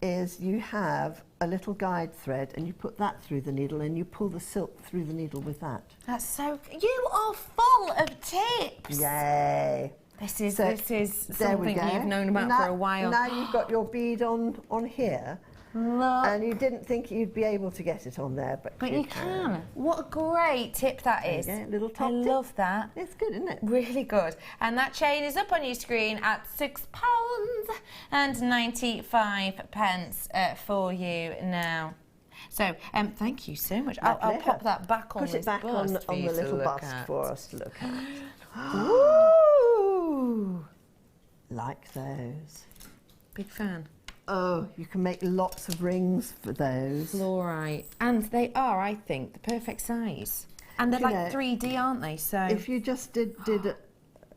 is you have a little guide thread and you put that through the needle and you pull the silk through the needle with that. That's so... You are full of tips. Yay. This is something you've known about now, for a while. Now you've got your bead on here. Look. And you didn't think you'd be able to get it on there, but you can. What a great tip that is. Little top I tip. love that. It's good, isn't it? Really good. And that chain is up on your screen at £6.95 for you now. So, thank you so much. I'll pop that back on this bust on for the you to little look bust at. for us to look at. Ooh! Like those. Big fan. Oh, you can make lots of rings for those. Fluorite. And they are, I think, the perfect size. And they're like 3D, aren't they? So if you just did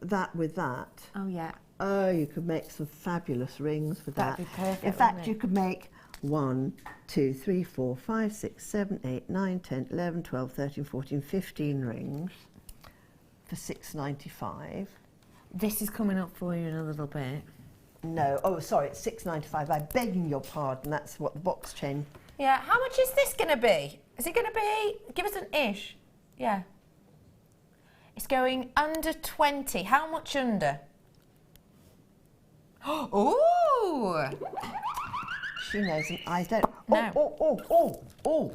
that with that. Oh, yeah. Oh, you could make some fabulous rings with that. That'd be perfect. In fact, you could make 1, 2, 3, 4, 5, 6, 7, 8, 9, 10, 11, 12, 13, 14, 15 rings for £6.95. This is coming up for you in a little bit. No, oh sorry, it's £6.95. I'm begging your pardon. That's what the box chain. Yeah, how much is this going to be? Is it going to be? Give us an ish. Yeah. It's going under 20. How much under? Ooh! She knows, and I don't. No. Oh!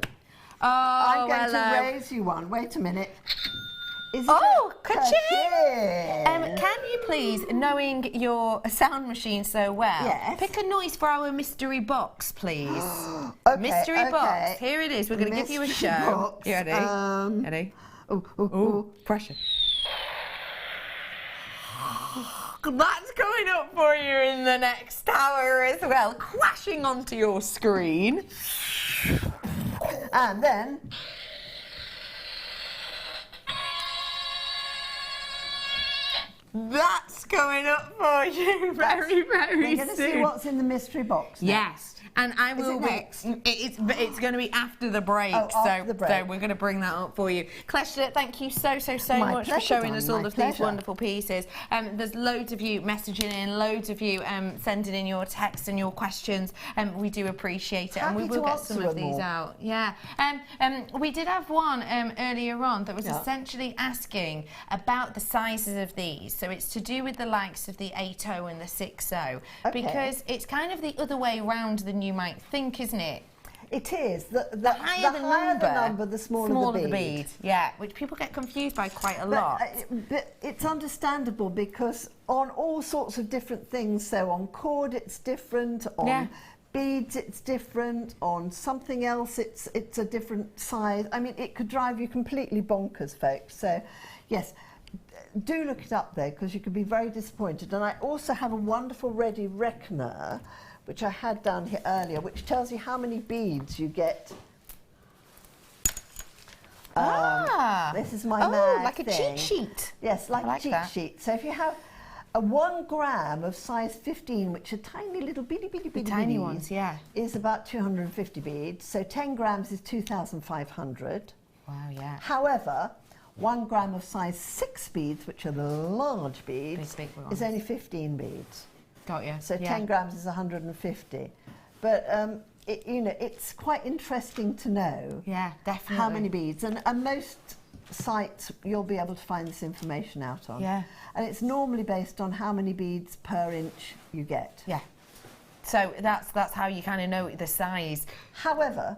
I'm going to raise you one. Wait a minute. Is it ka-ching! Can you please, knowing your sound machine so well, pick a noise for our mystery box, please? Mystery box. Here it is. We're going to give you a show. Box. You ready? Ready? Oh, pressure. That's coming up for you in the next hour as well, crashing onto your screen. And then... That's coming up for you very, very soon. We're going to see what's in the mystery box next. Yes. And I will it's going to be after the break, so we're going to bring that up for you. Kleshna, thank you so much for showing us all of these wonderful pieces. There's loads of you messaging in, loads of you sending in your texts and your questions. We do appreciate it, and we will get some of these out. Yeah. We did have one earlier on that was essentially asking about the sizes of these. So it's to do with the likes of the 8.0 and the 6.0, because it's kind of the other way around than you might think, isn't it? It is. The higher the number, the smaller the bead. Yeah, which people get confused by quite a lot. But it's understandable because on all sorts of different things, so on cord it's different, on beads it's different, on something else it's a different size. I mean, it could drive you completely bonkers, folks. So, yes, do look it up there because you could be very disappointed. And I also have a wonderful ready reckoner, which I had down here earlier, which tells you how many beads you get. This is my mag like a cheat sheet. Yes, like a cheat sheet. So if you have a 1 gram of size 15, which are tiny little bitty tiny ones, is about 250 beads. So 10 grams is 2,500. Wow, yeah. However, 1 gram of size 6 beads, which are the large beads, is only 15 beads. Got you. So 10 grams is 150. But, it's quite interesting to know how many beads. And most sites you'll be able to find this information out on. Yeah. And it's normally based on how many beads per inch you get. Yeah. So that's how you kind of know the size. However,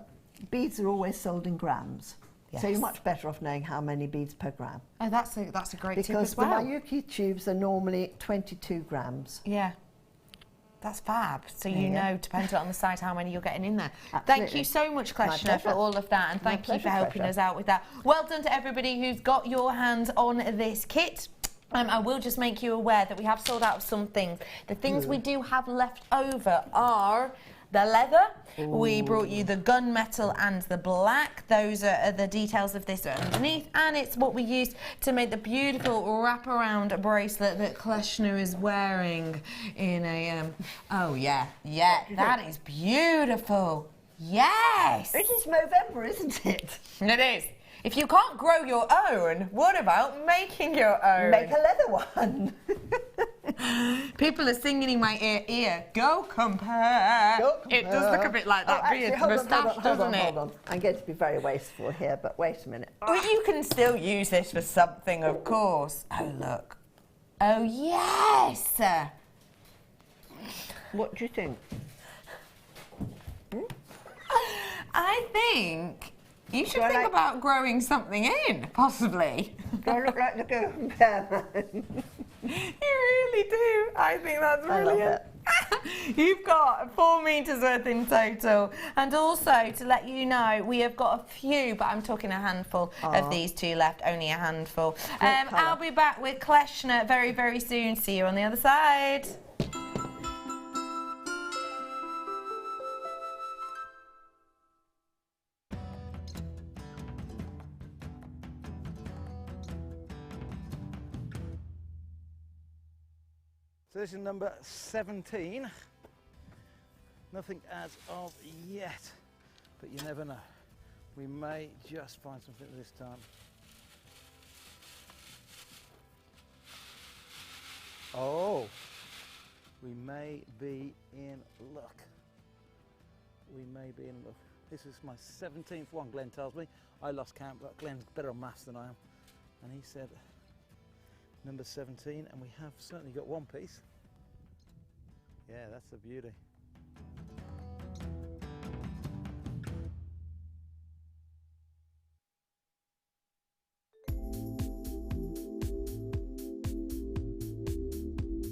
beads are always sold in grams. Yes. So you're much better off knowing how many beads per gram. Oh, that's a great tip as well. Because the Mayuki tubes are normally 22 grams. Yeah. That's fab. So you know, depending on the size, how many you're getting in there. Absolutely. Thank you so much, Kleshna, for all of that, and thank you for helping us out with that. Well done to everybody who's got your hands on this kit. I will just make you aware that we have sold out of some things. The things we do have left over are the leather. We brought you the gunmetal and the black. Those are the details of this underneath, and it's what we used to make the beautiful wraparound bracelet that Kleshna is wearing in a that is beautiful. Yes, it is Movember, isn't it? It is. If you can't grow your own, what about making your own? Make a leather one. People are singing in my ear, go compare. Go compare. It does look a bit like that beard moustache, doesn't it? Hold on. I'm going to be very wasteful here, but wait a minute. Well, you can still use this for something, of course. Oh, look. Oh, yes. What do you think? I think you should think about growing something in, possibly. Do I look like the go compare man? You really do. I think that's brilliant. You've got 4 metres worth in total. And also, to let you know, we have got a few, but I'm talking a handful of these 2 left, only a handful. I'll be back with Kleshner very, very soon. See you on the other side. So this is number 17. Nothing as of yet, but you never know. We may just find something this time. Oh, we may be in luck. We may be in luck. This is my 17th one, Glenn tells me. I lost count, but Glenn's better on maths than I am. And he said number 17, and we have certainly got one piece. Yeah, that's a beauty.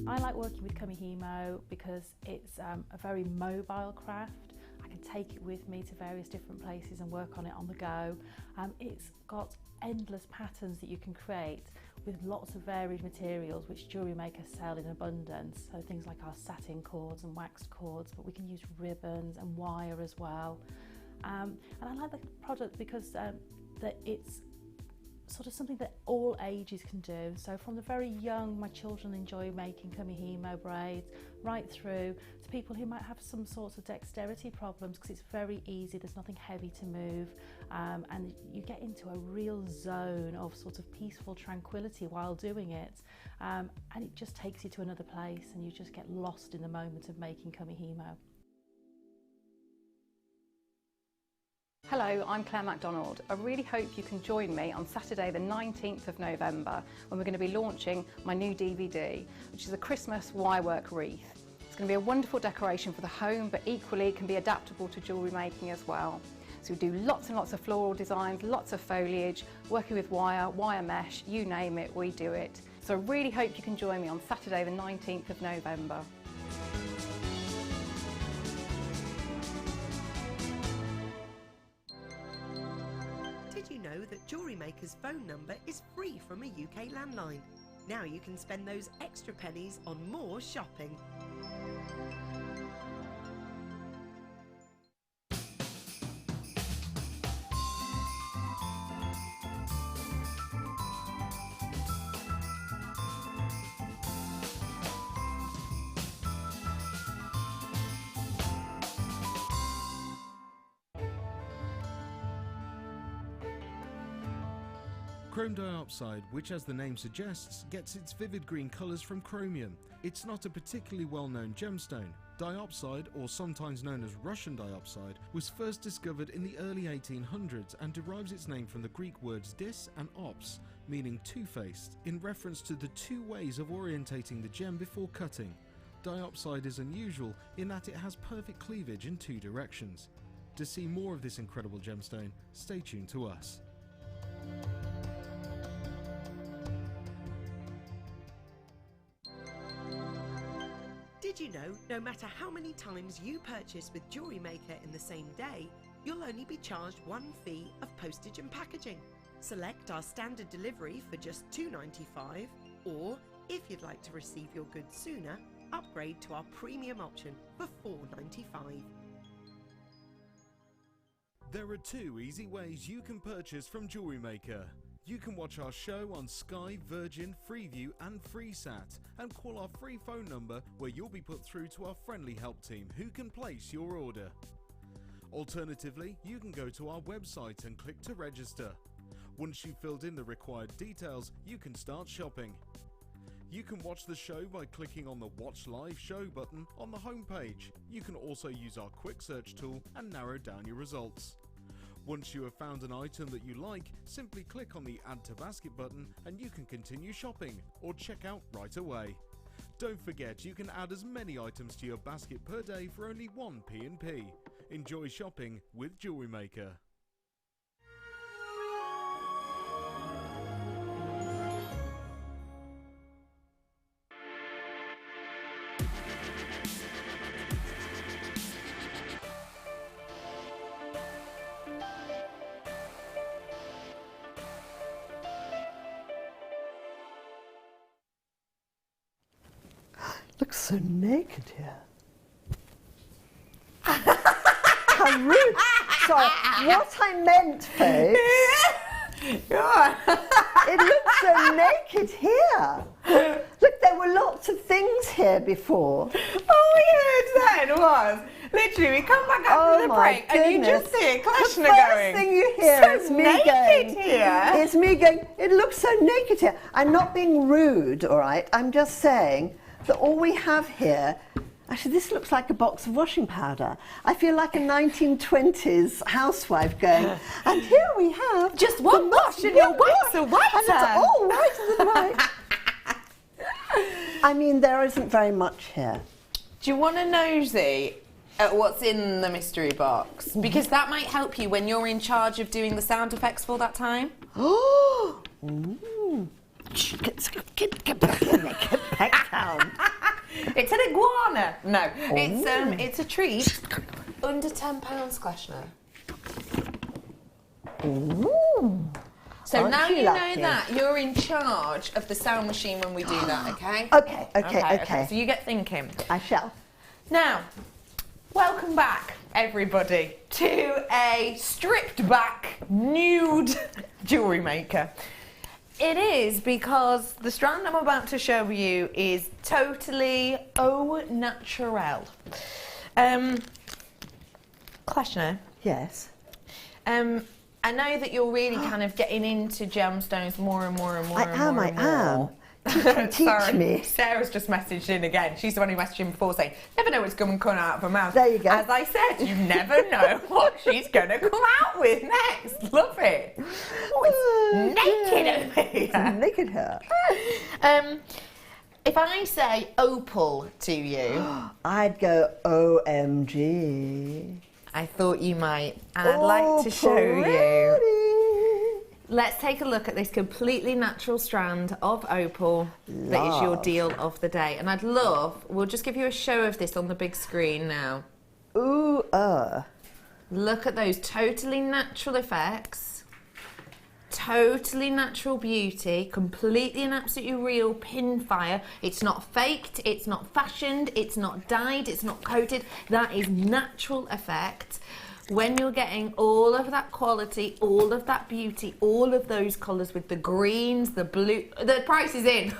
I like working with Kamihimo because it's a very mobile craft. I can take it with me to various different places and work on it on the go. It's got endless patterns that you can create with lots of varied materials which Jewellery Maker sell in abundance. So things like our satin cords and waxed cords, but we can use ribbons and wire as well. And I like the product because that it's sort of something that all ages can do. So from the very young, my children enjoy making Kamihimo braids, right through to people who might have some sorts of dexterity problems because it's very easy, there's nothing heavy to move, and you get into a real zone of sort of peaceful tranquility while doing it, and it just takes you to another place and you just get lost in the moment of making Kamihimo. Hello, I'm Claire MacDonald. I really hope you can join me on Saturday the 19th of November when we're going to be launching my new DVD, which is a Christmas wirework wreath. It's going to be a wonderful decoration for the home, but equally can be adaptable to jewellery making as well. So we do lots and lots of floral designs, lots of foliage, working with wire, wire mesh, you name it, we do it. So I really hope you can join me on Saturday the 19th of November. Did you know that Jewellery Maker's phone number is free from a UK landline? Now you can spend those extra pennies on more shopping. Chrome diopside, which as the name suggests, gets its vivid green colours from chromium. It's not a particularly well-known gemstone. Diopside, or sometimes known as Russian diopside, was first discovered in the early 1800s and derives its name from the Greek words dis and ops, meaning two-faced, in reference to the two ways of orientating the gem before cutting. Diopside is unusual in that it has perfect cleavage in two directions. To see more of this incredible gemstone, stay tuned to us. Did you know, no matter how many times you purchase with Jewellery Maker in the same day, you'll only be charged one fee of postage and packaging. Select our standard delivery for just $2.95, or if you'd like to receive your goods sooner, upgrade to our premium option for $4.95. There are two easy ways you can purchase from Jewellery Maker. You can watch our show on Sky, Virgin, Freeview and FreeSat and call our free phone number where you'll be put through to our friendly help team who can place your order. Alternatively, you can go to our website and click to register. Once you've filled in the required details, you can start shopping. You can watch the show by clicking on the Watch Live Show button on the homepage. You can also use our quick search tool and narrow down your results. Once you have found an item that you like, simply click on the Add to Basket button and you can continue shopping or check out right away. Don't forget, you can add as many items to your basket per day for only 1 P&P. Enjoy shopping with Jewellery Maker. Looks so naked here. How rude. Sorry, what I meant, folks, it looks so naked here. Look, there were lots of things here before. All we heard then was, literally, we come back after the break and you just see Kleshner going. The first thing you hear so is me naked going. Here. It's me going, it looks so naked here. I'm not being rude, all right? I'm just saying that all we have here, actually this looks like a box of washing powder. I feel like a 1920s housewife going, and here we have just one wash and your whites are whiter. And it's all whiter than white. I mean, there isn't very much here. Do you want to nosy at what's in the mystery box? Because that might help you when you're in charge of doing the sound effects for that time. Oh! Get back down. It's an iguana. No, it's a treat. Under £10, Kleshner. Ooh. So Aren't now you you know lucky? that you're in charge of the sound machine when we do that, okay? Okay. So you get thinking. I shall. Now, welcome back, everybody, to a stripped back, nude jewellery maker. It is because the strand I'm about to show you is totally au naturel. Kleshner. Yes. I know that you're really kind of getting into gemstones more and more and more. I am. Teach me. Sarah's just messaged in again. She's the one who messaged in before saying, never know what's going to come out of her mouth. There you go. As I said, you never know what she's going to come out with next. Love it. Oh, it's naked over here. It's naked here. If I say opal to you, I'd go OMG. I thought you might, and I'd like to show you. Let's take a look at this completely natural strand of opal that is your deal of the day. And we'll just give you a show of this on the big screen now. Ooh, Look at those totally natural effects. Totally natural beauty, completely and absolutely real pin fire. It's not faked, it's not fashioned, it's not dyed, it's not coated. That is natural effect. When you're getting all of that quality, all of that beauty, all of those colours with the greens, the blue, the price is in.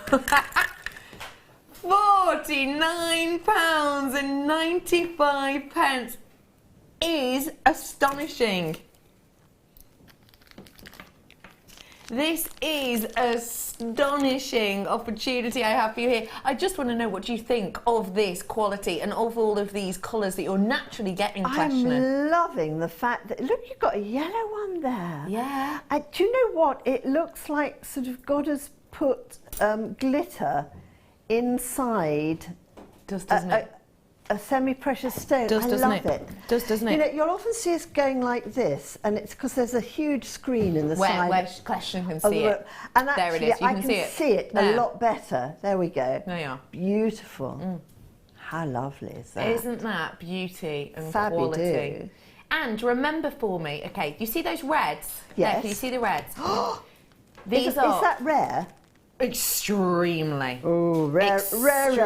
£49.95 is astonishing. This is astonishing opportunity I have for you here. I just want to know, what do you think of this quality and of all of these colours that you're naturally getting, Kleshner? I'm loving the fact that, look, you've got a yellow one there. Yeah. Do you know what? It looks like sort of God has put glitter inside. Doesn't it? A semi-precious stone. Doesn't it? Doesn't it? You know, you'll often see us going like this, and it's because there's a huge screen in the side. Where Kleshner can see it. And there actually, it is. You I can can see it a lot better. There we go. There you are. Beautiful. How lovely is that? Isn't that beauty and Fabby quality? do. And remember for me, okay, you see those reds? Yes. There, can you see the reds? Is that rare? Extremely. Oh, rare red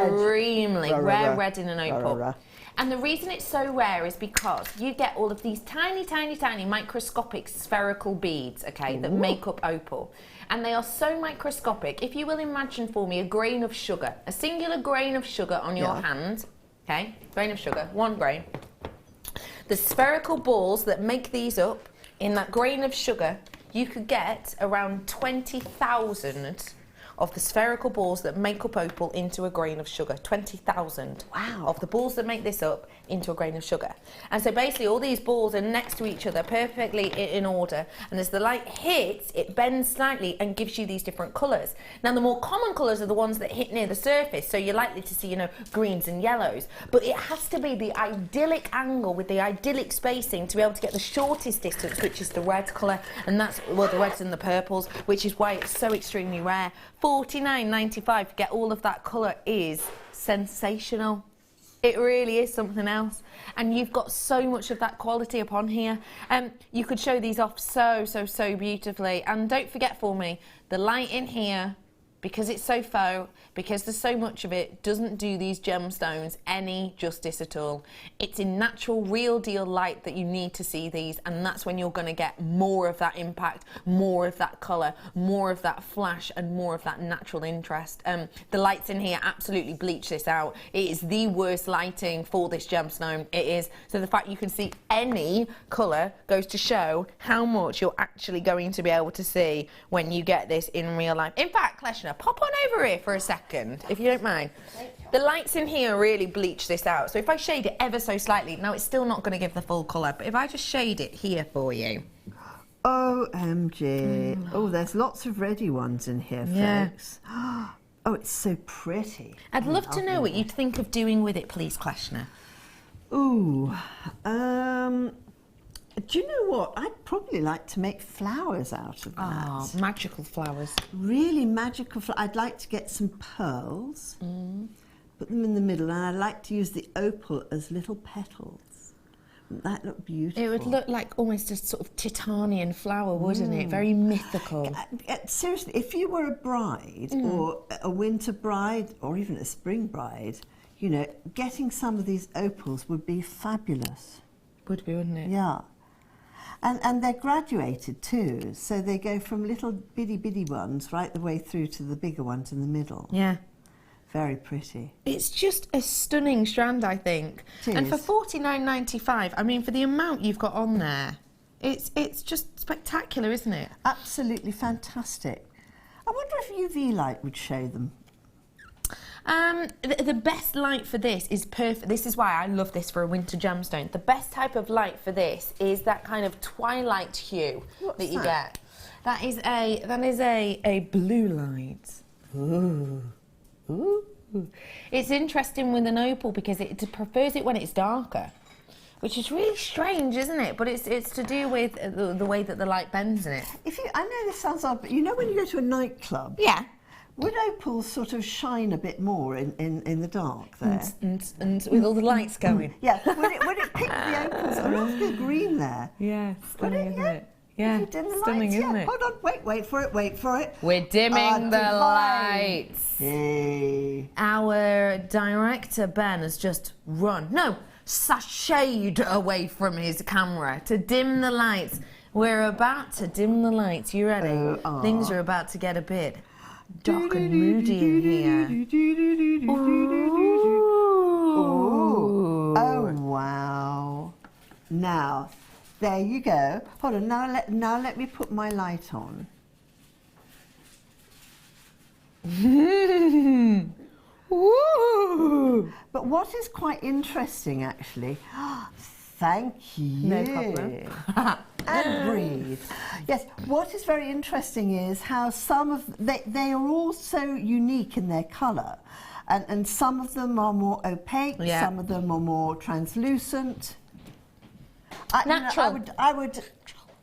in an opal. And the reason it's so rare is because you get all of these tiny, tiny, tiny microscopic spherical beads, okay, that make up opal. And they are so microscopic. If you will imagine for me a grain of sugar, a singular grain of sugar on your hand, okay, grain of sugar, 1 grain. The spherical balls that make these up in that grain of sugar you could get around 20,000 of the spherical balls that make up opal into a grain of sugar. 20,000 of the balls that make this up into a grain of sugar. And so basically all these balls are next to each other perfectly in order, and as the light hits, it bends slightly and gives you these different colours. Now the more common colours are the ones that hit near the surface, so you're likely to see, you know, greens and yellows, but it has to be the idyllic angle with the idyllic spacing to be able to get the shortest distance, which is the red colour, and that's, well, the reds and the purples, which is why it's so extremely rare. $49.95 to get all of that colour is sensational. It really is something else, and you've got so much of that quality upon here. You could show these off so beautifully, and don't forget for me, the light in here, because it's so faux, because there's so much of it, doesn't do these gemstones any justice at all. It's in natural, real deal light that you need to see these, and that's when you're going to get more of that impact, more of that colour, more of that flash, and more of that natural interest. The lights in here absolutely bleach this out. It is the worst lighting for this gemstone. It is. So the fact you can see any colour goes to show how much you're actually going to be able to see when you get this in real life. In fact, Kleshna, pop on over here for a second, if you don't mind. The lights in here really bleach this out. So if I shade it ever so slightly, now it's still not going to give the full colour, but if I just shade it here for you. OMG. Oh, there's lots of reddy ones in here, folks. Oh, it's so pretty. I'd love to know what you'd think of doing with it, please, Kleshna. Ooh, do you know what? I'd probably like to make flowers out of that. Oh, magical flowers. Really magical flowers. I'd like to get some pearls, put them in the middle, and I'd like to use the opal as little petals. Wouldn't that look beautiful? It would look like almost a sort of Titanian flower, wouldn't it? Very mythical. Seriously, if you were a bride, or a winter bride, or even a spring bride, you know, getting some of these opals would be fabulous. Would be, wouldn't it? Yeah. And they're graduated too, so they go from little bitty ones right the way through to the bigger ones in the middle. Yeah. Very pretty. It's just a stunning strand, I think. And for $49.95, I mean, for the amount you've got on there, it's just spectacular, isn't it? Absolutely fantastic. I wonder if UV light would show them. The best light for this is perfect. This is why I love this for a winter gemstone. The best type of light for this is that kind of twilight hue that you get. That is a blue light. Ooh. Ooh. It's interesting with an opal because it prefers it when it's darker, which is really strange, isn't it? But it's to do with the way that the light bends in it. I know this sounds odd, but you know when you go to a nightclub? Yeah. Would opals sort of shine a bit more in the dark there? And with all the lights going. Yeah, would it pick the opals? I love the green there. Yeah, stunning, isn't it? Yeah, if you dim the stunning, lights, isn't it? Hold on, wait for it. We're dimming the lights. Hey. Our director, Ben, has just sashayed away from his camera to dim the lights. We're about to dim the lights. You ready? Things are about to get a bit dark and moody in here. Ooh. Oh, wow. Now, there you go. Hold on, now let me put my light on. Ooh. But what is quite interesting, actually, thank you. No problem. And breathe. Yes, what is very interesting is how some of they are all so unique in their colour, and some of them are more opaque, some of them are more translucent. Natural.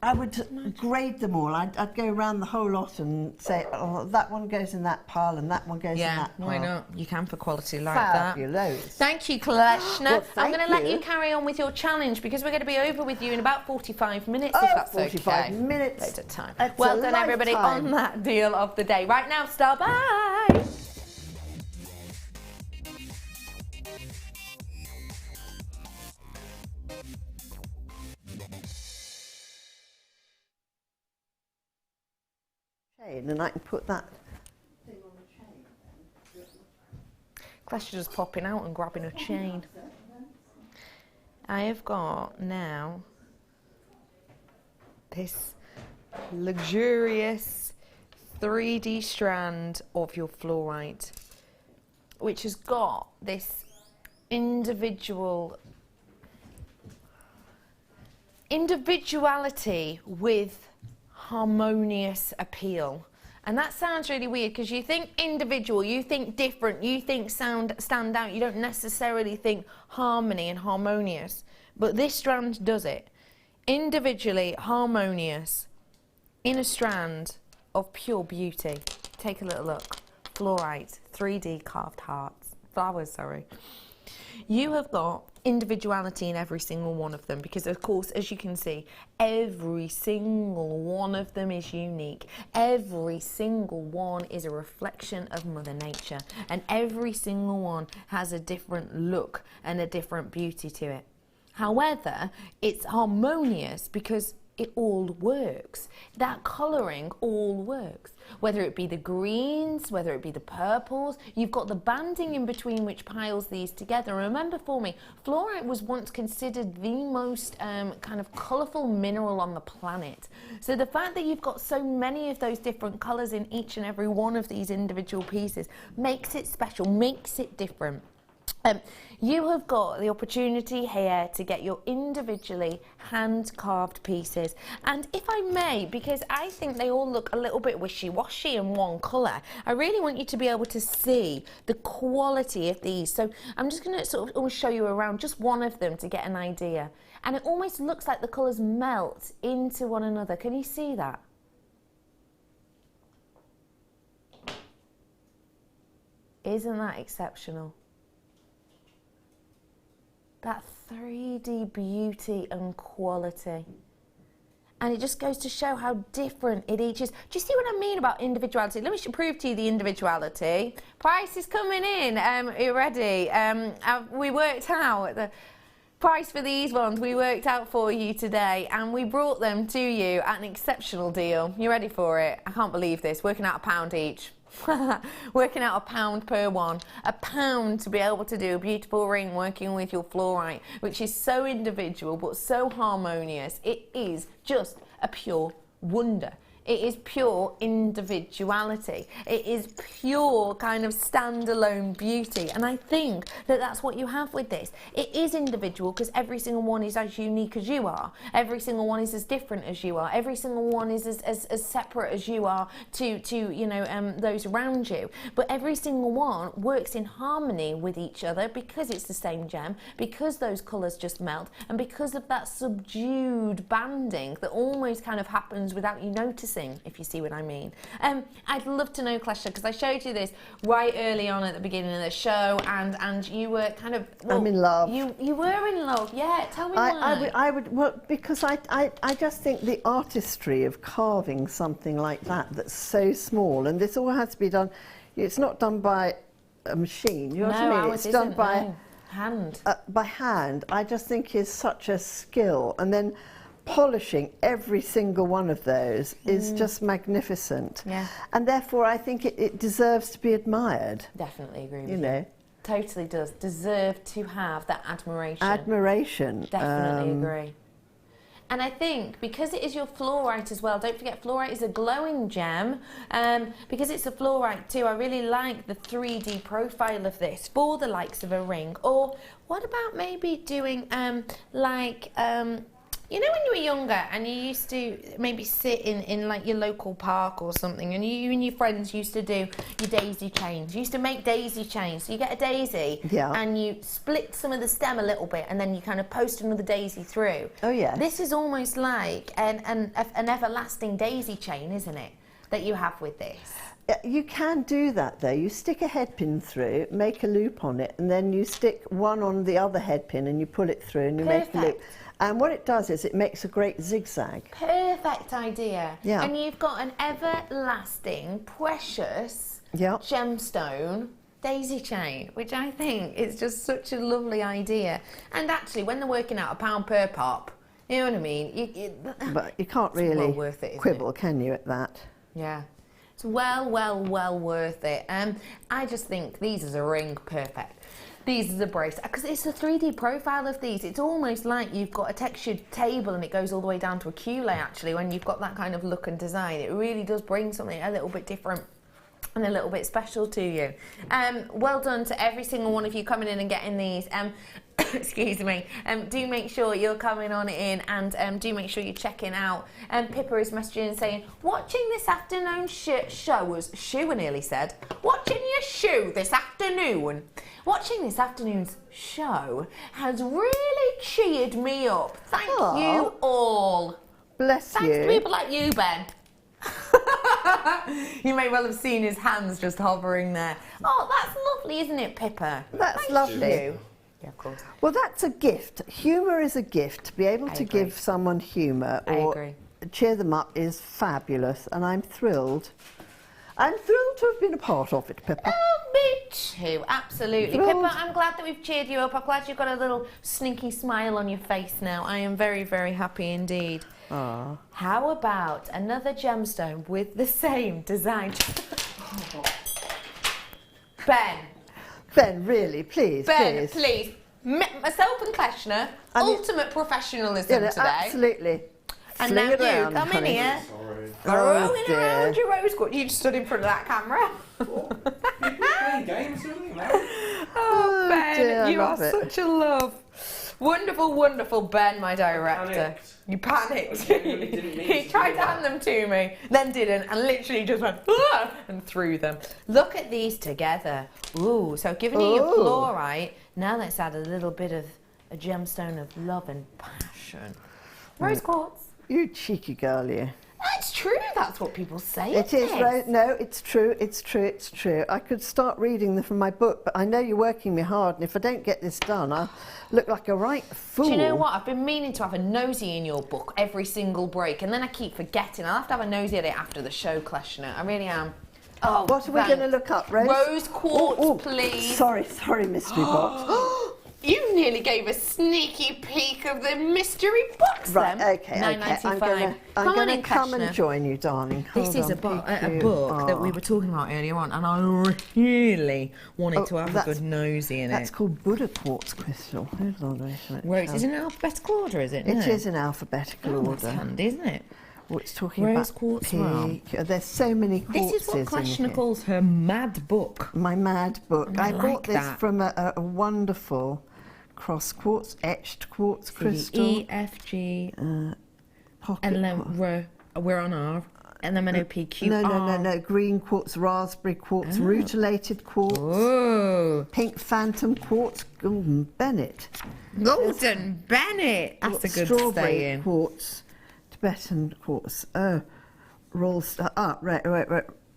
I would grade them all. I'd go around the whole lot and say, oh, that one goes in that pile and that one goes in that pile. Why not? You can for quality like Fabulous. that. Thank you, Kleshna. Well, I'm going to let you carry on with your challenge because we're going to be over with you in about 45 minutes, if that's 45 okay. minutes. Loads of time. That's Well a done, everybody, lifetime. on that deal of the day. Right now, Star, bye. And I can put that thing on the chain. Kleshna's just popping out and grabbing a chain. I have got now this luxurious 3D strand of your fluorite, which has got this individuality with harmonious appeal. And that sounds really weird because you think individual, you think different, you think stand out, you don't necessarily think harmony and harmonious. But this strand does it. Individually harmonious in a strand of pure beauty. Take a little look. Fluorite, 3D carved flowers, sorry. You have got individuality in every single one of them because, of course, as you can see, every single one of them is unique. Every single one is a reflection of Mother Nature, and every single one has a different look and a different beauty to it. However, it's harmonious because it all works. That colouring all works. Whether it be the greens, whether it be the purples, you've got the banding in between which piles these together. Remember for me, fluorite was once considered the most kind of colourful mineral on the planet. So the fact that you've got so many of those different colours in each and every one of these individual pieces makes it special, makes it different. You have got the opportunity here to get your individually hand-carved pieces, and if I may, because I think they all look a little bit wishy-washy in one colour, I really want you to be able to see the quality of these. So I'm just going to sort of almost show you around just one of them to get an idea, and it almost looks like the colours melt into one another. Can you see that? Isn't that exceptional? That 3D beauty and quality. And it just goes to show how different it each is. Do you see what I mean about individuality? Let me prove to you the individuality. Price is coming in. Are you ready? We worked out the price for these ones. We worked out for you today, and we brought them to you at an exceptional deal. You ready for it? I can't believe this. Working out £1 each. Working out £1 per one. £1 to be able to do a beautiful ring working with your fluorite, which is so individual but so harmonious. It is just a pure wonder. It is pure individuality. It is pure kind of standalone beauty. And I think that that's what you have with this. It is individual because every single one is as unique as you are. Every single one is as different as you are. Every single one is as separate as you are to you know, those around you. But every single one works in harmony with each other because it's the same gem, because those colours just melt, and because of that subdued banding that almost kind of happens without you noticing, if you see what I mean. I'd love to know, Klesha, because I showed you this right early on at the beginning of the show, and you were kind of... Well, I'm in love. You were in love, yeah. Tell me why. I would, well, because I just think the artistry of carving something like that that's so small, and this all has to be done, it's not done by a machine, you know what I mean? It's done by hand. By hand, I just think is such a skill. And then polishing every single one of those is just magnificent. Yeah. And therefore I think it deserves to be admired. Definitely agree with you. Know. Totally does. Deserve to have that admiration. Admiration. Definitely agree. And I think because it is your fluorite as well, don't forget fluorite is a glowing gem. Because it's a fluorite too, I really like the 3D profile of this for the likes of a ring. Or what about maybe doing you know when you were younger and you used to maybe sit in like your local park or something, and you and your friends used to do your daisy chains. You used to make daisy chains. So you get a daisy and you split some of the stem a little bit and then you kind of post another daisy through. Oh yeah. This is almost like an everlasting daisy chain, isn't it, that you have with this? You can do that though. You stick a head pin through, make a loop on it, and then you stick one on the other head pin and you pull it through and you make a loop. And what it does is it makes a great zigzag. Perfect idea. Yeah. And you've got an everlasting, precious gemstone daisy chain, which I think is just such a lovely idea. And actually, when they're working out £1 per pop, you know what I mean? But you can't really well worth it, quibble, can you, at that? Yeah. It's well worth it. I just think these as a ring, perfect. these as a brace, because it's a 3D profile of these. It's almost like you've got a textured table and it goes all the way down to a Q-lay actually, when you've got that kind of look and design. It really does bring something a little bit different and a little bit special to you. Well done to every single one of you coming in and getting these. Excuse me. Do make sure you're coming on in, and do make sure you're checking out. Pippa is messaging and saying, watching this afternoon's shoe, I nearly said. Watching your shoe this afternoon. Watching this afternoon's show has really cheered me up. Thank you all. Bless you. Thanks to people like you, Ben. You may well have seen his hands just hovering there. Oh, that's lovely, isn't it, Pippa? That's lovely. You. Yeah, of course. Well, that's a gift. Humour is a gift. To be able to give someone humour or cheer them up is fabulous, and I'm thrilled. I'm thrilled to have been a part of it, Pippa. Oh, me too, absolutely. Thrilled. Pippa, I'm glad that we've cheered you up. I'm glad you've got a little sneaky smile on your face now. I am very, very happy indeed. Aww. How about another gemstone with the same design? Ben, really, please, Ben, please. Myself and Kleshner, ultimate professionalism today. Absolutely. And Fling now it you, around, come honey. in here. Sorry. Throwing around your rose quartz. You just stood in front of that camera. Playing games with me, man. Oh, Ben, dear, I you are love it. such a love. Wonderful, wonderful Ben, my director. Panicked. You panicked. I really didn't mean He to tried do to hand them to me, then didn't, and literally just went "Ah!" and threw them. Look at these together. Ooh, so giving you your fluorite, now let's add a little bit of a gemstone of love and passion. Rose quartz. You cheeky girl, you. That's true, that's what people say. It is, right? No, it's true, it's true, it's true. I could start reading them from my book, but I know you're working me hard, and if I don't get this done, I'll look like a right fool. Do you know what? I've been meaning to have a nosy in your book every single break, and then I keep forgetting. I'll have to have a nosy at it after the show, Kleshner. I really am. Oh, what are we going to look up, Rose? Rose quartz, please. Sorry, mystery box. You nearly gave a sneaky peek of the mystery box, Right, then. okay. $9.95. I'm going to come Kleshner. and join you, darling. This is a book that we were talking about earlier on, and I really wanted to have a good nosy in it. That's called Buddha quartz crystal. Hold on a minute. Rose, is it in alphabetical order, is it? It is in alphabetical order. That's handy, isn't it? Oh, it's talking Rose about quartz pink. There's so many quartzes. This is what Kleshner in here. calls her mad book. My mad book. I like bought this that. from a wonderful cross quartz, etched quartz crystal. E, F, G, pocket and then we're on R, and then an OP, Q, R. No. Green quartz, raspberry quartz, rutilated quartz, pink phantom quartz, golden Bennett. Golden Bennett. That's a good strawberry saying. quartz, Tibetan quartz.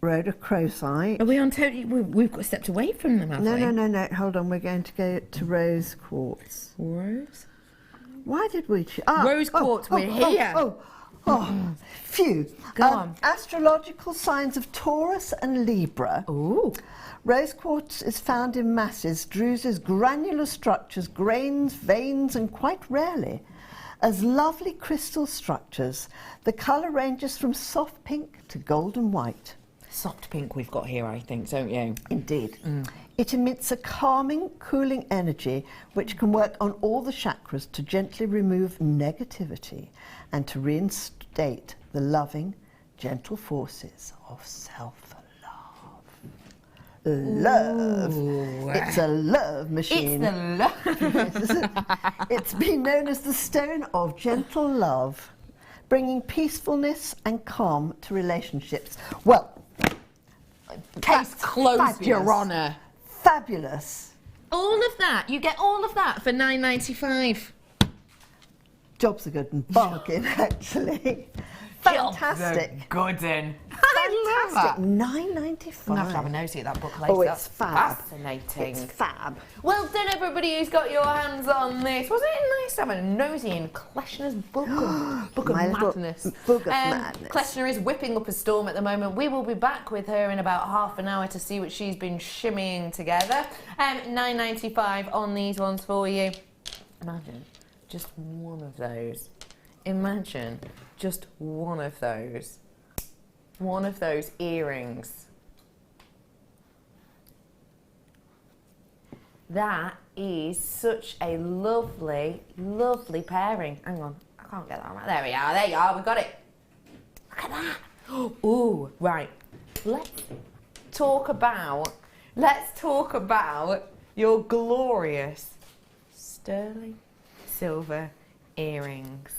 Rhodochrosite. Are we on totally? We've got stepped away from them, have we? No. Hold on. We're going to go to rose quartz. Rose. Why did we? Rose quartz. We're here. Phew. Go on. Astrological signs of Taurus and Libra. Ooh. Rose quartz is found in masses, druses, granular structures, grains, veins, and quite rarely as lovely crystal structures. The colour ranges from soft pink to golden white. Soft pink we've got here, I think, don't you? Indeed. It emits a calming, cooling energy which can work on all the chakras to gently remove negativity and to reinstate the loving, gentle forces of self-love. Love. Ooh. It's a love machine. It's the love. It's been known as the stone of gentle love, bringing peacefulness and calm to relationships. Well, Case closed, fabulous. Your Honour. Fabulous. All of that. You get all of that for $9.95. Job's a good bargain, actually. Fantastic. Good in. Fantastic. $9.95. I'm going to have a nosy at that book later. Oh, it's fab. Fascinating. It's fab. Well done, everybody who's got your hands on this. Wasn't it nice to have a nosy in Kleshner's book of My little madness? book of madness. Kleshner is whipping up a storm at the moment. We will be back with her in about half an hour to see what she's been shimmying together. $9.95 on these ones for you. Imagine just one of those. Imagine just one of those. One of those earrings. That is such a lovely, lovely pairing. Hang on, I can't get that right. There we are, there you are, we got it. Look at that. Ooh, right. Let's talk about your glorious sterling silver earrings.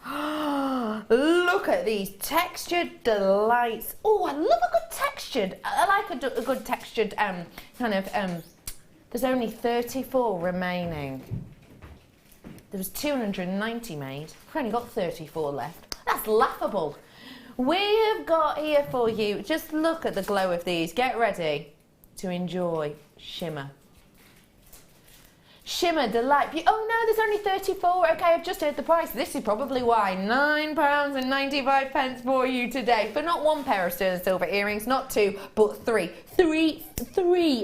Look at these textured delights. Oh, I love a good textured. I like a good textured there's only 34 remaining. There was 290 made. We've only got 34 left. That's laughable. We have got here for you, just look at the glow of these. Get ready to enjoy shimmer. Shimmer Delight. Oh no, there's only 34. Okay, I've just heard the price. This is probably why. £9.95 for you today. For not one pair of sterling silver earrings, not two, but three. Three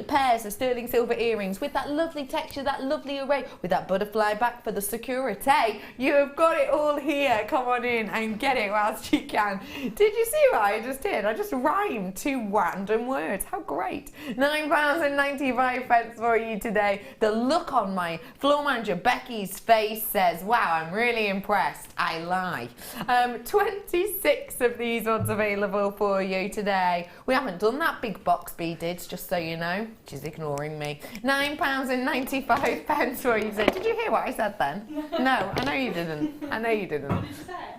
pairs of sterling silver earrings with that lovely texture, that lovely array, with that butterfly back for the security. You have got it all here. Come on in and get it whilst you can. Did you see what I just did? I just rhymed two random words. How great. £9.95 for you today. The look on my floor manager Becky's face says, wow, I'm really impressed. I lie. 26 of these ones available for you today. We haven't done that big box beaded, just so you know. She's ignoring me. £9.95 for you today. Did you hear what I said then? No, I know you didn't. I know you didn't.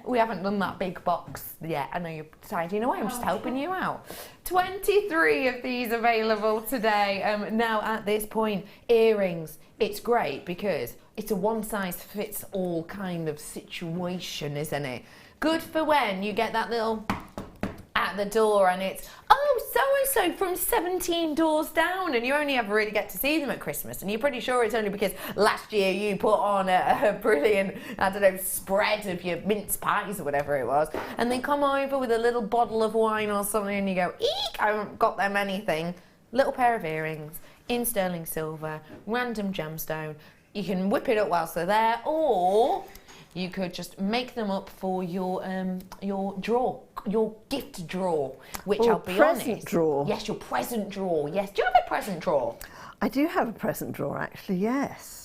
We haven't done that big box yet. I know you're tidying away. I'm just helping you out. 23 of these available today. Now at this point, earrings. It's great because it's a one-size-fits-all kind of situation, isn't it? Good for when you get that little at the door and it's, oh, so-and-so from 17 doors down, and you only ever really get to see them at Christmas, and you're pretty sure it's only because last year you put on a brilliant, I don't know, spread of your mince pies or whatever it was, and they come over with a little bottle of wine or something and you go, eek, I haven't got them anything. Little pair of earrings in sterling silver, random gemstone. You can whip it up whilst they're there, or you could just make them up for your drawer, your gift drawer, which I'll be honest. Present drawer. Yes, your present drawer. Yes. Do you have a present drawer? I do have a present drawer, actually, yes.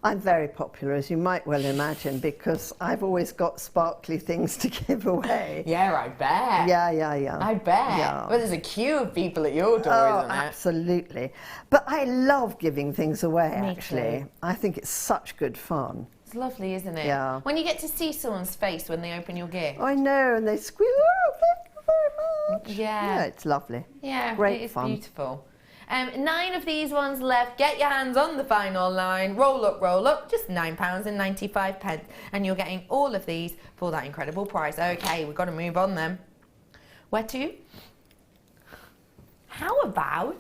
I'm very popular, as you might well imagine, because I've always got sparkly things to give away. Yeah, I bet. Yeah. I bet. Yeah. But there's a queue of people at your door, isn't there? Absolutely. But I love giving things away, Me actually. too. I think it's such good fun. It's lovely, isn't it? Yeah. When you get to see someone's face when they open your gift. I know, and they squeal, oh, thank you very much. Yeah. It's lovely. Yeah, Great it is fun. beautiful. 9 of these ones left. Get your hands on the final line. Roll up, just £9.95. And you're getting all of these for that incredible price. Okay, we've got to move on then. Where to? How about...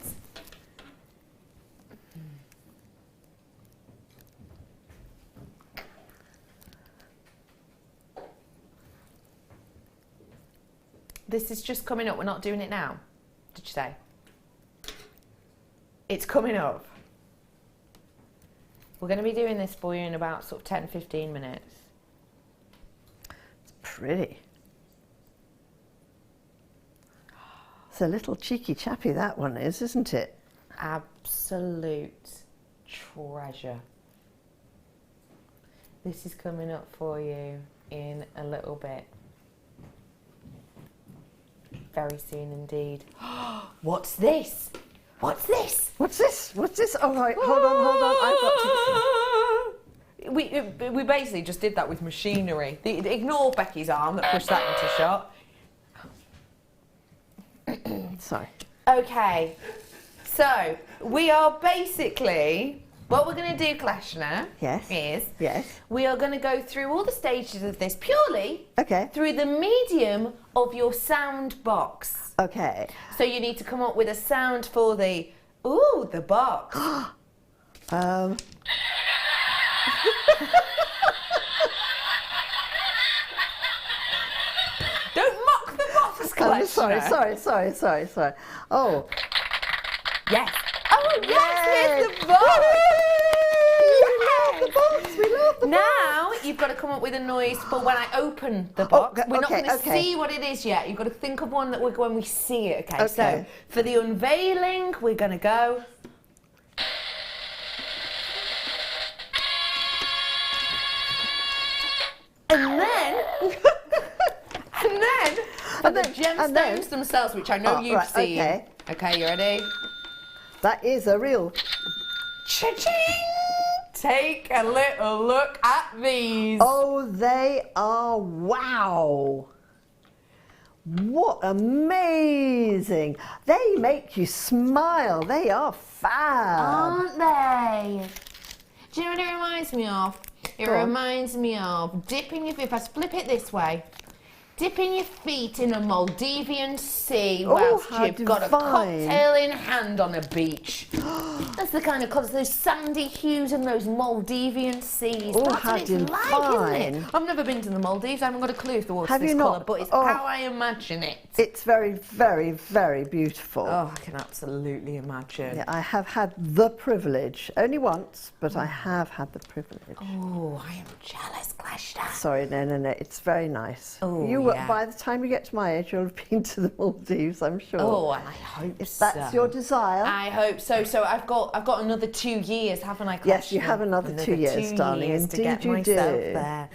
This is just coming up. We're not doing it now. Did you say? It's coming up. We're going to be doing this for you in about sort of 10-15 minutes. It's pretty. It's a little cheeky chappy, that one is, isn't it? Absolute treasure. This is coming up for you in a little bit. Very soon indeed. What's this? What's this? What's this? What's this? Oh, right, hold on. I've got to... We basically just did that with machinery. Ignore Becky's arm that pushed that into shot. Sorry. Okay, so we are basically... What we're going to do, Kleshna, is we are going to go through all the stages of this purely through the medium of your sound box. Okay. So you need to come up with a sound for the box. Don't mock the box, Kleshna. Sorry. Oh. Yes. Oh, yes, here's the box. We love the box. Now you've got to come up with a noise for when I open the box. We're not going to see what it is yet. You've got to think of one that when we see it. Okay. So for the unveiling, we're going to go. And the gemstones themselves, which I know you've seen. Okay. Okay, you ready? That is a real... Cha-ching! Take a little look at these. Oh, they are, wow. What amazing. They make you smile. They are fab. Aren't they? Do you know what it reminds me of? It reminds me of dipping your feet. If I flip it this way, dipping your feet in a Maldivian sea whilst you've got a cocktail in hand on a beach. That's the kind of colours, those sandy hues in those Maldivian seas. Oh, That's what it's like, isn't it? I've never been to the Maldives. I haven't got a clue if the water's this colour, but it's how I imagine it. It's very, very, very beautiful. Oh, I can absolutely imagine. Yeah, I have had the privilege, only once, but I have had the privilege. Oh, I am jealous, Glashta. Sorry, no, it's very nice. Oh, By the time you get to my age, you'll have been to the Maldives, I'm sure. Oh, and I hope if that's your desire. I hope so. So I've got another 2 years, haven't I? Yes, you have another 2 years, darling. Indeed, you do. There.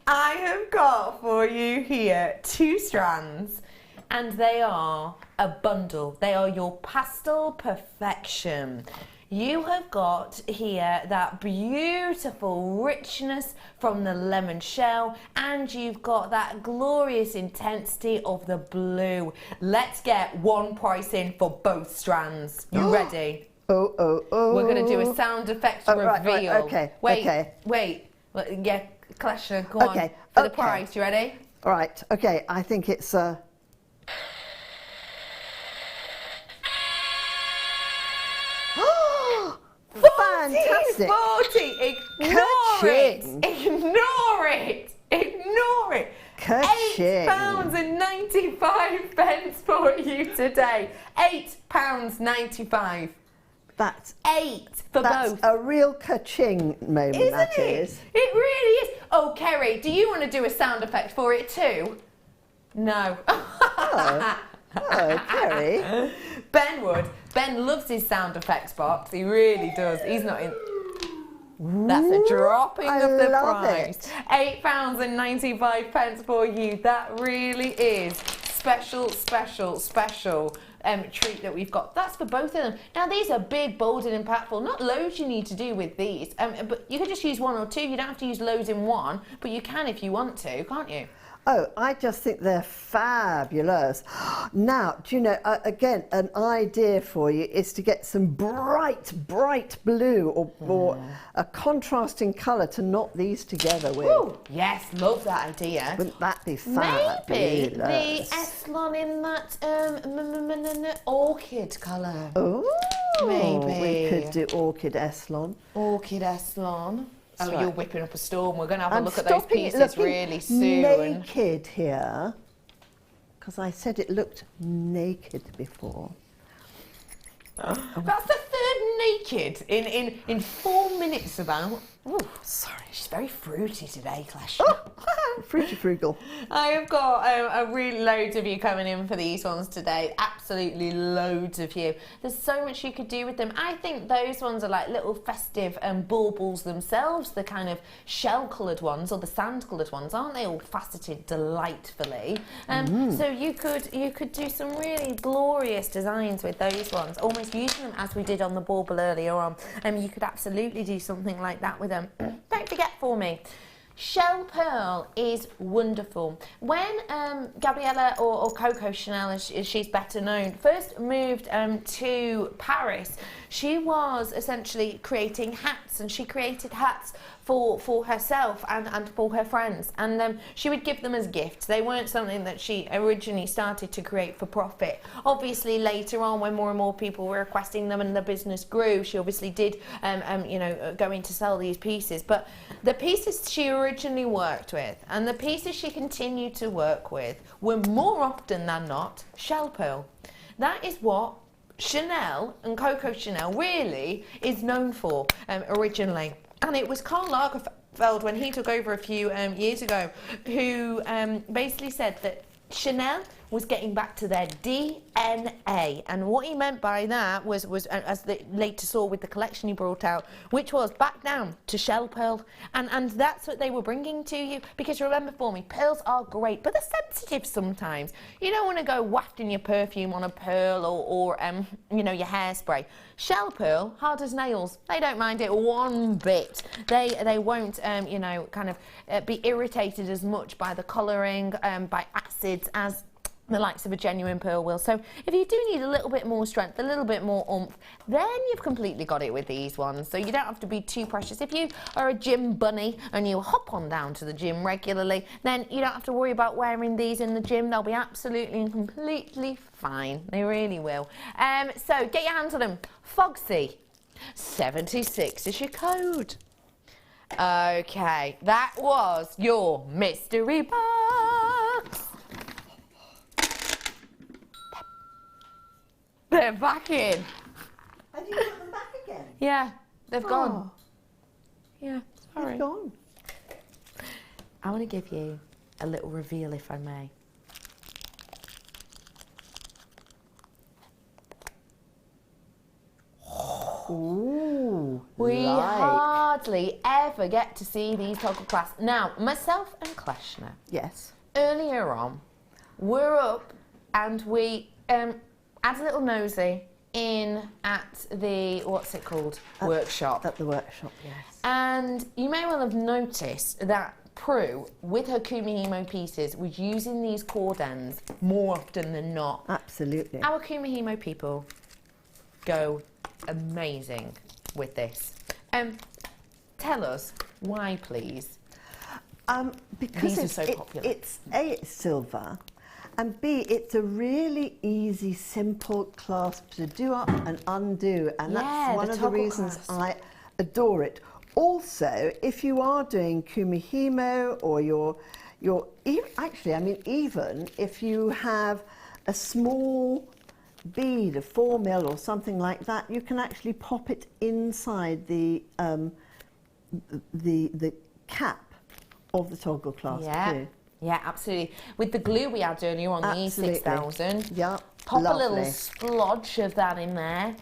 I have got for you here 2 strands, and they are a bundle. They are your pastel perfection. You have got here that beautiful richness from the lemon shell, and you've got that glorious intensity of the blue. Let's get one price in for both strands. You ready? Oh. We're going to do a sound effects reveal. Right, okay. Wait. Yeah, Kleshna, go on. For the price, you ready? All right, okay. I think it's... Fantastic! 40! Ignore it! £8.95 for you today. £8.95. That's 8 for both. A real ka-ching moment, Isn't that it? is. It really is. Oh, Kerry, do you want to do a sound effect for it too? No. Oh, Kerry. Ben would. Ben loves his sound effects box. He really does. He's not in... That's a dropping of the price. £8.95 for you. That really is special treat that we've got. That's for both of them. Now these are big, bold and impactful. Not loads you need to do with these, but you could just use 1 or 2. You don't have to use loads in one, but you can if you want to, can't you? Oh, I just think they're fabulous. Now, do you know, again, an idea for you is to get some bright blue or a contrasting colour to knot these together with. Ooh, yes, love that idea. Wouldn't that be fabulous? Maybe the Eslon in that orchid colour. Oh, maybe. We could do orchid Eslon. Orchid Eslon. That's You're whipping up a storm. We're going to have a look at I'm those pieces really soon. Naked here, because I said it looked naked before. That's the third naked in 4 minutes about. Oh, sorry, she's very fruity today, Clash. Fruity frugal. I have got really loads of you coming in for these ones today. Absolutely loads of you. There's so much you could do with them. I think those ones are like little festive baubles themselves, the kind of shell-coloured ones or the sand-coloured ones, aren't they? All faceted delightfully. So you could do some really glorious designs with those ones, almost using them as we did on the bauble earlier on. You could absolutely do something like that with them. Don't forget for me, shell pearl is wonderful. When Gabriella or Coco Chanel, as she's better known, first moved to Paris, she was essentially creating hats, and she created hats for herself and for her friends, and she would give them as gifts. They weren't something that she originally started to create for profit. Obviously later on, when more and more people were requesting them and the business grew, she obviously did go in to sell these pieces. But the pieces she originally worked with and the pieces she continued to work with were more often than not shell pearl. That is what Chanel and Coco Chanel really is known for originally. And it was Karl Lagerfeld, when he took over a few years ago, who basically said that Chanel was getting back to their DNA. And what he meant by that was as they later saw with the collection he brought out, which was back down to shell pearl. And that's what they were bringing to you. Because remember for me, pearls are great, but they're sensitive sometimes. You don't want to go wafting your perfume on a pearl or you know, your hairspray. Shell pearl, hard as nails. They don't mind it one bit. They won't, you know, kind of be irritated as much by the colouring, by acids as the likes of a genuine pearl will. So if you do need a little bit more strength, a little bit more oomph, then you've completely got it with these ones. So you don't have to be too precious. If you are a gym bunny and you hop on down to the gym regularly, then you don't have to worry about wearing these in the gym. They'll be absolutely and completely fine. They really will. So get your hands on them. Fogsy 76 is your code. Okay, that was your mystery box. They're back in. Have you got them back again? Yeah, they've gone. Yeah, sorry. They've gone. I want to give you a little reveal, if I may. Ooh, We hardly ever get to see these toggle clasps. Now, myself and Kleshner, yes, earlier on, we're up and we had a little nosy in at the, what's it called? Workshop. At the workshop, yes. And you may well have noticed that Prue, with her Kumihimo pieces, was using these cord ends more often than not. Absolutely. Our Kumihimo people go amazing with this. Tell us why, please. Because These are so popular. It's silver, and B, it's a really easy, simple clasp to do up and undo, and that's one of the reasons I adore it. Also, if you are doing Kumihimo or even if you have a small bead, a 4mm or something like that, you can actually pop it inside the cap of the toggle clasp too. Yeah, absolutely. With the glue we had earlier on the E6000, yeah, pop a little splodge of that in there,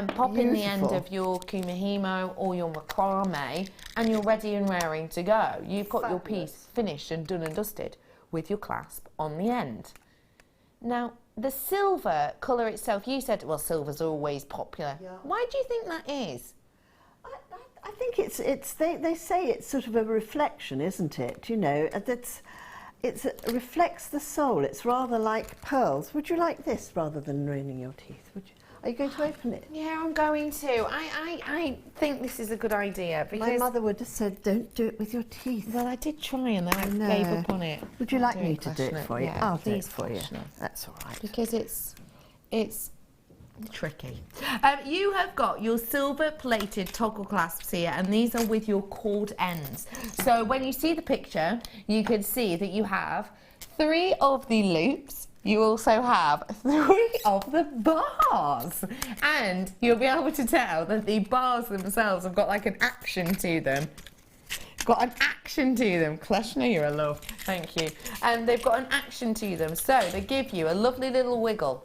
pop in the end of your Kumihimo or your macrame, and you're ready and raring to go. You've got your piece finished and done and dusted with your clasp on the end. Now, the silver colour itself, you said, well, silver's always popular. Yeah. Why do you think that is? I think they say it's sort of a reflection, isn't it? You know, it reflects the soul. It's rather like pearls. Would you like this rather than ruining your teeth? Would you? Are you going to open it? Yeah, I'm going to. I think this is a good idea because my mother would have said, "Don't do it with your teeth." Well, I did try and then I gave up on it. Would you like me to do it for you? Yeah, I'll do it for you. That's all right. Because it's tricky. You have got your silver-plated toggle clasps here, and these are with your cord ends. So when you see the picture, you can see that you have 3 of the loops. You also have 3 of the bars, and you'll be able to tell that the bars themselves have got like an action to them. Got an action to them. Kleshner, you're a love. Thank you. And they've got an action to them, so they give you a lovely little wiggle.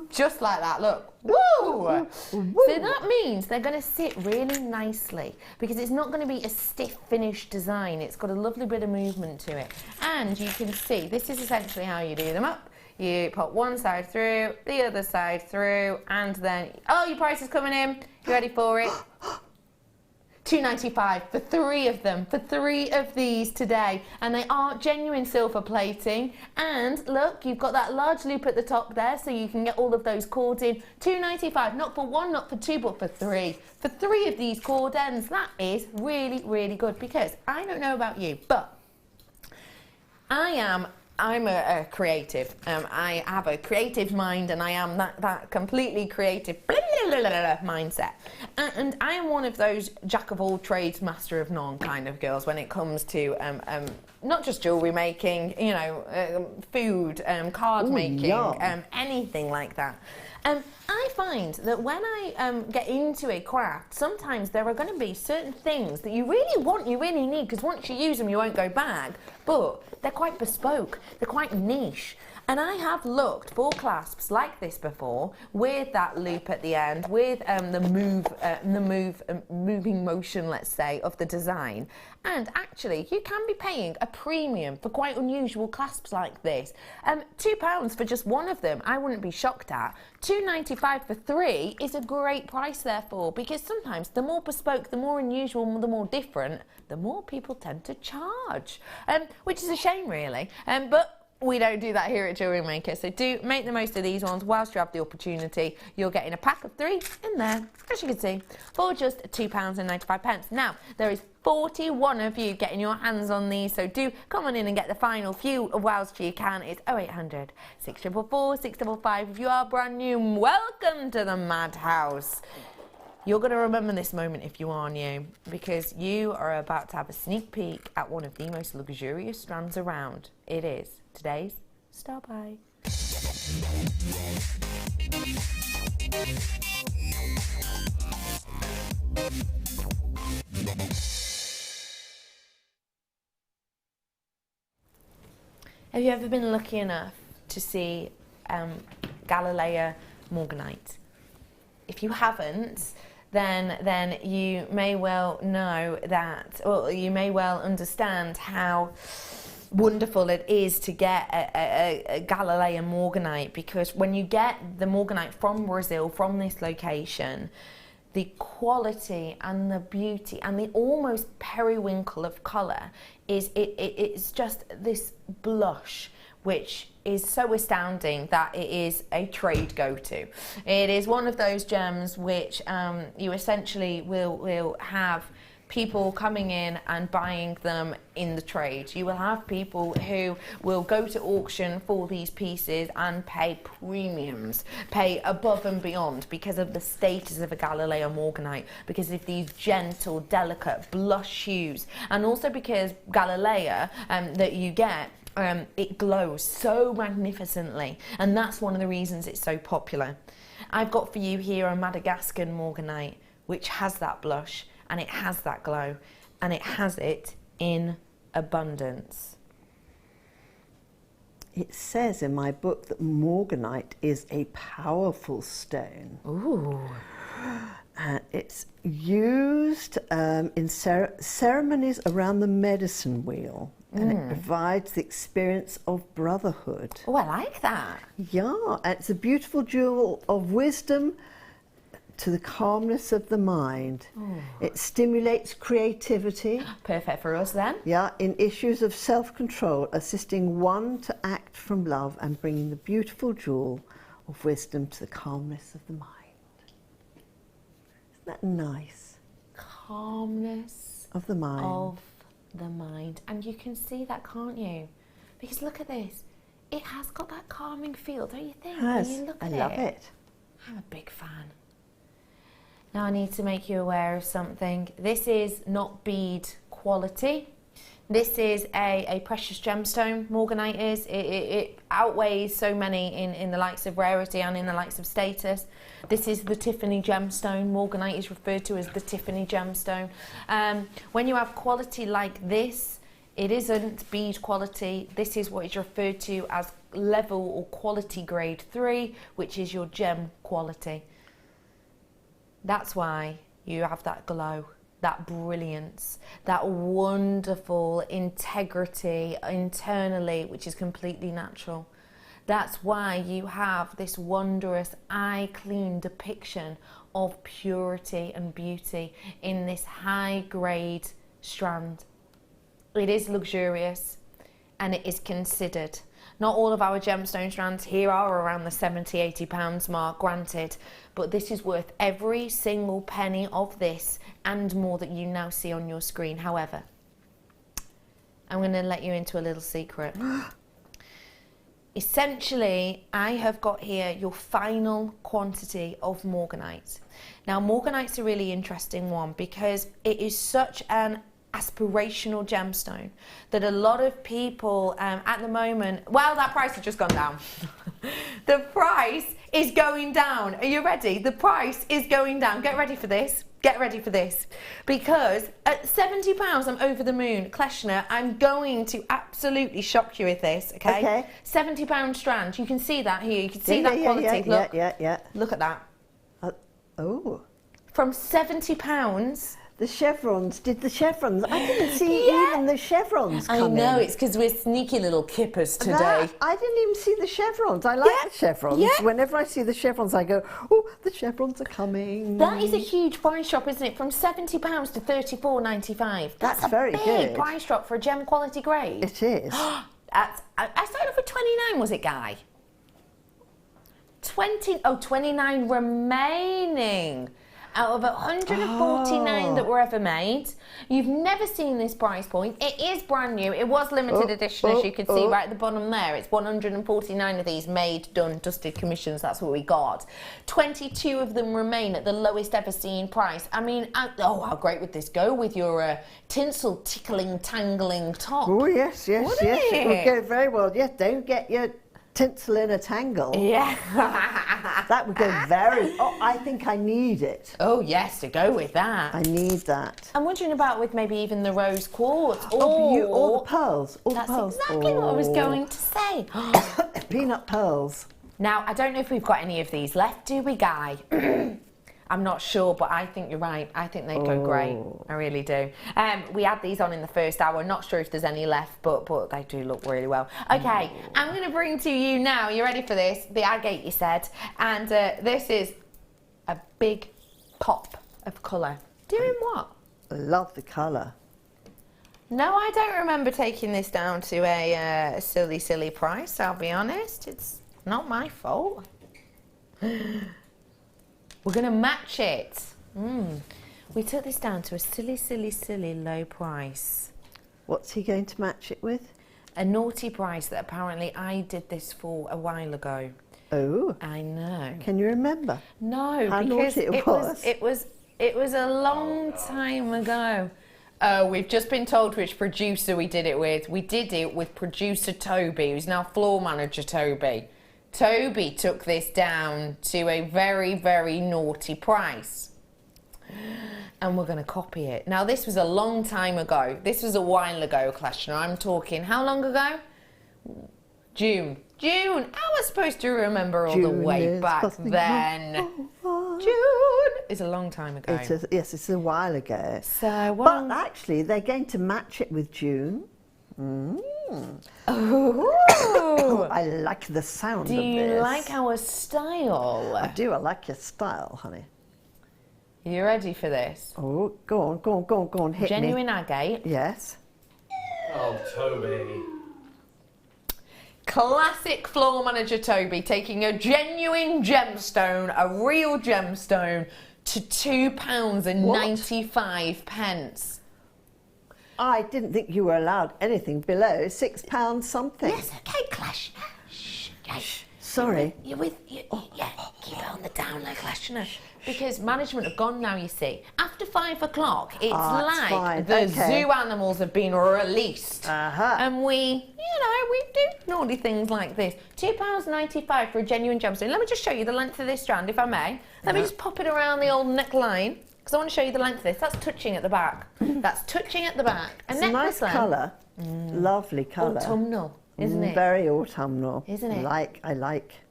Just like that, look. Woo! So that means they're going to sit really nicely because it's not going to be a stiff finished design. It's got a lovely bit of movement to it. And you can see, this is essentially how you do them up. You pop one side through, the other side through, and then, oh, your price is coming in. You ready for it? $2.95 for 3 of them, for 3 of these today, and they are genuine silver plating. And look, you've got that large loop at the top there, so you can get all of those cords in. $2.95, not for 1, not for 2, but for 3. For 3 of these cord ends, that is really, really good. Because I don't know about you, but I'm a creative. I have a creative mind, and I am that completely creative mindset. And I am one of those jack of all trades, master of none kind of girls when it comes to not just jewellery making, you know, food, card making, anything like that. I find that when I get into a craft, sometimes there are going to be certain things that you really want, you really need, because once you use them, you won't go back. But they're quite bespoke, they're quite niche. And I have looked for clasps like this before, with that loop at the end, with the moving motion, let's say, of the design. And actually, you can be paying a premium for quite unusual clasps like this. £2 for just one of them, I wouldn't be shocked at. £2.95 for 3 is a great price, therefore, because sometimes the more bespoke, the more unusual, the more different, the more people tend to charge, which is a shame, really. But we don't do that here at Jewellery Maker, so do make the most of these ones whilst you have the opportunity. You're getting a pack of 3 in there, as you can see, for just £2.95. Now, there is 41 of you getting your hands on these, so do come on in and get the final few whilst you can. It's 0800 644 655. If you are brand new, welcome to the madhouse. You're going to remember this moment if you are new, because you are about to have a sneak peek at one of the most luxurious strands around. It is today's Star Buy. Have you ever been lucky enough to see Galilea Morganite? If you haven't, then you may well know that, or you may well understand how wonderful it is to get a Galilea Morganite, because when you get the Morganite from Brazil, from this location, the quality and the beauty and the almost periwinkle of colour is it's just this blush, which is so astounding that it is a trade go-to. It is one of those gems which you essentially will have people coming in and buying them in the trade. You will have people who will go to auction for these pieces and pay premiums, pay above and beyond because of the status of a Galilea Morganite, because of these gentle, delicate blush hues, and also because Galilea that you get, it glows so magnificently, and that's one of the reasons it's so popular. I've got for you here a Madagascar Morganite, which has that blush, and it has that glow, and it has it in abundance. It says in my book that Morganite is a powerful stone. Ooh. It's used in ceremonies around the medicine wheel, and it provides the experience of brotherhood. Oh, I like that. Yeah, it's a beautiful jewel of wisdom to the calmness of the mind. Ooh. It stimulates creativity. Perfect for us then. Yeah, in issues of self-control, assisting one to act from love and bringing the beautiful jewel of wisdom to the calmness of the mind. Isn't that nice? Calmness of the mind. Of the mind. And you can see that, can't you? Because look at this. It has got that calming feel, don't you think? It has. When you look at I love it. I'm a big fan. Now I need to make you aware of something. This is not bead quality. This is a precious gemstone, Morganite is. It outweighs so many in the likes of rarity and in the likes of status. This is the Tiffany gemstone. Morganite is referred to as the Tiffany gemstone. When you have quality like this, it isn't bead quality. This is what is referred to as level or quality grade 3, which is your gem quality. That's why you have that glow, that brilliance, that wonderful integrity internally, which is completely natural. That's why you have this wondrous eye-clean depiction of purity and beauty in this high-grade strand. It is luxurious and it is considered. Not all of our gemstone strands here are around the £70–80 mark, granted, but this is worth every single penny of this and more that you now see on your screen. However, I'm going to let you into a little secret. essentially, I have got here your final quantity of morganite. Now, morganite's a really interesting one because it is such an aspirational gemstone that a lot of people at the moment, well, that price has just gone down. The price is going down. Are you ready? The price is going down. Get ready for this. Get ready for this. Because at £70, I'm over the moon. Kleshner, I'm going to absolutely shock you with this, okay? £70 strand. You can see that here. You can see that quality. Look. Yeah. Look at that. Oh. From £70. The chevrons, I didn't see even the chevrons come I know, in. it's because we're sneaky little kippers today. I didn't even see the chevrons. I like the chevrons. Yeah. Whenever I see the chevrons, I go, oh, the chevrons are coming. That is a huge price drop, isn't it? From £70 to $34.95. That's very a big good. price drop for a gem quality grade. It is. I started off with 29, was it, Guy? 29 remaining. Out of 149 that were ever made. You've never seen this price point. It is brand new. It was limited edition, as you can see right at the bottom there. It's 149 of these made, done, dusted, commissions. That's what we got. 22 of them remain at the lowest ever seen price. I mean, how great would this go with your tinsel tickling, tangling top? Oh, yes. It would go very well. Yes, don't get your tinsel in a tangle. Yeah. That would go very... Oh, I think I need it. Oh, yes, to go with that. I need that. I'm wondering about with maybe even the rose quartz. Or the pearls. That's exactly what I was going to say. Peanut pearls. Now, I don't know if we've got any of these left, do we, Guy? I'm not sure, but I think you're right. I think they'd go great. I really do. We had these on in the first hour. Not sure if there's any left, but they do look really well. Okay, I'm going to bring to you now, you ready for this? The agate, you said. And this is a big pop of colour. Doing what? I love the colour. No, I don't remember taking this down to a silly, silly price, I'll be honest. It's not my fault. We're going to match it. We took this down to a silly, silly, silly low price. What's he going to match it with? A naughty price that apparently I did this for a while ago. Oh. I know. Can you remember? No, How because naughty it was? It was a long time ago. Oh, we've just been told which producer we did it with. We did it with producer Toby, who's now floor manager Toby. Toby took this down to a very, very naughty price. And we're going to copy it. Now, this was a long time ago. This was a while ago, Kleshner. I'm talking, how long ago? June. How was I supposed to remember all the way back then? June is a long time ago. It is, yes, it's a while ago. So, but actually, they're going to match it with June. Oh, I like the sound of this. Do you like our style? I do. I like your style, honey. You ready for this? Oh, go on, hit Genuine me. agate. Yes. Oh, Toby. Classic floor manager Toby taking a genuine gemstone, a real gemstone, to £2.95. I didn't think you were allowed anything below £6 something. Yes, okay, Kleshner. Shh. Sorry. Keep it on the down low, Kleshner. Because management have gone now, you see. After 5 o'clock, it's like the zoo animals have been released. And we do naughty things like this. £2.95 for a genuine gemstone. Let me just show you the length of this strand, if I may. Let me just pop it around the old neckline, because I want to show you the length of this. That's touching at the back. That's touching at the back. It's a nice colour. Lovely colour. Autumnal, isn't it? Very autumnal. Isn't it? I like.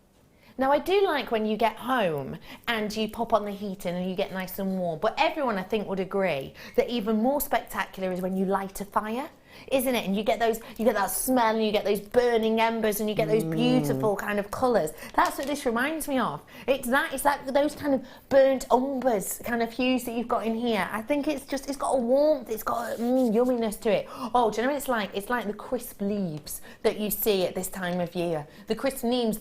Now, I do like when you get home and you pop on the heating and you get nice and warm, but everyone, I think, would agree that even more spectacular is when you light a fire, isn't it? And you get that smell and you get those burning embers and you get those beautiful kind of colours. That's what this reminds me of. It's like those kind of burnt umbers kind of hues that you've got in here. I think it's got a warmth, it's got a yumminess to it. Oh, do you know what it's like? It's like the crisp leaves that you see at this time of year. The crisp leaves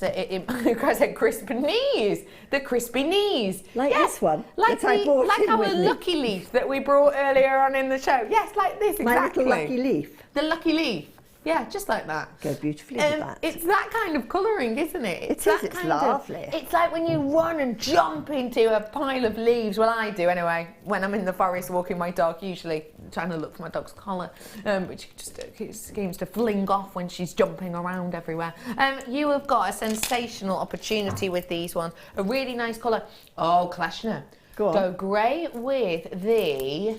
I said crisp knees. The crispy knees. Like this one. Like our lucky leaf that we brought earlier on in the show. Yes, like this, exactly. My little lucky leaf. The lucky leaf. Yeah, just like that. Go beautifully with that. It's that kind of colouring, isn't it? It's lovely. It's like when you run and jump into a pile of leaves. Well, I do anyway. When I'm in the forest walking my dog, usually trying to look for my dog's collar, which just seems to fling off when she's jumping around everywhere. You have got a sensational opportunity with these ones. A really nice colour. Oh, Kleshner. Go grey with the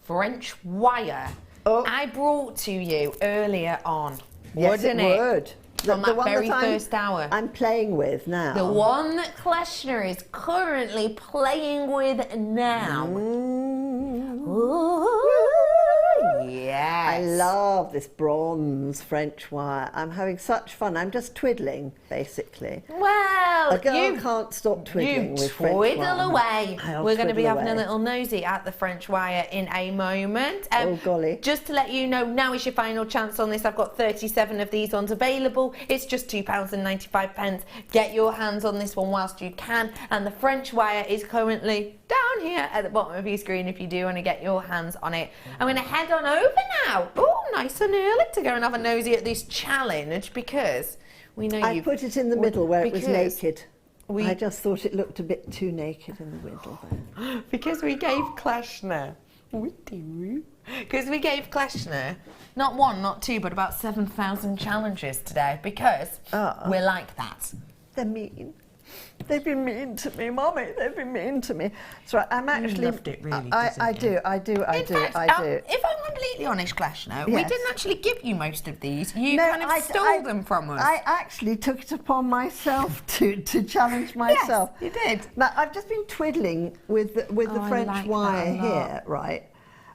French wire. Oh. I brought to you earlier on, Yes, wouldn't it would. From that very first hour. I'm playing with now. The one that Kleshner is currently playing with now. Ooh, yes. I love this bronze French wire. I'm having such fun. I'm just twiddling, basically. Well, a girl can't stop twiddling with French wire. Twiddle away. We're going to be having away. a little nosy at the French wire in a moment. Oh, golly. Just to let you know, now is your final chance on this. I've got 37 of these ones available. It's just £2.95. Get your hands on this one whilst you can. And the French wire is currently down here at the bottom of your screen if you do want to get your hands on it. I'm going to head on over now. Oh, nice and early to go and have a nosy at this challenge because we know I put it in the middle where it was naked. We, I just thought it looked a bit too naked in the middle there. Because we gave Kleshner, because we gave Kleshner not one, not two, but about 7,000 challenges today because we're like that. They're mean. They've been mean to me, Mommy. They've been mean to me. So I'm actually. You loved it, really. I do. If I'm completely honest, Kleshner, we didn't actually give you most of these. You kind of stole them from us. I actually took it upon myself to challenge myself. Yes, you did. Now I've just been twiddling with the French wire here, right?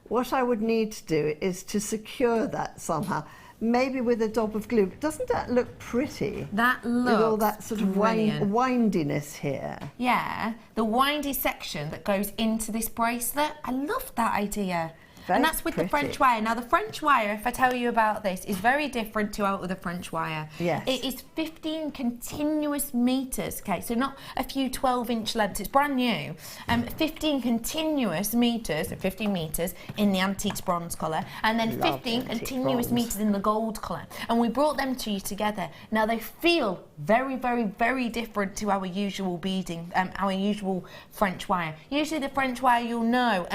What I would need to do is to secure that somehow. Maybe with a dab of glue. Doesn't that look pretty? That looks with all that sort of windiness here. Yeah, the windy section that goes into this bracelet. I love that idea. Very and that's with the French wire. Now, the French wire, if I tell you about this, is very different to our other French wire. Yes. It is 15 continuous meters, okay, so not a few 12-inch lengths. It's brand new. 15 continuous meters, 15 meters in the antiques bronze colour, and then 15 continuous meters in the gold colour. And we brought them to you together. Now, they feel very, very, very different to our usual beading, our usual French wire. Usually the French wire, you'll know,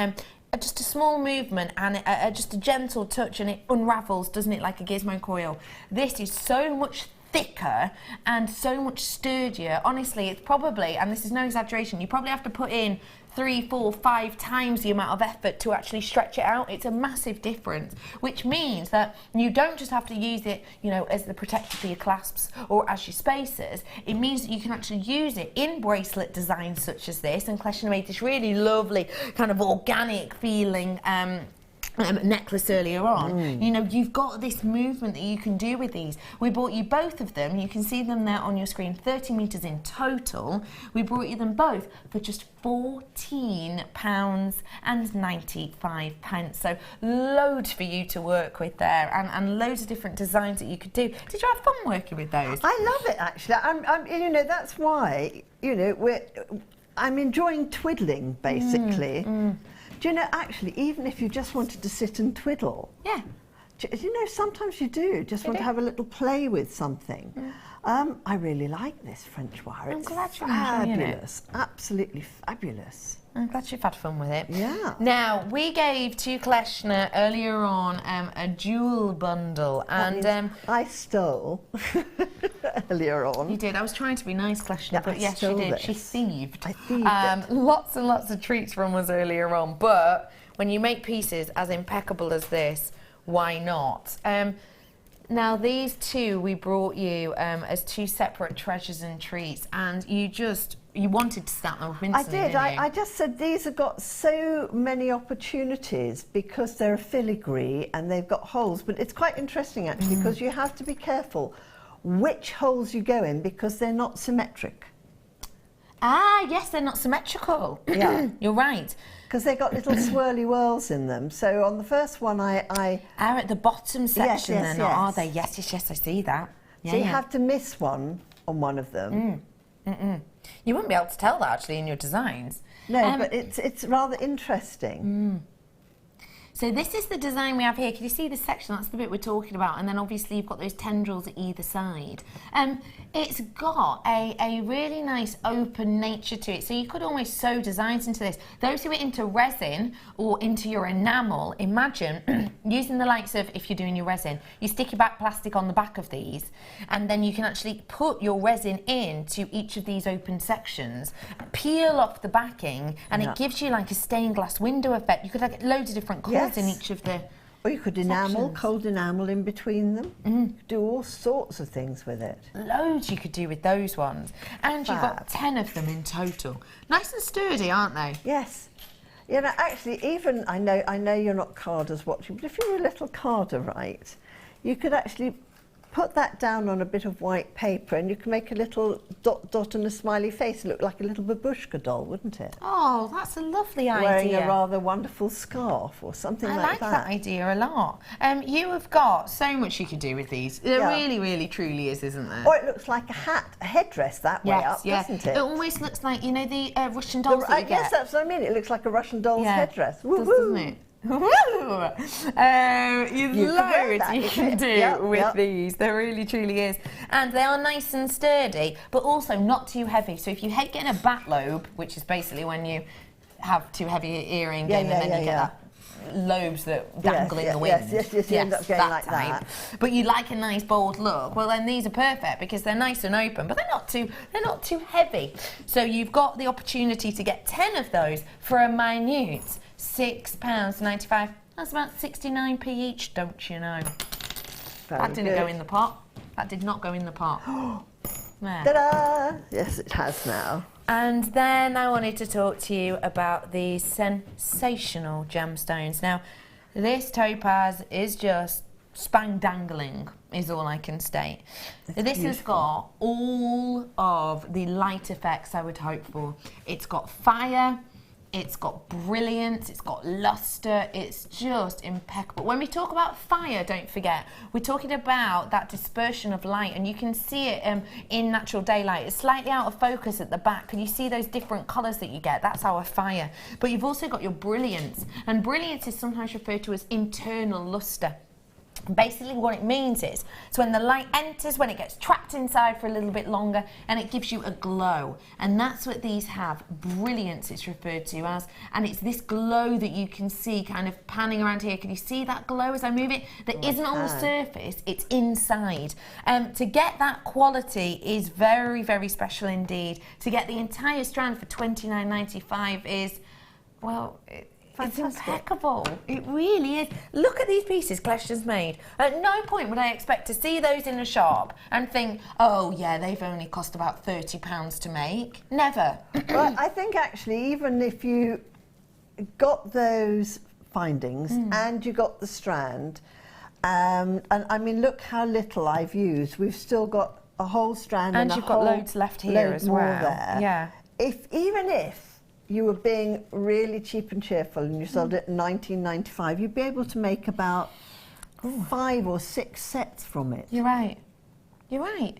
just a small movement and just a gentle touch and it unravels, doesn't it, like a gizmo coil. This is so much thicker and so much sturdier. Honestly, it's probably, and this is no exaggeration, you probably have to put in 3, 4, 5 times the amount of effort to actually stretch it out. It's a massive difference, which means that you don't just have to use it, you know, as the protector for your clasps or as your spacers. It means that you can actually use it in bracelet designs such as this, and Kleshner made this really lovely kind of organic feeling necklace earlier on. You know, you've got this movement that you can do with these. We bought you both of them. You can see them there on your screen, 30 meters in total. We brought you them both for just £14.95. So loads for you to work with there, and loads of different designs that you could do. Did you have fun working with those? I love it, actually. I'm you know, that's why, you know, I'm enjoying twiddling, basically. Do you know, actually, even if you just wanted to sit and twiddle, you know, sometimes you do just want to have a little play with something. I really like this French wire. I'm glad you're fabulous, enjoying it. Absolutely fabulous. I'm glad you've had fun with it. Yeah. Now, we gave to Kleshner earlier on a jewel bundle, and I stole earlier on. You did. I was trying to be nice, Kleshner, but yes, she did. She thieved. I thieved it. Lots and lots of treats from us earlier on, but when you make pieces as impeccable as this, why not? Now, these two we brought you as 2 separate treasures and treats, and you wanted to start them up instantly, I did. didn't you? I just said these have got so many opportunities because they're a filigree and they've got holes. But it's quite interesting, actually, because you have to be careful which holes you go in because they're not symmetric. Ah, yes, they're not symmetrical. Yeah. You're right. Because they've got little swirly whirls in them. So on the first one, I are at the bottom section, yes, they're not, are they? Yes, yes, yes, I see that. Yeah, so you have to miss one on one of them. You wouldn't be able to tell that, actually, in your designs. No, but it's rather interesting. So this is the design we have here. Can you see this section? That's the bit we're talking about. And then obviously you've got those tendrils at either side. It's got a really nice open nature to it. So you could almost sew designs into this. Those who are into resin or into your enamel, imagine using the likes of, if you're doing your resin, you stick your back plastic on the back of these, and then you can actually put your resin into each of these open sections, peel off the backing, and it gives you like a stained glass window effect. You could have loads of different colours in each of the Or you could enamel, sections. cold enamel in between them. You could do all sorts of things with it. Loads you could do with those ones. And you've got 10 of them in total. Nice and sturdy, aren't they? Yes. You know, actually, even, I know you're not carders watching, but if you're a little carder, right, you could actually put that down on a bit of white paper and you can make a little dot and a smiley face. Look like a little babushka doll, wouldn't it? Oh, that's a lovely idea. Wearing a rather wonderful scarf or something I like like that idea a lot. You have got so much you could do with these. There really, really, truly is, isn't there? Or it looks like a hat, a headdress that way up, doesn't it? It almost looks like, you know, the Russian dolls that you get? Yes, that's what I mean. It looks like a Russian doll's headdress. Woo, doesn't it? Woo! Loads you can do with these. There really, truly is. And they are nice and sturdy, but also not too heavy. So if you hate getting a bat lobe, which is basically when you have too heavy an earring in and then you get that lobes that dangle in the wind. Yes, you end up going like that. But you like a nice bold look, well then these are perfect because they're nice and open, but they're not too heavy. So you've got the opportunity to get 10 of those for a minute £6.95. That's about 69p each, don't you know? That didn't go in the pot. That did not go in the pot. There. Ta-da! Yes, it has now. And then I wanted to talk to you about these sensational gemstones. Now, this topaz is just spang-dangling, is all I can state. This has got all of the light effects I would hope for. It's got fire, it's got brilliance, it's got luster, it's just impeccable. When we talk about fire, don't forget, we're talking about that dispersion of light, and you can see it in natural daylight. It's slightly out of focus at the back. Can you see those different colours that you get? That's our fire. But you've also got your brilliance, and brilliance is sometimes referred to as internal luster. Basically what it means is, so when the light enters, when it gets trapped inside for a little bit longer, and it gives you a glow. And that's what these have. Brilliance it's referred to as, and it's this glow that you can see kind of panning around here. Can you see that glow as I move it? That isn't on the surface, it's inside. To get that quality is very, very special indeed. To get the entire strand for £29.95 is, well, it's impeccable. It really is. Look at these pieces Kleshton's made. At no point would I expect to see those in a shop and think, oh yeah, they've only cost about £30 to make. Never. Well, I think actually, even if you got those findings and you got the strand, and I mean, look how little I've used. We've still got a whole strand and you've got loads left here as well. There. Yeah. Even if you were being really cheap and cheerful and you sold it at £19.95, you'd be able to make about 5 or 6 sets from it. You're right. You're right.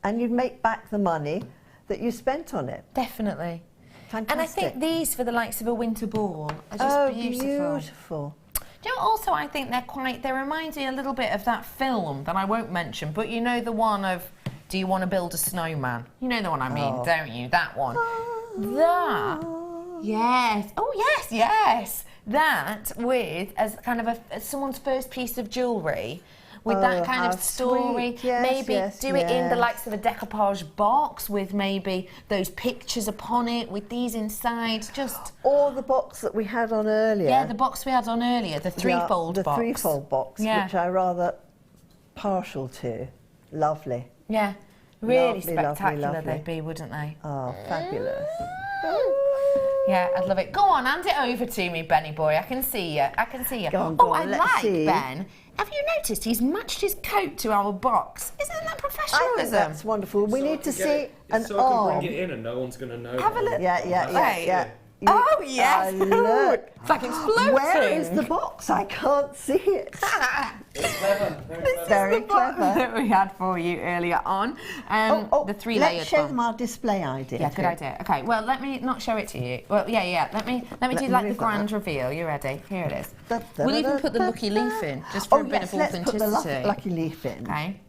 And you'd make back the money that you spent on it. Definitely. Fantastic. And I think these for the likes of a winter ball are just beautiful. Do you know, also I think they remind me a little bit of that film that I won't mention, but you know the one of, do you want to build a snowman? You know the one I mean, don't you? That one. That. Yes. Oh, yes, yes. That with as kind of someone's first piece of jewellery with that kind of story. Yes, maybe yes, do it in the likes of a decoupage box with maybe those pictures upon it with these inside. Just or the box that we had on earlier. Yeah, the box we had on earlier, the threefold box. The threefold box, which I'm rather partial to. Lovely. Yeah, really lovely, spectacular lovely. they'd be, wouldn't they? Oh, fabulous. Yeah, I'd love it. Go on, hand it over to me, Benny boy. I can see you. I can see you. Go on, I let's like see. Ben. Have you noticed he's matched his coat to our box? Isn't that professionalism? I think that's wonderful. We need to see an so I can arm. bring it in and no one's going to know. Have a look. Yeah. Oh, yes. Look. It's like exploding. Where is the box? I can't see it. Clever. Very box clever. that we had for you earlier on. The three-layered Let's show one. them our display idea. Yeah, good idea. Okay, well, let me not show it to you. Well, yeah. Let me do like the move grand that. reveal. You ready? Here it is. Da, da, We'll da, even put the da, lucky da. leaf in, just for a bit of let's put the authenticity. lucky leaf in. Okay.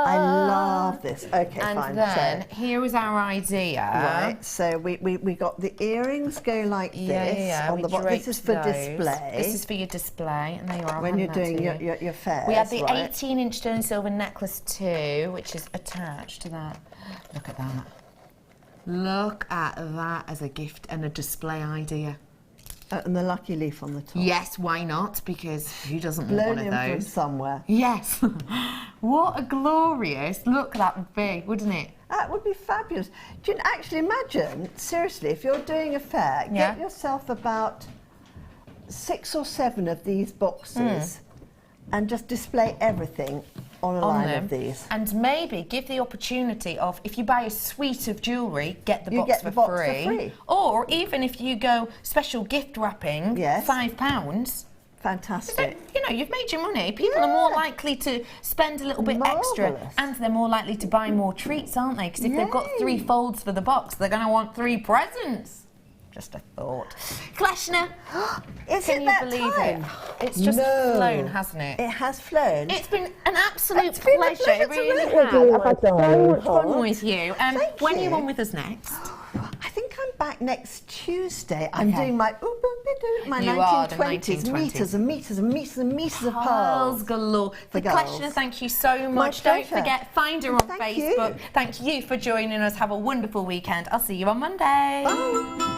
I love this. Okay, And fine. then So, here was our idea. right, so we got the earrings go like this on we the bottom. This draped is for those. display. This is for your display, and there you are. I'll when hand you're that doing to you. your fairs. We had the right? 18-inch sterling silver necklace too, which is attached to that. Look at that. Look at that as a gift and a display idea. And the lucky leaf on the top. Yes, why not? Because who doesn't want Blown one of in from those? somewhere. Yes. What a glorious look that would be, wouldn't it? That would be fabulous. Do you actually imagine, seriously, if you're doing a fair, Yeah. get yourself about 6 or 7 of these boxes and just display everything on a line of these. And maybe give the opportunity of, if you buy a suite of jewellery, get the You box, get for, the box for free. free. Or even if you go special gift wrapping, Yes. £5. Fantastic. You know, you've made your money. People are more likely to spend a little bit extra, Marvellous. and they're more likely to buy more treats, aren't they? Because if they've got 3 folds for the box, they're going to want 3 presents. Just a thought. Kleshna, can you believe it? It's just flown, hasn't it? It has flown. It's been an absolute It's been a pleasure. pleasure It to really work with has. you, I've had so my much fun darling with you. Thank When are you you. on with us next? I think I'm back next Tuesday. I'm Okay. doing my my You are, the 1920s, 1920s. meters and meters and meters and meters of Pearls pearls. galore. For Kleshna, girls. thank you so My much. Don't pleasure. forget, find her on Thank you. Facebook. Thank you for joining us. Have a wonderful weekend. I'll see you on Monday. Bye.